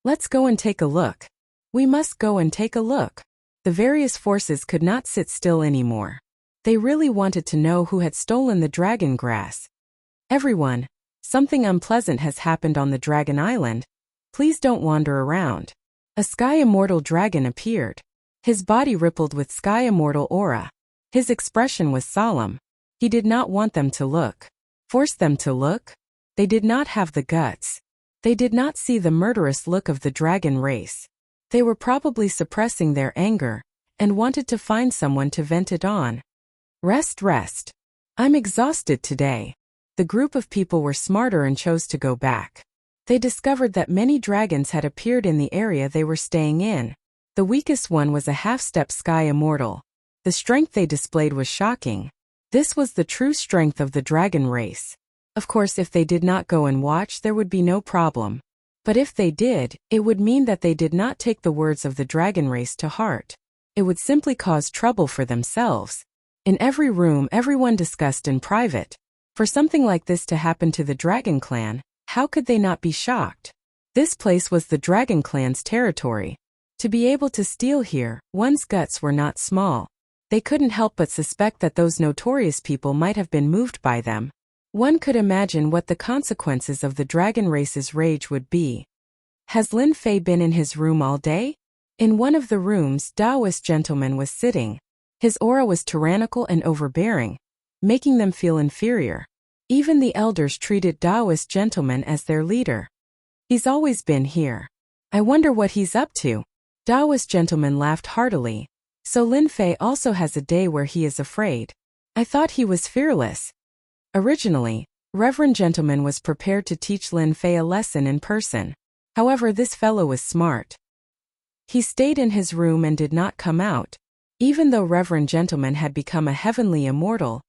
Let's go and take a look. We must go and take a look. The various forces could not sit still anymore. They really wanted to know who had stolen the dragon grass. Everyone, something unpleasant has happened on the Dragon Island. Please don't wander around. A Sky Immortal dragon appeared. His body rippled with Sky Immortal aura. His expression was solemn. He did not want them to look. Force them to look? They did not have the guts. They did not see the murderous look of the dragon race. They were probably suppressing their anger, and wanted to find someone to vent it on. Rest. I'm exhausted today. The group of people were smarter and chose to go back. They discovered that many dragons had appeared in the area they were staying in. The weakest one was a half-step Sky Immortal. The strength they displayed was shocking. This was the true strength of the dragon race. Of course, if they did not go and watch, there would be no problem. But if they did, it would mean that they did not take the words of the dragon race to heart. It would simply cause trouble for themselves. In every room, everyone discussed in private. For something like this to happen to the Dragon Clan, how could they not be shocked? This place was the Dragon Clan's territory. To be able to steal here, one's guts were not small. They couldn't help but suspect that those notorious people might have been moved by them. One could imagine what the consequences of the dragon race's rage would be. Has Lin Fei been in his room all day? In one of the rooms, Taoist gentleman was sitting. His aura was tyrannical and overbearing, making them feel inferior. Even the elders treated Taoist gentleman as their leader. He's always been here. I wonder what he's up to. Taoist gentleman laughed heartily. So Lin Fei also has a day where he is afraid. I thought he was fearless. Originally, Reverend Gentleman was prepared to teach Lin Fei a lesson in person. However, this fellow was smart. He stayed in his room and did not come out. Even though Reverend Gentleman had become a heavenly immortal,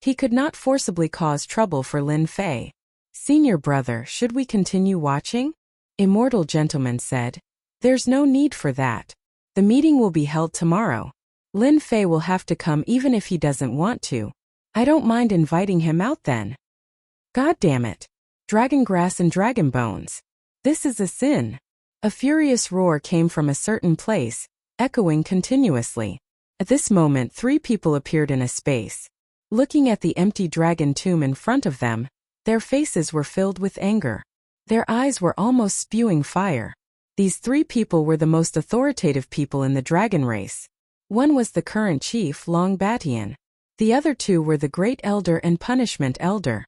he could not forcibly cause trouble for Lin Fei. Senior brother, should we continue watching? Immortal Gentleman said. There's no need for that. The meeting will be held tomorrow. Lin Fei will have to come even if he doesn't want to. I don't mind inviting him out then. God damn it. Dragon grass and dragon bones. This is a sin. A furious roar came from a certain place, echoing continuously. At this moment 3 people appeared in a space. Looking at the empty dragon tomb in front of them, their faces were filled with anger. Their eyes were almost spewing fire. These 3 people were the most authoritative people in the dragon race. One was the current chief, Long Batian. The other 2 were the Great Elder and Punishment Elder.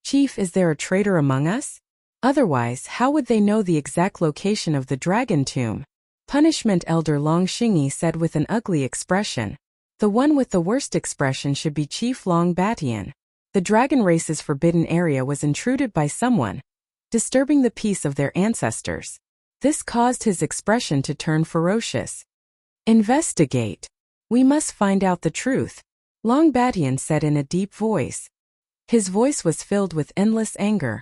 Chief, is there a traitor among us? Otherwise, how would they know the exact location of the dragon tomb? Punishment Elder Long Xingyi said with an ugly expression. The one with the worst expression should be Chief Long Batian. The dragon race's forbidden area was intruded by someone, disturbing the peace of their ancestors. This caused his expression to turn ferocious. Investigate. We must find out the truth, Long Batian said in a deep voice. His voice was filled with endless anger.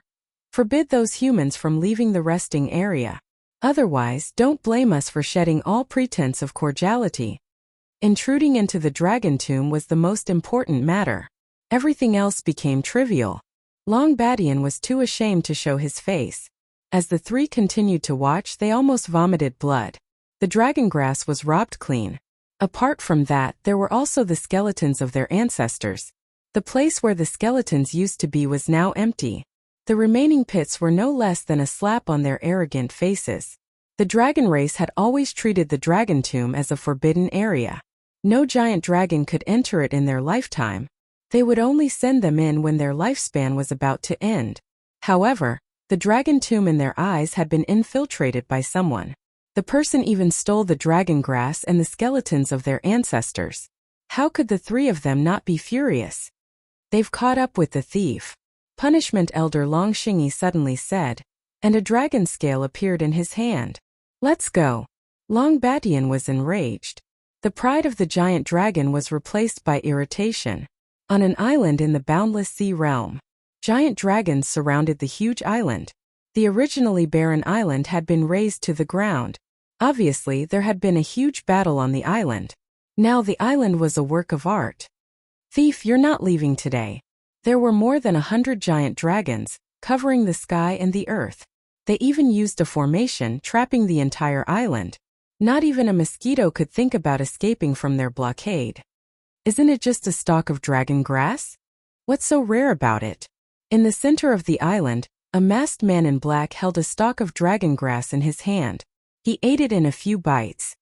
Forbid those humans from leaving the resting area. Otherwise, don't blame us for shedding all pretense of cordiality. Intruding into the dragon tomb was the most important matter. Everything else became trivial. Long Batian was too ashamed to show his face. As the 3 continued to watch, they almost vomited blood. The dragon grass was robbed clean. Apart from that, there were also the skeletons of their ancestors. The place where the skeletons used to be was now empty. The remaining pits were no less than a slap on their arrogant faces. The dragon race had always treated the dragon tomb as a forbidden area. No giant dragon could enter it in their lifetime. They would only send them in when their lifespan was about to end. However, the dragon tomb in their eyes had been infiltrated by someone. The person even stole the dragon grass and the skeletons of their ancestors. How could the 3 of them not be furious? They've caught up with the thief, Punishment Elder Long Xingyi suddenly said, and a dragon scale appeared in his hand. Let's go. Long Batian was enraged. The pride of the giant dragon was replaced by irritation. On an island in the boundless sea realm, giant dragons surrounded the huge island. The originally barren island had been razed to the ground. Obviously, there had been a huge battle on the island. Now the island was a work of art. Thief, you're not leaving today. There were more than 100 giant dragons, covering the sky and the earth. They even used a formation, trapping the entire island. Not even a mosquito could think about escaping from their blockade. Isn't it just a stalk of dragon grass? What's so rare about it? In the center of the island, a masked man in black held a stalk of dragon grass in his hand. He ate it in a few bites.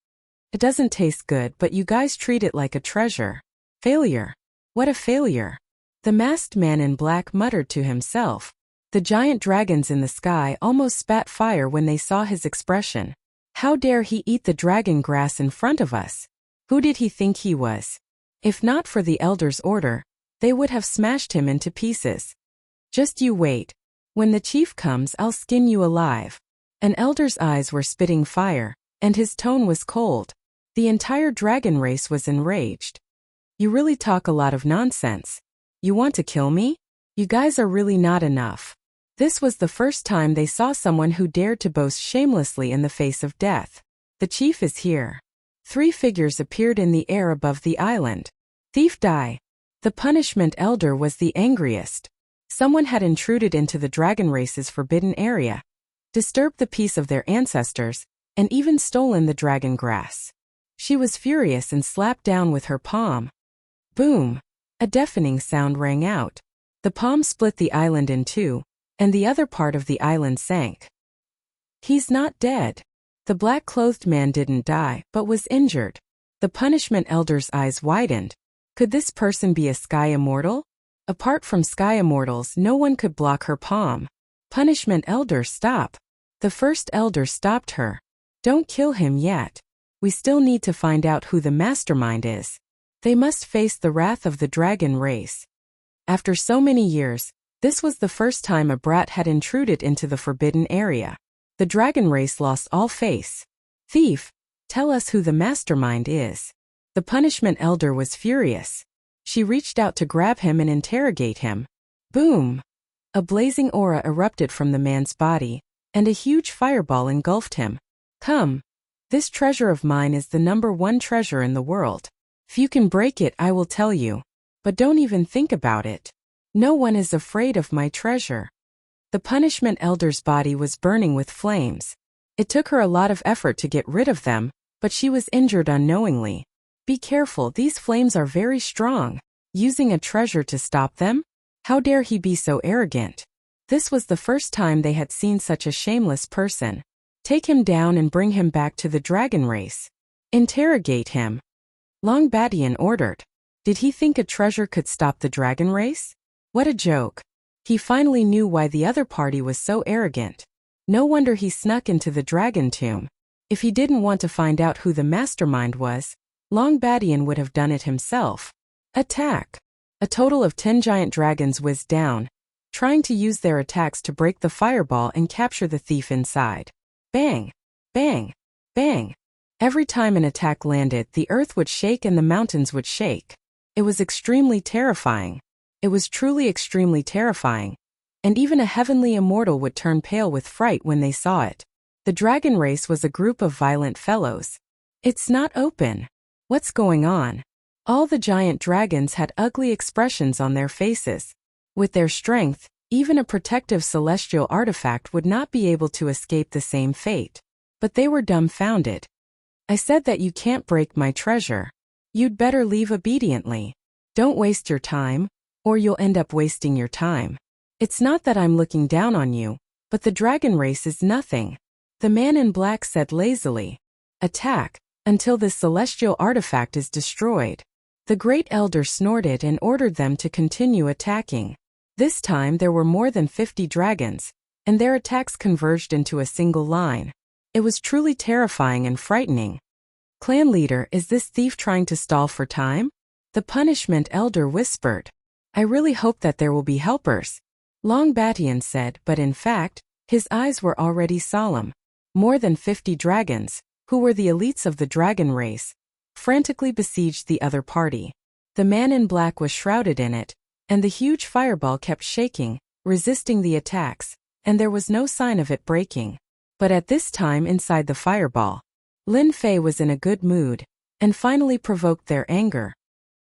It doesn't taste good, but you guys treat it like a treasure. Failure. What a failure. The masked man in black muttered to himself. The giant dragons in the sky almost spat fire when they saw his expression. How dare he eat the dragon grass in front of us? Who did he think he was? If not for the elder's order, they would have smashed him into pieces. Just you wait. When the chief comes, I'll skin you alive. An elder's eyes were spitting fire, and his tone was cold. The entire dragon race was enraged. You really talk a lot of nonsense. You want to kill me? You guys are really not enough. This was the first time they saw someone who dared to boast shamelessly in the face of death. The chief is here. 3 figures appeared in the air above the island. Thief, die. The punishment elder was the angriest. Someone had intruded into the dragon race's forbidden area, disturbed the peace of their ancestors, and even stolen the dragon grass. She was furious and slapped down with her palm. Boom! A deafening sound rang out. The palm split the island in 2, and the other part of the island sank. He's not dead. The black-clothed man didn't die, but was injured. The punishment elder's eyes widened. Could this person be a sky immortal? Apart from sky immortals, no one could block her palm. Punishment elder, stop. The first elder stopped her. Don't kill him yet. We still need to find out who the mastermind is. They must face the wrath of the dragon race. After so many years, this was the first time a brat had intruded into the forbidden area. The dragon race lost all face. Thief, tell us who the mastermind is. The punishment elder was furious. She reached out to grab him and interrogate him. Boom! A blazing aura erupted from the man's body, and a huge fireball engulfed him. Come. This treasure of mine is the #1 treasure in the world. If you can break it, I will tell you. But don't even think about it. No one is afraid of my treasure. The punishment elder's body was burning with flames. It took her a lot of effort to get rid of them, but she was injured unknowingly. Be careful, these flames are very strong. Using a treasure to stop them? How dare he be so arrogant? This was the first time they had seen such a shameless person. Take him down and bring him back to the dragon race. Interrogate him. Long Badian ordered. Did he think a treasure could stop the dragon race? What a joke. He finally knew why the other party was so arrogant. No wonder he snuck into the dragon tomb. If he didn't want to find out who the mastermind was, Long Badian would have done it himself. Attack! A total of 10 giant dragons whizzed down, trying to use their attacks to break the fireball and capture the thief inside. Bang! Bang! Bang! Every time an attack landed, the earth would shake and the mountains would shake. It was extremely terrifying. It was truly extremely terrifying. And even a heavenly immortal would turn pale with fright when they saw it. The dragon race was a group of violent fellows. It's not open. What's going on? All the giant dragons had ugly expressions on their faces. With their strength, even a protective celestial artifact would not be able to escape the same fate. But they were dumbfounded. I said that you can't break my treasure. You'd better leave obediently. Don't waste your time, or you'll end up wasting your time. It's not that I'm looking down on you, but the dragon race is nothing. The man in black said lazily. Attack, until this celestial artifact is destroyed. The great elder snorted and ordered them to continue attacking. This time there were more than 50 dragons, and their attacks converged into a single line. It was truly terrifying and frightening. Clan leader, is this thief trying to stall for time? The punishment elder whispered. I really hope that there will be helpers. Long Badian said, but in fact, his eyes were already solemn. More than 50 dragons, who were the elites of the dragon race, frantically besieged the other party. The man in black was shrouded in it, and the huge fireball kept shaking, resisting the attacks, and there was no sign of it breaking. But at this time inside the fireball, Lin Fei was in a good mood, and finally provoked their anger.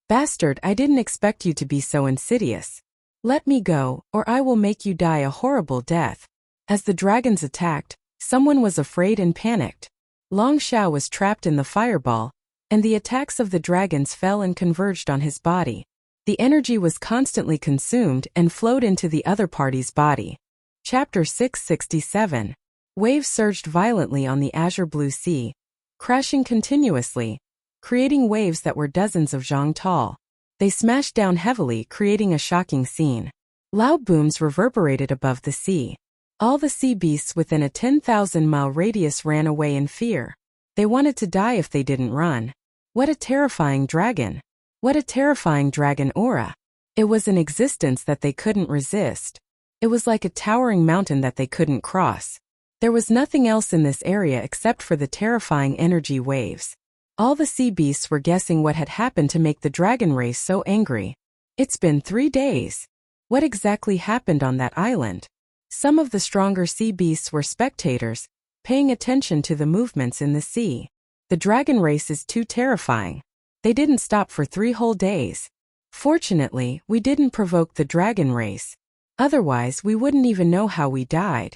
Bastard, I didn't expect you to be so insidious. Let me go, or I will make you die a horrible death. As the dragons attacked, someone was afraid and panicked. Long Xiao was trapped in the fireball, and the attacks of the dragons fell and converged on his body. The energy was constantly consumed and flowed into the other party's body. Chapter 667. Waves surged violently on the azure blue sea, crashing continuously, creating waves that were dozens of zhang tall. They smashed down heavily, creating a shocking scene. Loud booms reverberated above the sea. All the sea beasts within a 10,000-mile radius ran away in fear. They wanted to die if they didn't run. What a terrifying dragon! What a terrifying dragon aura! It was an existence that they couldn't resist. It was like a towering mountain that they couldn't cross. There was nothing else in this area except for the terrifying energy waves. All the sea beasts were guessing what had happened to make the dragon race so angry. It's been 3 days. What exactly happened on that island? Some of the stronger sea beasts were spectators, paying attention to the movements in the sea. The dragon race is too terrifying. They didn't stop for 3 whole days. Fortunately, we didn't provoke the dragon race. Otherwise, we wouldn't even know how we died.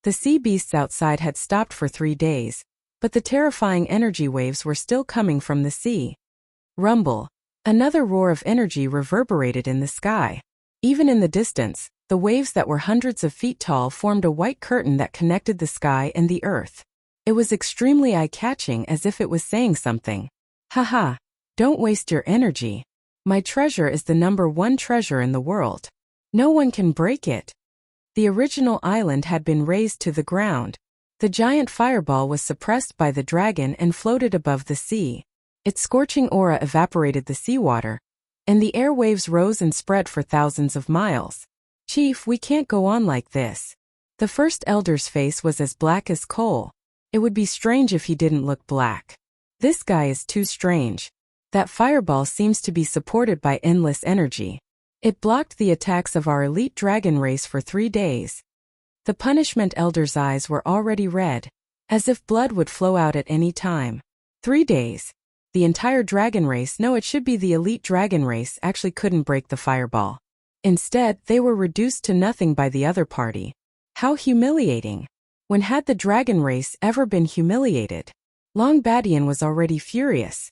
The sea beasts outside had stopped for 3 days, but the terrifying energy waves were still coming from the sea. Rumble. Another roar of energy reverberated in the sky. Even in the distance, the waves that were hundreds of feet tall formed a white curtain that connected the sky and the earth. It was extremely eye-catching, as if it was saying something. Haha, don't waste your energy. My treasure is the #1 treasure in the world. No one can break it. The original island had been razed to the ground. The giant fireball was suppressed by the dragon and floated above the sea. Its scorching aura evaporated the seawater, and the air waves rose and spread for thousands of miles. Chief, we can't go on like this. The first elder's face was as black as coal. It would be strange if he didn't look black. This guy is too strange. That fireball seems to be supported by endless energy. It blocked the attacks of our elite dragon race for 3 days. The punishment elder's eyes were already red, as if blood would flow out at any time. 3 days. The entire dragon race, no, it should be the elite dragon race, actually couldn't break the fireball. Instead, they were reduced to nothing by the other party. How humiliating. When had the dragon race ever been humiliated? Long Badian was already furious.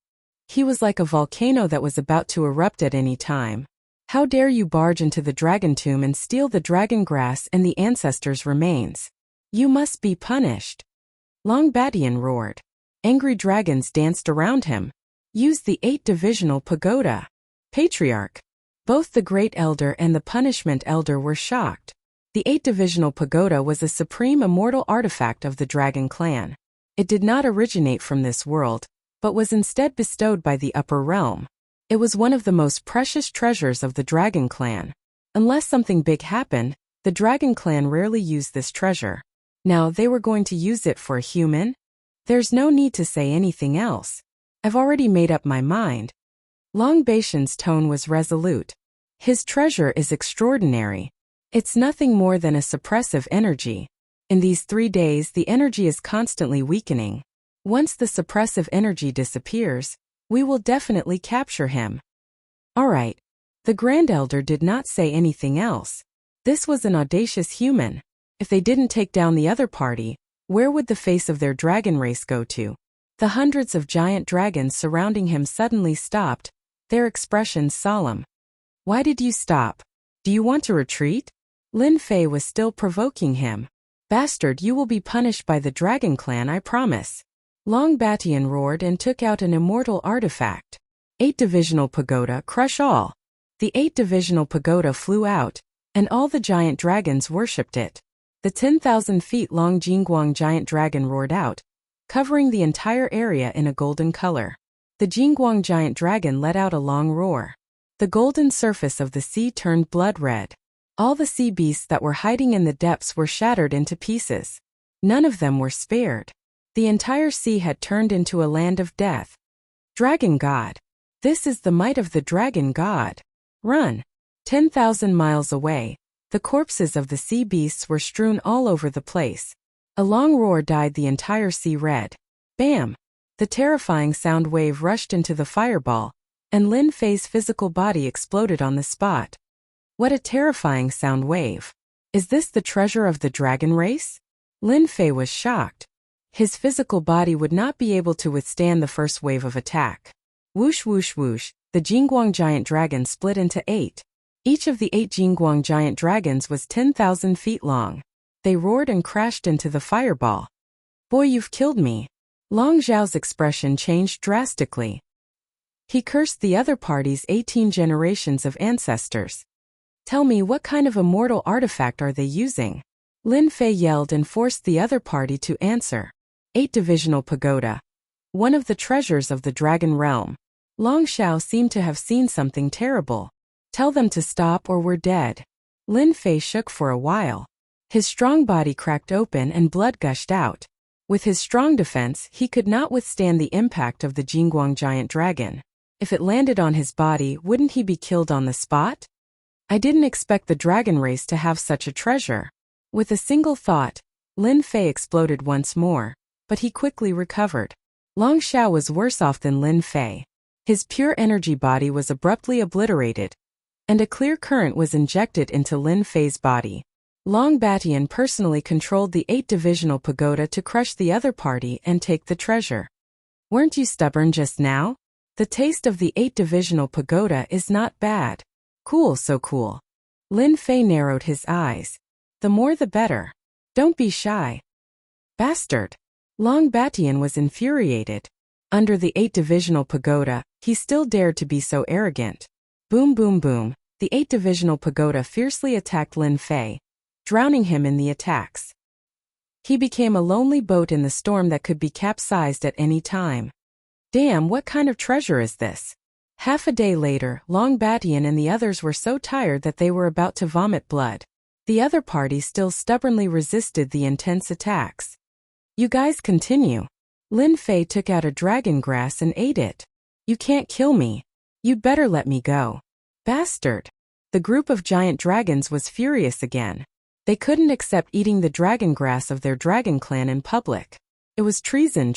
He was like a volcano that was about to erupt at any time. How dare you barge into the dragon tomb and steal the dragon grass and the ancestors' remains? You must be punished. Long Badian roared. Angry dragons danced around him. Use the 8-divisional pagoda. Patriarch. Both the Great Elder and the Punishment Elder were shocked. The 8-divisional pagoda was a supreme immortal artifact of the dragon clan. It did not originate from this world, but was instead bestowed by the upper realm. It was one of the most precious treasures of the dragon clan. Unless something big happened, the dragon clan rarely used this treasure. Now they were going to use it for a human? There's no need to say anything else. I've already made up my mind. Long Batian's tone was resolute. His treasure is extraordinary. It's nothing more than a suppressive energy. In these 3 days the energy is constantly weakening. Once the suppressive energy disappears, we will definitely capture him. Alright. The Grand Elder did not say anything else. This was an audacious human. If they didn't take down the other party, where would the face of their dragon race go to? The hundreds of giant dragons surrounding him suddenly stopped, their expressions solemn. Why did you stop? Do you want to retreat? Lin Fei was still provoking him. Bastard, you will be punished by the dragon clan, I promise. Long Batian roared and took out an immortal artifact. 8-divisional pagoda, crush all. The 8-divisional pagoda flew out, and all the giant dragons worshipped it. The 10,000 feet long Jingguang giant dragon roared out, covering the entire area in a golden color. The Jingguang giant dragon let out a long roar. The golden surface of the sea turned blood red. All the sea beasts that were hiding in the depths were shattered into pieces. None of them were spared. The entire sea had turned into a land of death. Dragon God. This is the might of the dragon god. Run. 10,000 miles away, the corpses of the sea beasts were strewn all over the place. A long roar dyed the entire sea red. Bam! The terrifying sound wave rushed into the fireball, and Lin Fei's physical body exploded on the spot. What a terrifying sound wave. Is this the treasure of the dragon race? Lin Fei was shocked. His physical body would not be able to withstand the first wave of attack. Whoosh whoosh whoosh, the Jingguang giant dragon split into 8. Each of the 8 Jingguang giant dragons was 10,000 feet long. They roared and crashed into the fireball. Boy, you've killed me. Long Zhao's expression changed drastically. He cursed the other party's 18 generations of ancestors. Tell me, what kind of immortal artifact are they using? Lin Fei yelled and forced the other party to answer. 8-divisional pagoda. One of the treasures of the dragon realm. Long Zhao seemed to have seen something terrible. Tell them to stop or we're dead. Lin Fei shook for a while. His strong body cracked open and blood gushed out. With his strong defense, he could not withstand the impact of the Jingguang giant dragon. If it landed on his body, wouldn't he be killed on the spot? I didn't expect the dragon race to have such a treasure. With a single thought, Lin Fei exploded once more, but he quickly recovered. Long Zhao was worse off than Lin Fei. His pure energy body was abruptly obliterated, and a clear current was injected into Lin Fei's body. Long Batian personally controlled the 8-divisional pagoda to crush the other party and take the treasure. Weren't you stubborn just now? The taste of the 8-divisional pagoda is not bad. Cool, so cool. Lin Fei narrowed his eyes. The more the better. Don't be shy. Bastard. Long Batian was infuriated. Under the 8-divisional pagoda, he still dared to be so arrogant. Boom boom boom, the 8-divisional pagoda fiercely attacked Lin Fei, drowning him in the attacks. He became a lonely boat in the storm that could be capsized at any time. Damn, what kind of treasure is this? Half a day later, Long Batian and the others were so tired that they were about to vomit blood. The other party still stubbornly resisted the intense attacks. You guys continue. Lin Fei took out a dragon grass and ate it. You can't kill me. You'd better let me go. Bastard. The group of giant dragons was furious again. They couldn't accept eating the dragon grass of their dragon clan in public. It was treason.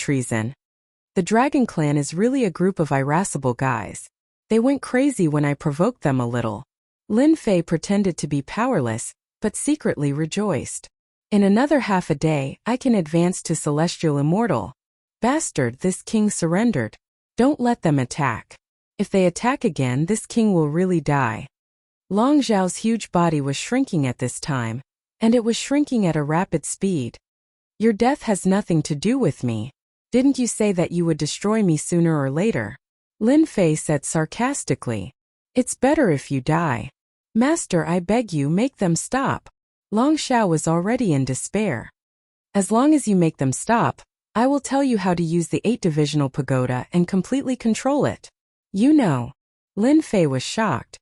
The dragon clan is really a group of irascible guys. They went crazy when I provoked them a little. Lin Fei pretended to be powerless, but secretly rejoiced. In another half a day, I can advance to Celestial Immortal. Bastard, this king surrendered. Don't let them attack. If they attack again, this king will really die. Long Zhao's huge body was shrinking at this time, and it was shrinking at a rapid speed. Your death has nothing to do with me. Didn't you say that you would destroy me sooner or later? Lin Fei said sarcastically. It's better if you die. Master, I beg you, make them stop. Long Zhao was already in despair. As long as you make them stop, I will tell you how to use the 8-divisional pagoda and completely control it. You know. Lin Fei was shocked.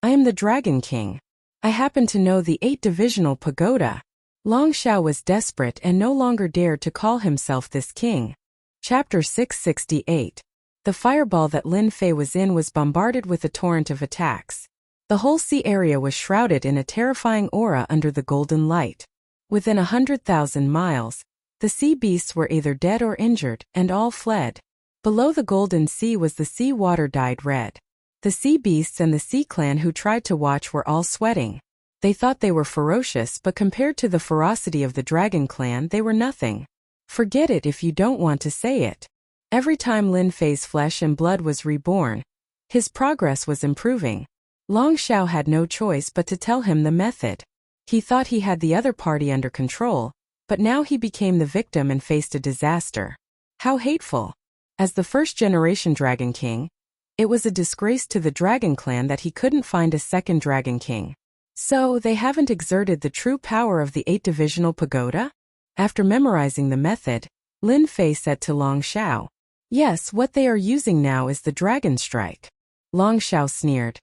I am the Dragon King. I happen to know the 8-divisional pagoda. Long Zhao was desperate and no longer dared to call himself this king. Chapter 668. The fireball that Lin Fei was in was bombarded with a torrent of attacks. The whole sea area was shrouded in a terrifying aura under the golden light. Within 100,000 miles, the sea beasts were either dead or injured, and all fled. Below the golden sea was the sea water dyed red. The sea beasts and the sea clan who tried to watch were all sweating. They thought they were ferocious, but compared to the ferocity of the dragon clan, they were nothing. Forget it if you don't want to say it. Every time Lin Fei's flesh and blood was reborn, his progress was improving. Long Zhao had no choice but to tell him the method. He thought he had the other party under control, but now he became the victim and faced a disaster. How hateful! As the first-generation Dragon King, it was a disgrace to the Dragon Clan that he couldn't find a second Dragon King. So, they haven't exerted the true power of the 8-divisional pagoda? After memorizing the method, Lin Fei said to Long Zhao, Yes, what they are using now is the Dragon Strike. Long Zhao sneered.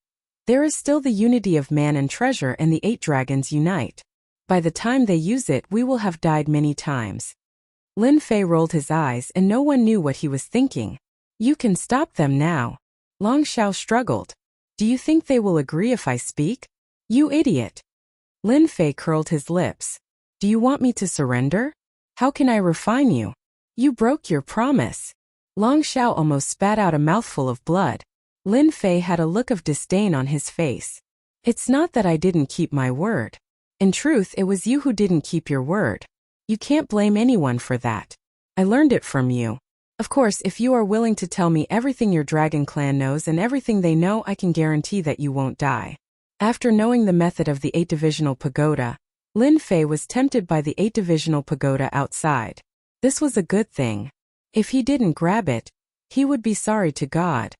There is still the unity of man and treasure, and the 8 dragons unite. By the time they use it, we will have died many times. Lin Fei rolled his eyes and no one knew what he was thinking. You can stop them now. Long Zhao struggled. Do you think they will agree if I speak? You idiot. Lin Fei curled his lips. Do you want me to surrender? How can I refine you? You broke your promise. Long Zhao almost spat out a mouthful of blood. Lin Fei had a look of disdain on his face. It's not that I didn't keep my word. In truth, it was you who didn't keep your word. You can't blame anyone for that. I learned it from you. Of course, if you are willing to tell me everything your dragon clan knows and everything they know, I can guarantee that you won't die. After knowing the method of the 8-divisional pagoda, Lin Fei was tempted by the 8-divisional pagoda outside. This was a good thing. If he didn't grab it, he would be sorry to God.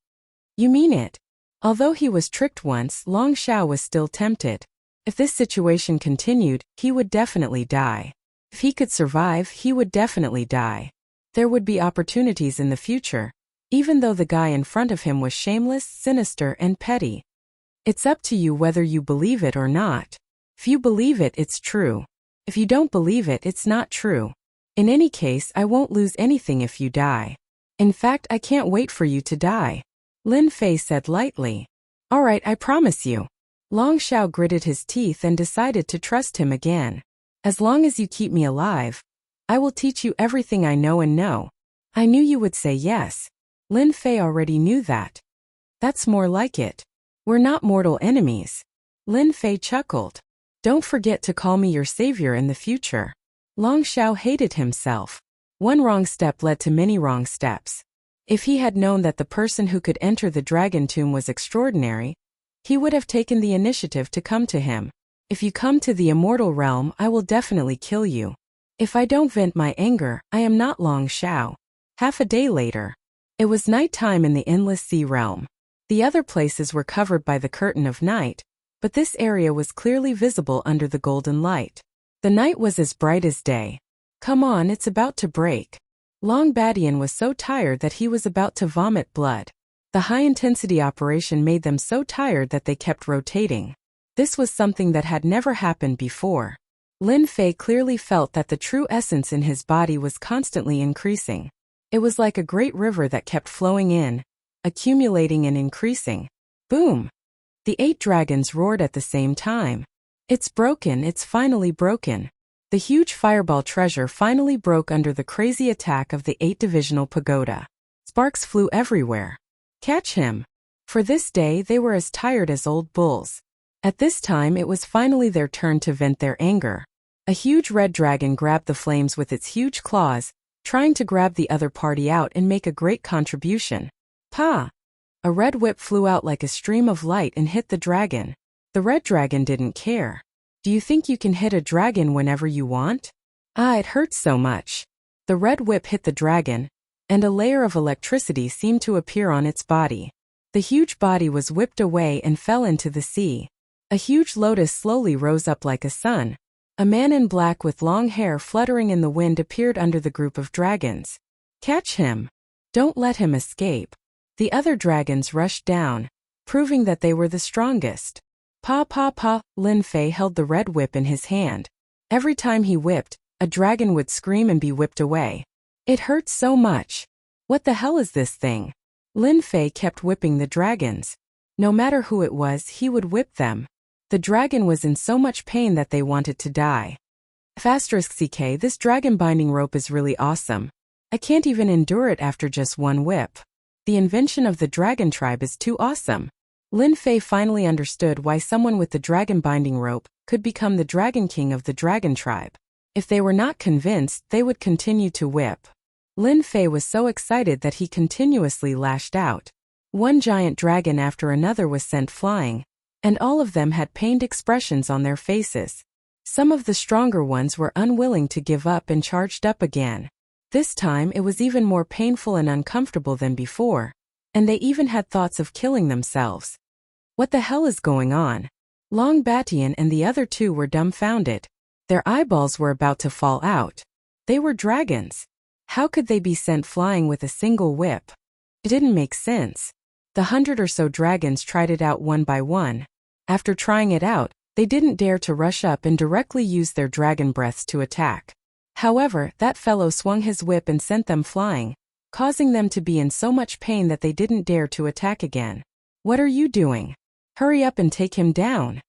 You mean it? Although he was tricked once, Long Zhao was still tempted. If this situation continued, he would definitely die. If he could survive, he would definitely die. There would be opportunities in the future, even though the guy in front of him was shameless, sinister, and petty. It's up to you whether you believe it or not. If you believe it, it's true. If you don't believe it, it's not true. In any case, I won't lose anything if you die. In fact, I can't wait for you to die. Lin Fei said lightly. All right, I promise you. Long Zhao gritted his teeth and decided to trust him again. As long as you keep me alive, I will teach you everything I know and know. I knew you would say yes. Lin Fei already knew that. That's more like it. We're not mortal enemies. Lin Fei chuckled. Don't forget to call me your savior in the future. Long Zhao hated himself. One wrong step led to many wrong steps. If he had known that the person who could enter the dragon tomb was extraordinary, he would have taken the initiative to come to him. If you come to the immortal realm, I will definitely kill you. If I don't vent my anger, I am not Long Zhao. Half a day later. It was night time in the endless sea realm. The other places were covered by the curtain of night, but this area was clearly visible under the golden light. The night was as bright as day. Come on, it's about to break. Long Badian was so tired that he was about to vomit blood. The high-intensity operation made them so tired that they kept rotating. This was something that had never happened before. Lin Fei clearly felt that the true essence in his body was constantly increasing. It was like a great river that kept flowing in, accumulating and increasing. Boom! The 8 dragons roared at the same time. It's broken, it's finally broken. The huge fireball treasure finally broke under the crazy attack of the 8-divisional pagoda. Sparks flew everywhere. Catch him! For this day they were as tired as old bulls. At this time it was finally their turn to vent their anger. A huge red dragon grabbed the flames with its huge claws, trying to grab the other party out and make a great contribution. Pa! A red whip flew out like a stream of light and hit the dragon. The red dragon didn't care. Do you think you can hit a dragon whenever you want? Ah, it hurts so much. The red whip hit the dragon, and a layer of electricity seemed to appear on its body. The huge body was whipped away and fell into the sea. A huge lotus slowly rose up like a sun. A man in black with long hair fluttering in the wind appeared under the group of dragons. Catch him! Don't let him escape. The other dragons rushed down, proving that they were the strongest. Pa pa pa, Lin Fei held the red whip in his hand. Every time he whipped, a dragon would scream and be whipped away. It hurt so much. What the hell is this thing? Lin Fei kept whipping the dragons. No matter who it was, he would whip them. The dragon was in so much pain that they wanted to die. *CK, this dragon binding rope is really awesome. I can't even endure it after just one whip. The invention of the dragon tribe is too awesome. Lin Fei finally understood why someone with the dragon binding rope could become the dragon king of the dragon tribe. If they were not convinced, they would continue to whip. Lin Fei was so excited that he continuously lashed out. One giant dragon after another was sent flying, and all of them had pained expressions on their faces. Some of the stronger ones were unwilling to give up and charged up again. This time it was even more painful and uncomfortable than before, and they even had thoughts of killing themselves. What the hell is going on? Long Batian and the other two were dumbfounded. Their eyeballs were about to fall out. They were dragons. How could they be sent flying with a single whip? It didn't make sense. The 100 or so dragons tried it out one by one. After trying it out, they didn't dare to rush up and directly use their dragon breaths to attack. However, that fellow swung his whip and sent them flying, causing them to be in so much pain that they didn't dare to attack again. What are you doing? Hurry up and take him down.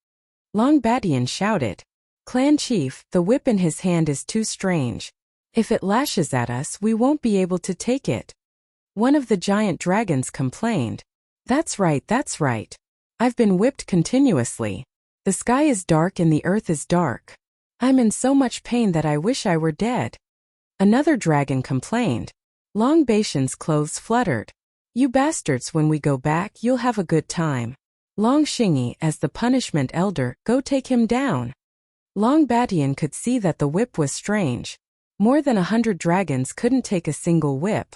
Long Batian shouted. Clan chief, the whip in his hand is too strange. If it lashes at us, we won't be able to take it. One of the giant dragons complained. That's right, that's right. I've been whipped continuously. The sky is dark and the earth is dark. I'm in so much pain that I wish I were dead. Another dragon complained. Long Batian's clothes fluttered. You bastards, when we go back, you'll have a good time. Long Xingyi, as the punishment elder, go take him down. Long Batian could see that the whip was strange. More than 100 dragons couldn't take a single whip.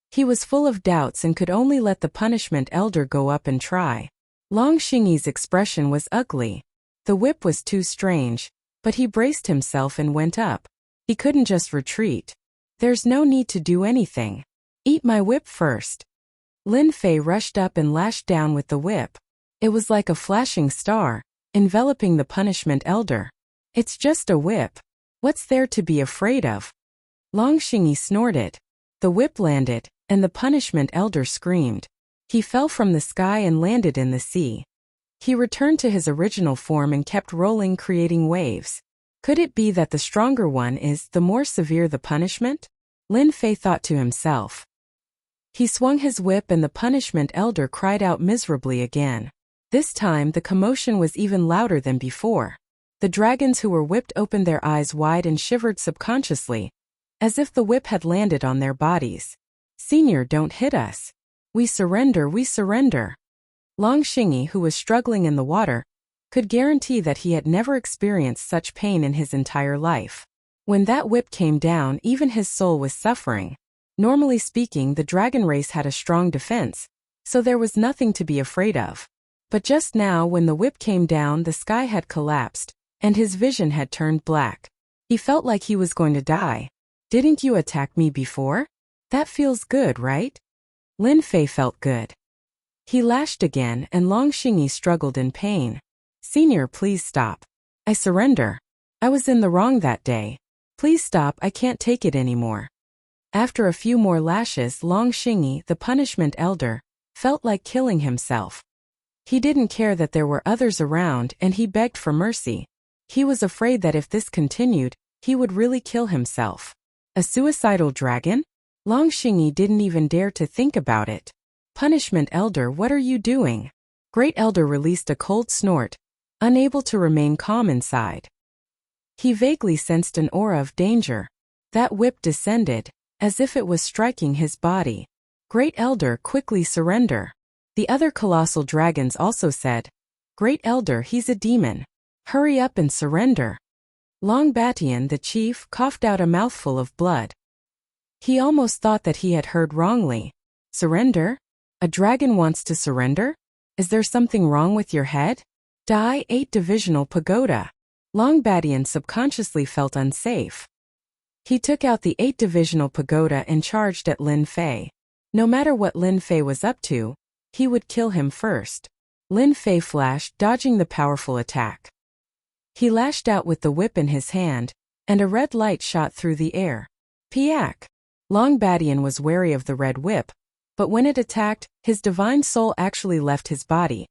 He was full of doubts and could only let the punishment elder go up and try. Long Xingyi's expression was ugly. The whip was too strange, but he braced himself and went up. He couldn't just retreat. There's no need to do anything. Eat my whip first. Lin Fei rushed up and lashed down with the whip. It was like a flashing star, enveloping the punishment elder. It's just a whip. What's there to be afraid of? Long Xingyi snorted. The whip landed, and the punishment elder screamed. He fell from the sky and landed in the sea. He returned to his original form and kept rolling, creating waves. Could it be that the stronger one is, the more severe the punishment? Lin Fei thought to himself. He swung his whip and the punishment elder cried out miserably again. This time the commotion was even louder than before. The dragons who were whipped opened their eyes wide and shivered subconsciously, as if the whip had landed on their bodies. Senior, don't hit us. We surrender, we surrender. Long Xingyi, who was struggling in the water, could guarantee that he had never experienced such pain in his entire life. When that whip came down, even his soul was suffering. Normally speaking, the dragon race had a strong defense, so there was nothing to be afraid of. But just now, when the whip came down, the sky had collapsed, and his vision had turned black. He felt like he was going to die. Didn't you attack me before? That feels good, right? Lin Fei felt good. He lashed again, and Long Xingyi struggled in pain. Senior, please stop. I surrender. I was in the wrong that day. Please stop, I can't take it anymore. After a few more lashes, Long Xingyi, the punishment elder, felt like killing himself. He didn't care that there were others around, and he begged for mercy. He was afraid that if this continued, he would really kill himself. A suicidal dragon? Long Xingyi didn't even dare to think about it. Punishment elder, what are you doing? Great elder released a cold snort, unable to remain calm inside. He vaguely sensed an aura of danger. That whip descended, as if it was striking his body. Great Elder, quickly surrender. The other colossal dragons also said, Great Elder, he's a demon. Hurry up and surrender. Long Batian, the chief, coughed out a mouthful of blood. He almost thought that he had heard wrongly. Surrender? A dragon wants to surrender? Is there something wrong with your head? Die 8 Divisional Pagoda. Long Batian subconsciously felt unsafe. He took out the 8 Divisional Pagoda and charged at Lin Fei. No matter what Lin Fei was up to, he would kill him first. Lin Fei flashed, dodging the powerful attack. He lashed out with the whip in his hand, and a red light shot through the air. Piak! Long Batian was wary of the red whip, but when it attacked, his divine soul actually left his body,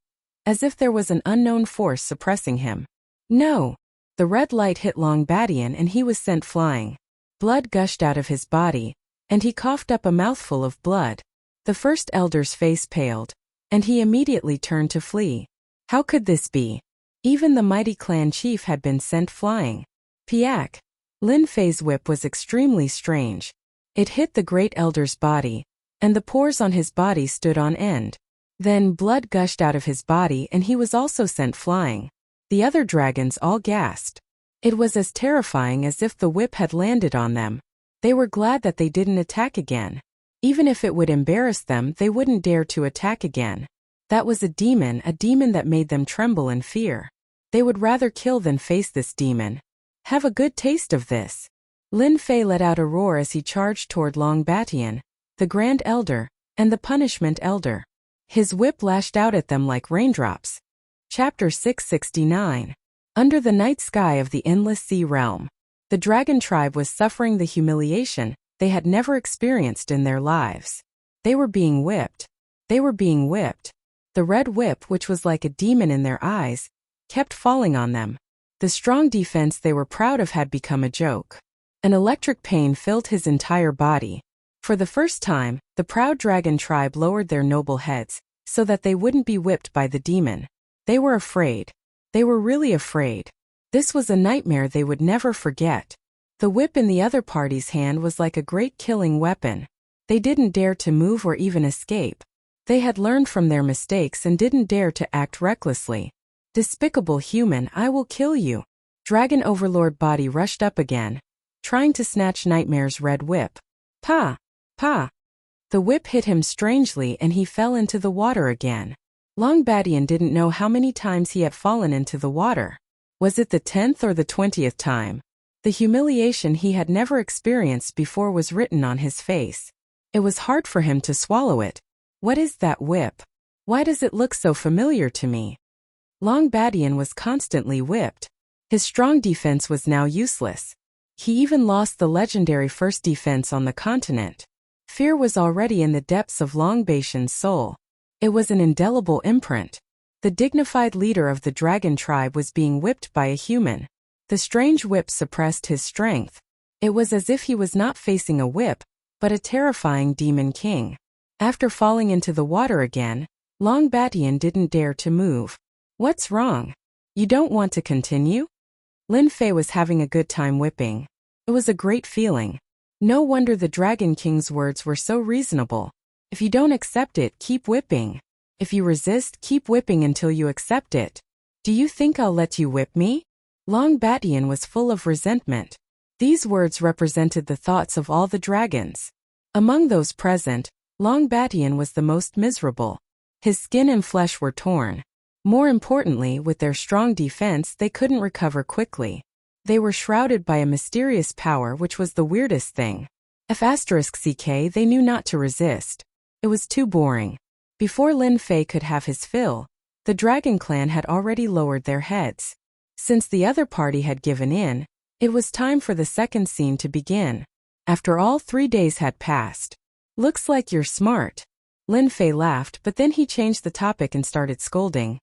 as if there was an unknown force suppressing him. No! The red light hit Long Batian and he was sent flying. Blood gushed out of his body, and he coughed up a mouthful of blood. The first elder's face paled, and he immediately turned to flee. How could this be? Even the mighty clan chief had been sent flying. Piak! Lin Fei's whip was extremely strange. It hit the great elder's body, and the pores on his body stood on end. Then blood gushed out of his body and he was also sent flying. The other dragons all gasped. It was as terrifying as if the whip had landed on them. They were glad that they didn't attack again. Even if it would embarrass them, they wouldn't dare to attack again. That was a demon that made them tremble in fear. They would rather kill than face this demon. Have a good taste of this. Lin Fei let out a roar as he charged toward Long Batian, the Grand Elder, and the Punishment Elder. His whip lashed out at them like raindrops. Chapter 669. Under the night sky of the endless sea realm, the dragon tribe was suffering the humiliation they had never experienced in their lives. They were being whipped. They were being whipped. The red whip, which was like a demon in their eyes, kept falling on them. The strong defense they were proud of had become a joke. An electric pain filled his entire body. For the first time, the proud dragon tribe lowered their noble heads, so that they wouldn't be whipped by the demon. They were afraid. They were really afraid. This was a nightmare they would never forget. The whip in the other party's hand was like a great killing weapon. They didn't dare to move or even escape. They had learned from their mistakes and didn't dare to act recklessly. Despicable human, I will kill you. Dragon Overlord body rushed up again, trying to snatch Nightmare's red whip. Pa! Pa! The whip hit him strangely and he fell into the water again. Long Batian didn't know how many times he had fallen into the water. Was it the 10th or the 20th time? The humiliation he had never experienced before was written on his face. It was hard for him to swallow it. What is that whip? Why does it look so familiar to me? Long Batian was constantly whipped. His strong defense was now useless. He even lost the legendary first defense on the continent. Fear was already in the depths of Long Batian's soul. It was an indelible imprint. The dignified leader of the dragon tribe was being whipped by a human. The strange whip suppressed his strength. It was as if he was not facing a whip, but a terrifying demon king. After falling into the water again, Long Batian didn't dare to move. What's wrong? You don't want to continue? Lin Fei was having a good time whipping. It was a great feeling. No wonder the Dragon King's words were so reasonable. If you don't accept it, keep whipping. If you resist, keep whipping until you accept it. Do you think I'll let you whip me? Long Batian was full of resentment. These words represented the thoughts of all the dragons. Among those present, Long Batian was the most miserable. His skin and flesh were torn. More importantly, with their strong defense, they couldn't recover quickly. They were shrouded by a mysterious power which was the weirdest thing. F***ck, they knew not to resist. It was too boring. Before Lin Fei could have his fill, the Dragon Clan had already lowered their heads. Since the other party had given in, it was time for the second scene to begin. After all, 3 days had passed. Looks like you're smart. Lin Fei laughed, but then he changed the topic and started scolding.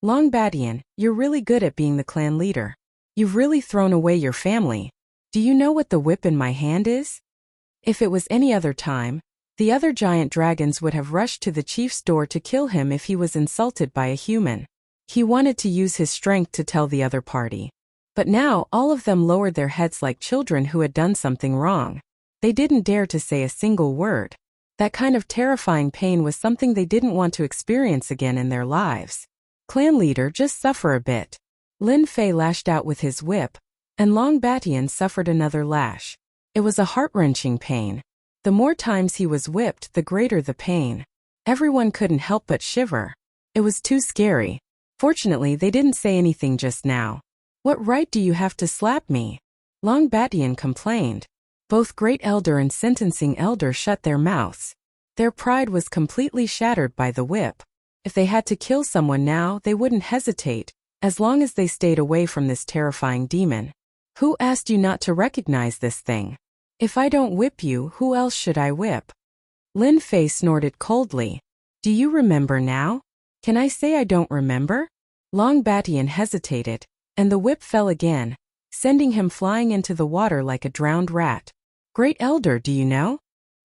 Long Batian, you're really good at being the clan leader. You've really thrown away your family. Do you know what the whip in my hand is? If it was any other time, the other giant dragons would have rushed to the chief's door to kill him if he was insulted by a human. He wanted to use his strength to tell the other party. But now all of them lowered their heads like children who had done something wrong. They didn't dare to say a single word. That kind of terrifying pain was something they didn't want to experience again in their lives. Clan leader, just suffer a bit. Lin Fei lashed out with his whip, and Long Batian suffered another lash. It was a heart-wrenching pain. The more times he was whipped, the greater the pain. Everyone couldn't help but shiver. It was too scary. Fortunately, they didn't say anything just now. What right do you have to slap me? Long Batian complained. Both Great Elder and Sentencing Elder shut their mouths. Their pride was completely shattered by the whip. If they had to kill someone now, they wouldn't hesitate, as long as they stayed away from this terrifying demon. Who asked you not to recognize this thing? If I don't whip you, who else should I whip? Lin Fei snorted coldly. Do you remember now? Can I say I don't remember? Long Batian hesitated, and the whip fell again, sending him flying into the water like a drowned rat. Great Elder, do you know?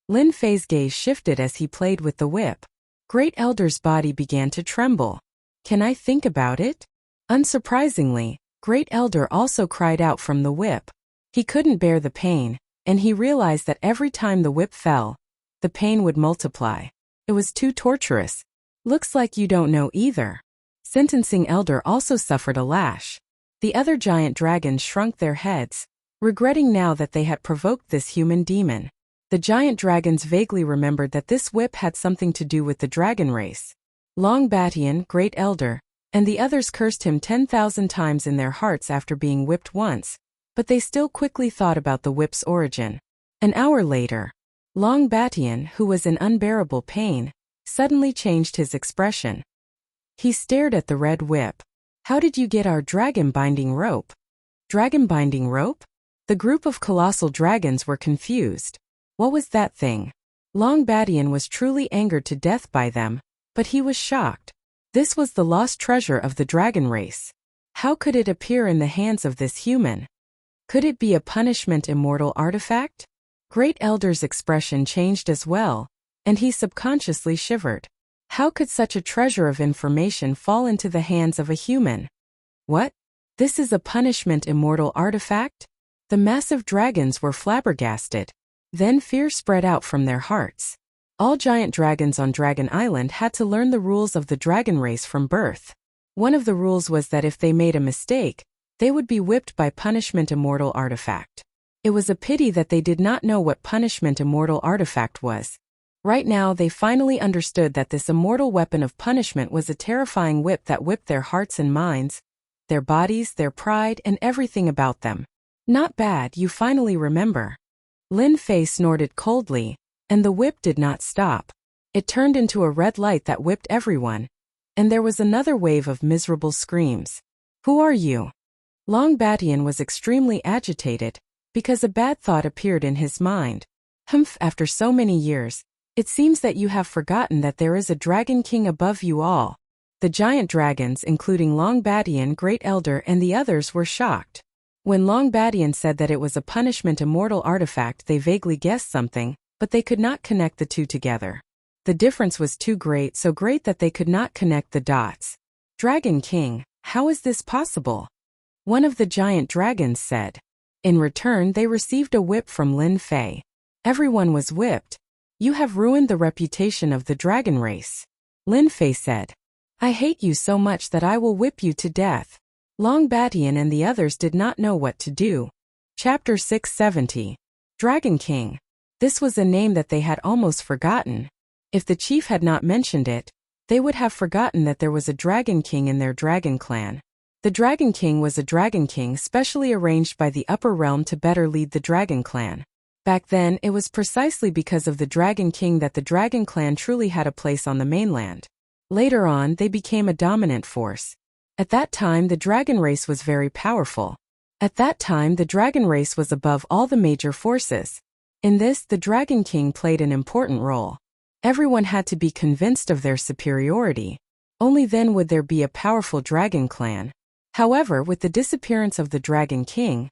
Lin Fei's gaze shifted as he played with the whip. Great Elder's body began to tremble. Can I think about it? Unsurprisingly, Great Elder also cried out from the whip. He couldn't bear the pain, and he realized that every time the whip fell, the pain would multiply. It was too torturous. Looks like you don't know either. Sentencing Elder also suffered a lash. The other giant dragons shrunk their heads, regretting now that they had provoked this human demon. The giant dragons vaguely remembered that this whip had something to do with the dragon race. Long Batian, Great Elder, and the others cursed him 10,000 times in their hearts after being whipped once, but they still quickly thought about the whip's origin. An hour later, Long Batian, who was in unbearable pain, suddenly changed his expression. He stared at the red whip. How did you get our dragon binding rope? Dragon binding rope? The group of colossal dragons were confused. What was that thing? Long Batian was truly angered to death by them, but he was shocked. This was the lost treasure of the dragon race. How could it appear in the hands of this human? Could it be a punishment immortal artifact? Great Elder's expression changed as well, and he subconsciously shivered. How could such a treasure of information fall into the hands of a human? What? This is a punishment immortal artifact? The massive dragons were flabbergasted. Then fear spread out from their hearts. All giant dragons on Dragon Island had to learn the rules of the dragon race from birth. One of the rules was that if they made a mistake, they would be whipped by punishment immortal artifact. It was a pity that they did not know what punishment immortal artifact was. Right now they finally understood that this immortal weapon of punishment was a terrifying whip that whipped their hearts and minds, their bodies, their pride, and everything about them. Not bad, you finally remember. Lin Fei snorted coldly, and the whip did not stop. It turned into a red light that whipped everyone, and there was another wave of miserable screams. Who are you? Long Batian was extremely agitated, because a bad thought appeared in his mind. Humph, after so many years, it seems that you have forgotten that there is a dragon king above you all. The giant dragons, including Long Batian, Great Elder, and the others, were shocked. When Long Batian said that it was a punishment immortal artifact, they vaguely guessed something, but they could not connect the two together. The difference was too great, so great that they could not connect the dots. Dragon King, how is this possible? One of the giant dragons said. In return, they received a whip from Lin Fei. Everyone was whipped. You have ruined the reputation of the dragon race. Lin Fei said. I hate you so much that I will whip you to death. Long Batian and the others did not know what to do. Chapter 670. Dragon King. This was a name that they had almost forgotten. If the chief had not mentioned it, they would have forgotten that there was a Dragon King in their dragon clan. The Dragon King was a dragon king specially arranged by the upper realm to better lead the dragon clan. Back then, it was precisely because of the Dragon King that the dragon clan truly had a place on the mainland. Later on, they became a dominant force. At that time, the dragon race was very powerful. At that time, the dragon race was above all the major forces. In this, the Dragon King played an important role. Everyone had to be convinced of their superiority. Only then would there be a powerful dragon clan. However, with the disappearance of the Dragon King,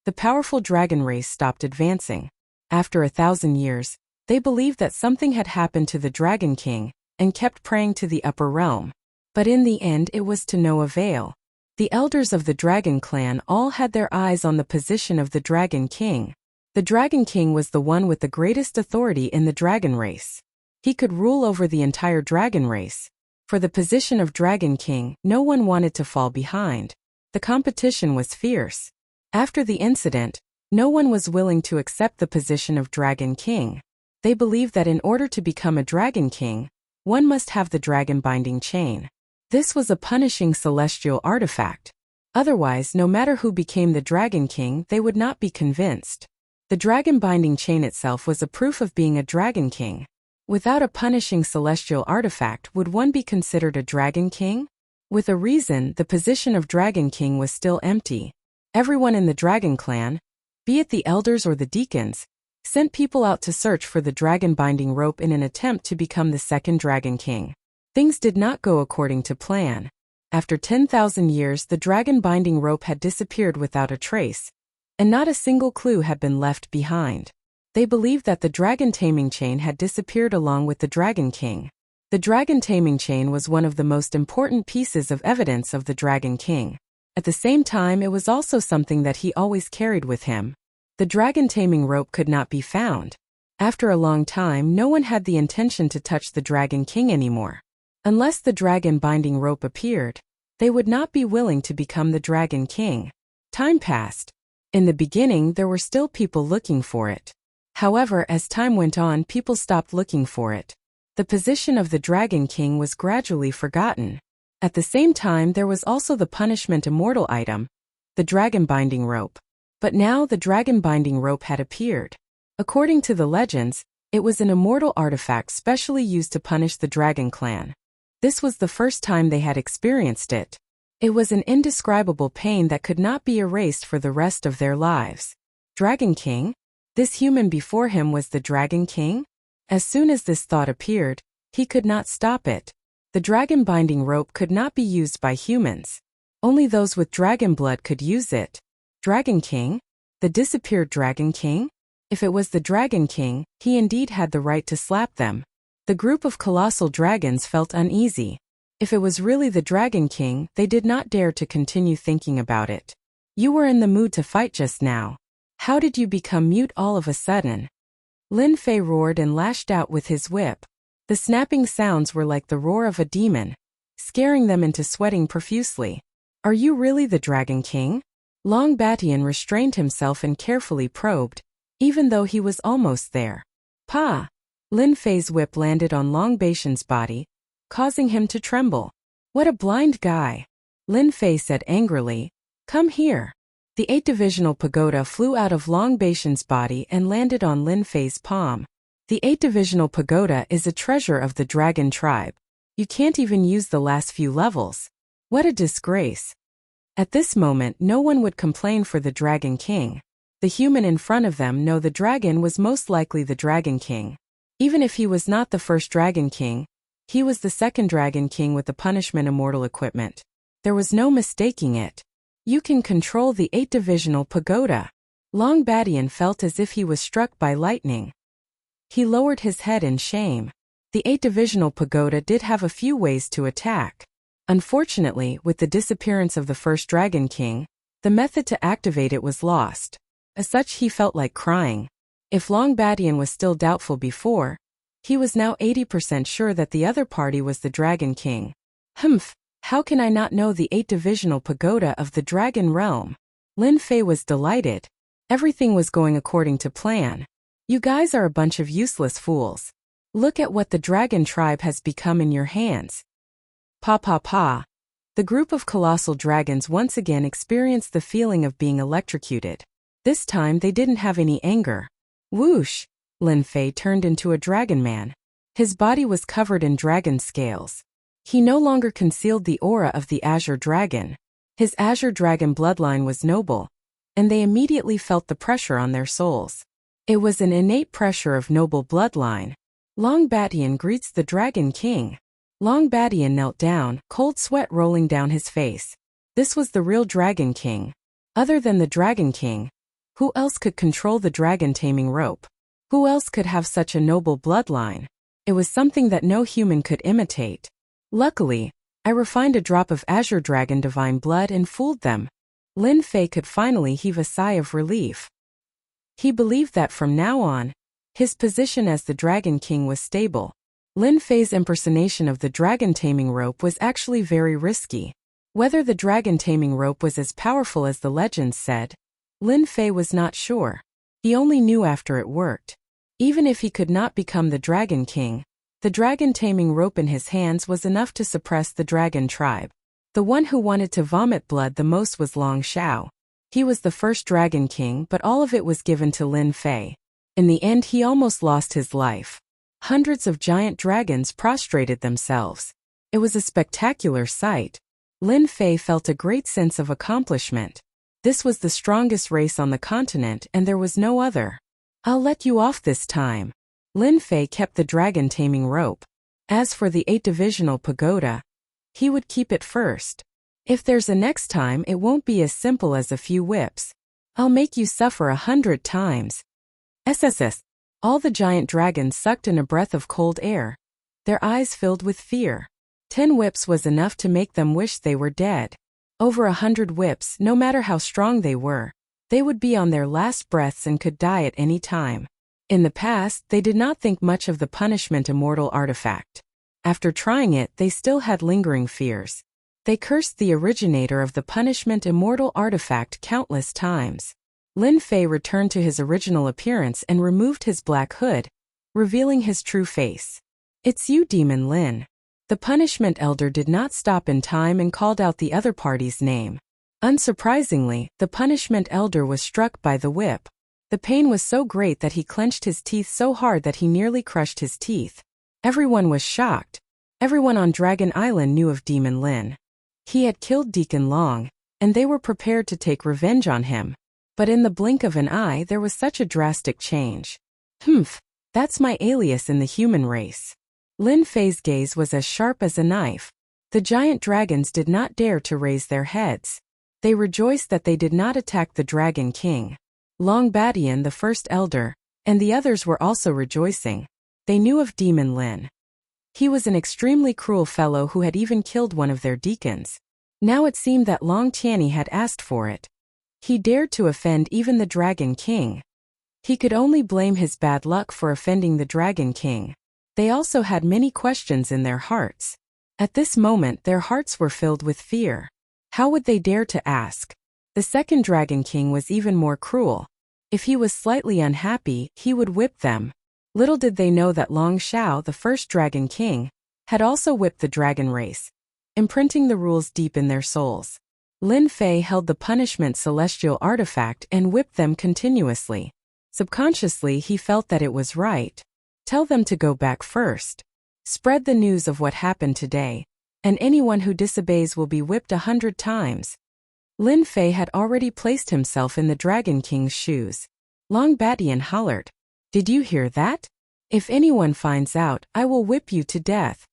the powerful dragon race stopped advancing. After 1,000 years, they believed that something had happened to the Dragon King, and kept praying to the upper realm. But in the end, it was to no avail. The elders of the Dragon Clan all had their eyes on the position of the Dragon King. The Dragon King was the one with the greatest authority in the dragon race. He could rule over the entire dragon race. For the position of Dragon King, no one wanted to fall behind. The competition was fierce. After the incident, no one was willing to accept the position of Dragon King. They believed that in order to become a Dragon King, one must have the dragon binding chain. This was a punishing celestial artifact. Otherwise, no matter who became the Dragon King, they would not be convinced. The dragon binding chain itself was a proof of being a Dragon King. Without a punishing celestial artifact, would one be considered a Dragon King? With a reason, the position of Dragon King was still empty. Everyone in the Dragon Clan, be it the elders or the deacons, sent people out to search for the dragon binding rope in an attempt to become the second Dragon King. Things did not go according to plan. After 10,000 years, the dragon binding rope had disappeared without a trace, and not a single clue had been left behind. They believed that the dragon taming chain had disappeared along with the Dragon King. The dragon taming chain was one of the most important pieces of evidence of the Dragon King. At the same time, it was also something that he always carried with him. The dragon taming rope could not be found. After a long time, no one had the intention to touch the Dragon King anymore. Unless the dragon binding rope appeared, they would not be willing to become the Dragon King. Time passed. In the beginning, there were still people looking for it. However, as time went on, people stopped looking for it. The position of the Dragon King was gradually forgotten. At the same time, there was also the punishment immortal item, the dragon binding rope. But now the dragon binding rope had appeared. According to the legends, it was an immortal artifact specially used to punish the Dragon Clan. This was the first time they had experienced it. It was an indescribable pain that could not be erased for the rest of their lives. Dragon King? This human before him was the Dragon King? As soon as this thought appeared, he could not stop it. The dragon binding rope could not be used by humans. Only those with dragon blood could use it. Dragon King? The disappeared Dragon King? If it was the Dragon King, he indeed had the right to slap them. The group of colossal dragons felt uneasy. If it was really the Dragon King, they did not dare to continue thinking about it. You were in the mood to fight just now. How did you become mute all of a sudden? Lin Fei roared and lashed out with his whip. The snapping sounds were like the roar of a demon, scaring them into sweating profusely. Are you really the Dragon King? Long Batian restrained himself and carefully probed, even though he was almost there. Pa! Lin Fei's whip landed on Long Batian's body, causing him to tremble. What a blind guy! Lin Fei said angrily. Come here. The 8-divisional pagoda flew out of Long Batian's body and landed on Lin Fei's palm. The 8-divisional pagoda is a treasure of the dragon tribe. You can't even use the last few levels. What a disgrace. At this moment, no one would complain for the Dragon King. The human in front of them know the dragon was most likely the Dragon King. Even if he was not the first Dragon King, he was the second Dragon King with the punishment immortal equipment. There was no mistaking it. You can control the 8-divisional pagoda. Long Batian felt as if he was struck by lightning. He lowered his head in shame. The 8-divisional pagoda did have a few ways to attack. Unfortunately, with the disappearance of the first Dragon King, the method to activate it was lost. As such, he felt like crying. If Long Batian was still doubtful before, he was now 80% sure that the other party was the Dragon King. Humph, how can I not know the 8-divisional pagoda of the Dragon Realm? Lin Fei was delighted. Everything was going according to plan. You guys are a bunch of useless fools. Look at what the dragon tribe has become in your hands. Pa pa pa. The group of colossal dragons once again experienced the feeling of being electrocuted. This time they didn't have any anger. Whoosh! Lin Fei turned into a dragon man. His body was covered in dragon scales. He no longer concealed the aura of the Azure Dragon. His Azure Dragon bloodline was noble, and they immediately felt the pressure on their souls. It was an innate pressure of noble bloodline. Long Batian greets the Dragon King. Long Batian knelt down, cold sweat rolling down his face. This was the real Dragon King. Other than the Dragon King, who else could control the dragon taming rope? Who else could have such a noble bloodline? It was something that no human could imitate. Luckily, I refined a drop of azure dragon divine blood and fooled them. Lin Fei could finally heave a sigh of relief. He believed that from now on, his position as the Dragon King was stable. Lin Fei's impersonation of the dragon taming rope was actually very risky. Whether the dragon taming rope was as powerful as the legends said, Lin Fei was not sure. He only knew after it worked. Even if he could not become the Dragon King, the dragon taming rope in his hands was enough to suppress the dragon tribe. The one who wanted to vomit blood the most was Long Xiao. He was the first Dragon King, but all of it was given to Lin Fei. In the end, he almost lost his life. Hundreds of giant dragons prostrated themselves. It was a spectacular sight. Lin Fei felt a great sense of accomplishment. This was the strongest race on the continent and there was no other. I'll let you off this time. Lin Fei kept the dragon taming rope. As for the 8-divisional pagoda, he would keep it first. If there's a next time, it won't be as simple as a few whips. I'll make you suffer 100 times. SSS. All the giant dragons sucked in a breath of cold air. Their eyes filled with fear. 10 whips was enough to make them wish they were dead. Over 100 whips, no matter how strong they were, they would be on their last breaths and could die at any time. In the past, they did not think much of the punishment immortal artifact. After trying it, they still had lingering fears. They cursed the originator of the punishment immortal artifact countless times. Lin Fei returned to his original appearance and removed his black hood, revealing his true face. It's you, Demon Lin. The punishment elder did not stop in time and called out the other party's name. Unsurprisingly, the punishment elder was struck by the whip. The pain was so great that he clenched his teeth so hard that he nearly crushed his teeth. Everyone was shocked. Everyone on Dragon Island knew of Demon Lin. He had killed Deacon Long, and they were prepared to take revenge on him. But in the blink of an eye there was such a drastic change. That's my alias in the human race. Lin Fei's gaze was as sharp as a knife. The giant dragons did not dare to raise their heads. They rejoiced that they did not attack the Dragon King. Long Badian, the first elder, and the others were also rejoicing. They knew of Demon Lin. He was an extremely cruel fellow who had even killed one of their deacons. Now it seemed that Long Tianyi had asked for it. He dared to offend even the Dragon King. He could only blame his bad luck for offending the Dragon King. They also had many questions in their hearts. At this moment their hearts were filled with fear. How would they dare to ask? The second Dragon King was even more cruel. If he was slightly unhappy, he would whip them. Little did they know that Long Xiao, the first Dragon King, had also whipped the dragon race, imprinting the rules deep in their souls. Lin Fei held the punishment celestial artifact and whipped them continuously. Subconsciously he felt that it was right. Tell them to go back first. Spread the news of what happened today, and anyone who disobeys will be whipped 100 times. Lin Fei had already placed himself in the Dragon King's shoes. Long Badian hollered. Did you hear that? If anyone finds out, I will whip you to death.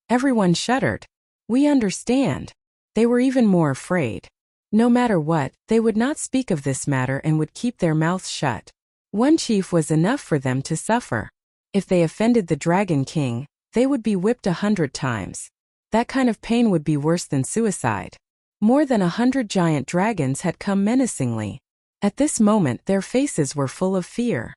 Everyone shuddered. We understand. They were even more afraid. No matter what, they would not speak of this matter and would keep their mouths shut. One chief was enough for them to suffer. If they offended the Dragon King, they would be whipped 100 times. That kind of pain would be worse than suicide. More than 100 giant dragons had come menacingly. At this moment their faces were full of fear.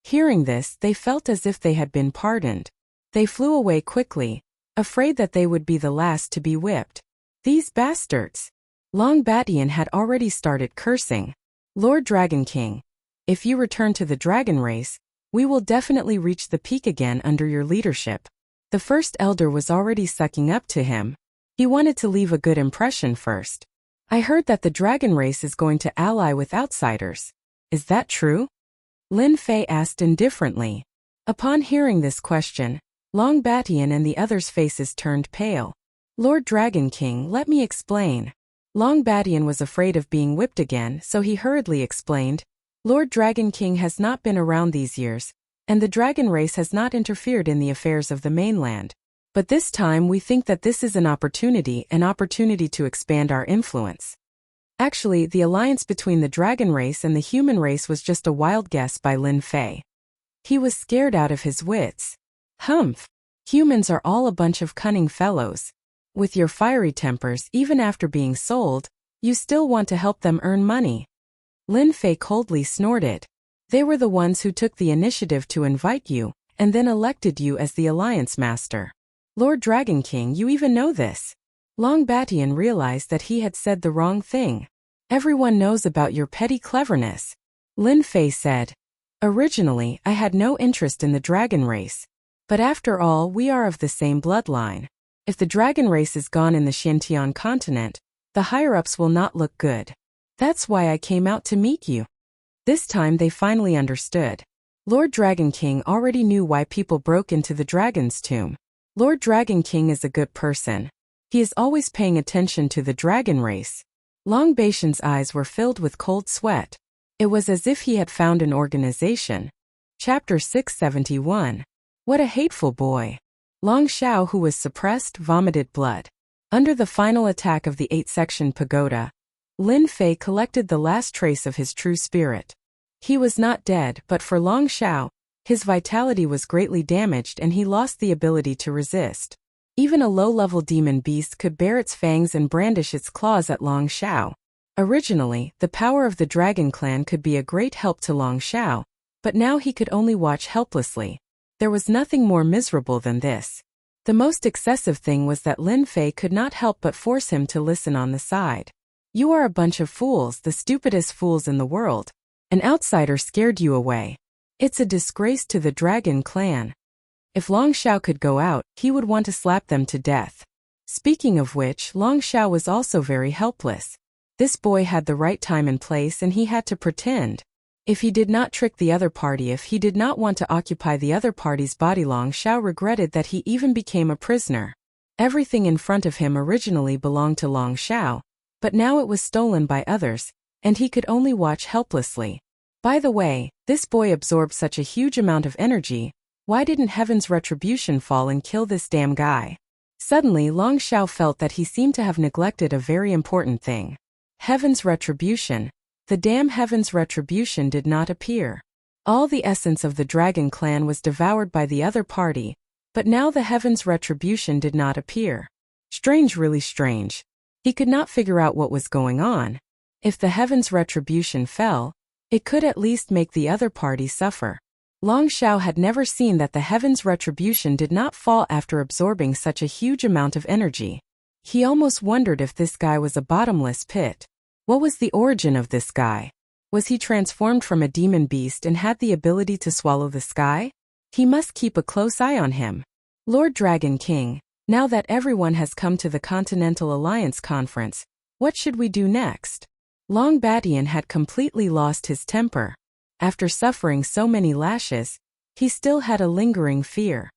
Hearing this, they felt as if they had been pardoned. They flew away quickly, afraid that they would be the last to be whipped. These bastards! Long Badian had already started cursing. Lord Dragon King, if you return to the dragon race, we will definitely reach the peak again under your leadership. The first elder was already sucking up to him. He wanted to leave a good impression first. I heard that the dragon race is going to ally with outsiders. Is that true? Lin Fei asked indifferently. Upon hearing this question, Long Badian and the others' faces turned pale. Lord Dragon King, let me explain. Long Badian was afraid of being whipped again, so he hurriedly explained. Lord Dragon King has not been around these years, and the dragon race has not interfered in the affairs of the mainland. But this time we think that this is an opportunity to expand our influence. Actually, the alliance between the dragon race and the human race was just a wild guess by Lin Fei. He was scared out of his wits. Humans are all a bunch of cunning fellows. With your fiery tempers, even after being sold, you still want to help them earn money. Lin Fei coldly snorted. They were the ones who took the initiative to invite you, and then elected you as the Alliance Master. Lord Dragon King, you even know this. Long Batian realized that he had said the wrong thing. Everyone knows about your petty cleverness. Lin Fei said. Originally, I had no interest in the dragon race. But after all, we are of the same bloodline. If the dragon race is gone in the Xintian continent, the higher-ups will not look good. That's why I came out to meet you. This time they finally understood. Lord Dragon King already knew why people broke into the dragon's tomb. Lord Dragon King is a good person. He is always paying attention to the dragon race. Long Batian's eyes were filled with cold sweat. It was as if he had found an organization. Chapter 671. What a hateful boy. Long Xiao, who was suppressed, vomited blood. Under the final attack of the 8-section pagoda, Lin Fei collected the last trace of his true spirit. He was not dead, but for Long Xiao, his vitality was greatly damaged and he lost the ability to resist. Even a low-level demon beast could bare its fangs and brandish its claws at Long Xiao. Originally, the power of the Dragon Clan could be a great help to Long Xiao, but now he could only watch helplessly. There was nothing more miserable than this. The most excessive thing was that Lin Fei could not help but force him to listen on the side. You are a bunch of fools, the stupidest fools in the world. An outsider scared you away. It's a disgrace to the Dragon Clan. If Long Xiao could go out, he would want to slap them to death. Speaking of which, Long Xiao was also very helpless. This boy had the right time and place and he had to pretend. If he did not trick the other party, if he did not want to occupy the other party's body, Long Xiao regretted that he even became a prisoner. Everything in front of him originally belonged to Long Xiao, but now it was stolen by others, and he could only watch helplessly. By the way, this boy absorbed such a huge amount of energy. Why didn't Heaven's Retribution fall and kill this damn guy? Suddenly, Long Xiao felt that he seemed to have neglected a very important thing. Heaven's Retribution. The damn Heaven's Retribution did not appear. All the essence of the Dragon Clan was devoured by the other party, but now the Heaven's Retribution did not appear. Strange, really strange. He could not figure out what was going on. If the Heaven's Retribution fell, it could at least make the other party suffer. Long Xiao had never seen that the Heaven's Retribution did not fall after absorbing such a huge amount of energy. He almost wondered if this guy was a bottomless pit. What was the origin of this guy? Was he transformed from a demon beast and had the ability to swallow the sky? He must keep a close eye on him. Lord Dragon King, now that everyone has come to the Continental Alliance Conference, what should we do next? Long Batian had completely lost his temper. After suffering so many lashes, he still had a lingering fear.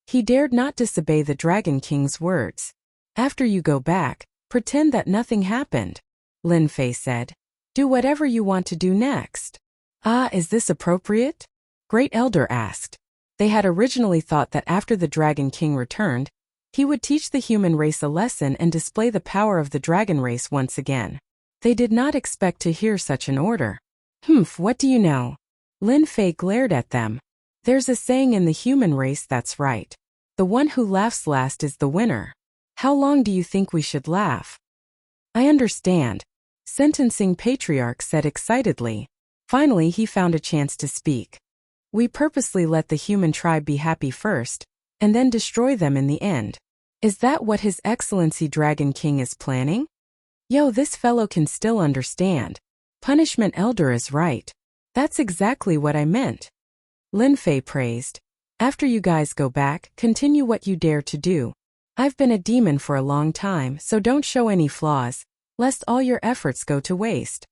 He dared not disobey the Dragon King's words. After you go back, pretend that nothing happened. Lin Fei said. Do whatever you want to do next. Ah, is this appropriate? Great Elder asked. They had originally thought that after the Dragon King returned, he would teach the human race a lesson and display the power of the dragon race once again. They did not expect to hear such an order. What do you know? Lin Fei glared at them. There's a saying in the human race that's right. The one who laughs last is the winner. How long do you think we should laugh? I understand. Sentencing Patriarch said excitedly. Finally he found a chance to speak. We purposely let the human tribe be happy first, and then destroy them in the end. Is that what His Excellency Dragon King is planning? Yo, this fellow can still understand. Punishment Elder is right. That's exactly what I meant. Lin Fei praised. After you guys go back, continue what you dare to do. I've been a demon for a long time, so don't show any flaws, lest all your efforts go to waste.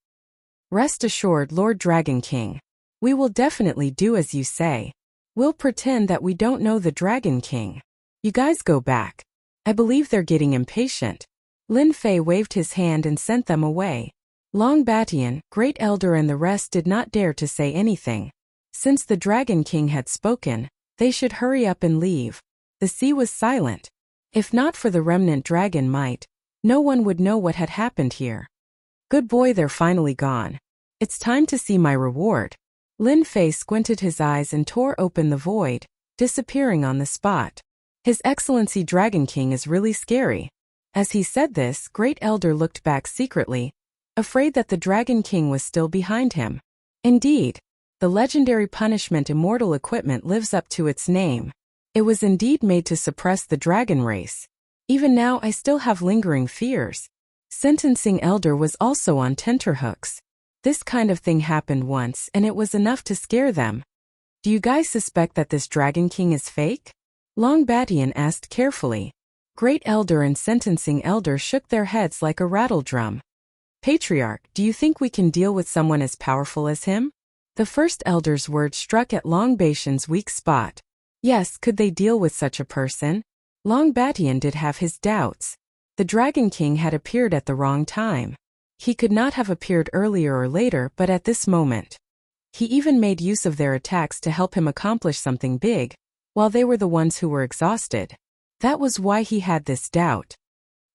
Rest assured, Lord Dragon King. We will definitely do as you say. We'll pretend that we don't know the Dragon King. You guys go back. I believe they're getting impatient. Lin Fei waved his hand and sent them away. Long Batian, Great Elder and the rest did not dare to say anything. Since the Dragon King had spoken, they should hurry up and leave. The sea was silent. If not for the remnant dragon might, no one would know what had happened here. Good boy, they're finally gone. It's time to see my reward. Lin Fei squinted his eyes and tore open the void, disappearing on the spot. His Excellency Dragon King is really scary. As he said this, Great Elder looked back secretly, afraid that the Dragon King was still behind him. Indeed, the legendary punishment immortal equipment lives up to its name. It was indeed made to suppress the dragon race. Even now I still have lingering fears. Sentencing Elder was also on tenterhooks. This kind of thing happened once and it was enough to scare them. Do you guys suspect that this Dragon King is fake? Long Batian asked carefully. Great Elder and Sentencing Elder shook their heads like a rattledrum. Patriarch, do you think we can deal with someone as powerful as him? The first Elder's word struck at Long Batian's weak spot. Yes, could they deal with such a person? Long Batian did have his doubts. The Dragon King had appeared at the wrong time. He could not have appeared earlier or later, but at this moment. He even made use of their attacks to help him accomplish something big, while they were the ones who were exhausted. That was why he had this doubt.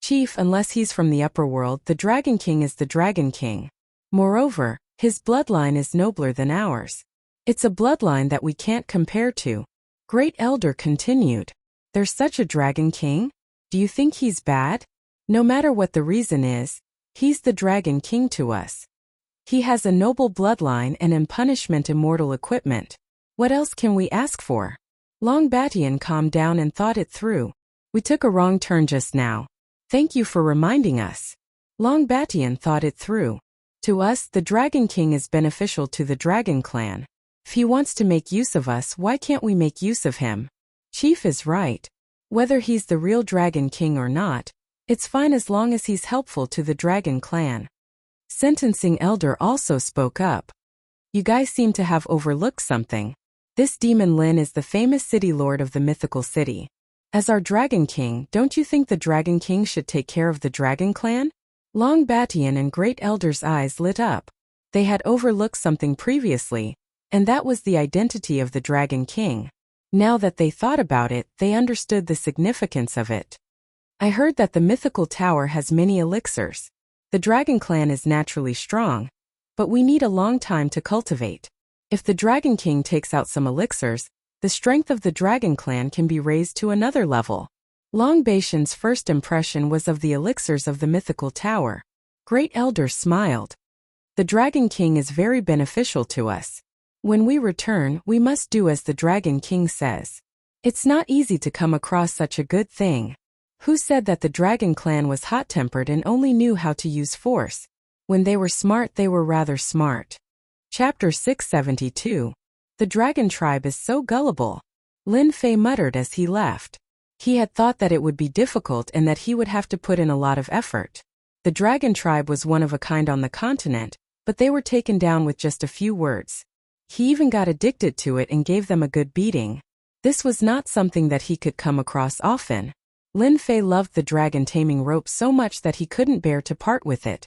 Chief, unless he's from the upper world, the Dragon King is the Dragon King. Moreover, his bloodline is nobler than ours. It's a bloodline that we can't compare to. Great Elder continued. There's such a Dragon King? Do you think he's bad? No matter what the reason is, he's the Dragon King to us. He has a noble bloodline and in punishment immortal equipment. What else can we ask for? Long Batian calmed down and thought it through. We took a wrong turn just now. Thank you for reminding us. Long Batian thought it through. To us, the Dragon King is beneficial to the Dragon Clan. If he wants to make use of us, why can't we make use of him? Chief is right. Whether he's the real Dragon King or not, it's fine as long as he's helpful to the Dragon Clan. Sentencing Elder also spoke up. You guys seem to have overlooked something. This Demon Lin is the famous city lord of the mythical city. As our Dragon King, don't you think the Dragon King should take care of the Dragon Clan? Long Batian and Great Elder's eyes lit up. They had overlooked something previously, and that was the identity of the Dragon King. Now that they thought about it, they understood the significance of it. I heard that the mythical tower has many elixirs. The Dragon Clan is naturally strong, but we need a long time to cultivate. If the Dragon King takes out some elixirs, the strength of the Dragon Clan can be raised to another level. Long Batian's first impression was of the elixirs of the mythical tower. Great Elder smiled. The Dragon King is very beneficial to us. When we return, we must do as the Dragon King says. It's not easy to come across such a good thing. Who said that the Dragon Clan was hot-tempered and only knew how to use force? When they were smart, they were rather smart. Chapter 672. The Dragon Tribe is so gullible. Lin Fei muttered as he left. He had thought that it would be difficult and that he would have to put in a lot of effort. The Dragon Tribe was one of a kind on the continent, but they were taken down with just a few words. He even got addicted to it and gave them a good beating. This was not something that he could come across often. Lin Fei loved the dragon taming rope so much that he couldn't bear to part with it.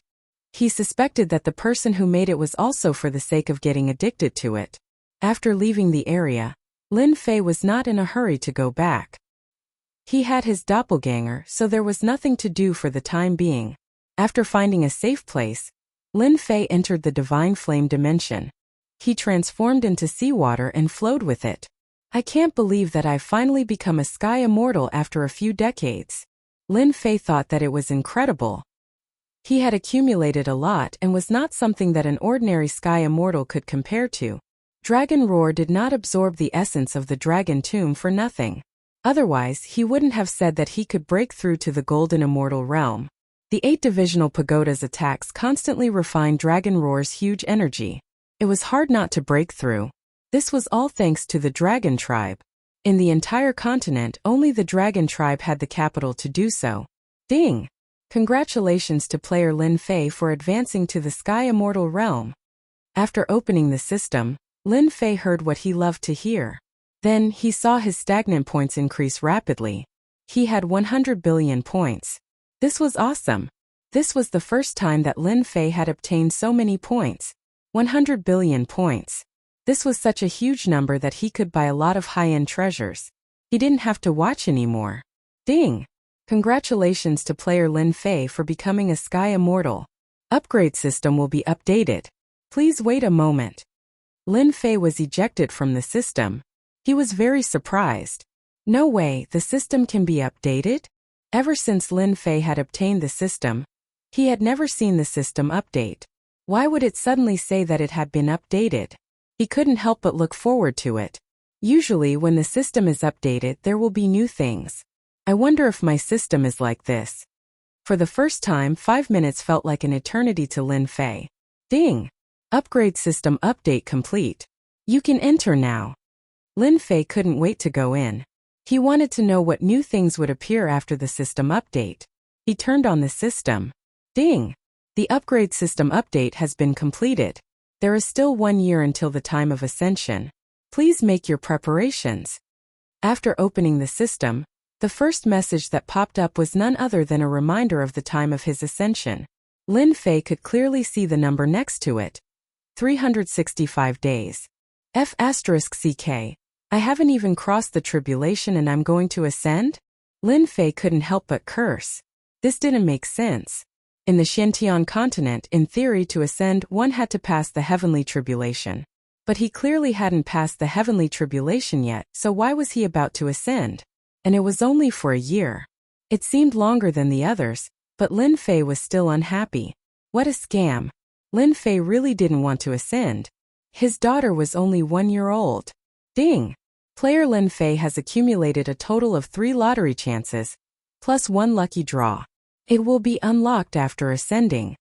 He suspected that the person who made it was also for the sake of getting addicted to it. After leaving the area, Lin Fei was not in a hurry to go back. He had his doppelganger, so there was nothing to do for the time being. After finding a safe place, Lin Fei entered the Divine Flame dimension. He transformed into seawater and flowed with it. I can't believe that I've finally become a sky immortal after a few decades. Lin Fei thought that it was incredible. He had accumulated a lot and was not something that an ordinary sky immortal could compare to. Dragon Roar did not absorb the essence of the Dragon Tomb for nothing. Otherwise, he wouldn't have said that he could break through to the Golden Immortal Realm. The 8 divisional pagoda's attacks constantly refined Dragon Roar's huge energy. It was hard not to break through. This was all thanks to the Dragon Tribe. In the entire continent, only the Dragon Tribe had the capital to do so. Ding! Congratulations to player Lin Fei for advancing to the Sky Immortal Realm. After opening the system, Lin Fei heard what he loved to hear. Then, he saw his stagnant points increase rapidly. He had 100 billion points. This was awesome. This was the first time that Lin Fei had obtained so many points. 100 billion points. This was such a huge number that he could buy a lot of high-end treasures. He didn't have to watch anymore. Ding! Congratulations to player Lin Fei for becoming a Sky Immortal. Upgrade system will be updated. Please wait a moment. Lin Fei was ejected from the system. He was very surprised. No way, the system can be updated? Ever since Lin Fei had obtained the system, he had never seen the system update. Why would it suddenly say that it had been updated? He couldn't help but look forward to it. Usually when the system is updated, there will be new things. I wonder if my system is like this. For the first time, 5 minutes felt like an eternity to Lin Fei. Ding! Upgrade system update complete. You can enter now. Lin Fei couldn't wait to go in. He wanted to know what new things would appear after the system update. He turned on the system. Ding! The upgrade system update has been completed. There is still 1 year until the time of Ascension. Please make your preparations. After opening the system, the first message that popped up was none other than a reminder of the time of his ascension. Lin Fei could clearly see the number next to it. 365 days. F***CK. I haven't even crossed the tribulation and I'm going to ascend? Lin Fei couldn't help but curse. This didn't make sense. In the Xintian continent, in theory to ascend, one had to pass the heavenly tribulation. But he clearly hadn't passed the heavenly tribulation yet, so why was he about to ascend? And it was only for a year. It seemed longer than the others, but Lin Fei was still unhappy. What a scam. Lin Fei really didn't want to ascend. His daughter was only 1 year old. Ding! Player Lin Fei has accumulated a total of 3 lottery chances, plus 1 lucky draw. It will be unlocked after ascending.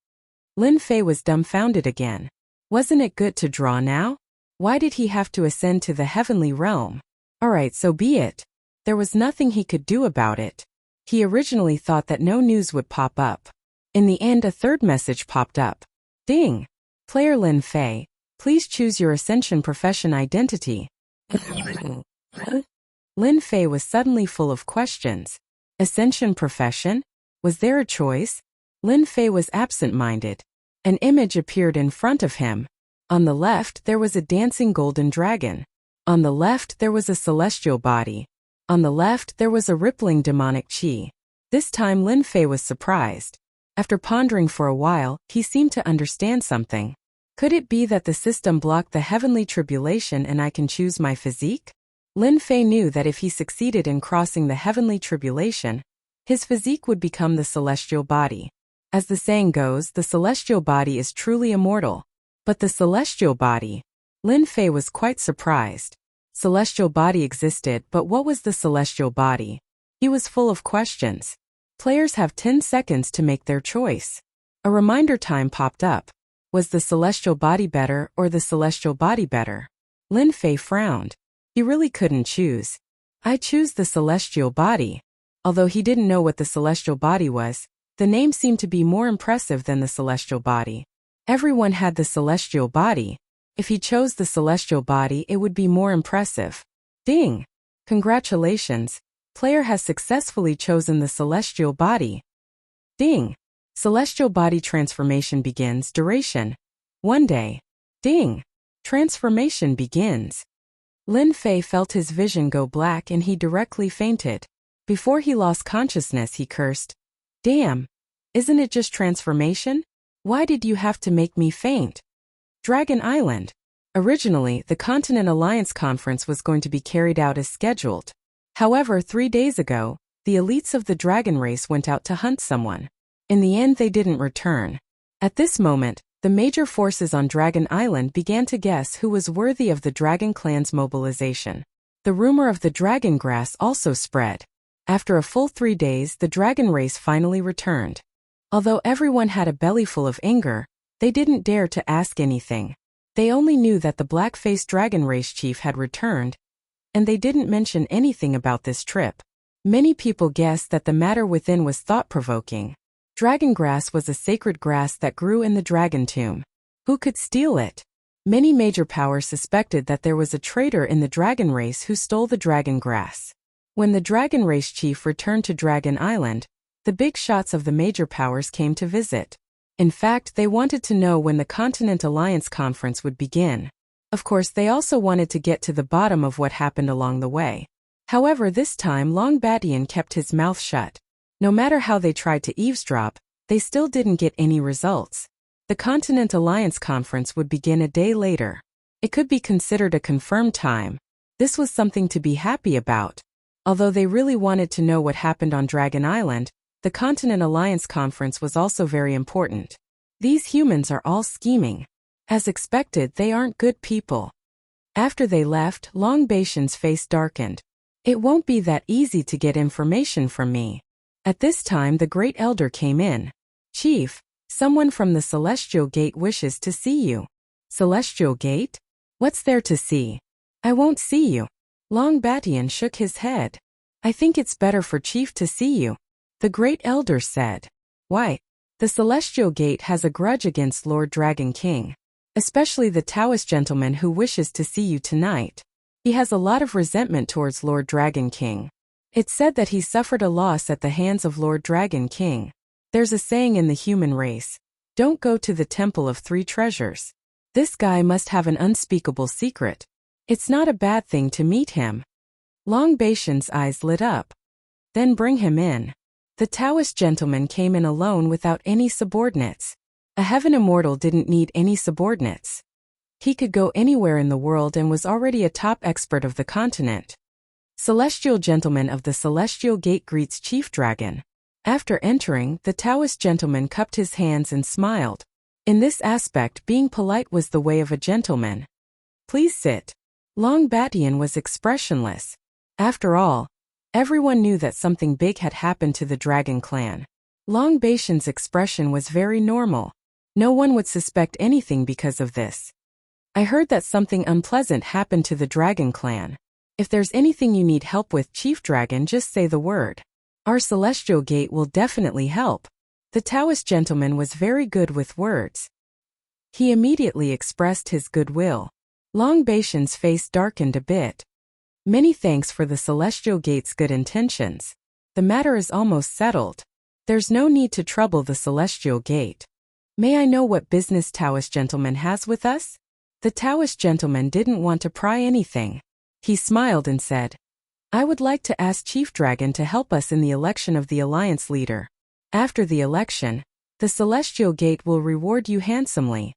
Lin Fei was dumbfounded again. Wasn't it good to draw now? Why did he have to ascend to the heavenly realm? Alright, so be it. There was nothing he could do about it. He originally thought that no news would pop up. In the end, a third message popped up. Ding! Player Lin Fei, please choose your Ascension profession identity. Lin Fei was suddenly full of questions. Ascension profession? Was there a choice? Lin Fei was absent-minded. An image appeared in front of him. On the left, there was a dancing golden dragon. On the left, there was a celestial body. On the left, there was a rippling demonic chi. This time Lin Fei was surprised. After pondering for a while, he seemed to understand something. Could it be that the system blocked the heavenly tribulation and I can choose my physique? Lin Fei knew that if he succeeded in crossing the heavenly tribulation, his physique would become the celestial body. As the saying goes, the celestial body is truly immortal. But the celestial body? Lin Fei was quite surprised. Celestial body existed, but what was the celestial body? He was full of questions. Players have 10 seconds to make their choice. A reminder time popped up. Was the celestial body better or the celestial body better? Lin Fei frowned. He really couldn't choose. I choose the celestial body. Although he didn't know what the celestial body was, the name seemed to be more impressive than the celestial body. Everyone had the celestial body. If he chose the celestial body, it would be more impressive. Ding! Congratulations! Player has successfully chosen the celestial body. Ding! Celestial body transformation begins. Duration: 1 day. Ding! Transformation begins. Lin Fei felt his vision go black and he directly fainted. Before he lost consciousness, he cursed. Damn! Isn't it just transformation? Why did you have to make me faint? Dragon Island. Originally, the Continent Alliance Conference was going to be carried out as scheduled. However, 3 days ago, the elites of the dragon race went out to hunt someone. In the end, they didn't return. At this moment, the major forces on Dragon Island began to guess who was worthy of the Dragon Clan's mobilization. The rumor of the dragon grass also spread. After a full 3 days, the dragon race finally returned. Although everyone had a bellyful of anger, they didn't dare to ask anything. They only knew that the black-faced dragon race chief had returned, and they didn't mention anything about this trip. Many people guessed that the matter within was thought-provoking. Dragon grass was a sacred grass that grew in the dragon tomb. Who could steal it? Many major powers suspected that there was a traitor in the dragon race who stole the dragon grass. When the dragon race chief returned to Dragon Island, the big shots of the major powers came to visit. In fact, they wanted to know when the Continent Alliance Conference would begin. Of course, they also wanted to get to the bottom of what happened along the way. However, this time Long Badian kept his mouth shut. No matter how they tried to eavesdrop, they still didn't get any results. The Continent Alliance Conference would begin a day later. It could be considered a confirmed time. This was something to be happy about. Although they really wanted to know what happened on Dragon Island, the Continent Alliance Conference was also very important. These humans are all scheming. As expected, they aren't good people. After they left, Long Baishan's face darkened. It won't be that easy to get information from me. At this time, the Great Elder came in. Chief, someone from the Celestial Gate wishes to see you. Celestial Gate? What's there to see? I won't see you. Long Batian shook his head. I think it's better for Chief to see you. The Great Elder said. Why? The Celestial Gate has a grudge against Lord Dragon King. Especially the Taoist gentleman who wishes to see you tonight. He has a lot of resentment towards Lord Dragon King. It's said that he suffered a loss at the hands of Lord Dragon King. There's a saying in the human race, don't go to the Temple of Three Treasures. This guy must have an unspeakable secret. It's not a bad thing to meet him. Long Baishan's eyes lit up. Then bring him in. The Taoist gentleman came in alone without any subordinates. A heaven immortal didn't need any subordinates. He could go anywhere in the world and was already a top expert of the continent. Celestial Gentleman of the Celestial Gate greets Chief Dragon. After entering, the Taoist gentleman cupped his hands and smiled. In this aspect, being polite was the way of a gentleman. Please sit. Long Batian was expressionless. After all, everyone knew that something big had happened to the Dragon Clan. Long Baishan's expression was very normal. No one would suspect anything because of this. I heard that something unpleasant happened to the Dragon Clan. If there's anything you need help with, Chief Dragon, just say the word. Our Celestial Gate will definitely help. The Taoist gentleman was very good with words. He immediately expressed his goodwill. Long Baishan's face darkened a bit. Many thanks for the Celestial Gate's good intentions. The matter is almost settled. There's no need to trouble the Celestial Gate. May I know what business Taoist gentleman has with us? The Taoist gentleman didn't want to pry anything. He smiled and said, I would like to ask Chief Dragon to help us in the election of the Alliance leader. After the election, the Celestial Gate will reward you handsomely.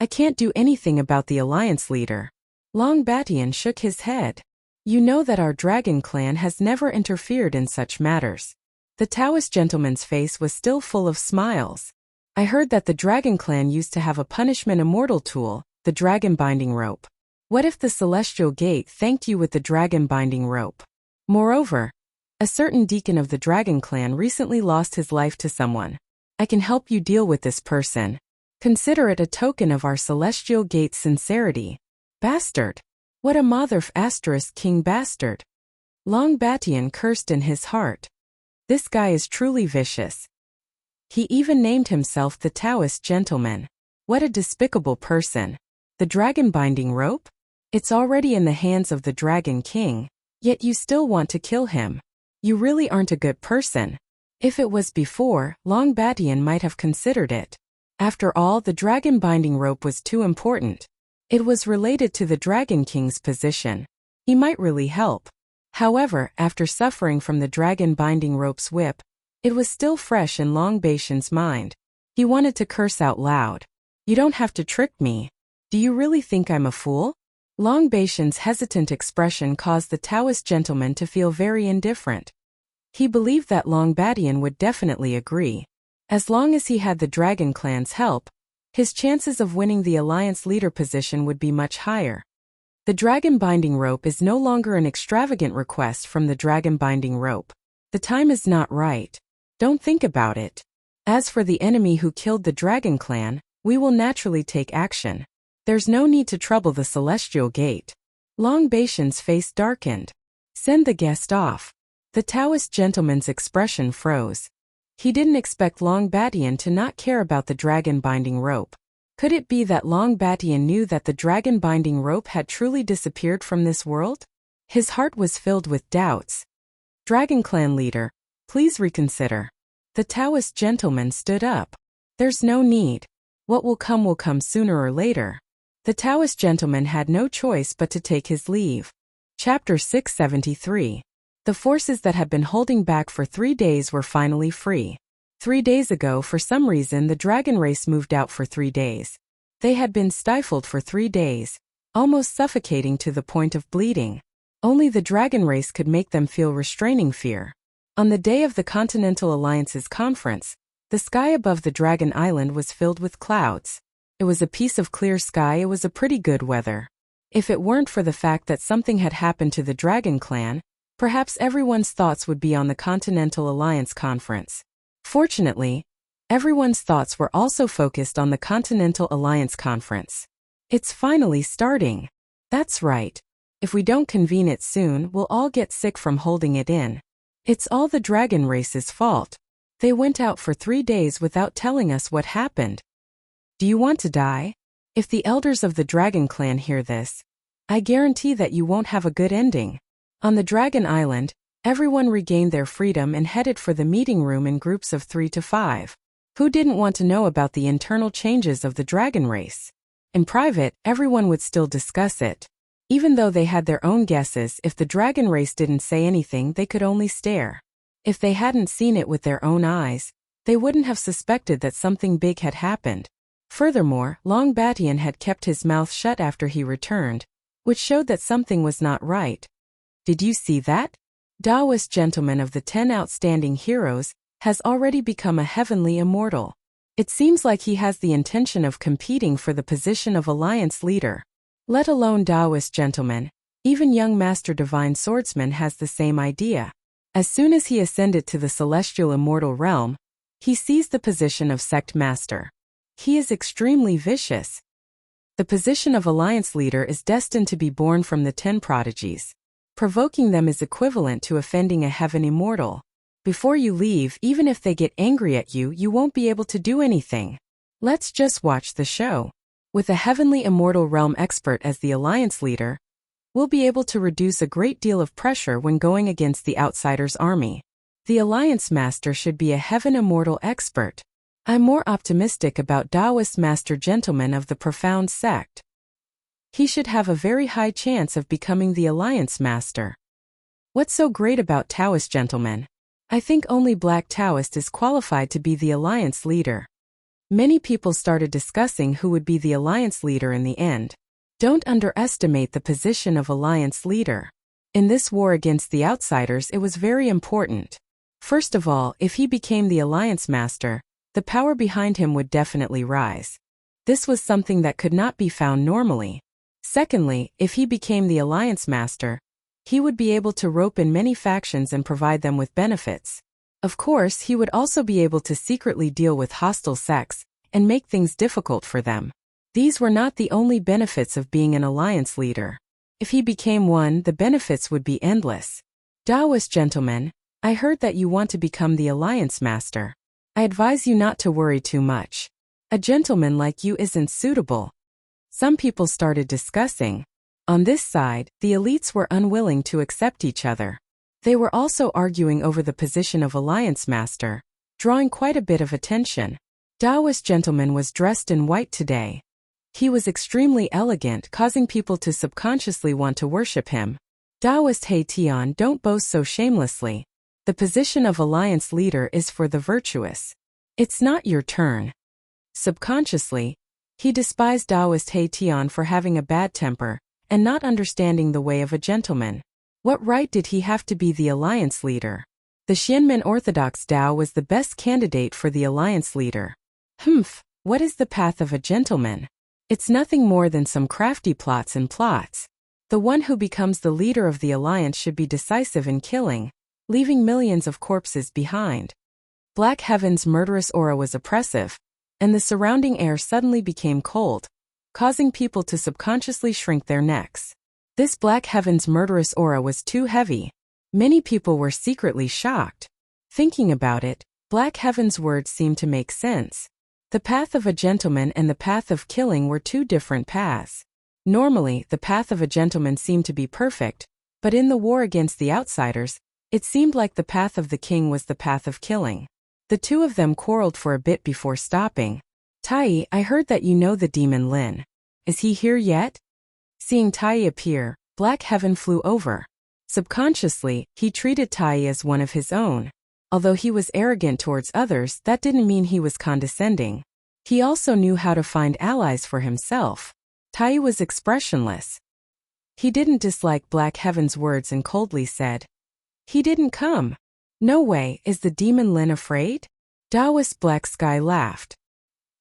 I can't do anything about the Alliance leader. Long Batian shook his head. You know that our Dragon Clan has never interfered in such matters. The Taoist gentleman's face was still full of smiles. I heard that the Dragon Clan used to have a punishment immortal tool, the Dragon Binding Rope. What if the Celestial Gate thanked you with the Dragon Binding Rope? Moreover, a certain deacon of the Dragon Clan recently lost his life to someone. I can help you deal with this person. Consider it a token of our Celestial Gate's sincerity. Bastard. What a mother ** king bastard. Long Batian cursed in his heart. This guy is truly vicious. He even named himself the Taoist gentleman. What a despicable person. The Dragon Binding Rope? It's already in the hands of the Dragon King, yet you still want to kill him. You really aren't a good person. If it was before, Long Batian might have considered it. After all, the Dragon Binding Rope was too important. It was related to the Dragon King's position. He might really help. However, after suffering from the Dragon Binding Rope's whip, it was still fresh in Long Baishan's mind. He wanted to curse out loud. You don't have to trick me. Do you really think I'm a fool? Long Baishan's hesitant expression caused the Taoist gentleman to feel very indifferent. He believed that Long Batian would definitely agree. As long as he had the Dragon Clan's help, his chances of winning the Alliance leader position would be much higher. The Dragon Binding Rope is no longer an extravagant request from the Dragon Binding Rope. The time is not right. Don't think about it. As for the enemy who killed the Dragon Clan, we will naturally take action. There's no need to trouble the Celestial Gate. Long Baishan's face darkened. Send the guest off. The Taoist gentleman's expression froze. He didn't expect Long Batian to not care about the Dragon Binding Rope. Could it be that Long Batian knew that the Dragon Binding Rope had truly disappeared from this world? His heart was filled with doubts. Dragon Clan leader, please reconsider. The Taoist gentleman stood up. There's no need. What will come sooner or later. The Taoist gentleman had no choice but to take his leave. Chapter 673. The forces that had been holding back for 3 days were finally free. 3 days ago, for some reason, the dragon race moved out for 3 days. They had been stifled for 3 days, almost suffocating to the point of bleeding. Only the dragon race could make them feel restraining fear. On the day of the Continental Alliance's conference, the sky above the Dragon Island was filled with clouds. It was a piece of clear sky. It was a pretty good weather. If it weren't for the fact that something had happened to the Dragon Clan, perhaps everyone's thoughts would be on the Continental Alliance conference. Fortunately, everyone's thoughts were also focused on the Continental Alliance conference. It's finally starting. That's right. If we don't convene it soon, we'll all get sick from holding it in. It's all the dragon race's fault. They went out for 3 days without telling us what happened. Do you want to die? If the elders of the Dragon Clan hear this, I guarantee that you won't have a good ending. On the Dragon Island, everyone regained their freedom and headed for the meeting room in groups of 3 to 5. Who didn't want to know about the internal changes of the dragon race? In private, everyone would still discuss it. Even though they had their own guesses, if the dragon race didn't say anything, they could only stare. If they hadn't seen it with their own eyes, they wouldn't have suspected that something big had happened. Furthermore, Long Batian had kept his mouth shut after he returned, which showed that something was not right. Did you see that? Taoist gentleman of the 10 outstanding heroes has already become a heavenly immortal. It seems like he has the intention of competing for the position of alliance leader. Let alone Taoist gentleman, even young Master Divine Swordsman has the same idea. As soon as he ascended to the celestial immortal realm, he seized the position of sect master. He is extremely vicious. The position of alliance leader is destined to be born from the 10 prodigies. Provoking them is equivalent to offending a heaven immortal. Before you leave, even if they get angry at you, you won't be able to do anything. Let's just watch the show. With a heavenly immortal realm expert as the alliance leader, we'll be able to reduce a great deal of pressure when going against the outsider's army. The alliance master should be a heaven immortal expert. I'm more optimistic about Taoist master gentleman of the profound sect. He should have a very high chance of becoming the alliance master. What's so great about Taoist gentleman? I think only Black Taoist is qualified to be the alliance leader. Many people started discussing who would be the alliance leader in the end. Don't underestimate the position of alliance leader. In this war against the outsiders, it was very important. First of all, if he became the alliance master, the power behind him would definitely rise. This was something that could not be found normally. Secondly, if he became the alliance master, he would be able to rope in many factions and provide them with benefits. Of course, he would also be able to secretly deal with hostile sects and make things difficult for them. These were not the only benefits of being an alliance leader. If he became one, the benefits would be endless. Taoist gentlemen, I heard that you want to become the alliance master. I advise you not to worry too much. A gentleman like you isn't suitable. Some people started discussing. On this side, the elites were unwilling to accept each other. They were also arguing over the position of alliance master, drawing quite a bit of attention. Taoist gentleman was dressed in white today. He was extremely elegant, causing people to subconsciously want to worship him. Taoist He Tian, don't boast so shamelessly. The position of alliance leader is for the virtuous. It's not your turn. Subconsciously, he despised Taoist He Tian for having a bad temper and not understanding the way of a gentleman. What right did he have to be the alliance leader? The Xianmen Orthodox Tao was the best candidate for the alliance leader. What is the path of a gentleman? It's nothing more than some crafty plots and plots. The one who becomes the leader of the alliance should be decisive in killing, leaving millions of corpses behind. Black Heaven's murderous aura was oppressive, and the surrounding air suddenly became cold, causing people to subconsciously shrink their necks. This Black Heaven's murderous aura was too heavy. Many people were secretly shocked. Thinking about it, Black Heaven's words seemed to make sense. The path of a gentleman and the path of killing were two different paths. Normally, the path of a gentleman seemed to be perfect, but in the war against the outsiders, it seemed like the path of the king was the path of killing. The two of them quarreled for a bit before stopping. Tai, I heard that you know the demon Lin. Is he here yet? Seeing Tai appear, Black Heaven flew over. Subconsciously, he treated Tai as one of his own. Although he was arrogant towards others, that didn't mean he was condescending. He also knew how to find allies for himself. Tai was expressionless. He didn't dislike Black Heaven's words and coldly said, "He didn't come." "No way, is the demon Lin afraid?" Taoist Black Sky laughed.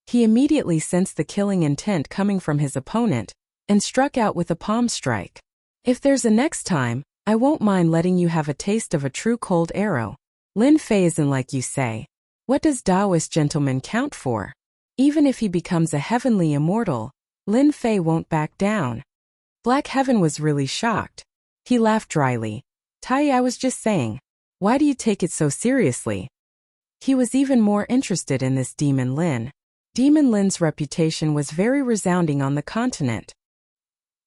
He immediately sensed the killing intent coming from his opponent and struck out with a palm strike. "If there's a next time, I won't mind letting you have a taste of a true cold arrow. Lin Fei isn't like you say. What does Taoist gentleman count for? Even if he becomes a heavenly immortal, Lin Fei won't back down." Black Heaven was really shocked. He laughed dryly. "Tai, I was just saying. Why do you take it so seriously?" He was even more interested in this Demon Lin. Demon Lin's reputation was very resounding on the continent.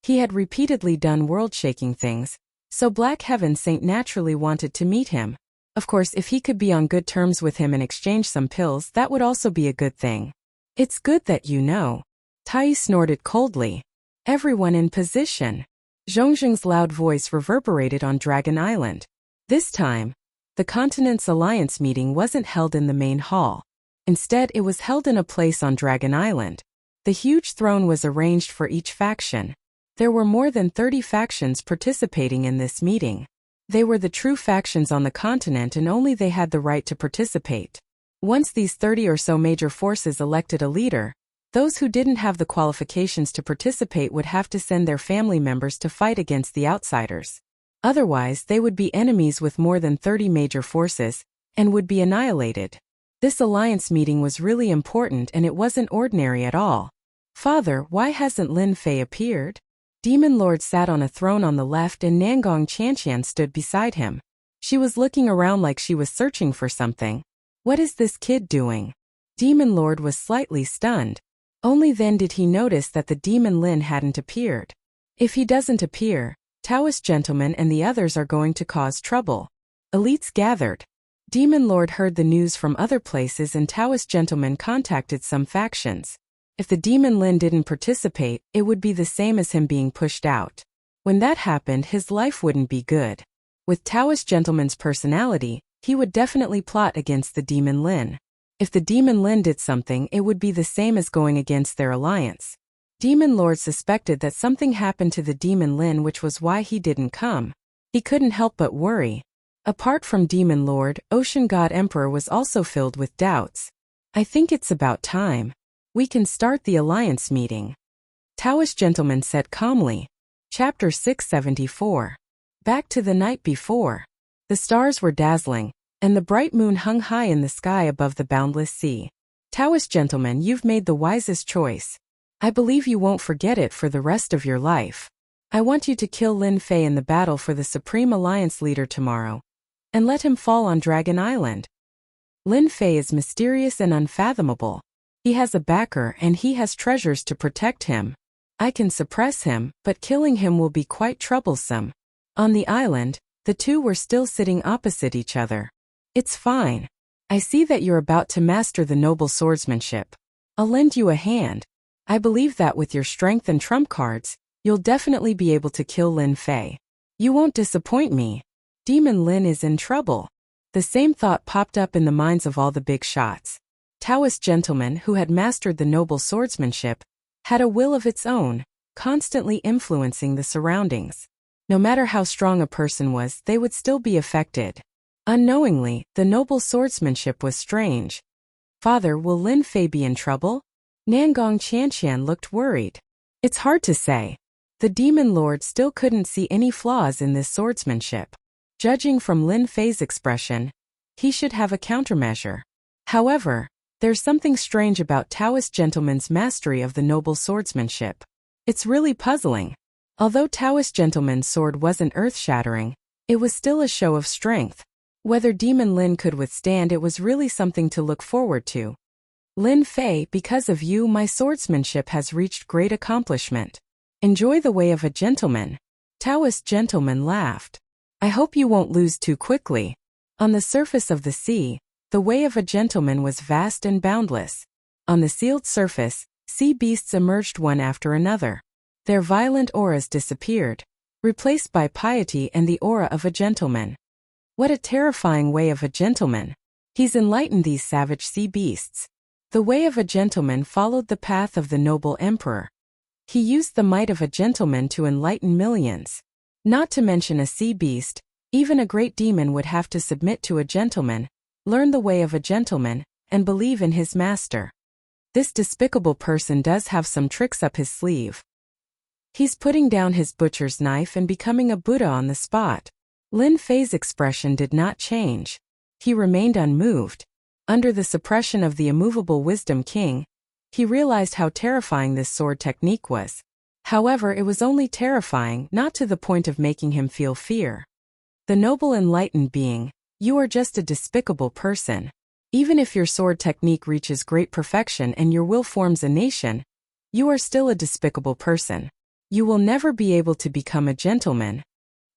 He had repeatedly done world-shaking things, so Black Heaven Saint naturally wanted to meet him. Of course, if he could be on good terms with him and exchange some pills, that would also be a good thing. "It's good that you know." Tai snorted coldly. "Everyone in position." Zhongzheng's loud voice reverberated on Dragon Island. This time, the Continent's Alliance meeting wasn't held in the main hall. Instead, it was held in a place on Dragon Island. The huge throne was arranged for each faction. There were more than 30 factions participating in this meeting. They were the true factions on the continent and only they had the right to participate. Once these 30 or so major forces elected a leader, those who didn't have the qualifications to participate would have to send their family members to fight against the outsiders. Otherwise, they would be enemies with more than 30 major forces and would be annihilated. This alliance meeting was really important and it wasn't ordinary at all. "Father, why hasn't Lin Fei appeared?" Demon Lord sat on a throne on the left and Nangong Qianqian stood beside him. She was looking around like she was searching for something. "What is this kid doing?" Demon Lord was slightly stunned. Only then did he notice that the Demon Lin hadn't appeared. If he doesn't appear, Taoist gentlemen and the others are going to cause trouble. Elites gathered. Demon Lord heard the news from other places and Taoist gentlemen contacted some factions. If the Demon Lin didn't participate, it would be the same as him being pushed out. When that happened, his life wouldn't be good. With Taoist gentleman's personality, he would definitely plot against the Demon Lin. If the Demon Lin did something, it would be the same as going against their alliance. Demon Lord suspected that something happened to the Demon Lin, which was why he didn't come. He couldn't help but worry. Apart from Demon Lord, Ocean God Emperor was also filled with doubts. "I think it's about time. We can start the alliance meeting," Taoist gentleman said calmly. Chapter 674. Back to the night before. The stars were dazzling, and the bright moon hung high in the sky above the boundless sea. "Taoist gentleman, you've made the wisest choice. I believe you won't forget it for the rest of your life. I want you to kill Lin Fei in the battle for the Supreme Alliance leader tomorrow, and let him fall on Dragon Island. Lin Fei is mysterious and unfathomable. He has a backer and he has treasures to protect him. I can suppress him, but killing him will be quite troublesome." On the island, the two were still sitting opposite each other. "It's fine. I see that you're about to master the noble swordsmanship. I'll lend you a hand. I believe that with your strength and trump cards, you'll definitely be able to kill Lin Fei. You won't disappoint me. Demon Lin is in trouble." The same thought popped up in the minds of all the big shots. Taoist gentlemen who had mastered the noble swordsmanship had a will of its own, constantly influencing the surroundings. No matter how strong a person was, they would still be affected. Unknowingly, the noble swordsmanship was strange. "Father, will Lin Fei be in trouble?" Nangong Qianqian looked worried. "It's hard to say. The Demon Lord still couldn't see any flaws in this swordsmanship. Judging from Lin Fei's expression, he should have a countermeasure. However, there's something strange about Taoist gentleman's mastery of the noble swordsmanship. It's really puzzling. Although Taoist gentleman's sword wasn't earth-shattering, it was still a show of strength. Whether Demon Lin could withstand it was really something to look forward to. Lin Fei, because of you, my swordsmanship has reached great accomplishment. Enjoy the way of a gentleman." Taoist gentleman laughed. "I hope you won't lose too quickly." On the surface of the sea, the way of a gentleman was vast and boundless. On the sealed surface, sea beasts emerged one after another. Their violent auras disappeared, replaced by piety and the aura of a gentleman. What a terrifying way of a gentleman. He's enlightened these savage sea beasts. The way of a gentleman followed the path of the noble emperor. He used the might of a gentleman to enlighten millions. Not to mention a sea beast, even a great demon would have to submit to a gentleman, learn the way of a gentleman, and believe in his master. This despicable person does have some tricks up his sleeve. He's putting down his butcher's knife and becoming a Buddha on the spot. Lin Fei's expression did not change. He remained unmoved. Under the suppression of the immovable Wisdom King, he realized how terrifying this sword technique was. However, it was only terrifying, not to the point of making him feel fear. The noble enlightened being, you are just a despicable person. Even if your sword technique reaches great perfection and your will forms a nation, you are still a despicable person. You will never be able to become a gentleman.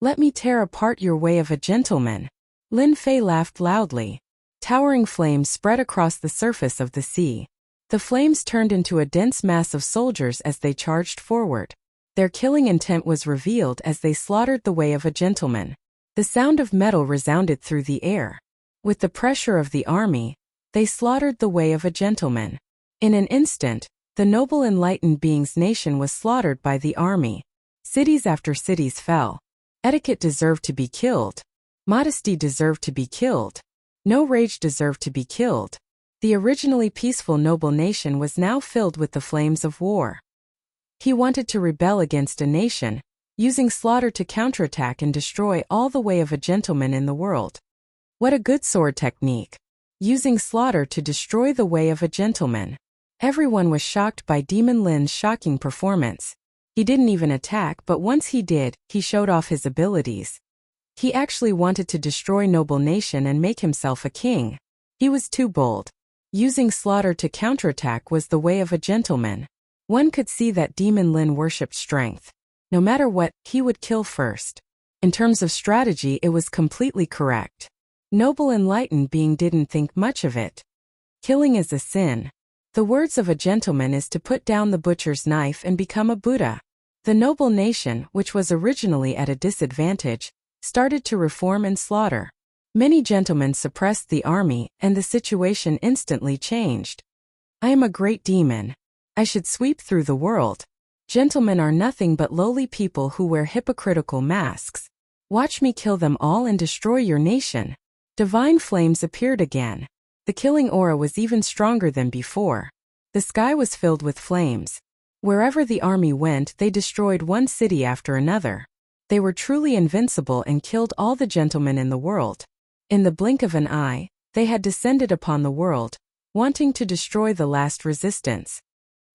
Let me tear apart your way of a gentleman. Lin Fei laughed loudly. Towering flames spread across the surface of the sea. The flames turned into a dense mass of soldiers as they charged forward. Their killing intent was revealed as they slaughtered the way of a gentleman. The sound of metal resounded through the air. With the pressure of the army, they slaughtered the way of a gentleman. In an instant, the noble enlightened being's nation was slaughtered by the army. Cities after cities fell. Etiquette deserved to be killed. Modesty deserved to be killed. No rage deserved to be killed. The originally peaceful noble nation was now filled with the flames of war. He wanted to rebel against a nation, using slaughter to counterattack and destroy all the way of a gentleman in the world. What a good sword technique! Using slaughter to destroy the way of a gentleman. Everyone was shocked by Demon Lin's shocking performance. He didn't even attack, but once he did, he showed off his abilities. He actually wanted to destroy noble nation and make himself a king. He was too bold. Using slaughter to counterattack was the way of a gentleman. One could see that Demon Lin worshipped strength. No matter what, he would kill first. In terms of strategy, it was completely correct. Noble enlightened being didn't think much of it. Killing is a sin. The words of a gentleman is to put down the butcher's knife and become a Buddha. The noble nation, which was originally at a disadvantage, started to reform and slaughter. Many gentlemen suppressed the army, and the situation instantly changed. I am a great demon. I should sweep through the world. Gentlemen are nothing but lowly people who wear hypocritical masks. Watch me kill them all and destroy your nation. Divine flames appeared again. The killing aura was even stronger than before. The sky was filled with flames. Wherever the army went, they destroyed one city after another. They were truly invincible and killed all the gentlemen in the world. In the blink of an eye, they had descended upon the world, wanting to destroy the last resistance.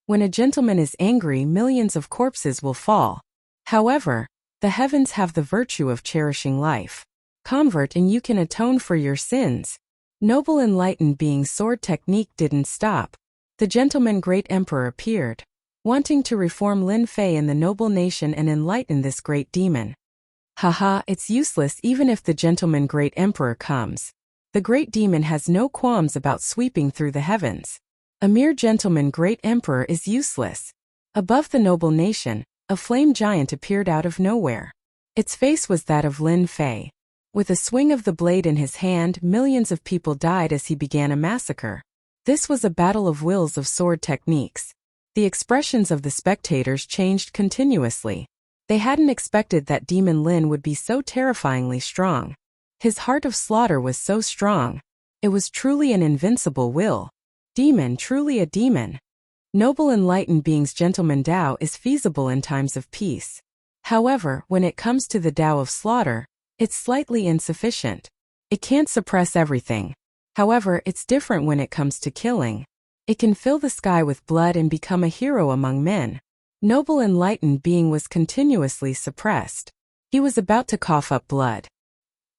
When a gentleman is angry, millions of corpses will fall. However, the heavens have the virtue of cherishing life. Convert and you can atone for your sins. Noble enlightened being's sword technique didn't stop. The gentleman great emperor appeared, wanting to reform Lin Fei and the noble nation and enlighten this great demon. Haha, it's useless even if the gentleman great emperor comes. The great demon has no qualms about sweeping through the heavens. A mere gentleman great emperor is useless. Above the noble nation, a flame giant appeared out of nowhere. Its face was that of Lin Fei. With a swing of the blade in his hand, millions of people died as he began a massacre. This was a battle of wills of sword techniques. The expressions of the spectators changed continuously. They hadn't expected that Demon Lin would be so terrifyingly strong. His heart of slaughter was so strong. It was truly an invincible will. Demon, truly a demon. Noble enlightened being's gentleman Tao is feasible in times of peace. However, when it comes to the Tao of slaughter, it's slightly insufficient. It can't suppress everything. However, it's different when it comes to killing. It can fill the sky with blood and become a hero among men. Noble enlightened being was continuously suppressed. He was about to cough up blood.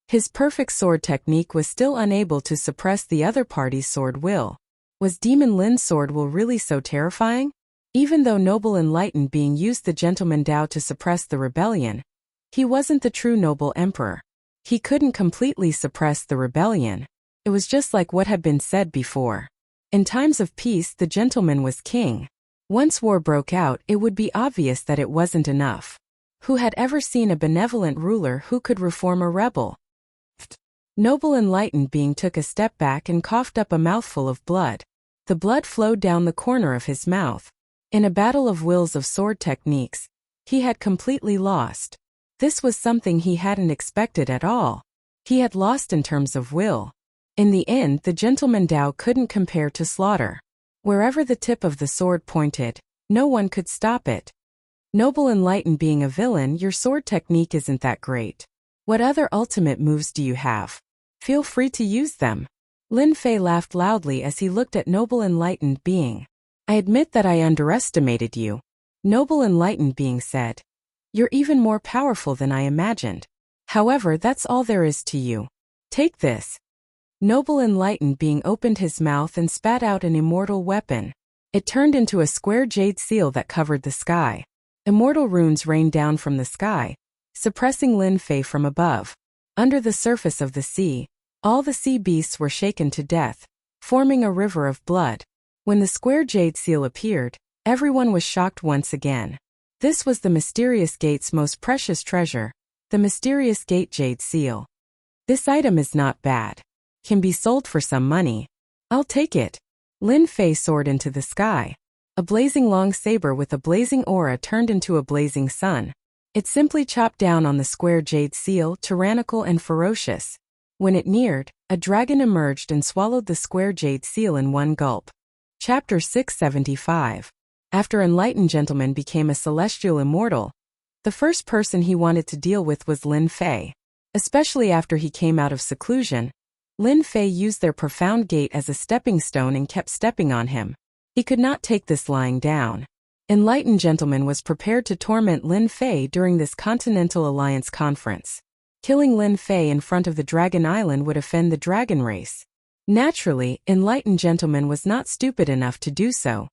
His perfect sword technique was still unable to suppress the other party's sword will. Was Demon Lin's sword will really so terrifying? Even though noble enlightened being used the gentleman Tao to suppress the rebellion, he wasn't the true noble emperor. He couldn't completely suppress the rebellion. It was just like what had been said before. In times of peace, the gentleman was king. Once war broke out, it would be obvious that it wasn't enough. Who had ever seen a benevolent ruler who could reform a rebel? Noble enlightened being took a step back and coughed up a mouthful of blood. The blood flowed down the corner of his mouth. In a battle of wills of sword techniques, he had completely lost. This was something he hadn't expected at all. He had lost in terms of will. In the end, the gentleman Dao couldn't compare to Slaughter. Wherever the tip of the sword pointed, no one could stop it. Noble Enlightened, being a villain, your sword technique isn't that great. What other ultimate moves do you have? Feel free to use them. Lin Fei laughed loudly as he looked at Noble Enlightened Being. I admit that I underestimated you. Noble Enlightened Being said. You're even more powerful than I imagined. However, that's all there is to you. Take this. Noble Enlightened Being opened his mouth and spat out an immortal weapon. It turned into a square jade seal that covered the sky. Immortal runes rained down from the sky, suppressing Lin Fei from above. Under the surface of the sea, all the sea beasts were shaken to death, forming a river of blood. When the square jade seal appeared, everyone was shocked once again. This was the mysterious gate's most precious treasure, the mysterious gate jade seal. This item is not bad. Can be sold for some money. I'll take it. Lin Fei soared into the sky. A blazing long saber with a blazing aura turned into a blazing sun. It simply chopped down on the square jade seal, tyrannical and ferocious. When it neared, a dragon emerged and swallowed the square jade seal in one gulp. Chapter 675. After Enlightened Gentleman became a celestial immortal, the first person he wanted to deal with was Lin Fei. Especially after he came out of seclusion, Lin Fei used their profound gate as a stepping stone and kept stepping on him. He could not take this lying down. Enlightened Gentleman was prepared to torment Lin Fei during this Continental Alliance conference. Killing Lin Fei in front of the Dragon Island would offend the dragon race. Naturally, Enlightened Gentleman was not stupid enough to do so.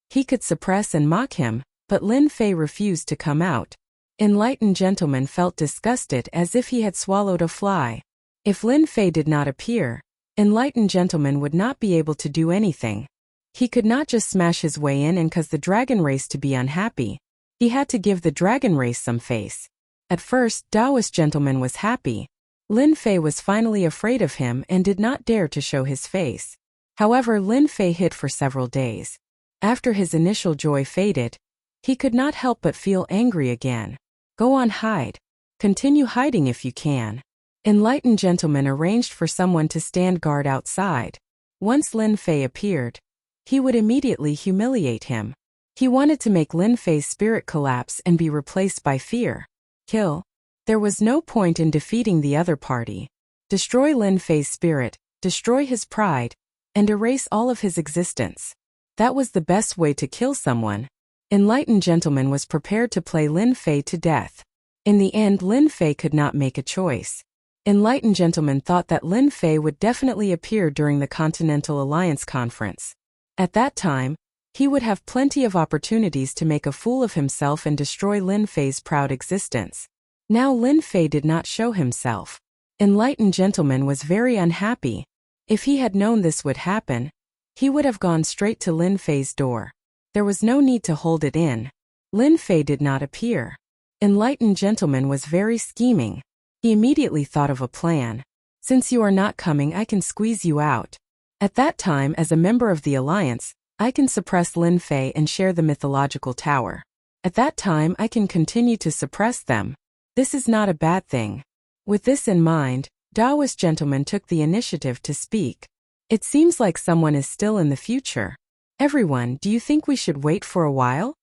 He could suppress and mock him, but Lin Fei refused to come out. Enlightened Gentleman felt disgusted as if he had swallowed a fly. If Lin Fei did not appear, Enlightened Gentleman would not be able to do anything. He could not just smash his way in and cause the dragon race to be unhappy. He had to give the dragon race some face. At first, Taoist Gentleman was happy. Lin Fei was finally afraid of him and did not dare to show his face. However, Lin Fei hid for several days. After his initial joy faded, he could not help but feel angry again. Go on, hide. Continue hiding if you can. Enlightened Gentleman arranged for someone to stand guard outside. Once Lin Fei appeared, he would immediately humiliate him. He wanted to make Lin Fei's spirit collapse and be replaced by fear. Kill. There was no point in defeating the other party. Destroy Lin Fei's spirit, destroy his pride, and erase all of his existence. That was the best way to kill someone. Enlightened Gentleman was prepared to play Lin Fei to death. In the end, Lin Fei could not make a choice. Enlightened Gentleman thought that Lin Fei would definitely appear during the Continental Alliance conference. At that time, he would have plenty of opportunities to make a fool of himself and destroy Lin Fei's proud existence. Now Lin Fei did not show himself. Enlightened Gentleman was very unhappy. If he had known this would happen, he would have gone straight to Lin Fei's door. There was no need to hold it in. Lin Fei did not appear. Enlightened Gentleman was very scheming. He immediately thought of a plan. Since you are not coming, I can squeeze you out. At that time, as a member of the Alliance, I can suppress Lin Fei and share the mythological tower. At that time, I can continue to suppress them. This is not a bad thing. With this in mind, Taoist Gentleman took the initiative to speak. It seems like someone is still in the future. Everyone, do you think we should wait for a while?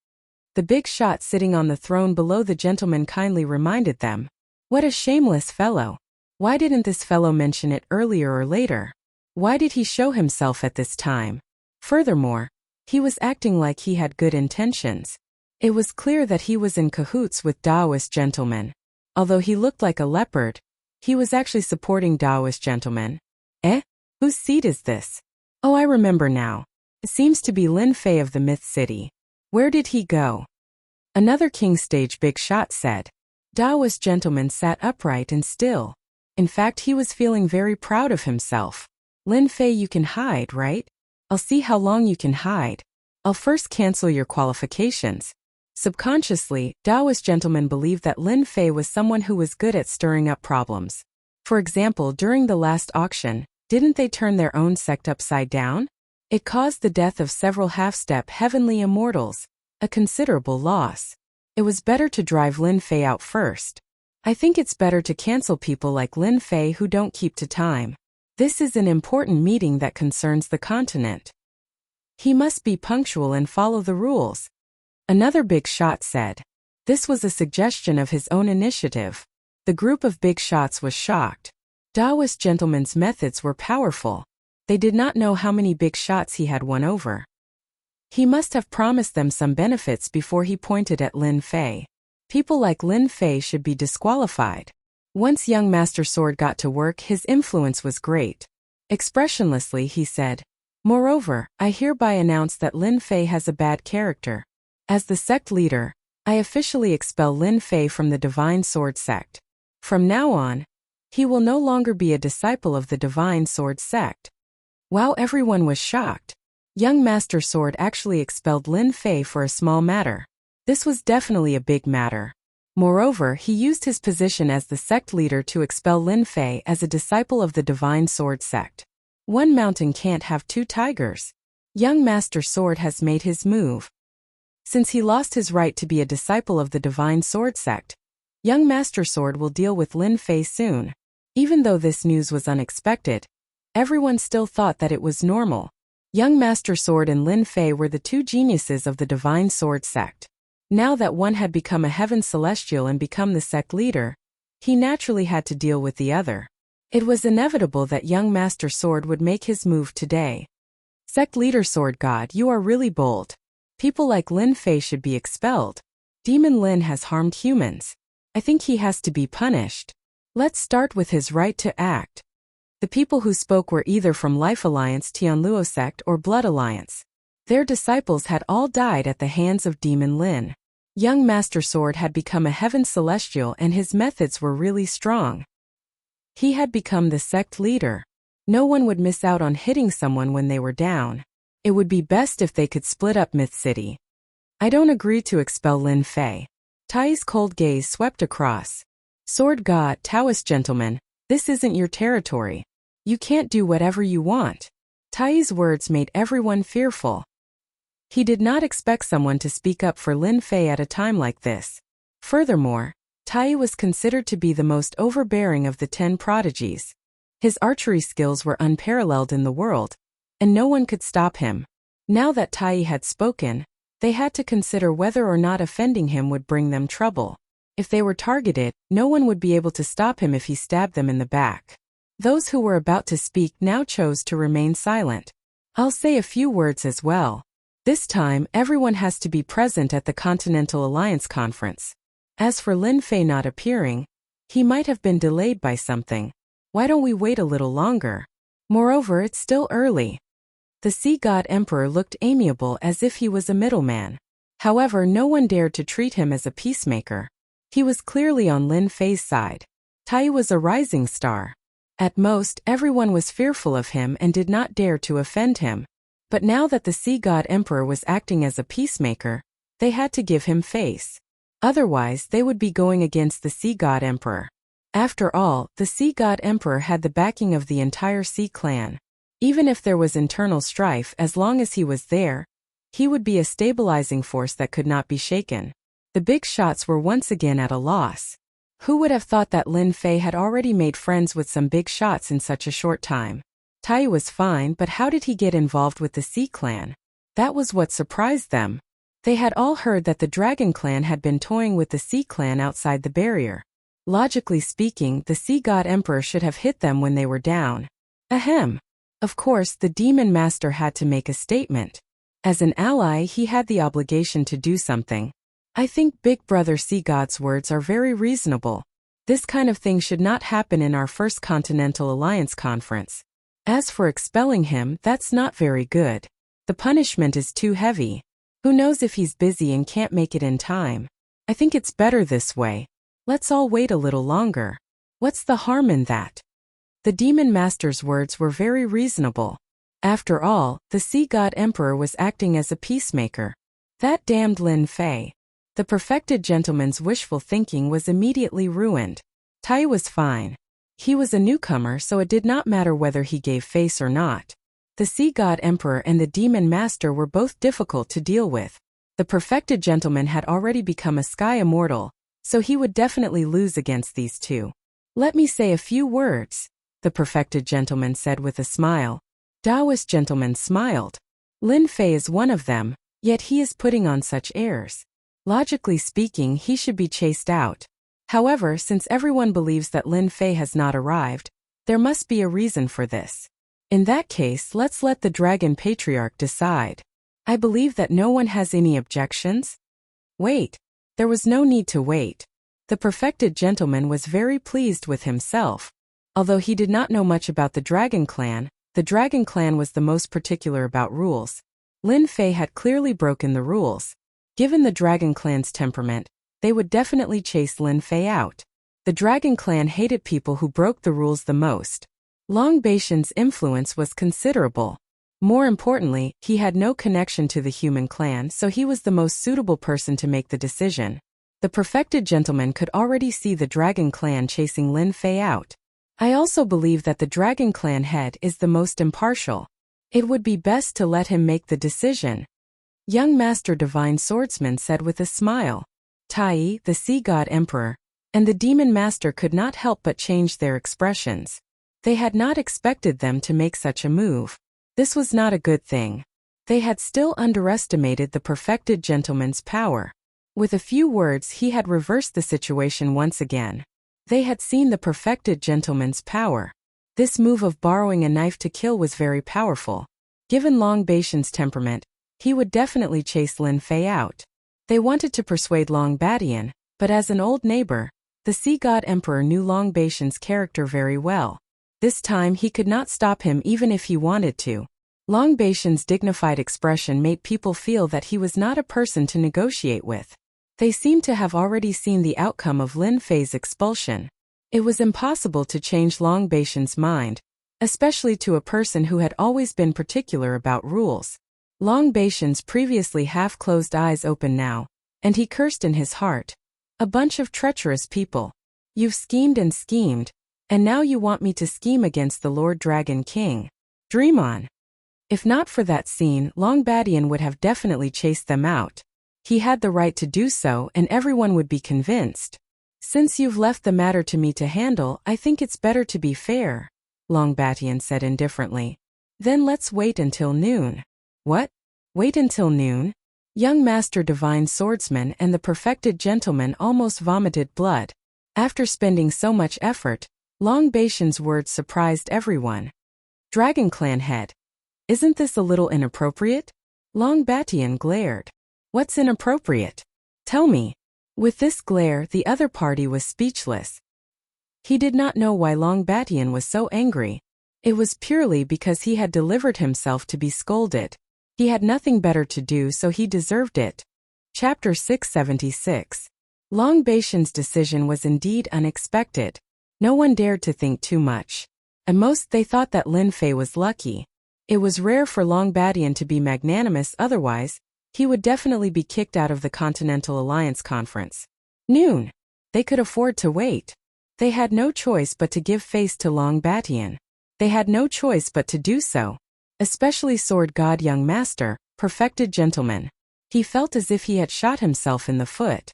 The big shot sitting on the throne below the gentleman kindly reminded them. What a shameless fellow. Why didn't this fellow mention it earlier or later? Why did he show himself at this time? Furthermore, he was acting like he had good intentions. It was clear that he was in cahoots with Taoist Gentleman. Although he looked like a leopard, he was actually supporting Taoist Gentleman. Whose seat is this? Oh, I remember now. It seems to be Lin Fei of the Myth City. Where did he go? Another king stage big shot said. Taoist Gentleman sat upright and still. In fact, he was feeling very proud of himself. Lin Fei, you can hide, right? I'll see how long you can hide. I'll first cancel your qualifications. Subconsciously, Taoist Gentleman believed that Lin Fei was someone who was good at stirring up problems. For example, during the last auction, didn't they turn their own sect upside down? It caused the death of several half-step heavenly immortals, a considerable loss. It was better to drive Lin Fei out first. I think it's better to cancel people like Lin Fei who don't keep to time. This is an important meeting that concerns the continent. He must be punctual and follow the rules. Another big shot said. This was a suggestion of his own initiative. The group of big shots was shocked. Taoist gentlemen's methods were powerful. They did not know how many big shots he had won over. He must have promised them some benefits before he pointed at Lin Fei. People like Lin Fei should be disqualified. Once young Master Sword got to work, his influence was great. Expressionlessly he said, "Moreover, I hereby announce that Lin Fei has a bad character. As the sect leader, I officially expel Lin Fei from the Divine Sword sect. From now on, he will no longer be a disciple of the Divine Sword sect." Wow, everyone was shocked. Young Master Sword actually expelled Lin Fei for a small matter. This was definitely a big matter. Moreover, he used his position as the sect leader to expel Lin Fei as a disciple of the Divine Sword sect. One mountain can't have two tigers. Young Master Sword has made his move. Since he lost his right to be a disciple of the Divine Sword sect, young Master Sword will deal with Lin Fei soon. Even though this news was unexpected, everyone still thought that it was normal. Young Master Sword and Lin Fei were the two geniuses of the Divine Sword sect. Now that one had become a heaven celestial and become the sect leader, he naturally had to deal with the other. It was inevitable that young Master Sword would make his move today. Sect leader Sword God, you are really bold. People like Lin Fei should be expelled. Demon Lin has harmed humans. I think he has to be punished. Let's start with his right to act. The people who spoke were either from Life Alliance Tianluo sect or Blood Alliance. Their disciples had all died at the hands of Demon Lin. Young Master Sword had become a heaven celestial and his methods were really strong. He had become the sect leader. No one would miss out on hitting someone when they were down. It would be best if they could split up Myth City. I don't agree to expel Lin Fei. Tai's cold gaze swept across. Sword God, Taoist gentleman, this isn't your territory. You can't do whatever you want. Tai's words made everyone fearful. He did not expect someone to speak up for Lin Fei at a time like this. Furthermore, Tai was considered to be the most overbearing of the 10 prodigies. His archery skills were unparalleled in the world, and no one could stop him. Now that Tai had spoken, they had to consider whether or not offending him would bring them trouble. If they were targeted, no one would be able to stop him if he stabbed them in the back. Those who were about to speak now chose to remain silent. I'll say a few words as well. This time, everyone has to be present at the Continental Alliance conference. As for Lin Fei not appearing, he might have been delayed by something. Why don't we wait a little longer? Moreover, it's still early. The Sea God Emperor looked amiable as if he was a middleman. However, no one dared to treat him as a peacemaker. He was clearly on Lin Fei's side. Tai was a rising star. At most, everyone was fearful of him and did not dare to offend him. But now that the Sea God Emperor was acting as a peacemaker, they had to give him face. Otherwise, they would be going against the Sea God Emperor. After all, the Sea God Emperor had the backing of the entire Sea clan. Even if there was internal strife, as long as he was there, he would be a stabilizing force that could not be shaken. The big shots were once again at a loss. Who would have thought that Lin Fei had already made friends with some big shots in such a short time? Tai was fine, but how did he get involved with the Sea clan? That was what surprised them. They had all heard that the Dragon clan had been toying with the Sea clan outside the barrier. Logically speaking, the Sea God Emperor should have hit them when they were down. Ahem. Of course, the Demon Master had to make a statement. As an ally, he had the obligation to do something. I think Big Brother Sea God's words are very reasonable. This kind of thing should not happen in our first Continental Alliance conference. As for expelling him, that's not very good. The punishment is too heavy. Who knows if he's busy and can't make it in time? I think it's better this way. Let's all wait a little longer. What's the harm in that? The Demon Master's words were very reasonable. After all, the Sea God Emperor was acting as a peacemaker. That damned Lin Fei. The perfected gentleman's wishful thinking was immediately ruined. Tai was fine. He was a newcomer, so it did not matter whether he gave face or not. The Sea God Emperor and the Demon Master were both difficult to deal with. The perfected gentleman had already become a sky immortal, so he would definitely lose against these two. Let me say a few words, the perfected gentleman said with a smile. Taoist gentleman smiled. Lin Fei is one of them, yet he is putting on such airs. Logically speaking, he should be chased out. However, since everyone believes that Lin Fei has not arrived, there must be a reason for this. In that case, let's let the Dragon Patriarch decide. I believe that no one has any objections. Wait. There was no need to wait. The perfected gentleman was very pleased with himself. Although he did not know much about the Dragon Clan was the most particular about rules. Lin Fei had clearly broken the rules. Given the Dragon Clan's temperament, they would definitely chase Lin Fei out. The Dragon Clan hated people who broke the rules the most. Long Baishan's influence was considerable. More importantly, he had no connection to the human clan, so he was the most suitable person to make the decision. The perfected gentleman could already see the Dragon Clan chasing Lin Fei out. I also believe that the Dragon Clan head is the most impartial. It would be best to let him make the decision. Young Master Divine Swordsman said with a smile. Tai, the Sea God Emperor, and the Demon Master could not help but change their expressions. They had not expected them to make such a move. This was not a good thing. They had still underestimated the perfected gentleman's power. With a few words, he had reversed the situation once again. They had seen the perfected gentleman's power. This move of borrowing a knife to kill was very powerful. Given Long Baishan's temperament, he would definitely chase Lin Fei out. They wanted to persuade Long Batian, but as an old neighbor, the Sea God Emperor knew Long Baishan's character very well. This time he could not stop him even if he wanted to. Long Baishan's dignified expression made people feel that he was not a person to negotiate with. They seemed to have already seen the outcome of Lin Fei's expulsion. It was impossible to change Long Baishan's mind, especially to a person who had always been particular about rules. Long Baishan's previously half-closed eyes opened now, and he cursed in his heart. A bunch of treacherous people. You've schemed, and now you want me to scheme against the Lord Dragon King. Dream on. If not for that scene, Long Batian would have definitely chased them out. He had the right to do so, and everyone would be convinced. Since you've left the matter to me to handle, I think it's better to be fair, Long Batian said indifferently. Then let's wait until noon. What? Wait until noon? Young Master Divine Swordsman and the perfected gentleman almost vomited blood. After spending so much effort, Long Baishan's words surprised everyone. Dragon Clan head. Isn't this a little inappropriate? Long Batian glared. What's inappropriate? Tell me. With this glare, the other party was speechless. He did not know why Long Batian was so angry. It was purely because he had delivered himself to be scolded. He had nothing better to do, so he deserved it. Chapter 676. Long Baishan's decision was indeed unexpected. No one dared to think too much. At most they thought that Lin Fei was lucky. It was rare for Long Batian to be magnanimous, otherwise, he would definitely be kicked out of the Continental Alliance Conference. Noon. They could afford to wait. They had no choice but to give face to Long Batian. They had no choice but to do so. Especially Sword God Young Master, perfected gentleman. He felt as if he had shot himself in the foot.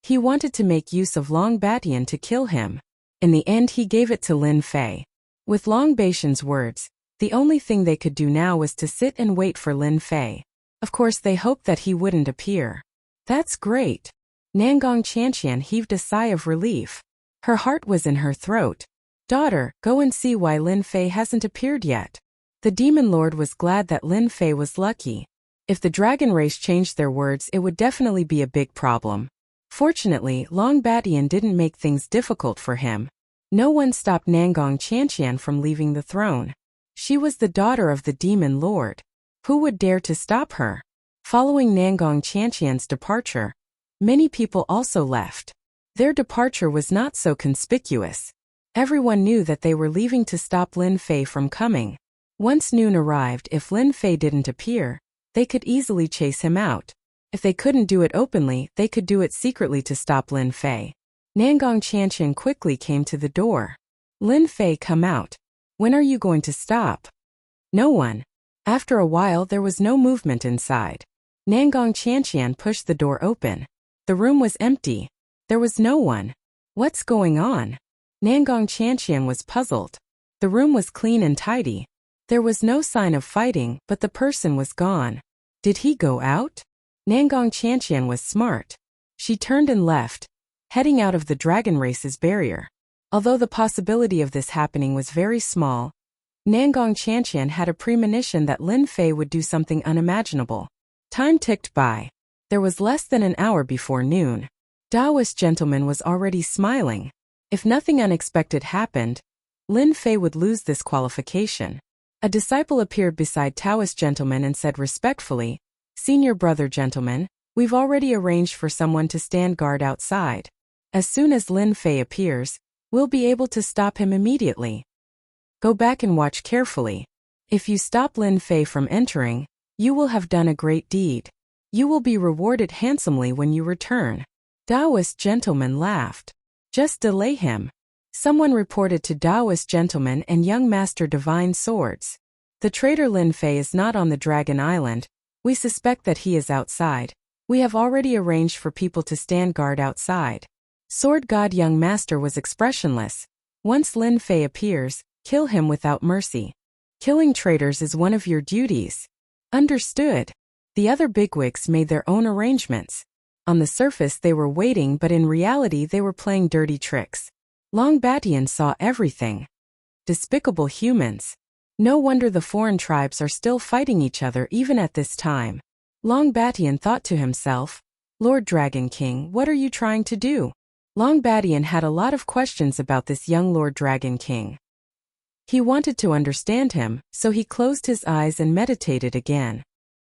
He wanted to make use of Long Batian to kill him. In the end he gave it to Lin Fei. With Long Baishan's words, the only thing they could do now was to sit and wait for Lin Fei. Of course they hoped that he wouldn't appear. That's great. Nangong Chantian heaved a sigh of relief. Her heart was in her throat. Daughter, go and see why Lin Fei hasn't appeared yet. The Demon Lord was glad that Lin Fei was lucky. If the dragon race changed their words, it would definitely be a big problem. Fortunately, Long Batian didn't make things difficult for him. No one stopped Nangong Chantian from leaving the throne. She was the daughter of the Demon Lord. Who would dare to stop her? Following Nangong Chantian's departure, many people also left. Their departure was not so conspicuous. Everyone knew that they were leaving to stop Lin Fei from coming. Once noon arrived, if Lin Fei didn't appear, they could easily chase him out. If they couldn't do it openly, they could do it secretly to stop Lin Fei. Nangong Chantian quickly came to the door. Lin Fei, come out. When are you going to stop? No one. After a while there was no movement inside. Nangong Qianqian pushed the door open. The room was empty. There was no one. What's going on? Nangong Qianqian was puzzled. The room was clean and tidy. There was no sign of fighting, but the person was gone. Did he go out? Nangong Qianqian was smart. She turned and left, heading out of the dragon race's barrier. Although the possibility of this happening was very small, Nangong Qianqian had a premonition that Lin Fei would do something unimaginable. Time ticked by. There was less than an hour before noon. Taoist gentleman was already smiling. If nothing unexpected happened, Lin Fei would lose this qualification. A disciple appeared beside Taoist gentleman and said respectfully, "Senior brother gentleman, we've already arranged for someone to stand guard outside. As soon as Lin Fei appears, we'll be able to stop him immediately. Go back and watch carefully. If you stop Lin Fei from entering, you will have done a great deed. You will be rewarded handsomely when you return." Taoist gentleman laughed. "Just delay him." Someone reported to Taoist gentleman and young master divine swords. "The traitor Lin Fei is not on the Dragon Island. We suspect that he is outside. We have already arranged for people to stand guard outside." Sword God young master was expressionless. "Once Lin Fei appears, kill him without mercy. Killing traitors is one of your duties." Understood. The other bigwigs made their own arrangements. On the surface they were waiting, but in reality they were playing dirty tricks. Long Batian saw everything. Despicable humans. No wonder the foreign tribes are still fighting each other even at this time. Long Batian thought to himself, "Lord Dragon King, what are you trying to do?" Long Batian had a lot of questions about this young Lord Dragon King. He wanted to understand him, so he closed his eyes and meditated again.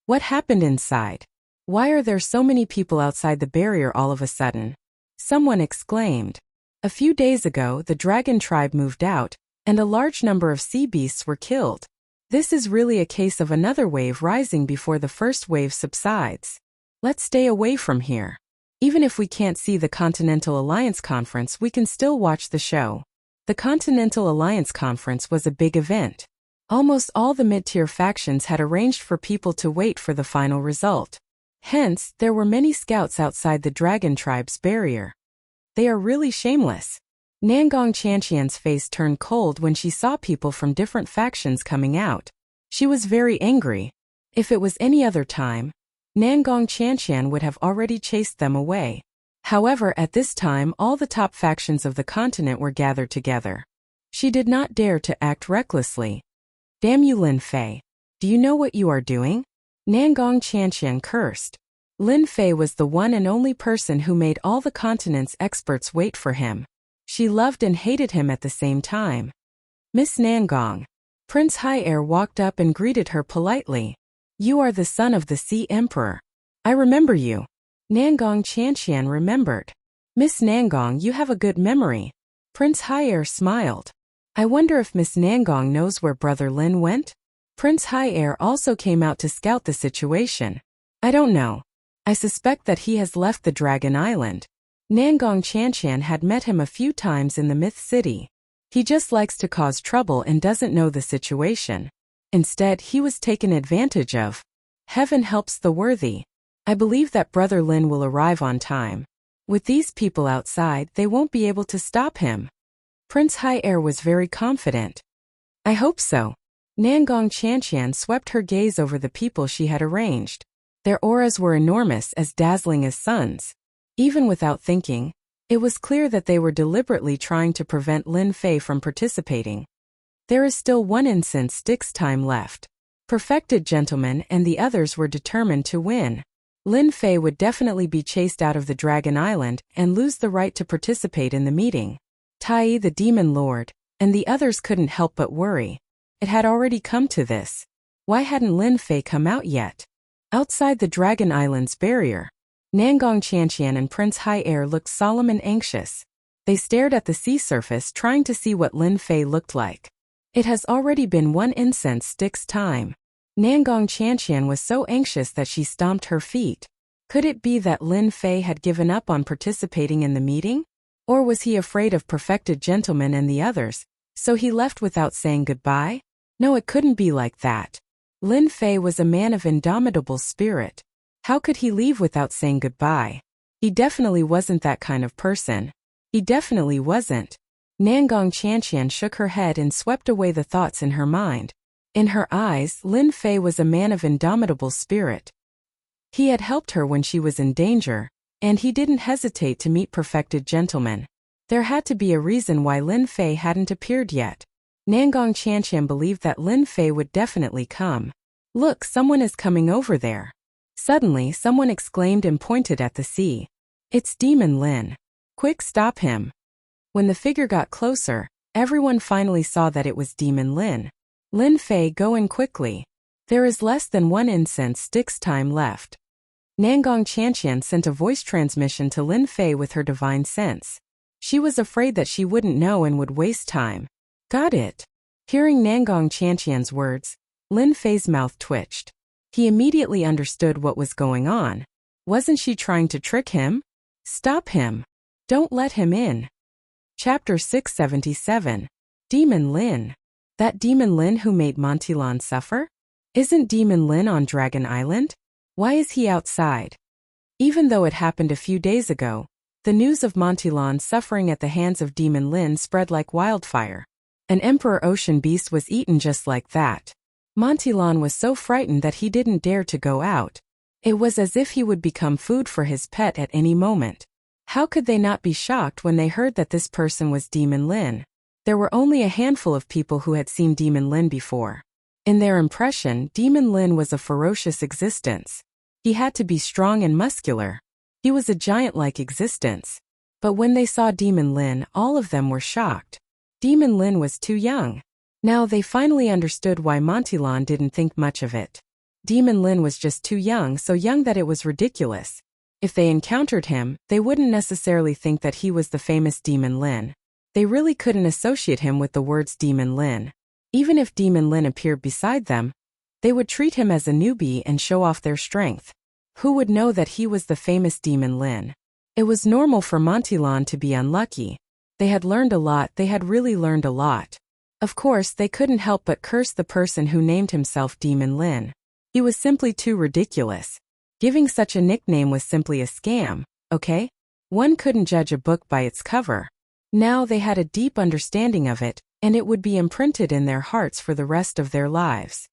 What happened inside? Why are there so many people outside the barrier all of a sudden? Someone exclaimed. A few days ago, the dragon tribe moved out, and a large number of sea beasts were killed. This is really a case of another wave rising before the first wave subsides. Let's stay away from here. Even if we can't see the Continental Alliance Conference, we can still watch the show. The Continental Alliance Conference was a big event. Almost all the mid-tier factions had arranged for people to wait for the final result. Hence, there were many scouts outside the Dragon Tribe's barrier. They are really shameless. Nangong Qianqian's face turned cold when she saw people from different factions coming out. She was very angry. If it was any other time, Nangong Qianqian would have already chased them away. However, at this time all the top factions of the continent were gathered together. She did not dare to act recklessly. "Damn you, Lin Fei. Do you know what you are doing?" Nangong Qianqian cursed. Lin Fei was the one and only person who made all the continent's experts wait for him. She loved and hated him at the same time. "Miss Nangong." Prince Hai-Er walked up and greeted her politely. "You are the son of the Sea Emperor. I remember you." Nangong Qianqian remembered. "Miss Nangong, you have a good memory." Prince Hai-Er smiled. "I wonder if Miss Nangong knows where Brother Lin went?" Prince Hai-Er also came out to scout the situation. "I don't know. I suspect that he has left the Dragon Island. Nangong Qianqian had met him a few times in the Myth City. He just likes to cause trouble and doesn't know the situation. Instead, he was taken advantage of. Heaven helps the worthy. I believe that Brother Lin will arrive on time. With these people outside, they won't be able to stop him." Prince Hai-Er was very confident. "I hope so." Nangong Qianqian swept her gaze over the people she had arranged. Their auras were enormous, as dazzling as suns. Even without thinking, it was clear that they were deliberately trying to prevent Lin Fei from participating. There is still 1 incense stick's time left. Perfected gentlemen and the others were determined to win. Lin Fei would definitely be chased out of the Dragon Island and lose the right to participate in the meeting. Tai the Demon Lord and the others couldn't help but worry. It had already come to this. Why hadn't Lin Fei come out yet? Outside the Dragon Island's barrier, Nangong Qianqian and Prince Hai-Er looked solemn and anxious. They stared at the sea surface, trying to see what Lin Fei looked like. It has already been 1 incense stick's time. Nangong Qianqian was so anxious that she stomped her feet. Could it be that Lin Fei had given up on participating in the meeting? Or was he afraid of Perfected Gentleman and the others, so he left without saying goodbye? No, it couldn't be like that. Lin Fei was a man of indomitable spirit. How could he leave without saying goodbye? He definitely wasn't that kind of person. He definitely wasn't. Nangong Qianqian shook her head and swept away the thoughts in her mind. In her eyes, Lin Fei was a man of indomitable spirit. He had helped her when she was in danger, and he didn't hesitate to meet perfected gentlemen. There had to be a reason why Lin Fei hadn't appeared yet. Nangong Qianqian believed that Lin Fei would definitely come. Look, someone is coming over there. Suddenly, someone exclaimed and pointed at the sea. It's Demon Lin. Quick, stop him. When the figure got closer, everyone finally saw that it was Demon Lin. Lin Fei, go in quickly. There is less than 1 incense stick's time left. Nangong Qianqian sent a voice transmission to Lin Fei with her divine sense. She was afraid that she wouldn't know and would waste time. Got it. Hearing Nangong Qianqian's words, Lin Fei's mouth twitched. He immediately understood what was going on. Wasn't she trying to trick him? Stop him. Don't let him in. Chapter 677. Demon Lin. That Demon Lin who made Montilon suffer? Isn't Demon Lin on Dragon Island? Why is he outside? Even though it happened a few days ago, the news of Montilon suffering at the hands of Demon Lin spread like wildfire. An Emperor Ocean Beast was eaten just like that. Montilon was so frightened that he didn't dare to go out. It was as if he would become food for his pet at any moment. How could they not be shocked when they heard that this person was Demon Lin? There were only a handful of people who had seen Demon Lin before. In their impression, Demon Lin was a ferocious existence. He had to be strong and muscular. He was a giant-like existence. But when they saw Demon Lin, all of them were shocked. Demon Lin was too young. Now they finally understood why Montilon didn't think much of it. Demon Lin was just too young, so young that it was ridiculous. If they encountered him, they wouldn't necessarily think that he was the famous Demon Lin. They really couldn't associate him with the words Demon Lin. Even if Demon Lin appeared beside them, they would treat him as a newbie and show off their strength. Who would know that he was the famous Demon Lin? It was normal for Montilon to be unlucky. They had learned a lot, they had really learned a lot. Of course, they couldn't help but curse the person who named himself Demon Lin. He was simply too ridiculous. Giving such a nickname was simply a scam, okay? One couldn't judge a book by its cover. Now they had a deep understanding of it, and it would be imprinted in their hearts for the rest of their lives.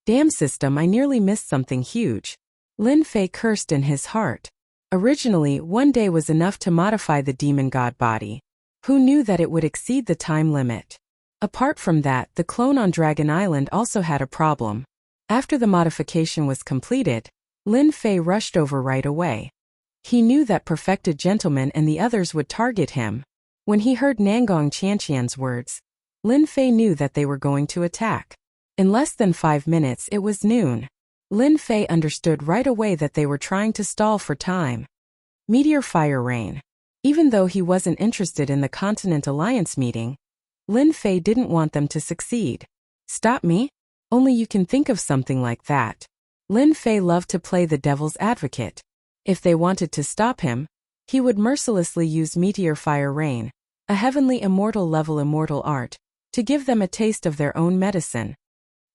Damn system, I nearly missed something huge. Lin Fei cursed in his heart. Originally, 1 day was enough to modify the demon god body. Who knew that it would exceed the time limit? Apart from that, the clone on Dragon Island also had a problem. After the modification was completed, Lin Fei rushed over right away. He knew that perfected gentleman and the others would target him. When he heard Nangong Qianqian's words, Lin Fei knew that they were going to attack. In less than 5 minutes it was noon. Lin Fei understood right away that they were trying to stall for time. Meteor Fire Rain. Even though he wasn't interested in the Continent Alliance meeting, Lin Fei didn't want them to succeed. Stop me? Only you can think of something like that. Lin Fei loved to play the devil's advocate. If they wanted to stop him, he would mercilessly use Meteor Fire Rain, a heavenly immortal level immortal art, to give them a taste of their own medicine.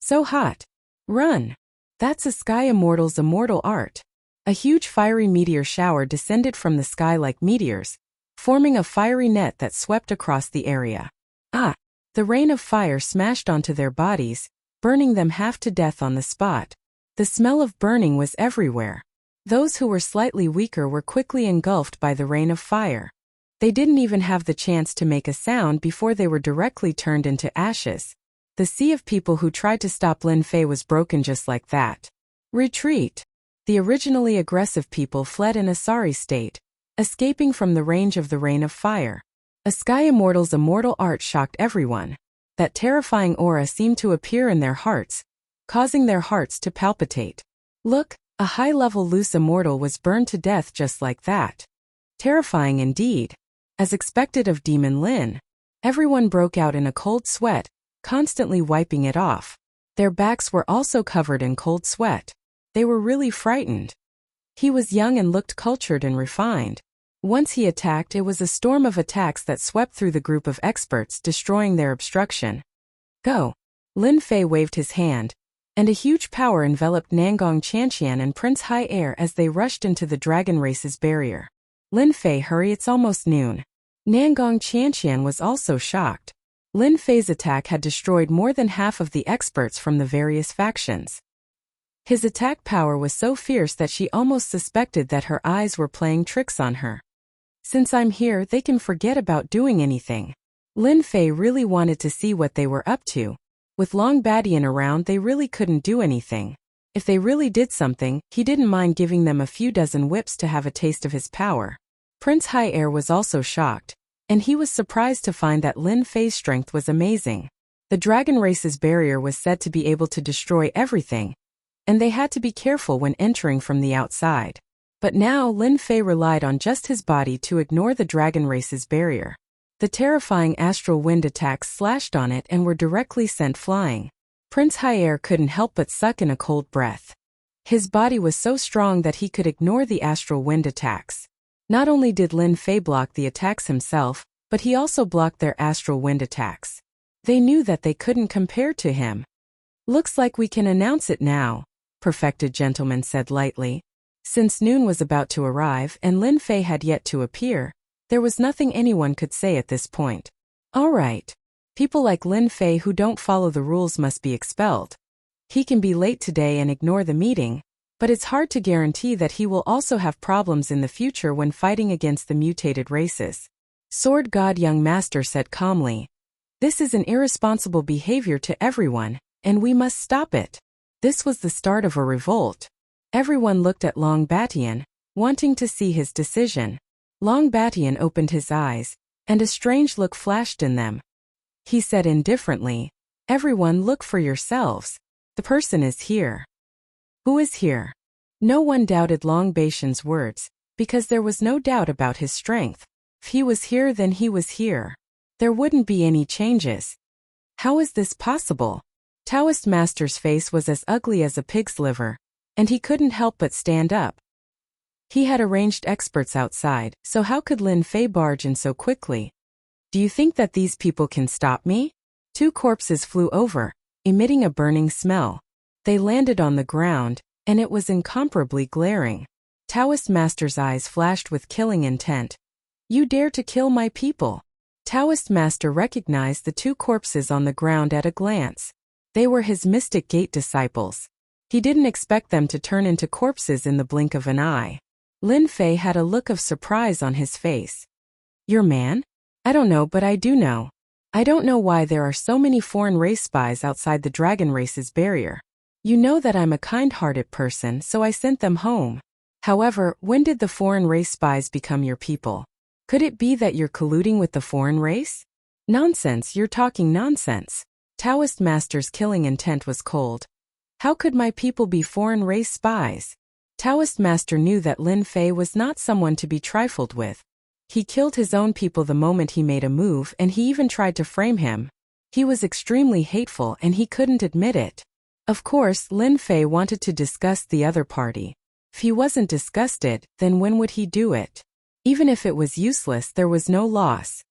So hot. Run! That's a Sky Immortal's immortal art. A huge fiery meteor shower descended from the sky like meteors, forming a fiery net that swept across the area. Ah! The rain of fire smashed onto their bodies, burning them half to death on the spot. The smell of burning was everywhere. Those who were slightly weaker were quickly engulfed by the rain of fire. They didn't even have the chance to make a sound before they were directly turned into ashes. The sea of people who tried to stop Lin Fei was broken just like that. Retreat! The originally aggressive people fled in a sorry state, escaping from the range of the rain of fire. A Sky Immortal's immortal art shocked everyone. That terrifying aura seemed to appear in their hearts, causing their hearts to palpitate. Look, a high-level loose immortal was burned to death just like that. Terrifying indeed. As expected of Demon Lin, everyone broke out in a cold sweat, constantly wiping it off. Their backs were also covered in cold sweat. They were really frightened. He was young and looked cultured and refined. Once he attacked, it was a storm of attacks that swept through the group of experts, destroying their obstruction. Go! Lin Fei waved his hand, and a huge power enveloped Nangong Qianqian and Prince Hai Er as they rushed into the dragon race's barrier. Lin Fei, hurry, it's almost noon. Nangong Qianqian was also shocked. Lin Fei's attack had destroyed more than half of the experts from the various factions. His attack power was so fierce that she almost suspected that her eyes were playing tricks on her. Since I'm here, they can forget about doing anything. Lin Fei really wanted to see what they were up to. With Long Badian around, they really couldn't do anything. If they really did something, he didn't mind giving them a few dozen whips to have a taste of his power. Prince Hai Er was also shocked, and he was surprised to find that Lin Fei's strength was amazing. The dragon race's barrier was said to be able to destroy everything, and they had to be careful when entering from the outside. But now Lin Fei relied on just his body to ignore the dragon race's barrier. The terrifying astral wind attacks slashed on it and were directly sent flying. Prince Hai Er couldn't help but suck in a cold breath. His body was so strong that he could ignore the astral wind attacks. Not only did Lin Fei block the attacks himself, but he also blocked their astral wind attacks. They knew that they couldn't compare to him. Looks like we can announce it now, Perfected Gentleman said lightly. Since noon was about to arrive and Lin Fei had yet to appear, there was nothing anyone could say at this point. All right. People like Lin Fei who don't follow the rules must be expelled. He can be late today and ignore the meeting, but it's hard to guarantee that he will also have problems in the future when fighting against the mutated races. Sword God Young Master said calmly. This is an irresponsible behavior to everyone, and we must stop it. This was the start of a revolt. Everyone looked at Long Batian, wanting to see his decision. Long Batian opened his eyes, and a strange look flashed in them. He said indifferently, everyone look for yourselves. The person is here. Who is here? No one doubted Long Batian's words, because there was no doubt about his strength. If he was here, then he was here. There wouldn't be any changes. How is this possible? Taoist Master's face was as ugly as a pig's liver, and he couldn't help but stand up. He had arranged experts outside, so how could Lin Fei barge in so quickly? Do you think that these people can stop me? 2 corpses flew over, emitting a burning smell. They landed on the ground, and it was incomparably glaring. Taoist Master's eyes flashed with killing intent. You dare to kill my people? Taoist Master recognized the 2 corpses on the ground at a glance. They were his Mystic Gate disciples. He didn't expect them to turn into corpses in the blink of an eye. Lin Fei had a look of surprise on his face. Your man? I don't know, but I do know. I don't know why there are so many foreign race spies outside the dragon race's barrier. You know that I'm a kind-hearted person, so I sent them home. However, when did the foreign race spies become your people? Could it be that you're colluding with the foreign race? Nonsense, you're talking nonsense. Taoist Master's killing intent was cold. How could my people be foreign race spies? Taoist Master knew that Lin Fei was not someone to be trifled with. He killed his own people the moment he made a move, and he even tried to frame him. He was extremely hateful and he couldn't admit it. Of course, Lin Fei wanted to disgust the other party. If he wasn't disgusted, then when would he do it? Even if it was useless, there was no loss.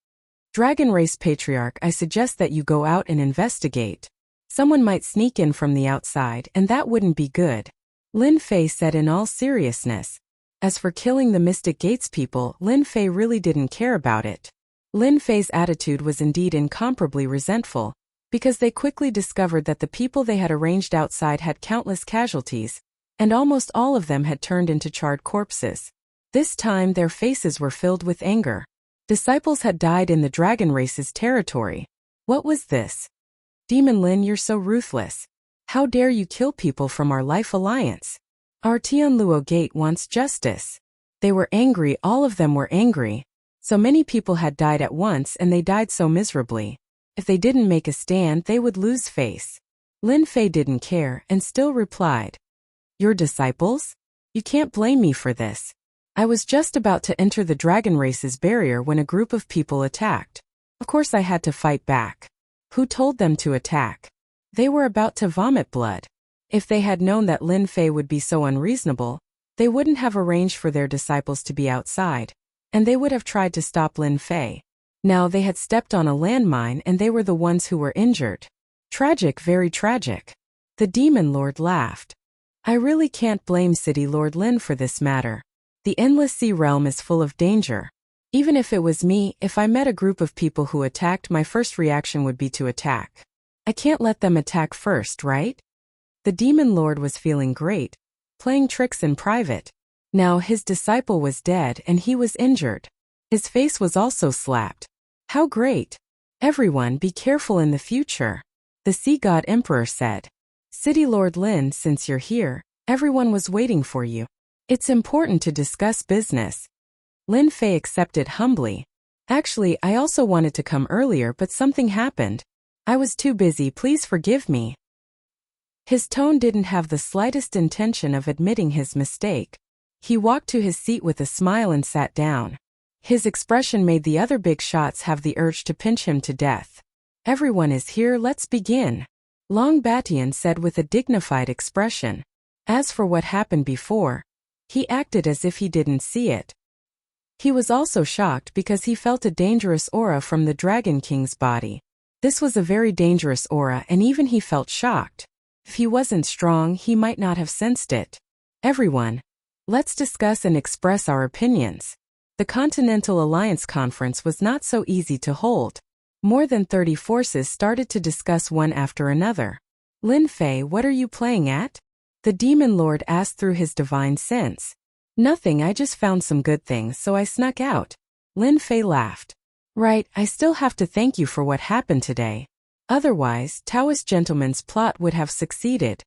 Dragon Race Patriarch, I suggest that you go out and investigate. Someone might sneak in from the outside, and that wouldn't be good. Lin Fei said in all seriousness. As for killing the Mystic Gates people, Lin Fei really didn't care about it. Lin Fei's attitude was indeed incomparably resentful, because they quickly discovered that the people they had arranged outside had countless casualties, and almost all of them had turned into charred corpses. This time their faces were filled with anger. Disciples had died in the dragon race's territory. What was this? Demon Lin, you're so ruthless. How dare you kill people from our life alliance? Our Tianluo Gate wants justice. They were angry, all of them were angry. So many people had died at once and they died so miserably. If they didn't make a stand, they would lose face. Lin Fei didn't care and still replied. Your disciples? You can't blame me for this. I was just about to enter the dragon race's barrier when a group of people attacked. Of course I had to fight back. Who told them to attack? They were about to vomit blood. If they had known that Lin Fei would be so unreasonable, they wouldn't have arranged for their disciples to be outside, and they would have tried to stop Lin Fei. Now they had stepped on a landmine and they were the ones who were injured. Tragic, very tragic. The Demon Lord laughed. I really can't blame City Lord Lin for this matter. The Endless Sea realm is full of danger. Even if it was me, if I met a group of people who attacked, my first reaction would be to attack. I can't let them attack first, right? The Demon Lord was feeling great, playing tricks in private. Now his disciple was dead and he was injured. His face was also slapped. How great! Everyone be careful in the future. The Sea God Emperor said. City Lord Lin, since you're here, everyone was waiting for you. It's important to discuss business. Lin Fei accepted humbly. Actually, I also wanted to come earlier, but something happened. I was too busy, please forgive me. His tone didn't have the slightest intention of admitting his mistake. He walked to his seat with a smile and sat down. His expression made the other big shots have the urge to pinch him to death. Everyone is here, let's begin. Long Batian said with a dignified expression. As for what happened before, he acted as if he didn't see it. He was also shocked because he felt a dangerous aura from the Dragon King's body. This was a very dangerous aura and even he felt shocked. If he wasn't strong, he might not have sensed it. Everyone, let's discuss and express our opinions. The Continental Alliance Conference was not so easy to hold. More than 30 forces started to discuss one after another. Lin Fei, what are you playing at? The Demon Lord asked through his divine sense. Nothing, I just found some good things so I snuck out. Lin Fei laughed. Right, I still have to thank you for what happened today. Otherwise, Taoist gentleman's plot would have succeeded.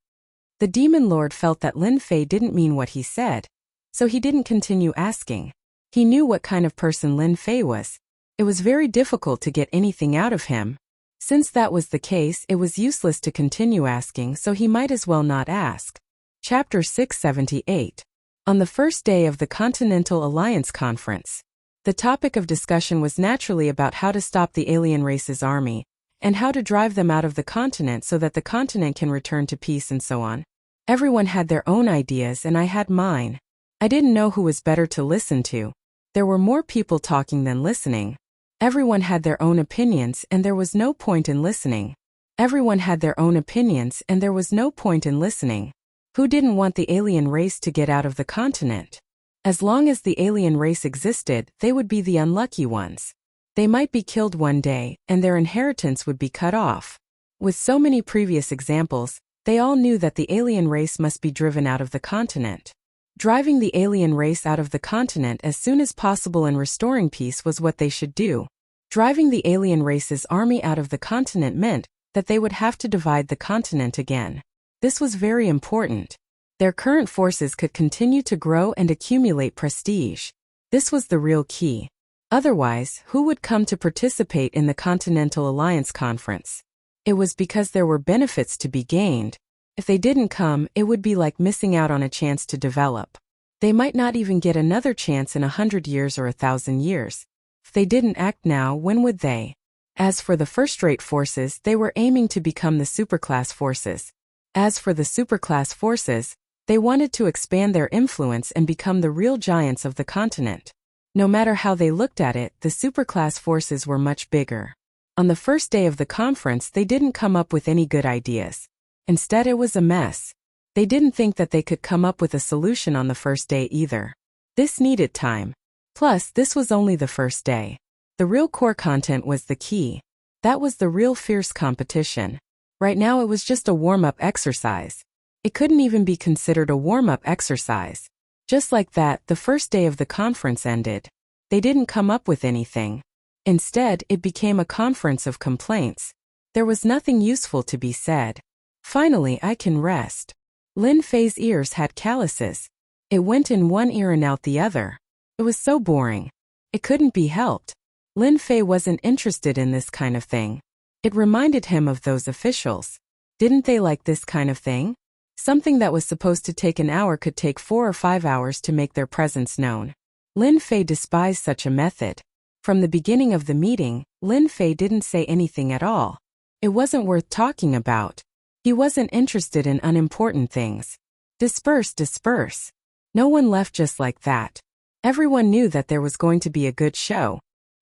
The Demon Lord felt that Lin Fei didn't mean what he said, so he didn't continue asking. He knew what kind of person Lin Fei was. It was very difficult to get anything out of him. Since that was the case, it was useless to continue asking, so he might as well not ask. Chapter 678. On the first day of the Continental Alliance Conference, the topic of discussion was naturally about how to stop the alien race's army, and how to drive them out of the continent so that the continent can return to peace and so on. Everyone had their own ideas and I had mine. I didn't know who was better to listen to. There were more people talking than listening. Everyone had their own opinions and there was no point in listening. Everyone had their own opinions and there was no point in listening. Who didn't want the alien race to get out of the continent? As long as the alien race existed, they would be the unlucky ones. They might be killed one day, and their inheritance would be cut off. With so many previous examples, they all knew that the alien race must be driven out of the continent. Driving the alien race out of the continent as soon as possible and restoring peace was what they should do. Driving the alien race's army out of the continent meant that they would have to divide the continent again. This was very important. Their current forces could continue to grow and accumulate prestige. This was the real key. Otherwise, who would come to participate in the Continental Alliance Conference? It was because there were benefits to be gained. If they didn't come, it would be like missing out on a chance to develop. They might not even get another chance in 100 years or 1,000 years. If they didn't act now, when would they? As for the first-rate forces, they were aiming to become the superclass forces. As for the superclass forces, they wanted to expand their influence and become the real giants of the continent. No matter how they looked at it, the superclass forces were much bigger. On the first day of the conference, they didn't come up with any good ideas. Instead, it was a mess. They didn't think that they could come up with a solution on the first day either. This needed time. Plus, this was only the first day. The real core content was the key. That was the real fierce competition. Right now, it was just a warm-up exercise. It couldn't even be considered a warm-up exercise. Just like that, the first day of the conference ended. They didn't come up with anything. Instead, it became a conference of complaints. There was nothing useful to be said. Finally, I can rest. Lin Fei's ears had calluses. It went in one ear and out the other. It was so boring. It couldn't be helped. Lin Fei wasn't interested in this kind of thing. It reminded him of those officials. Didn't they like this kind of thing? Something that was supposed to take an hour could take 4 or 5 hours to make their presence known. Lin Fei despised such a method. From the beginning of the meeting, Lin Fei didn't say anything at all. It wasn't worth talking about. He wasn't interested in unimportant things. Disperse, disperse. No one left just like that. Everyone knew that there was going to be a good show.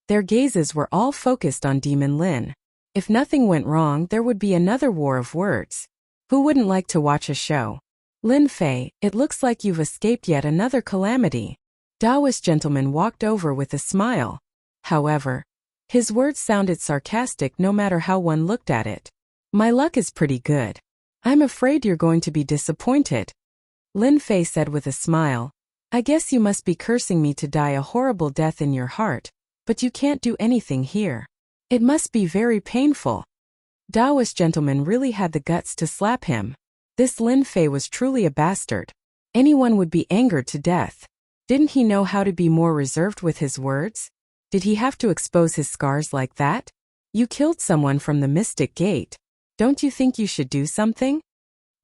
Their gazes were all focused on Demon Lin. If nothing went wrong, there would be another war of words. Who wouldn't like to watch a show? Lin Fei, it looks like you've escaped yet another calamity. Taoist gentleman walked over with a smile. However, his words sounded sarcastic no matter how one looked at it. My luck is pretty good. I'm afraid you're going to be disappointed. Lin Fei said with a smile. I guess you must be cursing me to die a horrible death in your heart, but you can't do anything here. It must be very painful. Taoist gentleman really had the guts to slap him. This Lin Fei was truly a bastard. Anyone would be angered to death. Didn't he know how to be more reserved with his words? Did he have to expose his scars like that? You killed someone from the Mystic Gate. Don't you think you should do something?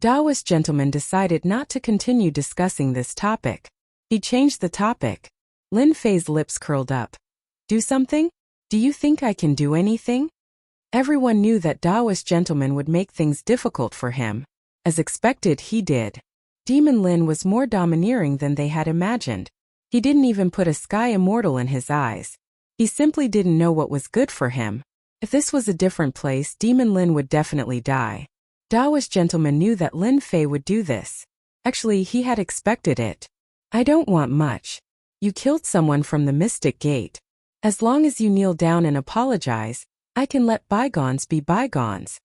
Taoist gentleman decided not to continue discussing this topic. He changed the topic. Lin Fei's lips curled up. Do something? Do you think I can do anything? Everyone knew that Taoist gentleman would make things difficult for him. As expected, he did. Demon Lin was more domineering than they had imagined. He didn't even put a sky immortal in his eyes. He simply didn't know what was good for him. If this was a different place, Demon Lin would definitely die. Taoist gentleman knew that Lin Fei would do this. Actually, he had expected it. I don't want much. You killed someone from the Mystic Gate. As long as you kneel down and apologize, I can let bygones be bygones.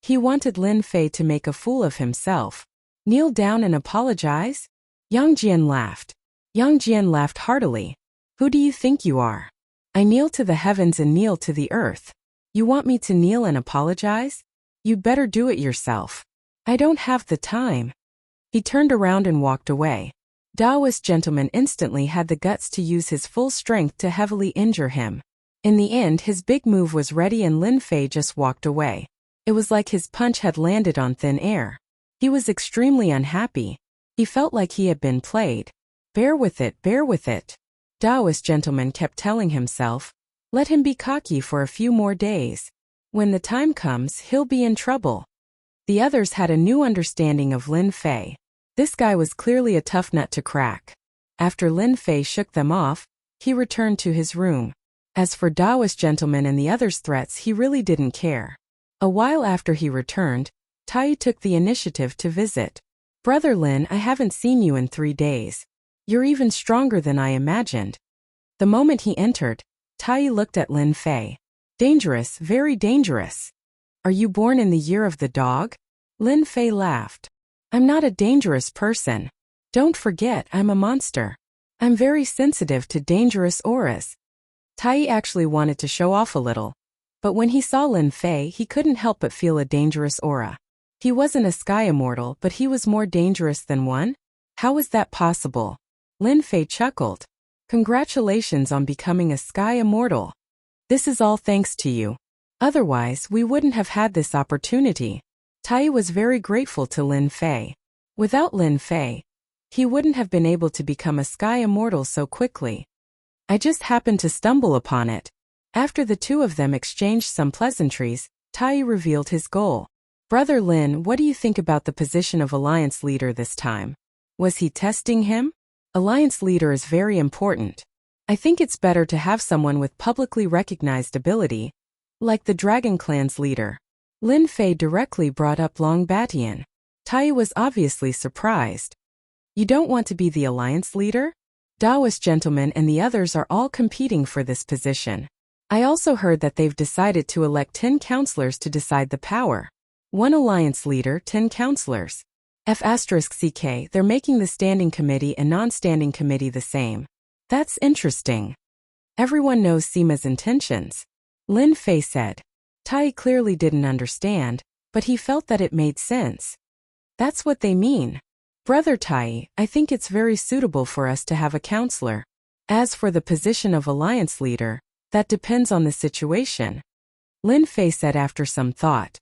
He wanted Lin Fei to make a fool of himself. Kneel down and apologize? Yang Jian laughed. Yang Jian laughed heartily. Who do you think you are? I kneel to the heavens and kneel to the earth. You want me to kneel and apologize? You'd better do it yourself. I don't have the time. He turned around and walked away. Taoist gentleman instantly had the guts to use his full strength to heavily injure him. In the end, his big move was ready and Lin Fei just walked away. It was like his punch had landed on thin air. He was extremely unhappy. He felt like he had been played. Bear with it, bear with it. Taoist gentleman kept telling himself, let him be cocky for a few more days. When the time comes, he'll be in trouble. The others had a new understanding of Lin Fei. This guy was clearly a tough nut to crack. After Lin Fei shook them off, he returned to his room. As for Taoist gentleman and the others' threats, he really didn't care. A while after he returned, Tai took the initiative to visit. Brother Lin, I haven't seen you in 3 days. You're even stronger than I imagined. The moment he entered, Tai looked at Lin Fei. Dangerous, very dangerous. Are you born in the year of the dog? Lin Fei laughed. I'm not a dangerous person. Don't forget, I'm a monster. I'm very sensitive to dangerous auras. Tai actually wanted to show off a little. But when he saw Lin Fei, he couldn't help but feel a dangerous aura. He wasn't a sky immortal, but he was more dangerous than one? How was that possible? Lin Fei chuckled. Congratulations on becoming a sky immortal. This is all thanks to you. Otherwise, we wouldn't have had this opportunity. Tai was very grateful to Lin Fei. Without Lin Fei, he wouldn't have been able to become a sky immortal so quickly. I just happened to stumble upon it. After the two of them exchanged some pleasantries, Tai revealed his goal. Brother Lin, what do you think about the position of Alliance Leader this time? Was he testing him? Alliance Leader is very important. I think it's better to have someone with publicly recognized ability, like the Dragon Clan's leader. Lin Fei directly brought up Long Batian. Tai was obviously surprised. You don't want to be the Alliance Leader? Taoist gentleman and the others are all competing for this position. I also heard that they've decided to elect 10 counselors to decide the power. 1 Alliance Leader, 10 counselors. F*CK, they're making the standing committee and non-standing committee the same. That's interesting. Everyone knows Sima's intentions. Lin Fei said. Tai clearly didn't understand, but he felt that it made sense. That's what they mean. Brother Tai, I think it's very suitable for us to have a counselor. As for the position of Alliance Leader, that depends on the situation. Lin Fei said after some thought.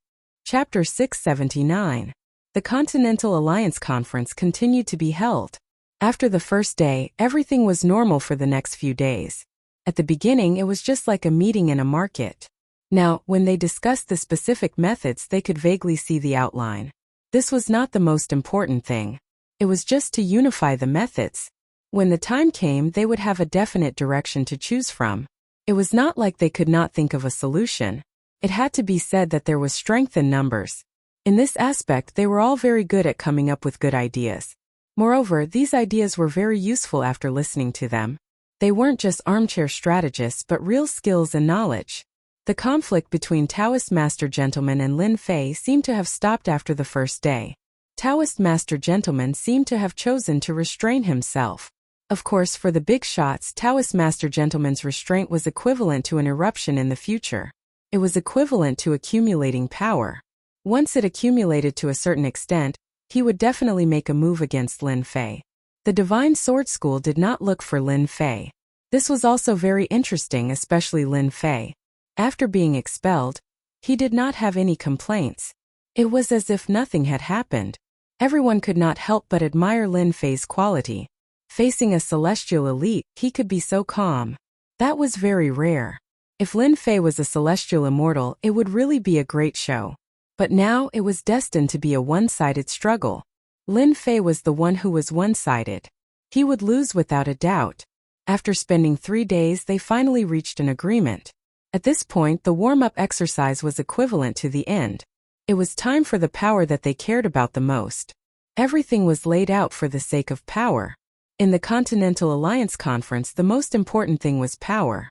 Chapter 679. The Continental Alliance Conference continued to be held. After the first day, everything was normal for the next few days. At the beginning, it was just like a meeting in a market. Now, when they discussed the specific methods, they could vaguely see the outline. This was not the most important thing. It was just to unify the methods. When the time came, they would have a definite direction to choose from. It was not like they could not think of a solution. It had to be said that there was strength in numbers. In this aspect, they were all very good at coming up with good ideas. Moreover, these ideas were very useful after listening to them. They weren't just armchair strategists but real skills and knowledge. The conflict between Taoist Master Gentleman and Lin Fei seemed to have stopped after the first day. Taoist Master Gentleman seemed to have chosen to restrain himself. Of course, for the big shots, Taoist Master Gentleman's restraint was equivalent to an eruption in the future. It was equivalent to accumulating power. Once it accumulated to a certain extent, he would definitely make a move against Lin Fei. The Divine Sword School did not look for Lin Fei. This was also very interesting, especially Lin Fei. After being expelled, he did not have any complaints. It was as if nothing had happened. Everyone could not help but admire Lin Fei's quality. Facing a celestial elite, he could be so calm. That was very rare. If Lin Fei was a celestial immortal, it would really be a great show. But now it was destined to be a one-sided struggle. Lin Fei was the one who was one-sided. He would lose without a doubt. After spending 3 days, they finally reached an agreement. At this point, the warm-up exercise was equivalent to the end. It was time for the power that they cared about the most. Everything was laid out for the sake of power. In the Continental Alliance Conference, the most important thing was power.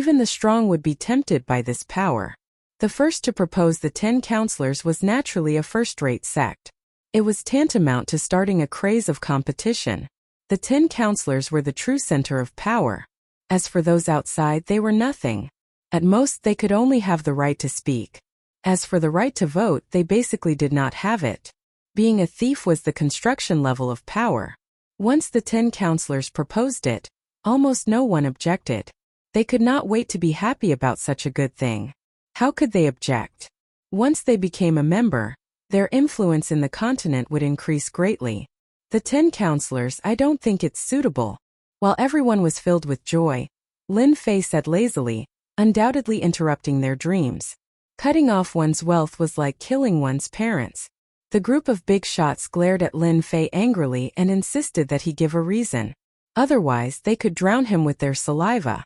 Even the strong would be tempted by this power. The first to propose the 10 counselors was naturally a first-rate sect. It was tantamount to starting a craze of competition. The 10 counselors were the true center of power. As for those outside, they were nothing. At most, they could only have the right to speak. As for the right to vote, they basically did not have it. Being a thief was the construction level of power. Once the 10 counselors proposed it, almost no one objected. They could not wait to be happy about such a good thing. How could they object? Once they became a member, their influence in the continent would increase greatly. The 10 counselors, I don't think it's suitable. While everyone was filled with joy, Lin Fei said lazily, undoubtedly interrupting their dreams. Cutting off one's wealth was like killing one's parents. The group of big shots glared at Lin Fei angrily and insisted that he give a reason. Otherwise, they could drown him with their saliva.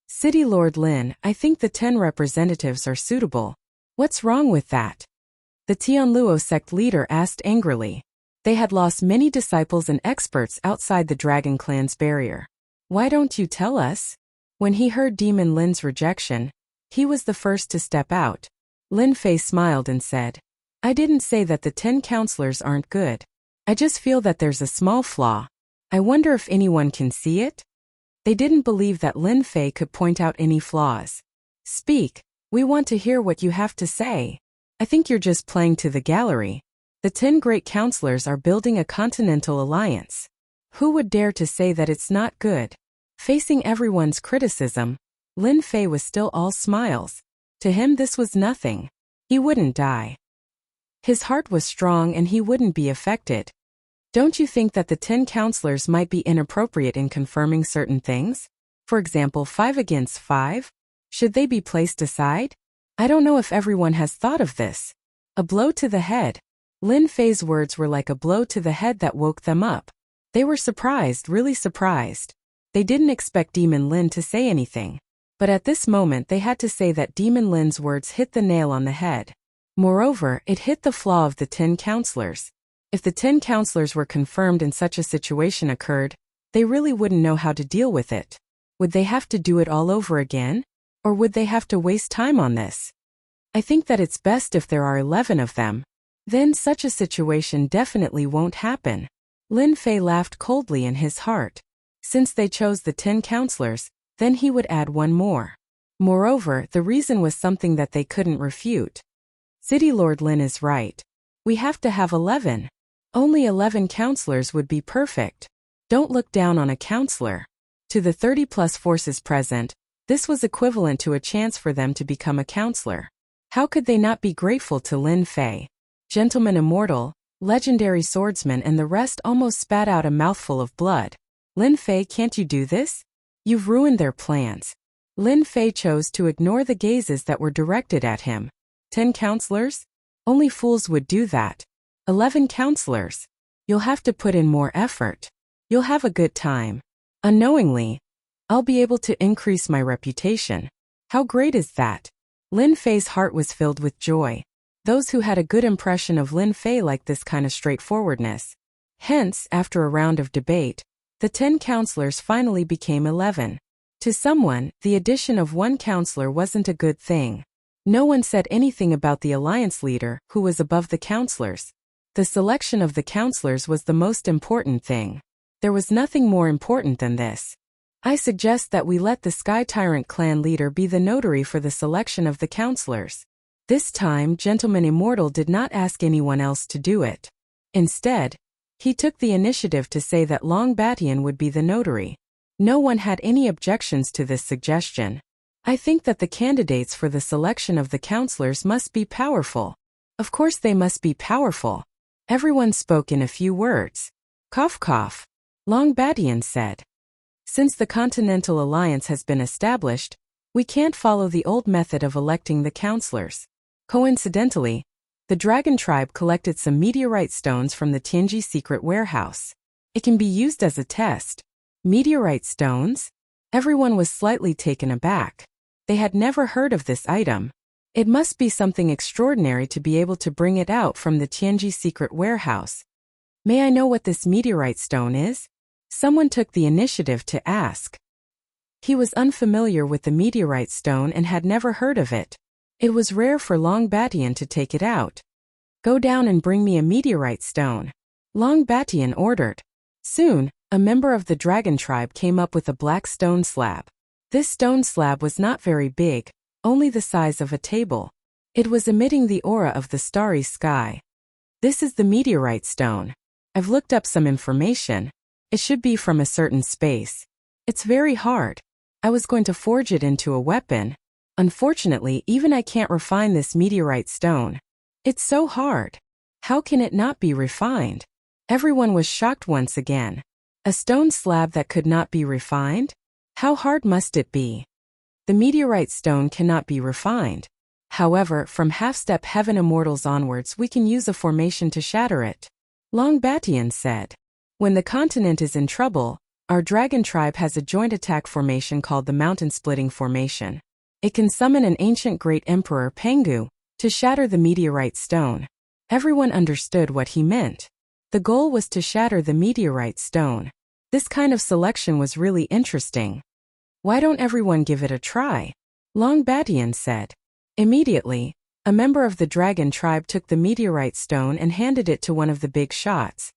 City Lord Lin, I think the 10 representatives are suitable. What's wrong with that? The Tianluo sect leader asked angrily. They had lost many disciples and experts outside the Dragon Clan's barrier. Why don't you tell us? When he heard Demon Lin's rejection, he was the first to step out. Lin Fei smiled and said, I didn't say that the 10 counselors aren't good. I just feel that there's a small flaw. I wonder if anyone can see it? They didn't believe that Lin Fei could point out any flaws. Speak, we want to hear what you have to say. I think you're just playing to the gallery. The 10 great counselors are building a continental alliance. Who would dare to say that it's not good? Facing everyone's criticism, Lin Fei was still all smiles. To him this was nothing. He wouldn't die. His heart was strong and he wouldn't be affected. Don't you think that the 10 counselors might be inappropriate in confirming certain things? For example, 5 against 5? Should they be placed aside? I don't know if everyone has thought of this. A blow to the head. Lin Fei's words were like a blow to the head that woke them up. They were surprised, really surprised. They didn't expect Demon Lin to say anything. But at this moment they had to say that Demon Lin's words hit the nail on the head. Moreover, it hit the flaw of the 10 counselors. If the 10 counselors were confirmed and such a situation occurred, they really wouldn't know how to deal with it. Would they have to do it all over again? Or would they have to waste time on this? I think that it's best if there are 11 of them. Then such a situation definitely won't happen. Lin Fei laughed coldly in his heart. Since they chose the 10 counselors, then he would add one more. Moreover, the reason was something that they couldn't refute. City Lord Lin is right. We have to have 11. Only 11 counselors would be perfect. Don't look down on a counselor. To the 30+ forces present, this was equivalent to a chance for them to become a counselor. How could they not be grateful to Lin Fei? Gentleman Immortal, Legendary Swordsman and the rest almost spat out a mouthful of blood. Lin Fei, can't you do this? You've ruined their plans. Lin Fei chose to ignore the gazes that were directed at him. 10 counselors? Only fools would do that. 11 counselors. You'll have to put in more effort. You'll have a good time. Unknowingly, I'll be able to increase my reputation. How great is that? Lin Fei's heart was filled with joy. Those who had a good impression of Lin Fei liked this kind of straightforwardness. Hence, after a round of debate, the 10 counselors finally became 11. To someone, the addition of one counselor wasn't a good thing. No one said anything about the alliance leader, who was above the counselors. The selection of the counselors was the most important thing. There was nothing more important than this. I suggest that we let the Sky Tyrant clan leader be the notary for the selection of the counselors. This time, Gentleman Immortal did not ask anyone else to do it. Instead, he took the initiative to say that Long Batian would be the notary. No one had any objections to this suggestion. I think that the candidates for the selection of the counselors must be powerful. Of course they must be powerful. Everyone spoke in a few words. Cough cough. Long Batian said. Since the Continental Alliance has been established, we can't follow the old method of electing the counselors. Coincidentally, the Dragon Tribe collected some meteorite stones from the Tianji secret warehouse. It can be used as a test. Meteorite stones? Everyone was slightly taken aback. They had never heard of this item. It must be something extraordinary to be able to bring it out from the Tianji secret warehouse. May I know what this meteorite stone is? Someone took the initiative to ask. He was unfamiliar with the meteorite stone and had never heard of it. It was rare for Long Batian to take it out. Go down and bring me a meteorite stone. Long Batian ordered. Soon, a member of the Dragon Tribe came up with a black stone slab. This stone slab was not very big, only the size of a table. It was emitting the aura of the starry sky. This is the meteorite stone. I've looked up some information. It should be from a certain space. It's very hard. I was going to forge it into a weapon. Unfortunately, even I can't refine this meteorite stone. It's so hard. How can it not be refined? Everyone was shocked once again. A stone slab that could not be refined? How hard must it be? The meteorite stone cannot be refined. However, from half-step Heaven Immortals onwards we can use a formation to shatter it. Long Batian said. When the continent is in trouble, our Dragon Tribe has a joint attack formation called the Mountain Splitting Formation. It can summon an ancient great emperor Pengu to shatter the meteorite stone. Everyone understood what he meant. The goal was to shatter the meteorite stone. This kind of selection was really interesting. Why don't everyone give it a try? Long Batian said. Immediately, a member of the Dragon Tribe took the meteorite stone and handed it to one of the big shots.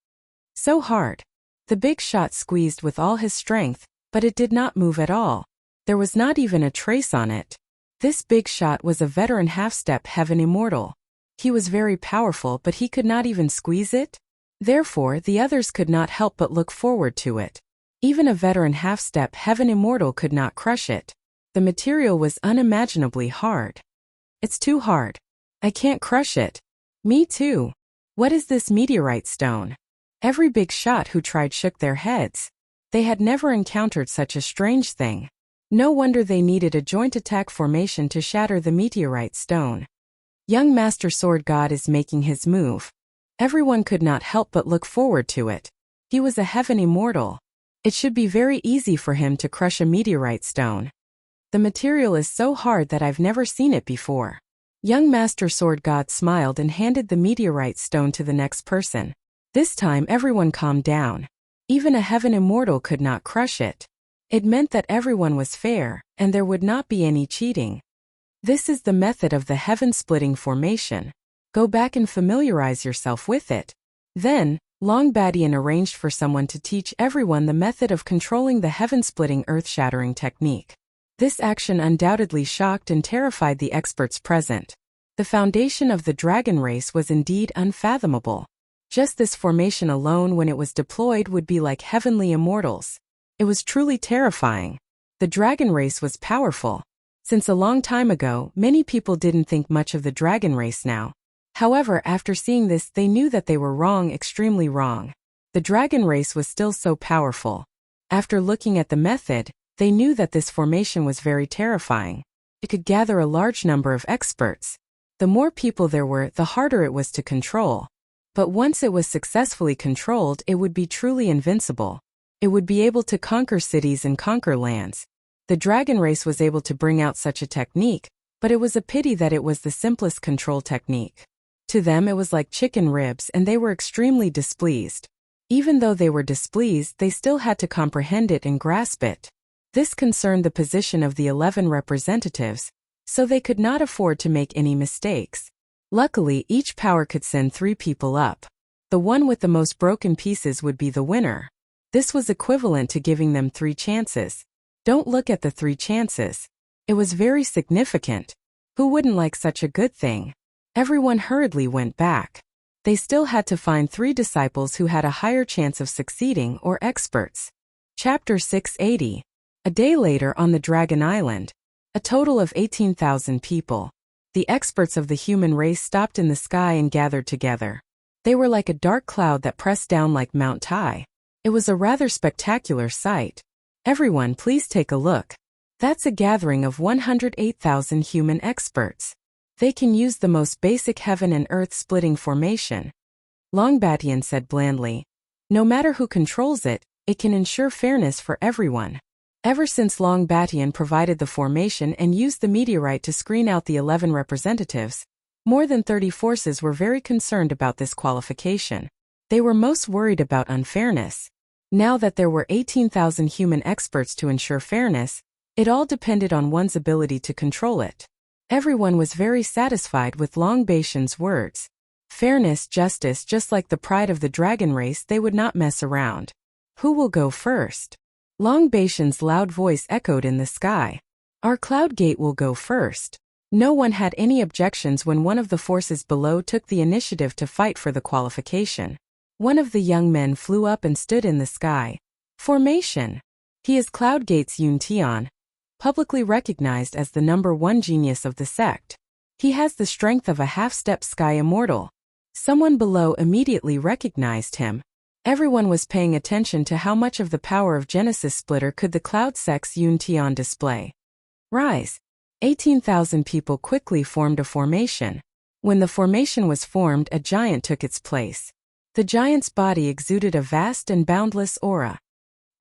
So hard. The big shot squeezed with all his strength, but it did not move at all. There was not even a trace on it. This big shot was a veteran half-step Heaven Immortal. He was very powerful, but he could not even squeeze it. Therefore, the others could not help but look forward to it. Even a veteran half-step Heaven Immortal could not crush it. The material was unimaginably hard. It's too hard. I can't crush it. Me too. What is this meteorite stone? Every big shot who tried shook their heads. They had never encountered such a strange thing. No wonder they needed a joint attack formation to shatter the meteorite stone. Young Master Sword God is making his move. Everyone could not help but look forward to it. He was a Heaven Immortal. It should be very easy for him to crush a meteorite stone. The material is so hard that I've never seen it before. Young Master Sword God smiled and handed the meteorite stone to the next person. This time everyone calmed down. Even a Heaven Immortal could not crush it. It meant that everyone was fair, and there would not be any cheating. This is the method of the Heaven Splitting Formation. Go back and familiarize yourself with it. Then, Long Batian arranged for someone to teach everyone the method of controlling the Heaven-Splitting Earth-Shattering technique. This action undoubtedly shocked and terrified the experts present. The foundation of the dragon race was indeed unfathomable. Just this formation alone when it was deployed would be like heavenly immortals. It was truly terrifying. The dragon race was powerful. Since a long time ago, many people didn't think much of the dragon race now. However, after seeing this, they knew that they were wrong, extremely wrong. The dragon race was still so powerful. After looking at the method, they knew that this formation was very terrifying. It could gather a large number of experts. The more people there were, the harder it was to control. But once it was successfully controlled, it would be truly invincible. It would be able to conquer cities and conquer lands. The dragon race was able to bring out such a technique, But it was a pity that it was the simplest control technique. To them it was like chicken ribs and they were extremely displeased. Even though they were displeased, they still had to comprehend it and grasp it. This concerned the position of the 11 representatives, so they could not afford to make any mistakes. Luckily, each power could send 3 people up. The one with the most broken pieces would be the winner. This was equivalent to giving them 3 chances. Don't look at the 3 chances. It was very significant. Who wouldn't like such a good thing? Everyone hurriedly went back. They still had to find 3 disciples who had a higher chance of succeeding or experts. Chapter 680. A day later on the Dragon Island. A total of 18,000 people. The experts of the human race stopped in the sky and gathered together. They were like a dark cloud that pressed down like Mount Tai. It was a rather spectacular sight. Everyone, please take a look. That's a gathering of 108,000 human experts. They can use the most basic heaven and earth splitting formation. Longbatian said blandly. No matter who controls it, it can ensure fairness for everyone. Ever since Longbatian provided the formation and used the meteorite to screen out the 11 representatives, more than 30 forces were very concerned about this qualification. They were most worried about unfairness. Now that there were 18,000 human experts to ensure fairness, it all depended on one's ability to control it. Everyone was very satisfied with Longbatian's words. Fairness, justice, just like the pride of the dragon race, they would not mess around. Who will go first? Longbatian's loud voice echoed in the sky. Our cloud gate will go first. No one had any objections when one of the forces below took the initiative to fight for the qualification. One of the young men flew up and stood in the sky. Formation. He is Cloudgate's Yuntian, publicly recognized as the #1 genius of the sect. He has the strength of a half-step sky immortal. Someone below immediately recognized him. Everyone was paying attention to how much of the power of Genesis Splitter could the Cloud Sect's Yuntian display. Rise. 18,000 people quickly formed a formation. When the formation was formed, a giant took its place. The giant's body exuded a vast and boundless aura.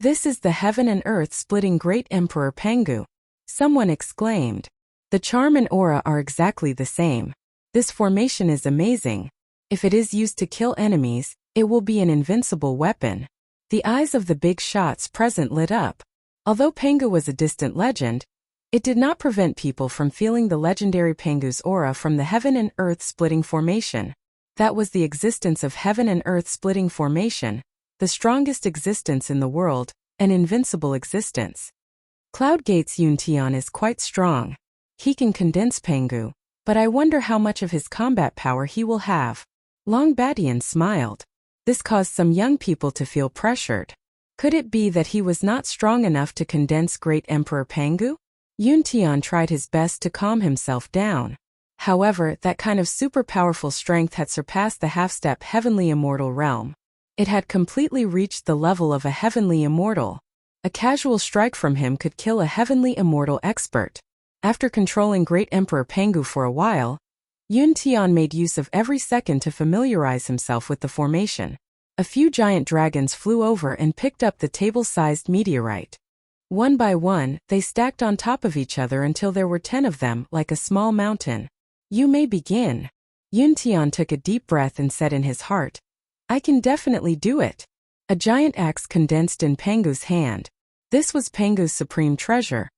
This is the heaven and earth splitting great Emperor Pengu. Someone exclaimed. The charm and aura are exactly the same. This formation is amazing. If it is used to kill enemies, it will be an invincible weapon. The eyes of the big shots present lit up. Although Pengu was a distant legend, it did not prevent people from feeling the legendary Pengu's aura from the heaven and earth splitting formation. That was the existence of heaven and earth splitting formation, the strongest existence in the world, an invincible existence. Cloudgate's Yuntian is quite strong. He can condense Pengu, but I wonder how much of his combat power he will have. Longbatian smiled. This caused some young people to feel pressured. Could it be that he was not strong enough to condense Great Emperor Pengu? Yuntian tried his best to calm himself down. However, that kind of super powerful strength had surpassed the half-step heavenly immortal realm. It had completely reached the level of a heavenly immortal. A casual strike from him could kill a heavenly immortal expert. After controlling Great Emperor Pengu for a while, Yuntian made use of every second to familiarize himself with the formation. A few giant dragons flew over and picked up the table-sized meteorite. One by one, they stacked on top of each other until there were 10 of them, like a small mountain. You may begin. Yuntian took a deep breath and said in his heart, I can definitely do it. A giant axe condensed in Pengu's hand. This was Pengu's supreme treasure,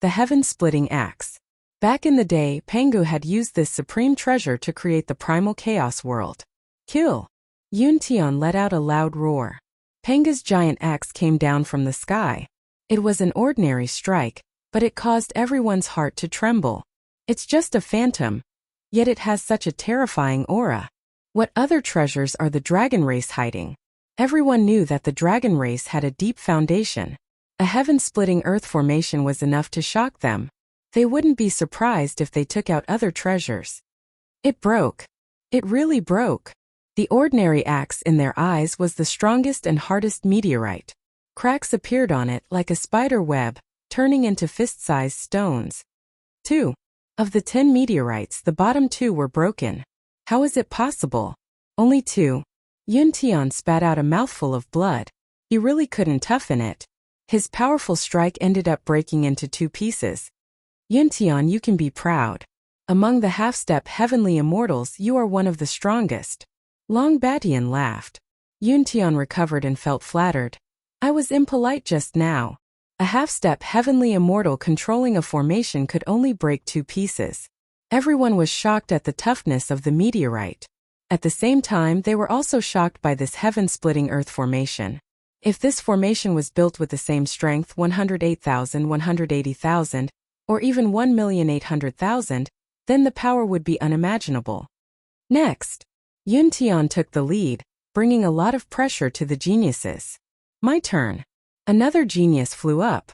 the heaven-splitting axe. Back in the day, Pengu had used this supreme treasure to create the primal chaos world. Kill! Yuntian let out a loud roar. Pengu's giant axe came down from the sky. It was an ordinary strike, but it caused everyone's heart to tremble. It's just a phantom. Yet it has such a terrifying aura. What other treasures are the dragon race hiding? Everyone knew that the dragon race had a deep foundation. A heaven-splitting earth formation was enough to shock them. They wouldn't be surprised if they took out other treasures. It broke. It really broke. The ordinary axe in their eyes was the strongest and hardest meteorite. Cracks appeared on it like a spider web, turning into fist-sized stones. 2. Of the 10 meteorites, the bottom 2 were broken. How is it possible? Only 2. Yuntian spat out a mouthful of blood. He really couldn't toughen it. His powerful strike ended up breaking into 2 pieces. Yuntian, you can be proud. Among the half-step heavenly immortals, you are one of the strongest. Long Batian laughed. Yuntian recovered and felt flattered. I was impolite just now. A half-step heavenly immortal controlling a formation could only break 2 pieces. Everyone was shocked at the toughness of the meteorite. At the same time, they were also shocked by this heaven-splitting earth formation. If this formation was built with the same strength, 108,000, 180,000, or even 1,800,000, then the power would be unimaginable. Next, Yuntian took the lead, bringing a lot of pressure to the geniuses. My turn. Another genius flew up.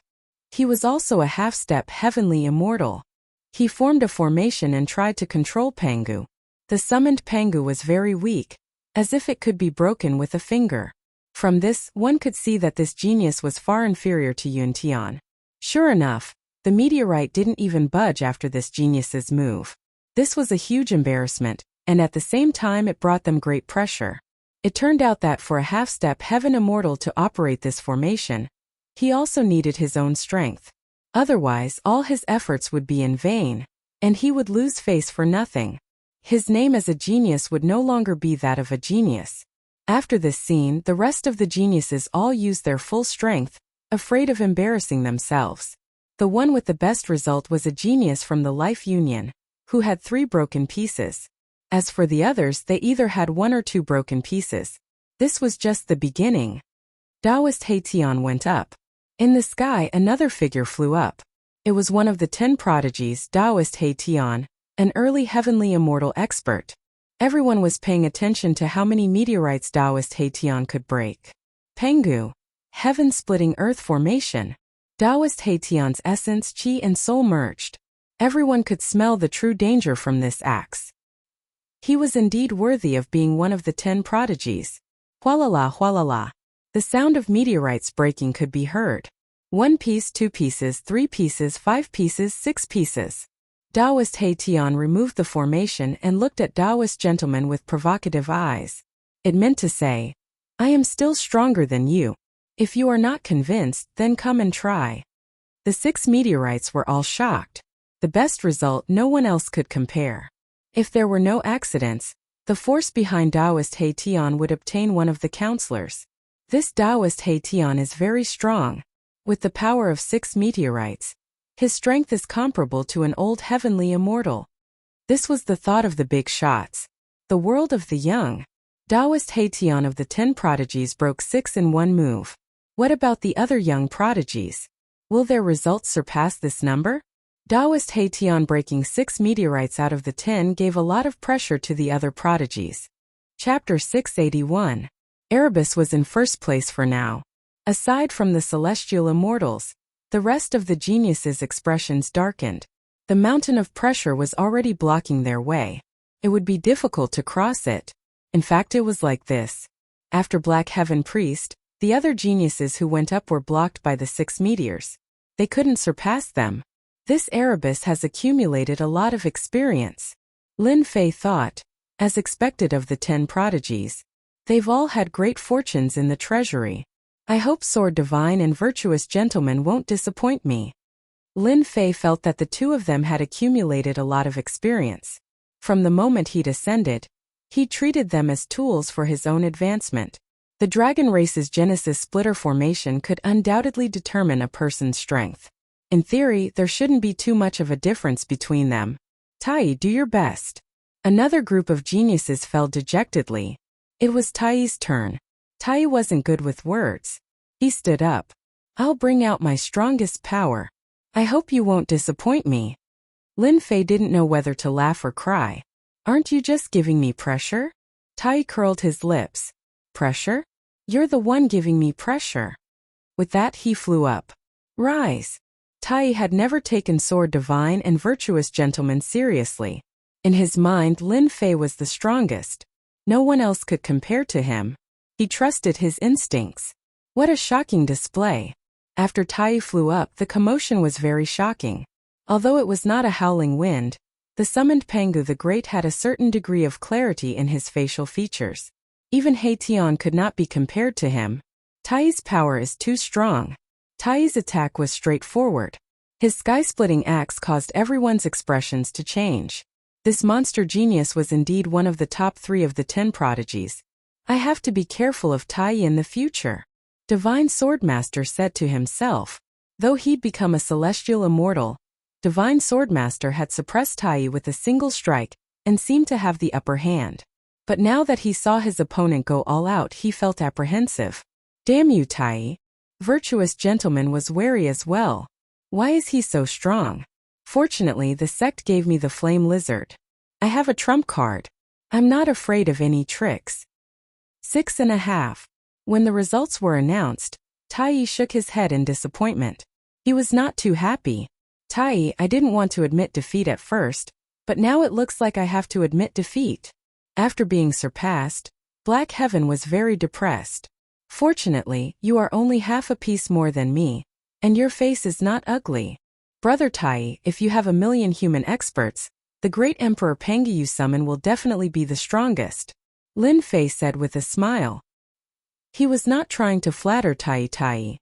He was also a half-step heavenly immortal. He formed a formation and tried to control Pangu. The summoned Pangu was very weak, as if it could be broken with a finger. From this, one could see that this genius was far inferior to Yuntian. Sure enough, the meteorite didn't even budge after this genius's move. This was a huge embarrassment, and at the same time it brought them great pressure. It turned out that for a half-step heaven immortal to operate this formation, he also needed his own strength. Otherwise, all his efforts would be in vain, and he would lose face for nothing. His name as a genius would no longer be that of a genius. After this scene, the rest of the geniuses all used their full strength, afraid of embarrassing themselves. The one with the best result was a genius from the Life Union, who had 3 broken pieces. As for the others, they either had 1 or 2 broken pieces. This was just the beginning. Taoist Haitian went up. In the sky, another figure flew up. It was one of the 10 prodigies, Taoist Haitian, an early heavenly immortal expert. Everyone was paying attention to how many meteorites Taoist Haitian could break. Pangu, heaven-splitting earth formation. Taoist Haitian's essence, chi and soul merged. Everyone could smell the true danger from this axe. He was indeed worthy of being one of the 10 prodigies. Hualala, hualala. The sound of meteorites breaking could be heard. 1 piece, 2 pieces, 3 pieces, 5 pieces, 6 pieces. Taoist Haitian removed the formation and looked at Taoist gentleman with provocative eyes. It meant to say, I am still stronger than you. If you are not convinced, then come and try. The 6 meteorites were all shocked. The best result no one else could compare. If there were no accidents, the force behind Taoist Haitian would obtain one of the counselors. This Taoist Haitian is very strong. With the power of 6 meteorites, his strength is comparable to an old heavenly immortal. This was the thought of the big shots. The world of the young. Taoist Haitian of the 10 prodigies broke 6 in 1 move. What about the other young prodigies? Will their results surpass this number? Taoist Haitian breaking 6 meteorites out of the 10 gave a lot of pressure to the other prodigies. Chapter 681. Erebus was in first place for now. Aside from the celestial immortals, the rest of the geniuses' expressions darkened. The mountain of pressure was already blocking their way. It would be difficult to cross it. In fact, it was like this. After Black Heaven Priest, the other geniuses who went up were blocked by the 6 meteors. They couldn't surpass them. This Erebus has accumulated a lot of experience. Lin Fei thought, as expected of the 10 prodigies. They've all had great fortunes in the treasury. I hope Sword Divine and Virtuous Gentleman won't disappoint me. Lin Fei felt that the 2 of them had accumulated a lot of experience. From the moment he'd ascended, he treated them as tools for his own advancement. The dragon race's Genesis splitter formation could undoubtedly determine a person's strength. In theory, there shouldn't be too much of a difference between them. Tai, do your best. Another group of geniuses fell dejectedly. It was Tai's turn. Tai wasn't good with words. He stood up. I'll bring out my strongest power. I hope you won't disappoint me. Lin Fei didn't know whether to laugh or cry. Aren't you just giving me pressure? Tai curled his lips. Pressure? You're the one giving me pressure. With that, he flew up. Rise. Tai had never taken Sword Divine and Virtuous Gentleman seriously. In his mind, Lin Fei was the strongest. No one else could compare to him. He trusted his instincts. What a shocking display. After Tai flew up, the commotion was very shocking. Although it was not a howling wind, the summoned Pangu the Great had a certain degree of clarity in his facial features. Even Haitian could not be compared to him. Tai's power is too strong. Tai's attack was straightforward. His sky-splitting axe caused everyone's expressions to change. This monster genius was indeed one of the top 3 of the 10 prodigies. I have to be careful of Tai in the future, Divine Swordmaster said to himself. Though he'd become a celestial immortal, Divine Swordmaster had suppressed Tai with a single strike and seemed to have the upper hand. But now that he saw his opponent go all out, he felt apprehensive. Damn you, Tai. Virtuous gentleman was wary as well. Why is he so strong? Fortunately, the sect gave me the flame lizard. I have a trump card. I'm not afraid of any tricks. 6.5. When the results were announced, Tai shook his head in disappointment. He was not too happy. Tai, I didn't want to admit defeat at first, but now it looks like I have to admit defeat. After being surpassed, Black Heaven was very depressed. Fortunately, you are only half a piece more than me, and your face is not ugly. Brother Tai, if you have 1,000,000 human experts, the great Emperor Pangu you summon will definitely be the strongest, Lin Fei said with a smile. He was not trying to flatter Tai.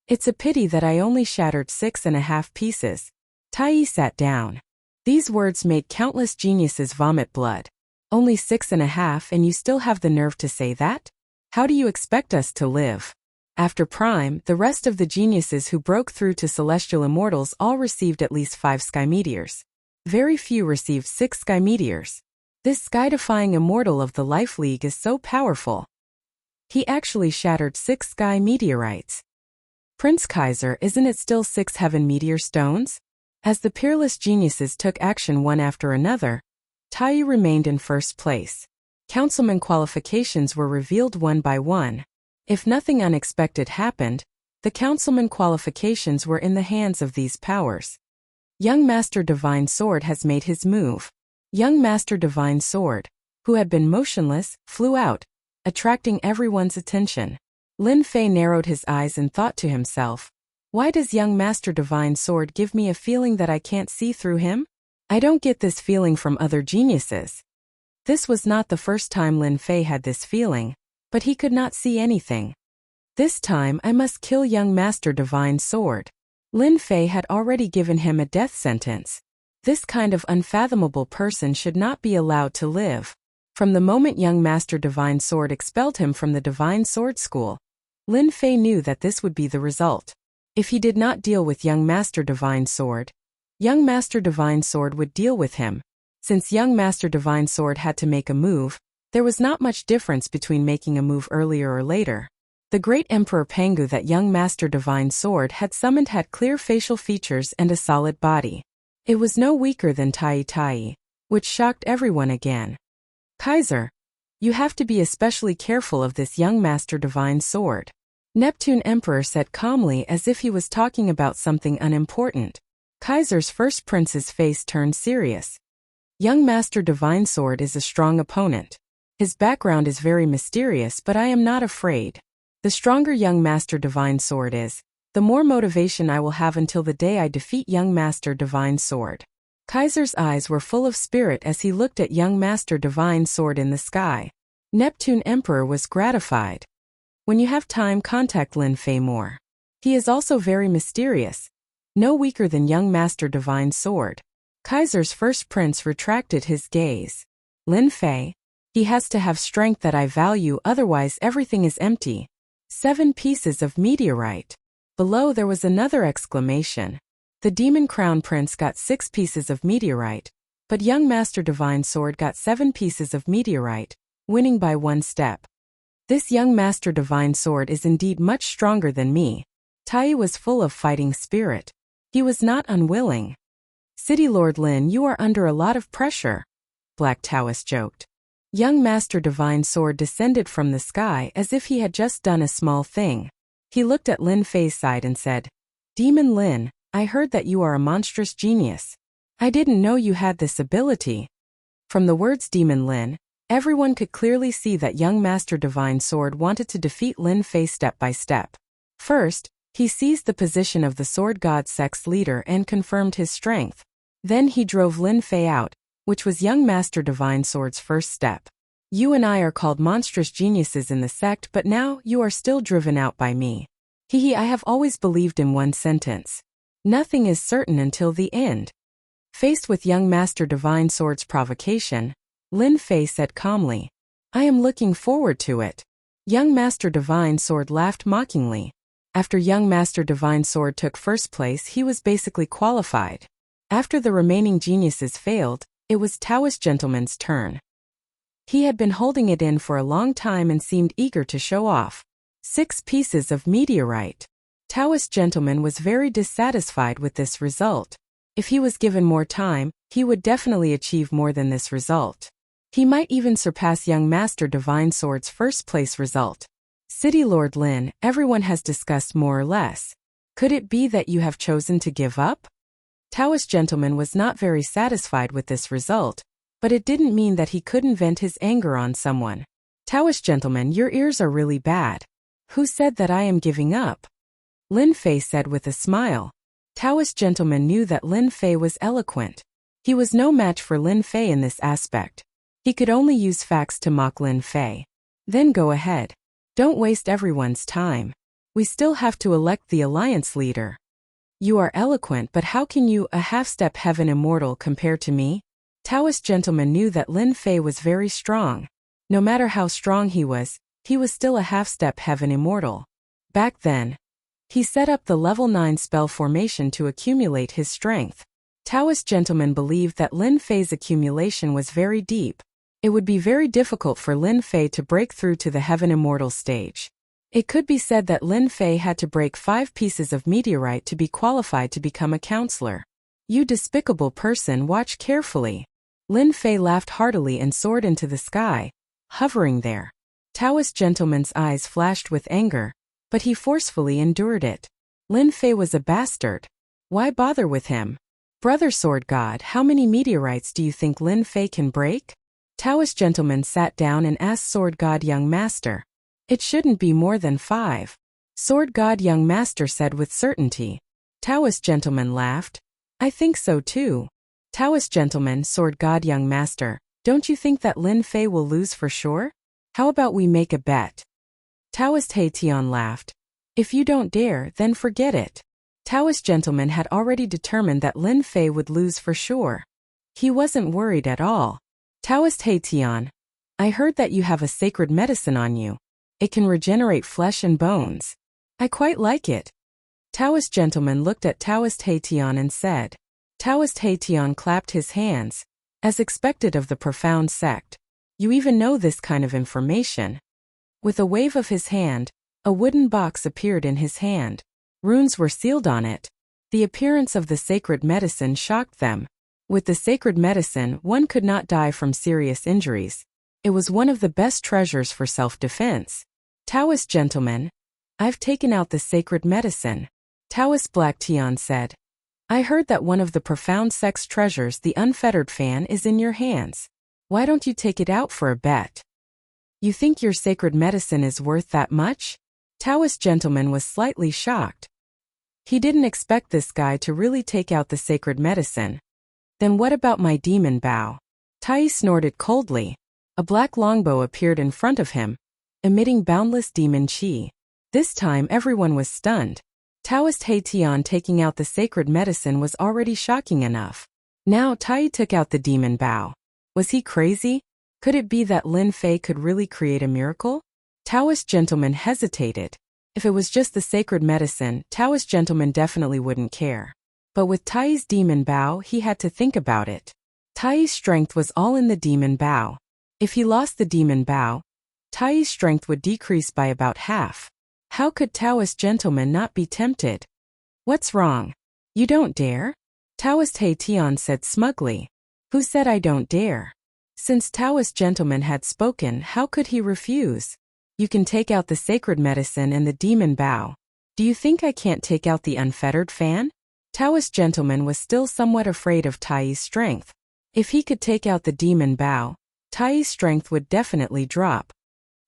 It's a pity that I only shattered 6.5 pieces. Tai sat down. These words made countless geniuses vomit blood. Only 6.5 and you still have the nerve to say that? How do you expect us to live? After Prime, the rest of the geniuses who broke through to Celestial Immortals all received at least 5 sky meteors. Very few received 6 sky meteors. This sky-defying immortal of the Life League is so powerful. He actually shattered 6 sky meteorites. Prince Kaiser, isn't it still 6 heaven meteor stones? As the peerless geniuses took action one after another, Tai remained in first place. Councilman qualifications were revealed one by one. If nothing unexpected happened, the councilman qualifications were in the hands of these powers. Young Master Divine Sword has made his move. Young Master Divine Sword, who had been motionless, flew out, attracting everyone's attention. Lin Fei narrowed his eyes and thought to himself, why does Young Master Divine Sword give me a feeling that I can't see through him? I don't get this feeling from other geniuses. This was not the first time Lin Fei had this feeling, but he could not see anything. This time I must kill Young Master Divine Sword. Lin Fei had already given him a death sentence. This kind of unfathomable person should not be allowed to live. From the moment Young Master Divine Sword expelled him from the Divine Sword School, Lin Fei knew that this would be the result. If he did not deal with Young Master Divine Sword, Young Master Divine Sword would deal with him. Since Young Master Divine Sword had to make a move, there was not much difference between making a move earlier or later. The great Emperor Pangu that Young Master Divine Sword had summoned had clear facial features and a solid body. It was no weaker than Tai, which shocked everyone again. Kaiser, you have to be especially careful of this Young Master Divine Sword, Neptune Emperor said calmly as if he was talking about something unimportant. Kaiser's first prince's face turned serious. Young Master Divine Sword is a strong opponent. His background is very mysterious, but I am not afraid. The stronger Young Master Divine Sword is, the more motivation I will have until the day I defeat Young Master Divine Sword. Kaiser's eyes were full of spirit as he looked at Young Master Divine Sword in the sky. Neptune Emperor was gratified. When you have time, contact Lin Fei more. He is also very mysterious. No weaker than Young Master Divine Sword. Kaiser's first prince retracted his gaze. Lin Fei, he has to have strength that I value, otherwise everything is empty. 7 pieces of meteorite. Below there was another exclamation. The Demon Crown Prince got 6 pieces of meteorite, but Young Master Divine Sword got 7 pieces of meteorite, winning by 1 step. This Young Master Divine Sword is indeed much stronger than me. Tai was full of fighting spirit. He was not unwilling. City Lord Lin, you are under a lot of pressure, Black Taoist joked. Young Master Divine Sword descended from the sky as if he had just done a small thing. He looked at Lin Fei's side and said, Demon Lin, I heard that you are a monstrous genius. I didn't know you had this ability. From the words Demon Lin, everyone could clearly see that Young Master Divine Sword wanted to defeat Lin Fei step by step. First, he seized the position of the Sword God sect's leader and confirmed his strength. Then he drove Lin Fei out, which was Young Master Divine Sword's first step. You and I are called monstrous geniuses in the sect, but now you are still driven out by me. I have always believed in one sentence. Nothing is certain until the end. Faced with young Master Divine Sword's provocation, Lin Fei said calmly, I am looking forward to it. Young Master Divine Sword laughed mockingly. After young Master Divine Sword took first place, he was basically qualified. After the remaining geniuses failed, it was Taoist Gentleman's turn. He had been holding it in for a long time and seemed eager to show off. 6 pieces of meteorite. Taoist Gentleman was very dissatisfied with this result. If he was given more time, he would definitely achieve more than this result. He might even surpass young Master Divine Sword's first place result. City Lord Lin, everyone has discussed more or less. Could it be that you have chosen to give up? Taoist Gentleman was not very satisfied with this result, but it didn't mean that he couldn't vent his anger on someone. Taoist Gentleman, your ears are really bad. Who said that I am giving up? Lin Fei said with a smile. Taoist Gentleman knew that Lin Fei was eloquent. He was no match for Lin Fei in this aspect. He could only use facts to mock Lin Fei. Then go ahead. Don't waste everyone's time. We still have to elect the alliance leader. You are eloquent, but how can you, a half-step heaven immortal, compare to me? Taoist Gentleman knew that Lin Fei was very strong. No matter how strong he was still a half-step heaven immortal. Back then, he set up the level 9 spell formation to accumulate his strength. Taoist Gentleman believed that Lin Fei's accumulation was very deep. It would be very difficult for Lin Fei to break through to the heaven immortal stage. It could be said that Lin Fei had to break 5 pieces of meteorite to be qualified to become a counselor. You despicable person, watch carefully. Lin Fei laughed heartily and soared into the sky, hovering there. Taoist Gentleman's eyes flashed with anger, but he forcefully endured it. Lin Fei was a bastard. Why bother with him? Brother Sword God, how many meteorites do you think Lin Fei can break? Taoist Gentleman sat down and asked Sword God Young Master. It shouldn't be more than 5. Sword God Young Master said with certainty. Taoist Gentleman laughed. I think so too. Taoist Gentleman, Sword God Young Master, don't you think that Lin Fei will lose for sure? How about we make a bet? Taoist He Tian laughed. If you don't dare, then forget it. Taoist Gentleman had already determined that Lin Fei would lose for sure. He wasn't worried at all. Taoist He Tian, I heard that you have a sacred medicine on you. It can regenerate flesh and bones. I quite like it. Taoist Gentleman looked at Taoist He Tian and said. Taoist He Tian clapped his hands. As expected of the profound sect. You even know this kind of information. With a wave of his hand, a wooden box appeared in his hand. Runes were sealed on it. The appearance of the sacred medicine shocked them. With the sacred medicine, one could not die from serious injuries. It was one of the best treasures for self-defense. Taoist Gentleman, I've taken out the sacred medicine. Taoist Black Tian said. I heard that one of the profound sect's treasures, the unfettered fan, is in your hands. Why don't you take it out for a bet? You think your sacred medicine is worth that much? Taoist Gentleman was slightly shocked. He didn't expect this guy to really take out the sacred medicine. Then what about my demon bow? Tai snorted coldly. A black longbow appeared in front of him, emitting boundless demon chi. This time everyone was stunned. Taoist He Tian taking out the sacred medicine was already shocking enough. Now Tai took out the demon bow. Was he crazy? Could it be that Lin Fei could really create a miracle? Taoist Gentleman hesitated. If it was just the sacred medicine, Taoist Gentleman definitely wouldn't care. But with Tai's demon bow, he had to think about it. Tai's strength was all in the demon bow. If he lost the demon bow, Tai's strength would decrease by about half. How could Taoist Gentleman not be tempted? What's wrong? You don't dare? Taoist He Tian said smugly. Who said I don't dare? Since Taoist Gentleman had spoken, how could he refuse? You can take out the sacred medicine and the demon bow. Do you think I can't take out the unfettered fan? Taoist Gentleman was still somewhat afraid of Tai's strength. If he could take out the demon bow, Tai's strength would definitely drop.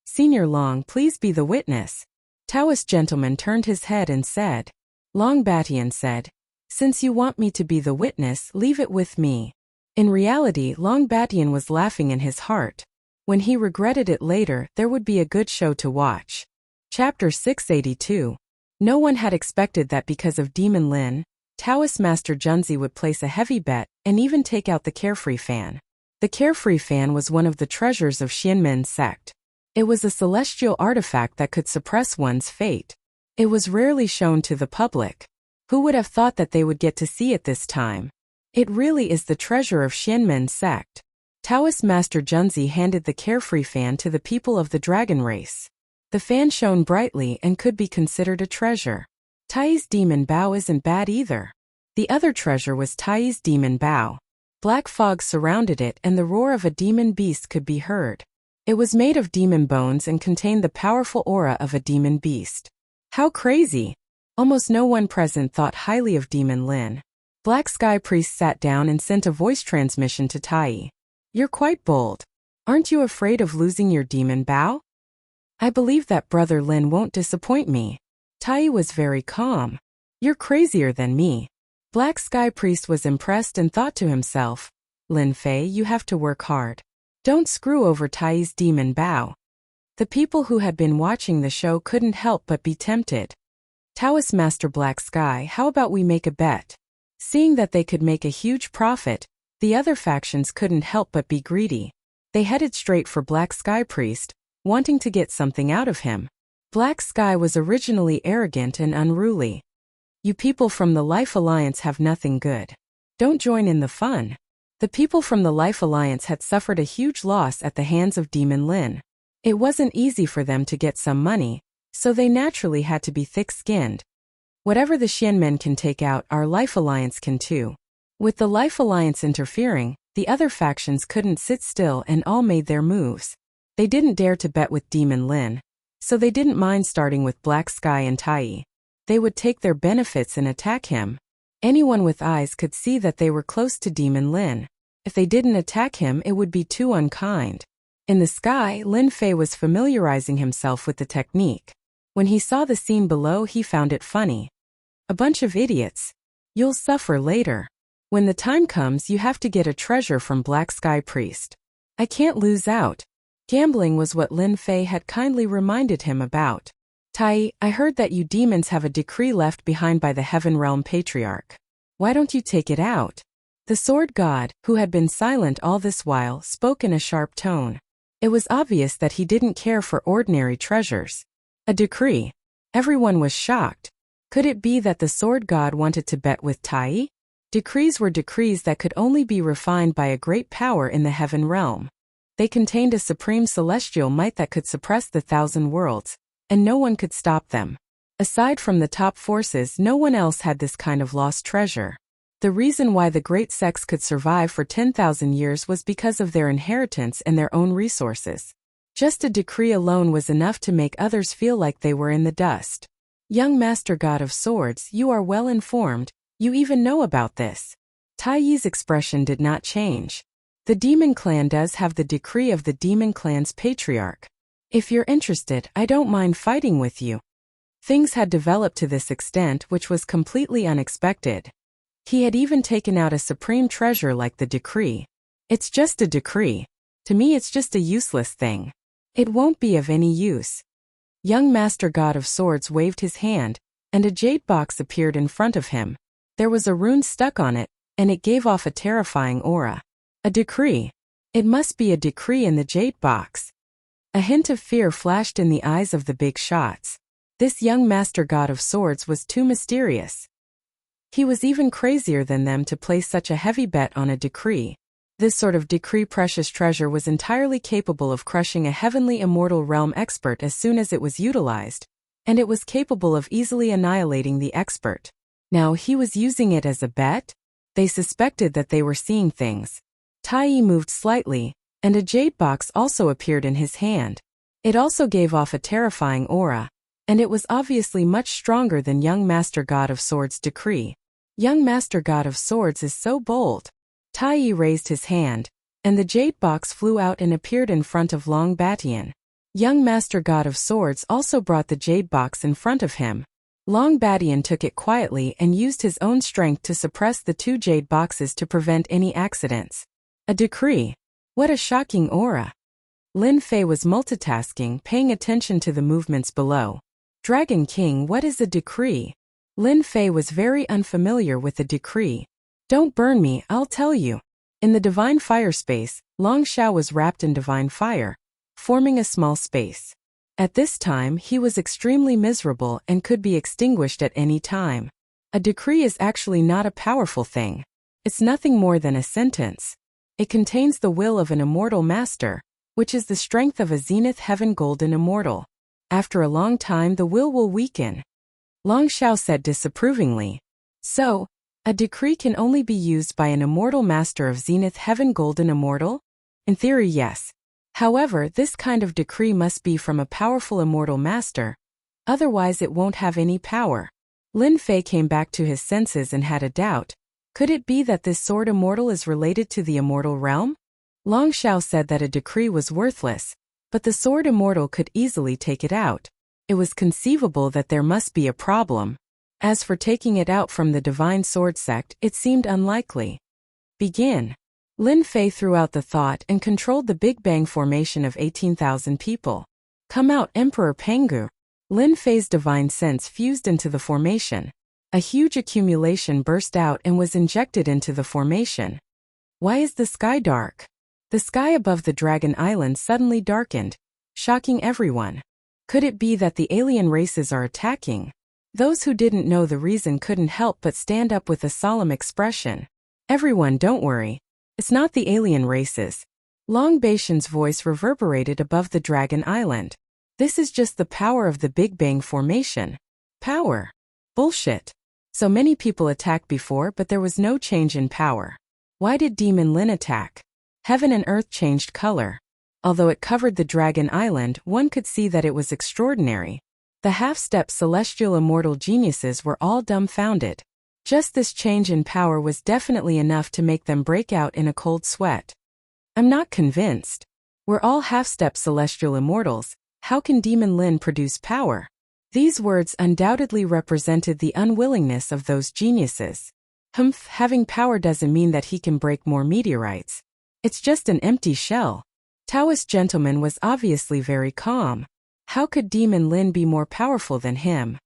Senior Long, please be the witness. Taoist Gentleman turned his head and said. Long Batian said, since you want me to be the witness, leave it with me. In reality, Long Batian was laughing in his heart. When he regretted it later, there would be a good show to watch. Chapter 682. No one had expected that because of Demon Lin, Taoist Master Junzi would place a heavy bet and even take out the carefree fan. The carefree fan was one of the treasures of Xianmen's sect. It was a celestial artifact that could suppress one's fate. It was rarely shown to the public. Who would have thought that they would get to see it this time? It really is the treasure of Xianmen's sect. Taoist Master Junzi handed the carefree fan to the people of the dragon race. The fan shone brightly and could be considered a treasure. Tai's demon bow isn't bad either. The other treasure was Tai's demon bow. Black fog surrounded it and the roar of a demon beast could be heard. It was made of demon bones and contained the powerful aura of a demon beast. How crazy! Almost no one present thought highly of Demon Lin. Black Sky Priest sat down and sent a voice transmission to Tai. You're quite bold. Aren't you afraid of losing your demon bow? I believe that Brother Lin won't disappoint me. Tai was very calm. You're crazier than me. Black Sky Priest was impressed and thought to himself, Lin Fei, you have to work hard. Don't screw over Tai's demon bow. The people who had been watching the show couldn't help but be tempted. Taoist Master Black Sky, how about we make a bet? Seeing that they could make a huge profit, the other factions couldn't help but be greedy. They headed straight for Black Sky Priest, wanting to get something out of him. Black Sky was originally arrogant and unruly. You people from the Life Alliance have nothing good. Don't join in the fun. The people from the Life Alliance had suffered a huge loss at the hands of Demon Lin. It wasn't easy for them to get some money, so they naturally had to be thick-skinned. Whatever the Xianmen can take out, our Life Alliance can too. With the Life Alliance interfering, the other factions couldn't sit still and all made their moves. They didn't dare to bet with Demon Lin, so they didn't mind starting with Black Sky and Tai. They would take their benefits and attack him. Anyone with eyes could see that they were close to Demon Lin. If they didn't attack him, it would be too unkind. In the sky, Lin Fei was familiarizing himself with the technique. When he saw the scene below, he found it funny. A bunch of idiots. You'll suffer later. When the time comes, you have to get a treasure from Black Sky Priest. I can't lose out. Gambling was what Lin Fei had kindly reminded him about. Tai, I heard that you demons have a decree left behind by the Heaven Realm Patriarch. Why don't you take it out? The sword god, who had been silent all this while, spoke in a sharp tone. It was obvious that he didn't care for ordinary treasures. A decree. Everyone was shocked. Could it be that the sword god wanted to bet with Tai? Decrees were decrees that could only be refined by a great power in the Heaven Realm. They contained a supreme celestial might that could suppress the 1,000 worlds, and no one could stop them. Aside from the top forces, no one else had this kind of lost treasure. The reason why the great sects could survive for 10,000 years was because of their inheritance and their own resources. Just a decree alone was enough to make others feel like they were in the dust. Young Master God of Swords, you are well informed, you even know about this. Tai Yi's expression did not change. The Demon Clan does have the decree of the Demon Clan's patriarch. If you're interested, I don't mind fighting with you. Things had developed to this extent, which was completely unexpected. He had even taken out a supreme treasure like the decree. It's just a decree. To me, it's just a useless thing. It won't be of any use. Young Master God of Swords waved his hand, and a jade box appeared in front of him. There was a rune stuck on it, and it gave off a terrifying aura. A decree. It must be a decree in the jade box. A hint of fear flashed in the eyes of the big shots. This young Master God of Swords was too mysterious. He was even crazier than them to place such a heavy bet on a decree. This sort of decree precious treasure was entirely capable of crushing a heavenly immortal realm expert as soon as it was utilized, and it was capable of easily annihilating the expert. Now he was using it as a bet? They suspected that they were seeing things. Tai Yi moved slightly, and a jade box also appeared in his hand. It also gave off a terrifying aura, and it was obviously much stronger than Young Master God of Swords' decree. Young Master God of Swords is so bold. Tai Yi raised his hand, and the jade box flew out and appeared in front of Long Batian. Young Master God of Swords also brought the jade box in front of him. Long Batian took it quietly and used his own strength to suppress the two jade boxes to prevent any accidents. A decree. What a shocking aura. Lin Fei was multitasking, paying attention to the movements below. Dragon King, what is a decree? Lin Fei was very unfamiliar with the decree. Don't burn me, I'll tell you. In the divine fire space, Long Xiao was wrapped in divine fire, forming a small space. At this time, he was extremely miserable and could be extinguished at any time. A decree is actually not a powerful thing. It's nothing more than a sentence. It contains the will of an immortal master, which is the strength of a zenith heaven golden immortal. After a long time, the will weaken. Long Xiao said disapprovingly. So, a decree can only be used by an immortal master of zenith heaven golden immortal? In theory, yes. However, this kind of decree must be from a powerful immortal master, otherwise it won't have any power. Lin Fei came back to his senses and had a doubt. Could it be that this sword immortal is related to the immortal realm? Long Xiao said that a decree was worthless, but the sword immortal could easily take it out. It was conceivable that there must be a problem. As for taking it out from the divine sword sect, it seemed unlikely. Begin. Lin Fei threw out the thought and controlled the Big Bang formation of 18,000 people. Come out, Emperor Pangu. Lin Fei's divine sense fused into the formation. A huge accumulation burst out and was injected into the formation. Why is the sky dark? The sky above the Dragon Island suddenly darkened, shocking everyone. Could it be that the alien races are attacking? Those who didn't know the reason couldn't help but stand up with a solemn expression. Everyone, don't worry. It's not the alien races. Long Baishan's voice reverberated above the Dragon Island. This is just the power of the Big Bang formation. Power? Bullshit. So many people attacked before, but there was no change in power. Why did Demon Lin attack? Heaven and earth changed color. Although it covered the Dragon Island, one could see that it was extraordinary. The half-step celestial immortal geniuses were all dumbfounded. Just this change in power was definitely enough to make them break out in a cold sweat. I'm not convinced. We're all half-step celestial immortals. How can Demon Lin produce power? These words undoubtedly represented the unwillingness of those geniuses. Humph, having power doesn't mean that he can break more meteorites. It's just an empty shell. Taoist gentleman was obviously very calm. How could Demon Lin be more powerful than him?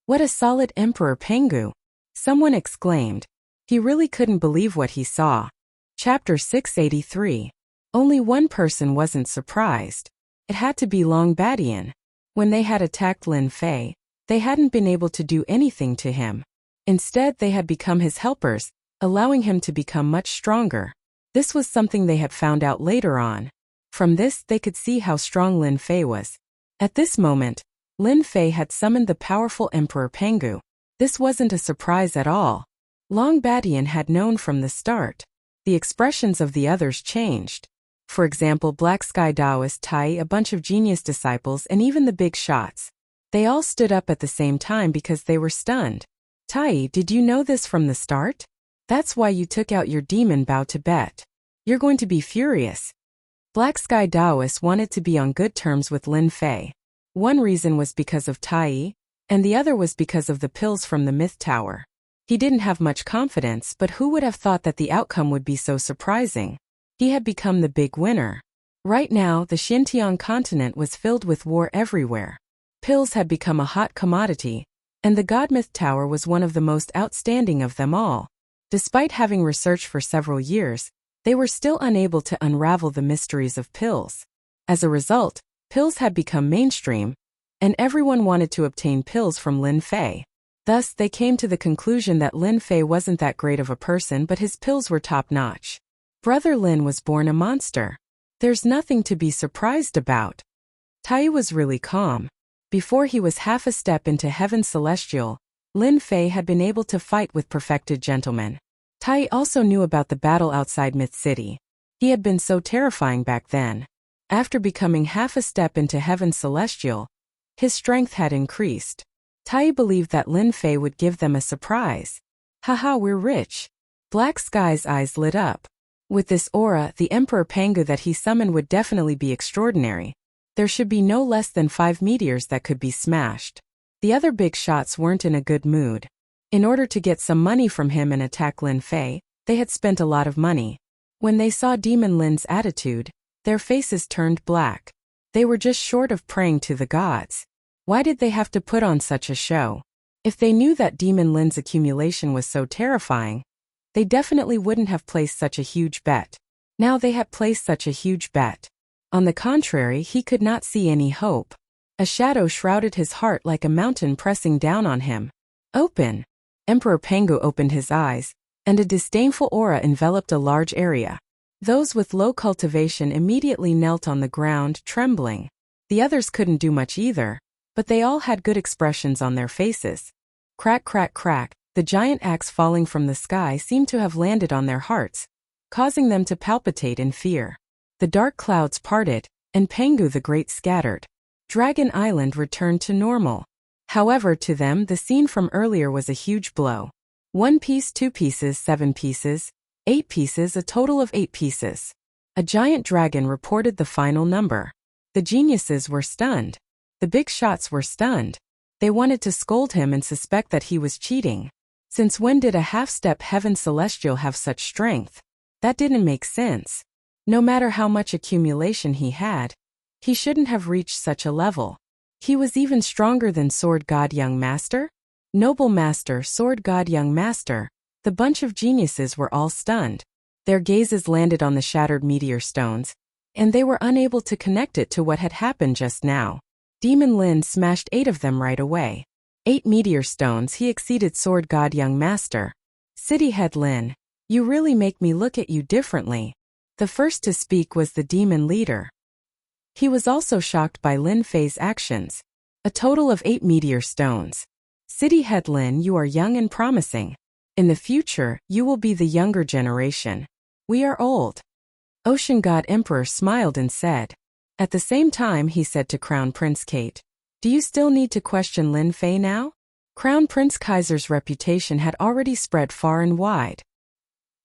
What a solid Emperor Pangu! Someone exclaimed. He really couldn't believe what he saw. Chapter 683. Only one person wasn't surprised. It had to be Long Badian. When they had attacked Lin Fei, they hadn't been able to do anything to him. Instead, they had become his helpers, allowing him to become much stronger. This was something they had found out later on. From this, they could see how strong Lin Fei was. At this moment, Lin Fei had summoned the powerful Emperor Pangu. This wasn't a surprise at all. Long Badian had known from the start. The expressions of the others changed. For example, Black Sky Taoist Tai, a bunch of genius disciples, and even the big shots. They all stood up at the same time because they were stunned. Tai, did you know this from the start? That's why you took out your demon bow to bet. You're going to be furious. Black Sky Taoist wanted to be on good terms with Lin Fei. One reason was because of Tai, and the other was because of the pills from the Myth Tower. He didn't have much confidence, but who would have thought that the outcome would be so surprising? He had become the big winner. Right now, the Xinjiang continent was filled with war everywhere. Pills had become a hot commodity, and the God Myth Tower was one of the most outstanding of them all. Despite having researched for several years, they were still unable to unravel the mysteries of pills. As a result, pills had become mainstream, and everyone wanted to obtain pills from Lin Fei. Thus, they came to the conclusion that Lin Fei wasn't that great of a person, but his pills were top-notch. Brother Lin was born a monster. There's nothing to be surprised about. Tai was really calm. Before he was half a step into heaven celestial, Lin Fei had been able to fight with perfected gentlemen. Tai also knew about the battle outside Myth City. He had been so terrifying back then. After becoming half a step into heaven celestial, his strength had increased. Tai believed that Lin Fei would give them a surprise. Haha, we're rich. Black Sky's eyes lit up. With this aura, the Emperor Pangu that he summoned would definitely be extraordinary. There should be no less than 5 meteors that could be smashed. The other big shots weren't in a good mood. In order to get some money from him and attack Lin Fei, they had spent a lot of money. When they saw Demon Lin's attitude, their faces turned black. They were just short of praying to the gods. Why did they have to put on such a show? If they knew that Demon Lin's accumulation was so terrifying, they definitely wouldn't have placed such a huge bet. Now they had placed such a huge bet. On the contrary, he could not see any hope. A shadow shrouded his heart like a mountain pressing down on him. Open! Emperor Pengu opened his eyes, and a disdainful aura enveloped a large area. Those with low cultivation immediately knelt on the ground, trembling. The others couldn't do much either, but they all had good expressions on their faces. Crack, crack, crack, the giant axe falling from the sky seemed to have landed on their hearts, causing them to palpitate in fear. The dark clouds parted, and Pengu the Great scattered. Dragon Island returned to normal. However, to them the scene from earlier was a huge blow. 1 piece, 2 pieces, 7 pieces, 8 pieces, a total of 8 pieces. A giant dragon reported the final number. The geniuses were stunned. The big shots were stunned. They wanted to scold him and suspect that he was cheating. Since when did a half-step heaven celestial have such strength? That didn't make sense. No matter how much accumulation he had, he shouldn't have reached such a level. He was even stronger than Sword God Young Master? Noble Master, Sword God Young Master. The bunch of geniuses were all stunned. Their gazes landed on the shattered meteor stones, and they were unable to connect it to what had happened just now. Demon Lin smashed 8 of them right away. 8 meteor stones. He exceeded Sword God Young Master. City Head Lin, you really make me look at you differently. The first to speak was the demon leader. He was also shocked by Lin Fei's actions. A total of 8 meteor stones. City Head Lin, you are young and promising. In the future, you will be the younger generation. We are old. Ocean God Emperor smiled and said. At the same time, he said to Crown Prince Kate, do you still need to question Lin Fei now? Crown Prince Kaiser's reputation had already spread far and wide.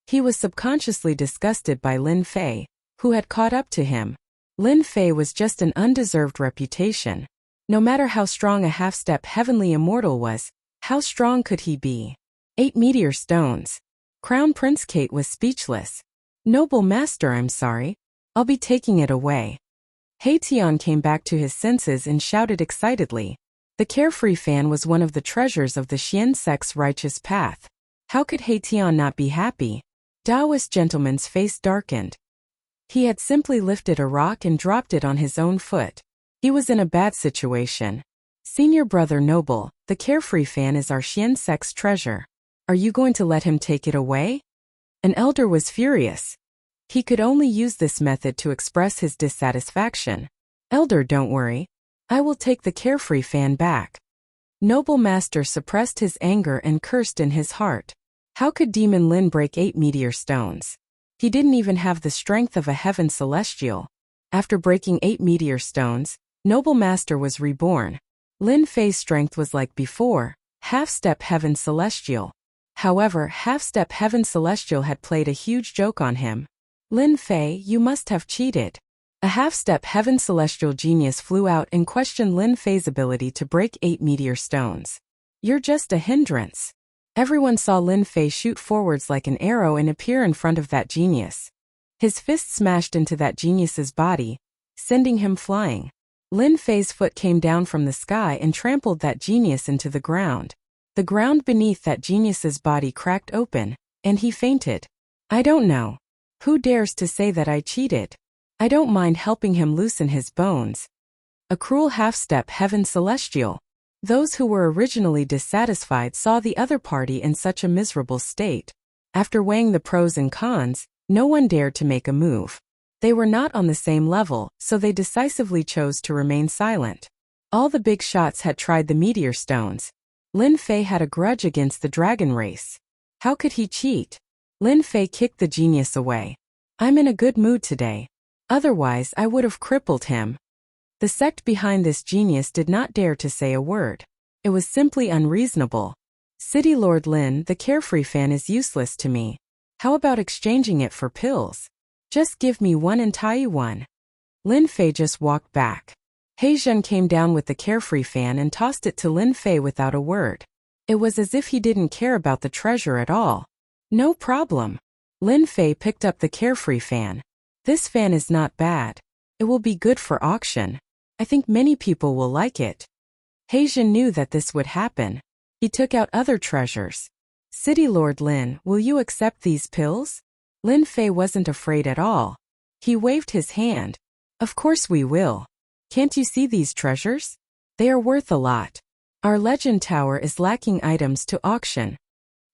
He was subconsciously disgusted by Lin Fei, who had caught up to him. Lin Fei was just an undeserved reputation. No matter how strong a half-step heavenly immortal was, how strong could he be? 8 meteor stones. Crown Prince Kate was speechless. Noble Master, I'm sorry. I'll be taking it away. Haitian came back to his senses and shouted excitedly. The carefree fan was one of the treasures of the Xian sect's righteous path. How could Haitian not be happy? Taoist gentleman's face darkened. He had simply lifted a rock and dropped it on his own foot. He was in a bad situation. Senior brother Noble, the carefree fan is our Xian sect's treasure. Are you going to let him take it away? An elder was furious. He could only use this method to express his dissatisfaction. Elder, don't worry. I will take the carefree fan back. Noble Master suppressed his anger and cursed in his heart. How could Demon Lin break 8 meteor stones? He didn't even have the strength of a heaven celestial. After breaking 8 meteor stones, Noble Master was reborn. Lin Fei's strength was like before, half-step heaven celestial. However, half-step heaven celestial had played a huge joke on him. Lin Fei, you must have cheated. A half-step heaven celestial genius flew out and questioned Lin Fei's ability to break 8 meteor stones. You're just a hindrance. Everyone saw Lin Fei shoot forwards like an arrow and appear in front of that genius. His fist smashed into that genius's body, sending him flying. Lin Fei's foot came down from the sky and trampled that genius into the ground. The ground beneath that genius's body cracked open, and he fainted. I don't know. Who dares to say that I cheated? I don't mind helping him loosen his bones. A cruel half-step heaven celestial. Those who were originally dissatisfied saw the other party in such a miserable state. After weighing the pros and cons, no one dared to make a move. They were not on the same level, so they decisively chose to remain silent. All the big shots had tried the meteor stones. Lin Fei had a grudge against the dragon race. How could he cheat? Lin Fei kicked the genius away. I'm in a good mood today. Otherwise, I would have crippled him. The sect behind this genius did not dare to say a word. It was simply unreasonable. City Lord Lin, the carefree fan is useless to me. How about exchanging it for pills? Just give me one and tie one. Lin Fei just walked back. Heizhen came down with the carefree fan and tossed it to Lin Fei without a word. It was as if he didn't care about the treasure at all. No problem. Lin Fei picked up the carefree fan. This fan is not bad. It will be good for auction. I think many people will like it. Heizhen knew that this would happen. He took out other treasures. City Lord Lin, will you accept these pills? Lin Fei wasn't afraid at all. He waved his hand. Of course we will. Can't you see these treasures? They are worth a lot. Our legend tower is lacking items to auction.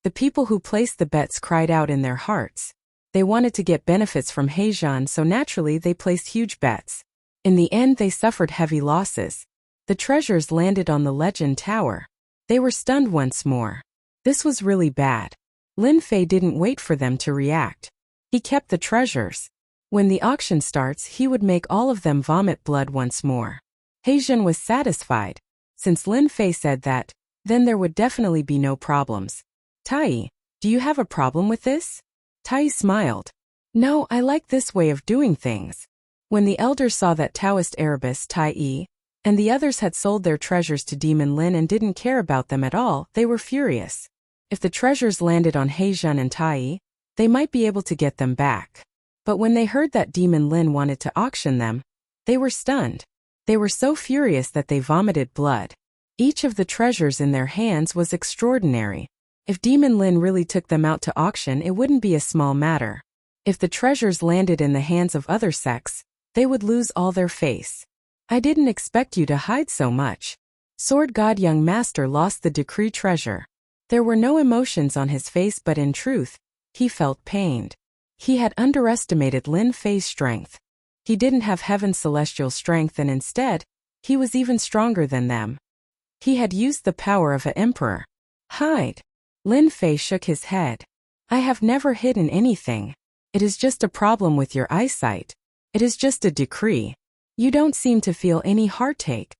The people who placed the bets cried out in their hearts. They wanted to get benefits from Heijun, so naturally they placed huge bets. In the end they suffered heavy losses. The treasures landed on the legend tower. They were stunned once more. This was really bad. Lin Fei didn't wait for them to react. He kept the treasures. When the auction starts, he would make all of them vomit blood once more. Heijun was satisfied. Since Lin Fei said that, then there would definitely be no problems. Tai, do you have a problem with this? Tai smiled. No, I like this way of doing things. When the elders saw that Taoist Erebus Tai and the others had sold their treasures to Demon Lin and didn't care about them at all, they were furious. If the treasures landed on Heijun and Tai, they might be able to get them back. But when they heard that Demon Lin wanted to auction them, they were stunned. They were so furious that they vomited blood. Each of the treasures in their hands was extraordinary. If Demon Lin really took them out to auction, it wouldn't be a small matter. If the treasures landed in the hands of other sects, they would lose all their face. I didn't expect you to hide so much. Sword God Young Master lost the decree treasure. There were no emotions on his face, but in truth, he felt pained. He had underestimated Lin Fei's strength. He didn't have heaven's celestial strength, and instead, he was even stronger than them. He had used the power of an emperor. Hide. Lin Fei shook his head. I have never hidden anything. It is just a problem with your eyesight. It is just a decree. You don't seem to feel any heartache.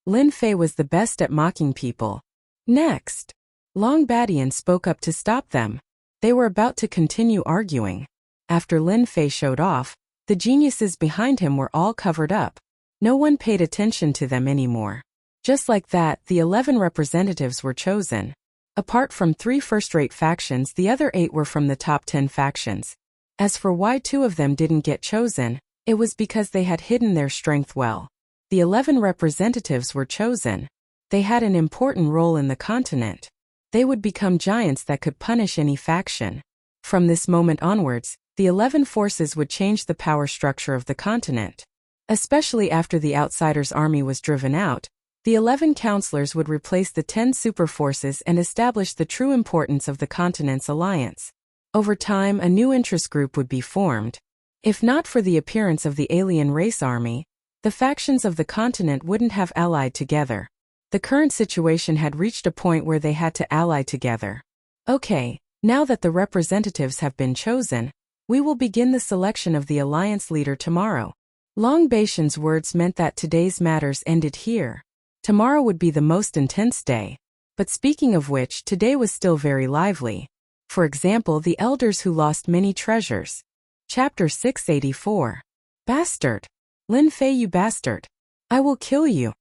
Lin Fei was the best at mocking people. Next, Long Badian spoke up to stop them. They were about to continue arguing. After Lin Fei showed off, the geniuses behind him were all covered up. No one paid attention to them anymore. Just like that, the 11 representatives were chosen. Apart from 3 first-rate factions, the other 8 were from the top 10 factions. As for why 2 of them didn't get chosen, it was because they had hidden their strength well. The 11 representatives were chosen. They had an important role in the continent. They would become giants that could punish any faction. From this moment onwards, the 11 forces would change the power structure of the continent. Especially after the outsiders' army was driven out, the 11 counselors would replace the 10 super forces and establish the true importance of the continent's alliance. Over time, a new interest group would be formed. If not for the appearance of the alien race army, the factions of the continent wouldn't have allied together. The current situation had reached a point where they had to ally together. Okay, now that the representatives have been chosen, we will begin the selection of the alliance leader tomorrow. Long Baishan's words meant that today's matters ended here. Tomorrow would be the most intense day. But speaking of which, today was still very lively. For example, the elders who lost many treasures. Chapter 684. Bastard. Lin Fei, you bastard. I will kill you.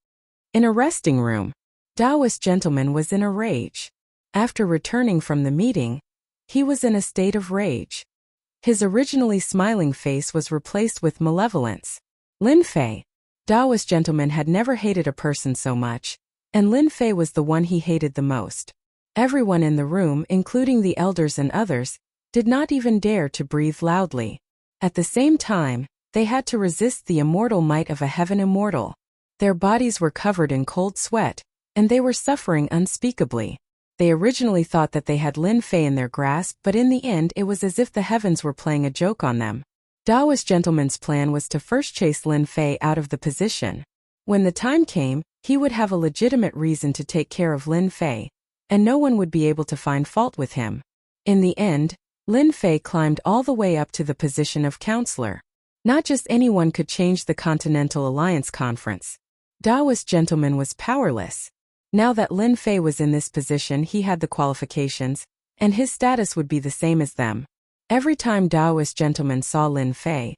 In a resting room, Taoist gentleman was in a rage. After returning from the meeting, he was in a state of rage. His originally smiling face was replaced with malevolence. Lin Fei. Taoist gentleman had never hated a person so much, and Lin Fei was the one he hated the most. Everyone in the room, including the elders and others, did not even dare to breathe loudly. At the same time, they had to resist the immortal might of a heaven immortal. Their bodies were covered in cold sweat, and they were suffering unspeakably. They originally thought that they had Lin Fei in their grasp, but in the end it was as if the heavens were playing a joke on them. Taoist gentleman's plan was to first chase Lin Fei out of the position. When the time came, he would have a legitimate reason to take care of Lin Fei, and no one would be able to find fault with him. In the end, Lin Fei climbed all the way up to the position of counselor. Not just anyone could change the Continental Alliance Conference. Taoist gentleman was powerless. Now that Lin Fei was in this position, he had the qualifications, and his status would be the same as them. Every time Taoist gentleman saw Lin Fei,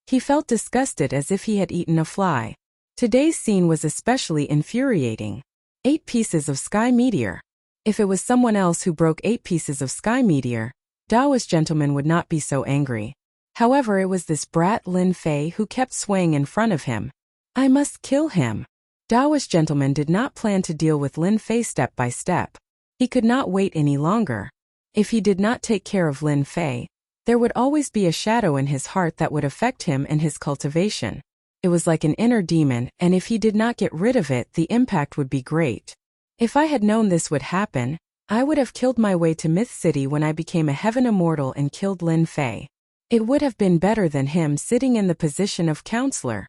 he felt disgusted as if he had eaten a fly. Today's scene was especially infuriating. 8 pieces of sky meteor. If it was someone else who broke 8 pieces of sky meteor, Taoist gentleman would not be so angry. However, it was this brat Lin Fei who kept swaying in front of him. I must kill him. Taoist gentleman did not plan to deal with Lin Fei step by step. He could not wait any longer. If he did not take care of Lin Fei, there would always be a shadow in his heart that would affect him and his cultivation. It was like an inner demon, and if he did not get rid of it, the impact would be great. If I had known this would happen, I would have killed my way to Myth City when I became a heaven immortal and killed Lin Fei. It would have been better than him sitting in the position of counselor.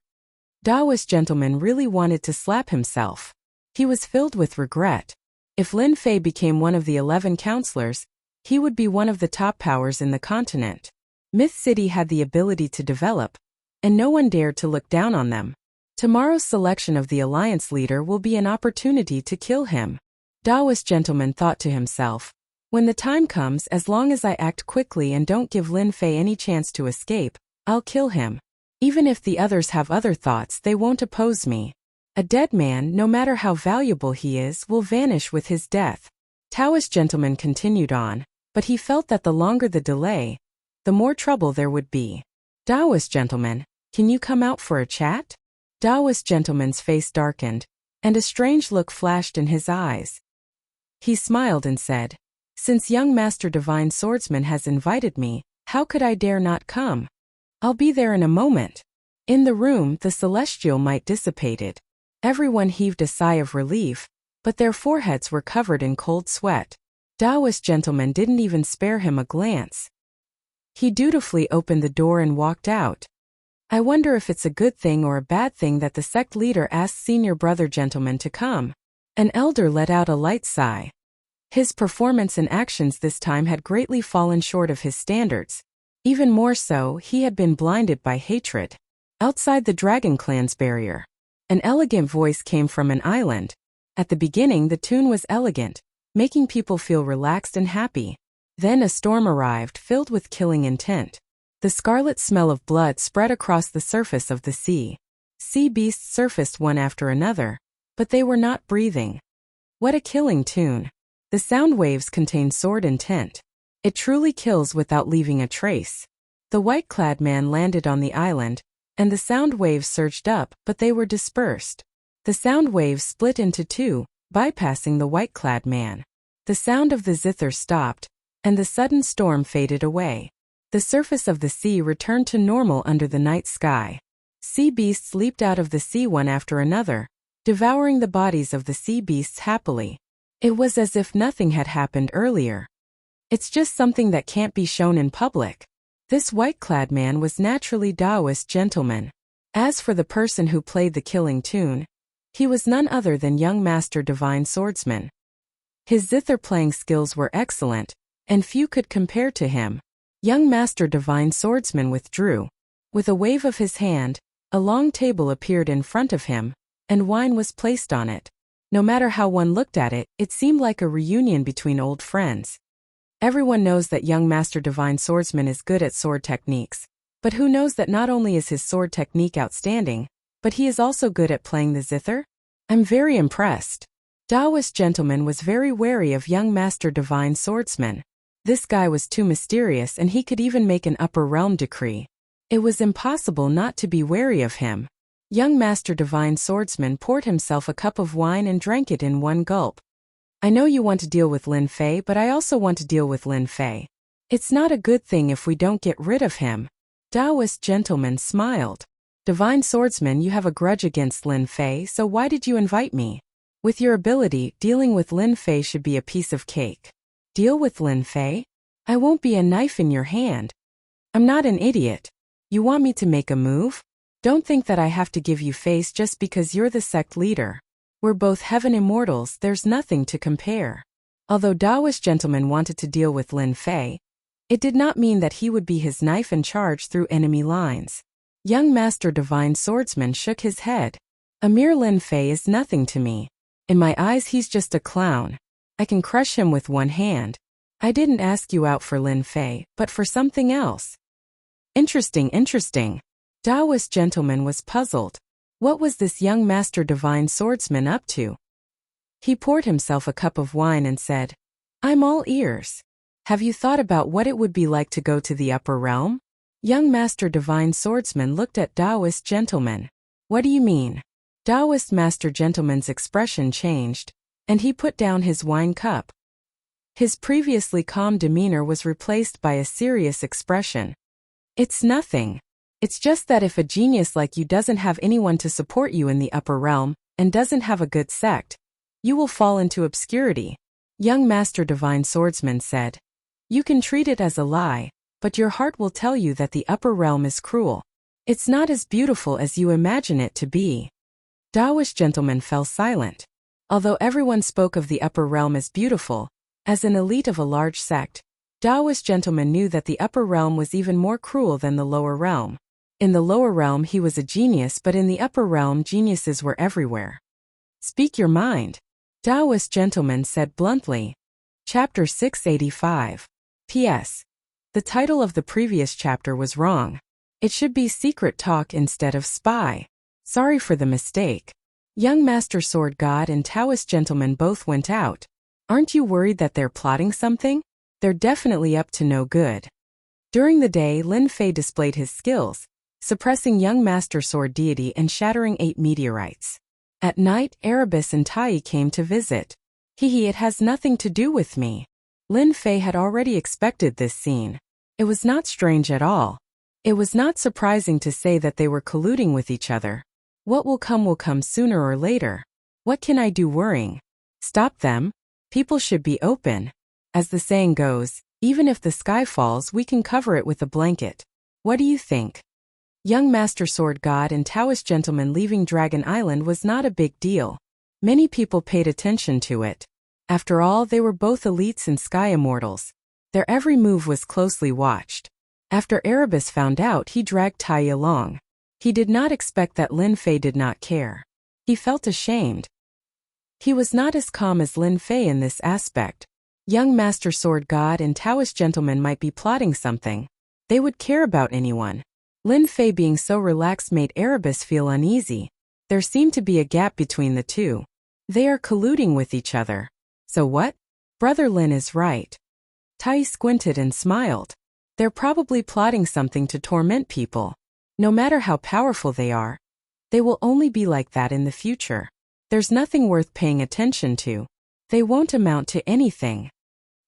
Taoist gentleman really wanted to slap himself. He was filled with regret. If Lin Fei became one of the 11 counselors, he would be one of the top powers in the continent. Myth City had the ability to develop, and no one dared to look down on them. Tomorrow's selection of the alliance leader will be an opportunity to kill him. Taoist gentleman thought to himself, when the time comes, as long as I act quickly and don't give Lin Fei any chance to escape, I'll kill him. Even if the others have other thoughts, they won't oppose me. A dead man, no matter how valuable he is, will vanish with his death. Taoist gentleman continued on, but he felt that the longer the delay, the more trouble there would be. Taoist gentleman, can you come out for a chat? Taoist gentleman's face darkened, and a strange look flashed in his eyes. He smiled and said, since young Master Divine Swordsman has invited me, how could I dare not come? I'll be there in a moment. In the room, the celestial might dissipated. Everyone heaved a sigh of relief, but their foreheads were covered in cold sweat. Taoist gentleman didn't even spare him a glance. He dutifully opened the door and walked out. I wonder if it's a good thing or a bad thing that the sect leader asked senior brother gentleman to come. An elder let out a light sigh. His performance and actions this time had greatly fallen short of his standards. Even more so, he had been blinded by hatred. Outside the Dragon Clan's barrier, an elegant voice came from an island. At the beginning, the tune was elegant, making people feel relaxed and happy. Then a storm arrived, filled with killing intent. The scarlet smell of blood spread across the surface of the sea. Sea beasts surfaced one after another, but they were not breathing. What a killing tune! The sound waves contain sword intent. It truly kills without leaving a trace. The white-clad man landed on the island, and the sound waves surged up, but they were dispersed. The sound waves split into two, bypassing the white-clad man. The sound of the zither stopped, and the sudden storm faded away. The surface of the sea returned to normal under the night sky. Sea beasts leaped out of the sea one after another, devouring the bodies of the sea beasts happily. It was as if nothing had happened earlier. It's just something that can't be shown in public. This white-clad man was naturally Taoist gentleman. As for the person who played the killing tune, he was none other than young Master Divine Swordsman. His zither playing skills were excellent, and few could compare to him. Young Master Divine Swordsman withdrew. With a wave of his hand, a long table appeared in front of him, and wine was placed on it. No matter how one looked at it, it seemed like a reunion between old friends. Everyone knows that young Master Divine Swordsman is good at sword techniques, but who knows that not only is his sword technique outstanding, but he is also good at playing the zither? I'm very impressed. Taoist gentleman was very wary of young Master Divine Swordsman. This guy was too mysterious, and he could even make an upper realm decree. It was impossible not to be wary of him. Young Master Divine Swordsman poured himself a cup of wine and drank it in one gulp. I know you want to deal with Lin Fei, but I also want to deal with Lin Fei. It's not a good thing if we don't get rid of him. Taoist gentleman smiled. Divine Swordsman, you have a grudge against Lin Fei, so why did you invite me? With your ability, dealing with Lin Fei should be a piece of cake. Deal with Lin Fei? I won't be a knife in your hand. I'm not an idiot. You want me to make a move? Don't think that I have to give you face just because you're the sect leader. We're both heaven immortals, there's nothing to compare. Although Taoist gentleman wanted to deal with Lin Fei, it did not mean that he would be his knife and charge through enemy lines. Young Master Divine Swordsman shook his head. A mere Lin Fei is nothing to me. In my eyes he's just a clown. I can crush him with one hand. I didn't ask you out for Lin Fei, but for something else. Interesting. Taoist gentleman was puzzled. What was this young Master Divine Swordsman up to? He poured himself a cup of wine and said, I'm all ears. Have you thought about what it would be like to go to the upper realm? Young Master Divine Swordsman looked at Taoist gentleman. What do you mean? Taoist Master Gentleman's expression changed, and he put down his wine cup. His previously calm demeanor was replaced by a serious expression. It's nothing. It's just that if a genius like you doesn't have anyone to support you in the upper realm, and doesn't have a good sect, you will fall into obscurity. Young Master Divine Swordsman said. You can treat it as a lie, but your heart will tell you that the upper realm is cruel. It's not as beautiful as you imagine it to be. Taoist gentleman fell silent. Although everyone spoke of the upper realm as beautiful, as an elite of a large sect, Taoist gentleman knew that the upper realm was even more cruel than the lower realm. In the lower realm he was a genius, but in the upper realm geniuses were everywhere. Speak your mind, Taoist gentleman said bluntly. Chapter 685. P.S. The title of the previous chapter was wrong. It should be Secret Talk instead of Spy. Sorry for the mistake. Young Master Sword God and Taoist gentleman both went out. Aren't you worried that they're plotting something? They're definitely up to no good. During the day, Lin Fei displayed his skills, suppressing Young Master Sword Deity and shattering 8 meteorites. At night, Erebus and Tai came to visit. It has nothing to do with me. Lin Fei had already expected this scene. It was not strange at all. It was not surprising to say that they were colluding with each other. What will come sooner or later. What can I do worrying? Stop them? People should be open. As the saying goes, even if the sky falls, we can cover it with a blanket. What do you think? Young Master Sword God and Taoist gentleman leaving Dragon Island was not a big deal. Many people paid attention to it. After all, they were both elites and sky immortals. Their every move was closely watched. After Erebus found out, he dragged Tai along. He did not expect that Lin Fei did not care. He felt ashamed. He was not as calm as Lin Fei in this aspect. Young Master Sword God and Taoist gentleman might be plotting something. They would care about anyone. Lin Fei being so relaxed made Erebus feel uneasy. There seemed to be a gap between the two. They are colluding with each other. So what? Brother Lin is right. Tai squinted and smiled. They're probably plotting something to torment people. No matter how powerful they are, they will only be like that in the future. There's nothing worth paying attention to. They won't amount to anything.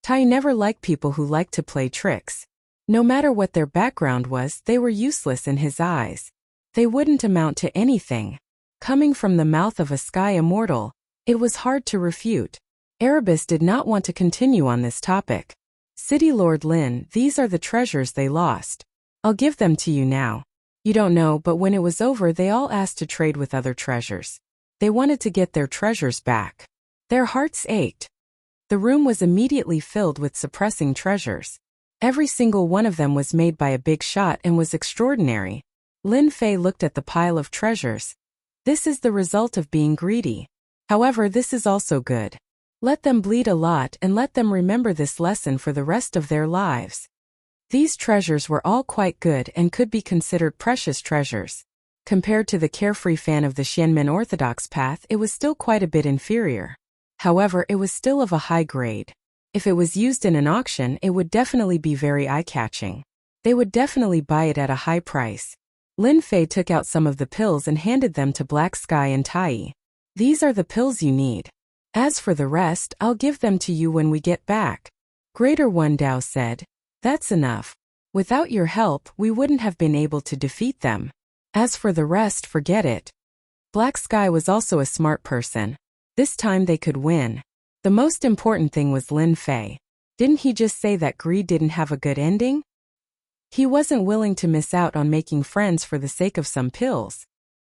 Tai never liked people who liked to play tricks. No matter what their background was, they were useless in his eyes. They wouldn't amount to anything. Coming from the mouth of a sky immortal, it was hard to refute. Erebus did not want to continue on this topic. City Lord Lin, these are the treasures they lost. I'll give them to you now. You don't know, but when it was over, they all asked to trade with other treasures. They wanted to get their treasures back. Their hearts ached. The room was immediately filled with suppressing treasures. Every single one of them was made by a big shot and was extraordinary. Lin Fei looked at the pile of treasures. This is the result of being greedy. However, this is also good. Let them bleed a lot and let them remember this lesson for the rest of their lives. These treasures were all quite good and could be considered precious treasures. Compared to the carefree fan of the Xianmen Orthodox path, it was still quite a bit inferior. However, it was still of a high grade. If it was used in an auction, it would definitely be very eye-catching. They would definitely buy it at a high price. Lin Fei took out some of the pills and handed them to Black Sky and Tai. These are the pills you need. As for the rest, I'll give them to you when we get back. Greater One Dao said. That's enough. Without your help, we wouldn't have been able to defeat them. As for the rest, forget it. Black Sky was also a smart person. This time they could win. The most important thing was Lin Fei. Didn't he just say that greed didn't have a good ending? He wasn't willing to miss out on making friends for the sake of some pills.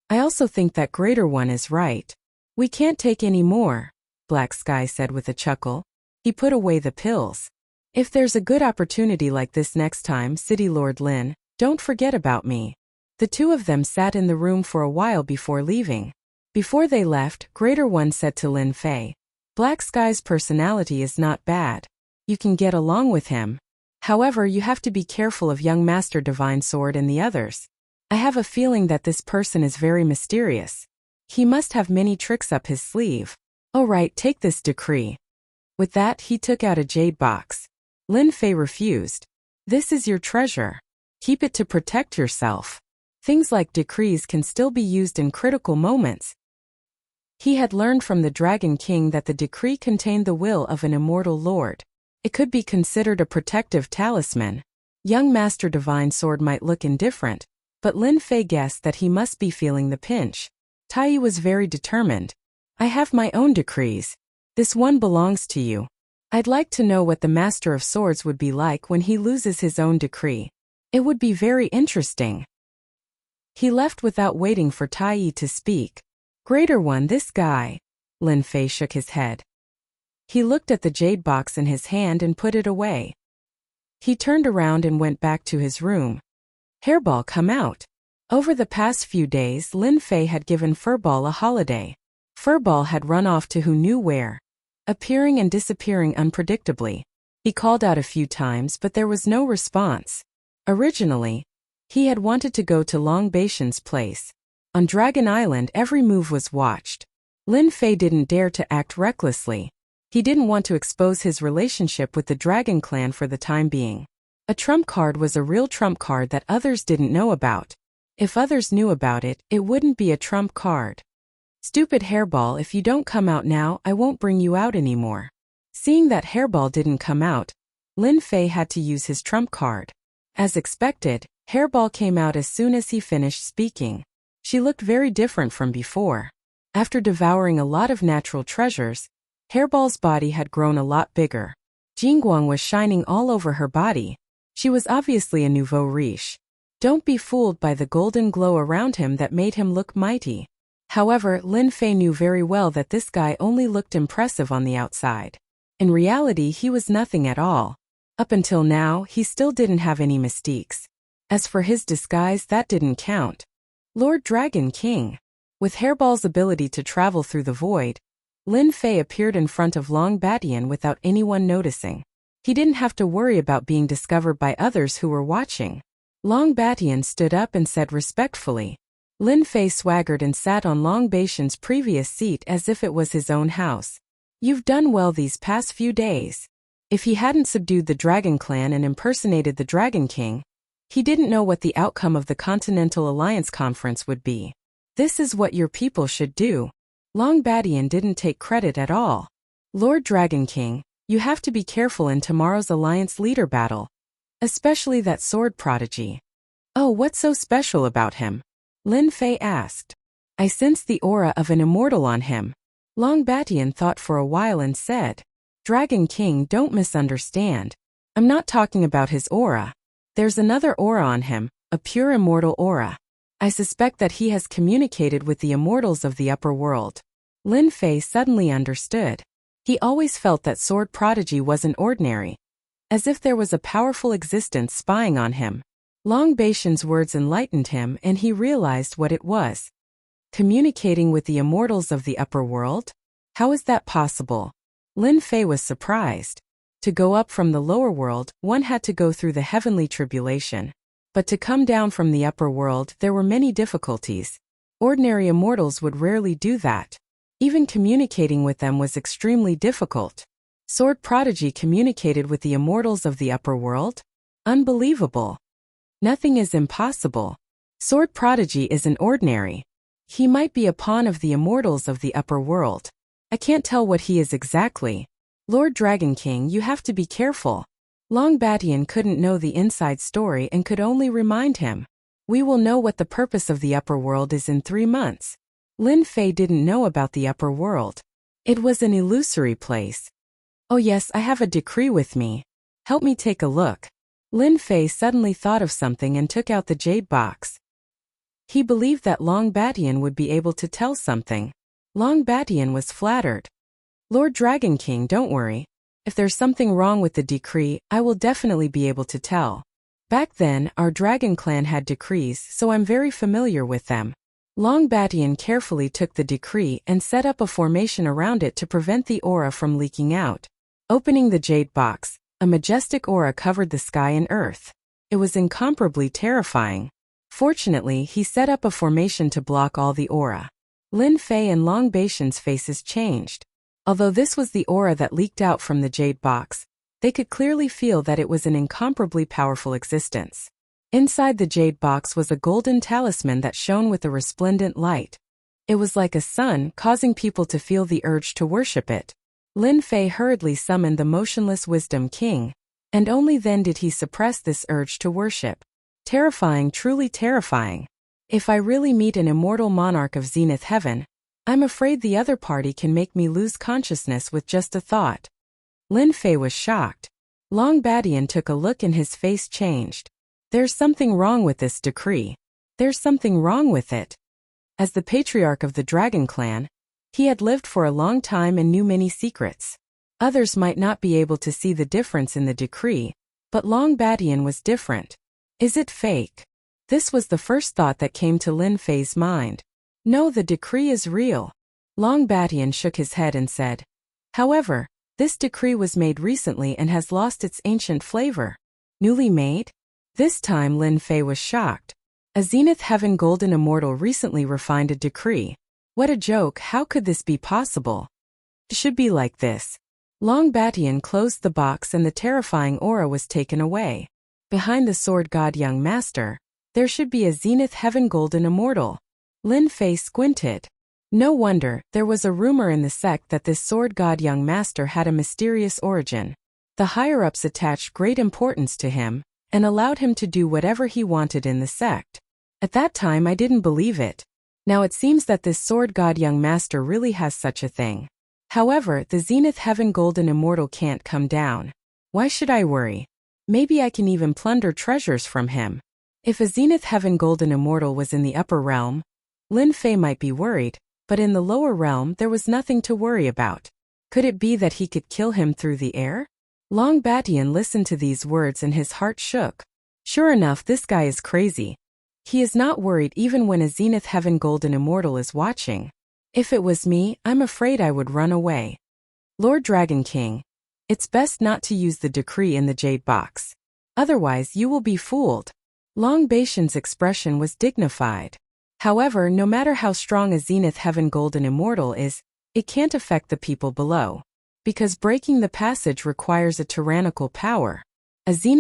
I also think that Greater One is right. We can't take any more, Black Sky said with a chuckle. He put away the pills. If there's a good opportunity like this next time, City Lord Lin, don't forget about me. The two of them sat in the room for a while before leaving. Before they left, Greater One said to Lin Fei, Black Sky's personality is not bad. You can get along with him. However, you have to be careful of Young Master Divine Sword and the others. I have a feeling that this person is very mysterious. He must have many tricks up his sleeve. Oh right, take this decree. With that, he took out a jade box. Lin Fei refused. This is your treasure. Keep it to protect yourself. Things like decrees can still be used in critical moments. He had learned from the Dragon King that the decree contained the will of an immortal lord. It could be considered a protective talisman. Young Master Divine Sword might look indifferent, but Lin Fei guessed that he must be feeling the pinch. Tai was very determined. I have my own decrees. This one belongs to you. I'd like to know what the Master of Swords would be like when he loses his own decree. It would be very interesting. He left without waiting for Tai to speak. Greater One, this guy. Lin Fei shook his head. He looked at the jade box in his hand and put it away. He turned around and went back to his room. Hairball, come out. Over the past few days, Lin Fei had given Furball a holiday. Furball had run off to who knew where, appearing and disappearing unpredictably. He called out a few times, but there was no response. Originally, he had wanted to go to Long Baishan's place. On Dragon Island, every move was watched. Lin Fei didn't dare to act recklessly. He didn't want to expose his relationship with the Dragon Clan for the time being. A trump card was a real trump card that others didn't know about. If others knew about it, it wouldn't be a trump card. Stupid Hairball, if you don't come out now, I won't bring you out anymore. Seeing that Hairball didn't come out, Lin Fei had to use his trump card. As expected, Hairball came out as soon as he finished speaking. She looked very different from before. After devouring a lot of natural treasures, Hairball's body had grown a lot bigger. Jingguang was shining all over her body. She was obviously a nouveau riche. Don't be fooled by the golden glow around him that made him look mighty. However, Lin Fei knew very well that this guy only looked impressive on the outside. In reality, he was nothing at all. Up until now, he still didn't have any mystiques. As for his disguise, that didn't count. Lord Dragon King. With Hairball's ability to travel through the void, Lin Fei appeared in front of Long Batian without anyone noticing. He didn't have to worry about being discovered by others who were watching. Long Batian stood up and said respectfully. Lin Fei swaggered and sat on Long Baishan's previous seat as if it was his own house. You've done well these past few days. If he hadn't subdued the Dragon Clan and impersonated the Dragon King, he didn't know what the outcome of the Continental Alliance Conference would be. This is what your people should do. Long Batian didn't take credit at all. Lord Dragon King, you have to be careful in tomorrow's Alliance leader battle. Especially that sword prodigy. Oh, what's so special about him? Lin Fei asked. I sense the aura of an immortal on him. Long Batian thought for a while and said, Dragon King, don't misunderstand. I'm not talking about his aura. There's another aura on him, a pure immortal aura. I suspect that he has communicated with the immortals of the upper world. Lin Fei suddenly understood. He always felt that sword prodigy wasn't ordinary. As if there was a powerful existence spying on him. Long Baishan's words enlightened him and he realized what it was. Communicating with the immortals of the upper world? How is that possible? Lin Fei was surprised. To go up from the lower world, one had to go through the heavenly tribulation. But to come down from the upper world, there were many difficulties. Ordinary immortals would rarely do that. Even communicating with them was extremely difficult. Sword prodigy communicated with the immortals of the upper world? Unbelievable. Nothing is impossible. Sword prodigy isn't ordinary. He might be a pawn of the immortals of the upper world. I can't tell what he is exactly. Lord Dragon King, you have to be careful. Long Batian couldn't know the inside story and could only remind him. We will know what the purpose of the upper world is in 3 months. Lin Fei didn't know about the upper world. It was an illusory place. Oh yes, I have a decree with me. Help me take a look. Lin Fei suddenly thought of something and took out the jade box. He believed that Long Batian would be able to tell something. Long Batian was flattered. Lord Dragon King, don't worry. If there's something wrong with the decree, I will definitely be able to tell. Back then, our Dragon Clan had decrees, so I'm very familiar with them. Long Batian carefully took the decree and set up a formation around it to prevent the aura from leaking out. Opening the jade box, a majestic aura covered the sky and earth. It was incomparably terrifying. Fortunately, he set up a formation to block all the aura. Lin Fei and Long Baishan's faces changed. Although this was the aura that leaked out from the jade box, they could clearly feel that it was an incomparably powerful existence. Inside the jade box was a golden talisman that shone with a resplendent light. It was like a sun, causing people to feel the urge to worship it. Lin Fei hurriedly summoned the motionless Wisdom King, and only then did he suppress this urge to worship. Terrifying, truly terrifying. If I really meet an immortal monarch of Zenith Heaven, I'm afraid the other party can make me lose consciousness with just a thought. Lin Fei was shocked. Long Badian took a look and his face changed. There's something wrong with this decree. There's something wrong with it. As the patriarch of the Dragon Clan, he had lived for a long time and knew many secrets. Others might not be able to see the difference in the decree, but Long Badian was different. Is it fake? This was the first thought that came to Lin Fei's mind. No, the decree is real. Long Badian shook his head and said, however, this decree was made recently and has lost its ancient flavor. Newly made? This time Lin Fei was shocked. A Zenith Heaven Golden Immortal recently refined a decree. What a joke, how could this be possible? It should be like this. Long Badian closed the box and the terrifying aura was taken away. Behind the Sword God Young Master, there should be a Zenith Heaven Golden Immortal. Lin Fei squinted. No wonder, there was a rumor in the sect that this Sword God Young Master had a mysterious origin. The higher-ups attached great importance to him, and allowed him to do whatever he wanted in the sect. At that time I didn't believe it. Now it seems that this Sword God Young Master really has such a thing. However, the Zenith Heaven Golden Immortal can't come down. Why should I worry? Maybe I can even plunder treasures from him. If a Zenith Heaven Golden Immortal was in the upper realm, Lin Fei might be worried, but in the lower realm there was nothing to worry about. Could it be that he could kill him through the air? Long Badian listened to these words and his heart shook. Sure enough, this guy is crazy. He is not worried even when a Zenith Heaven Golden Immortal is watching. If it was me, I'm afraid I would run away. Lord Dragon King, it's best not to use the decree in the jade box. Otherwise you will be fooled. Long Badian's expression was dignified. However, no matter how strong a Zenith Heaven Golden Immortal is, it can't affect the people below. Because breaking the passage requires a tyrannical power. A Zenith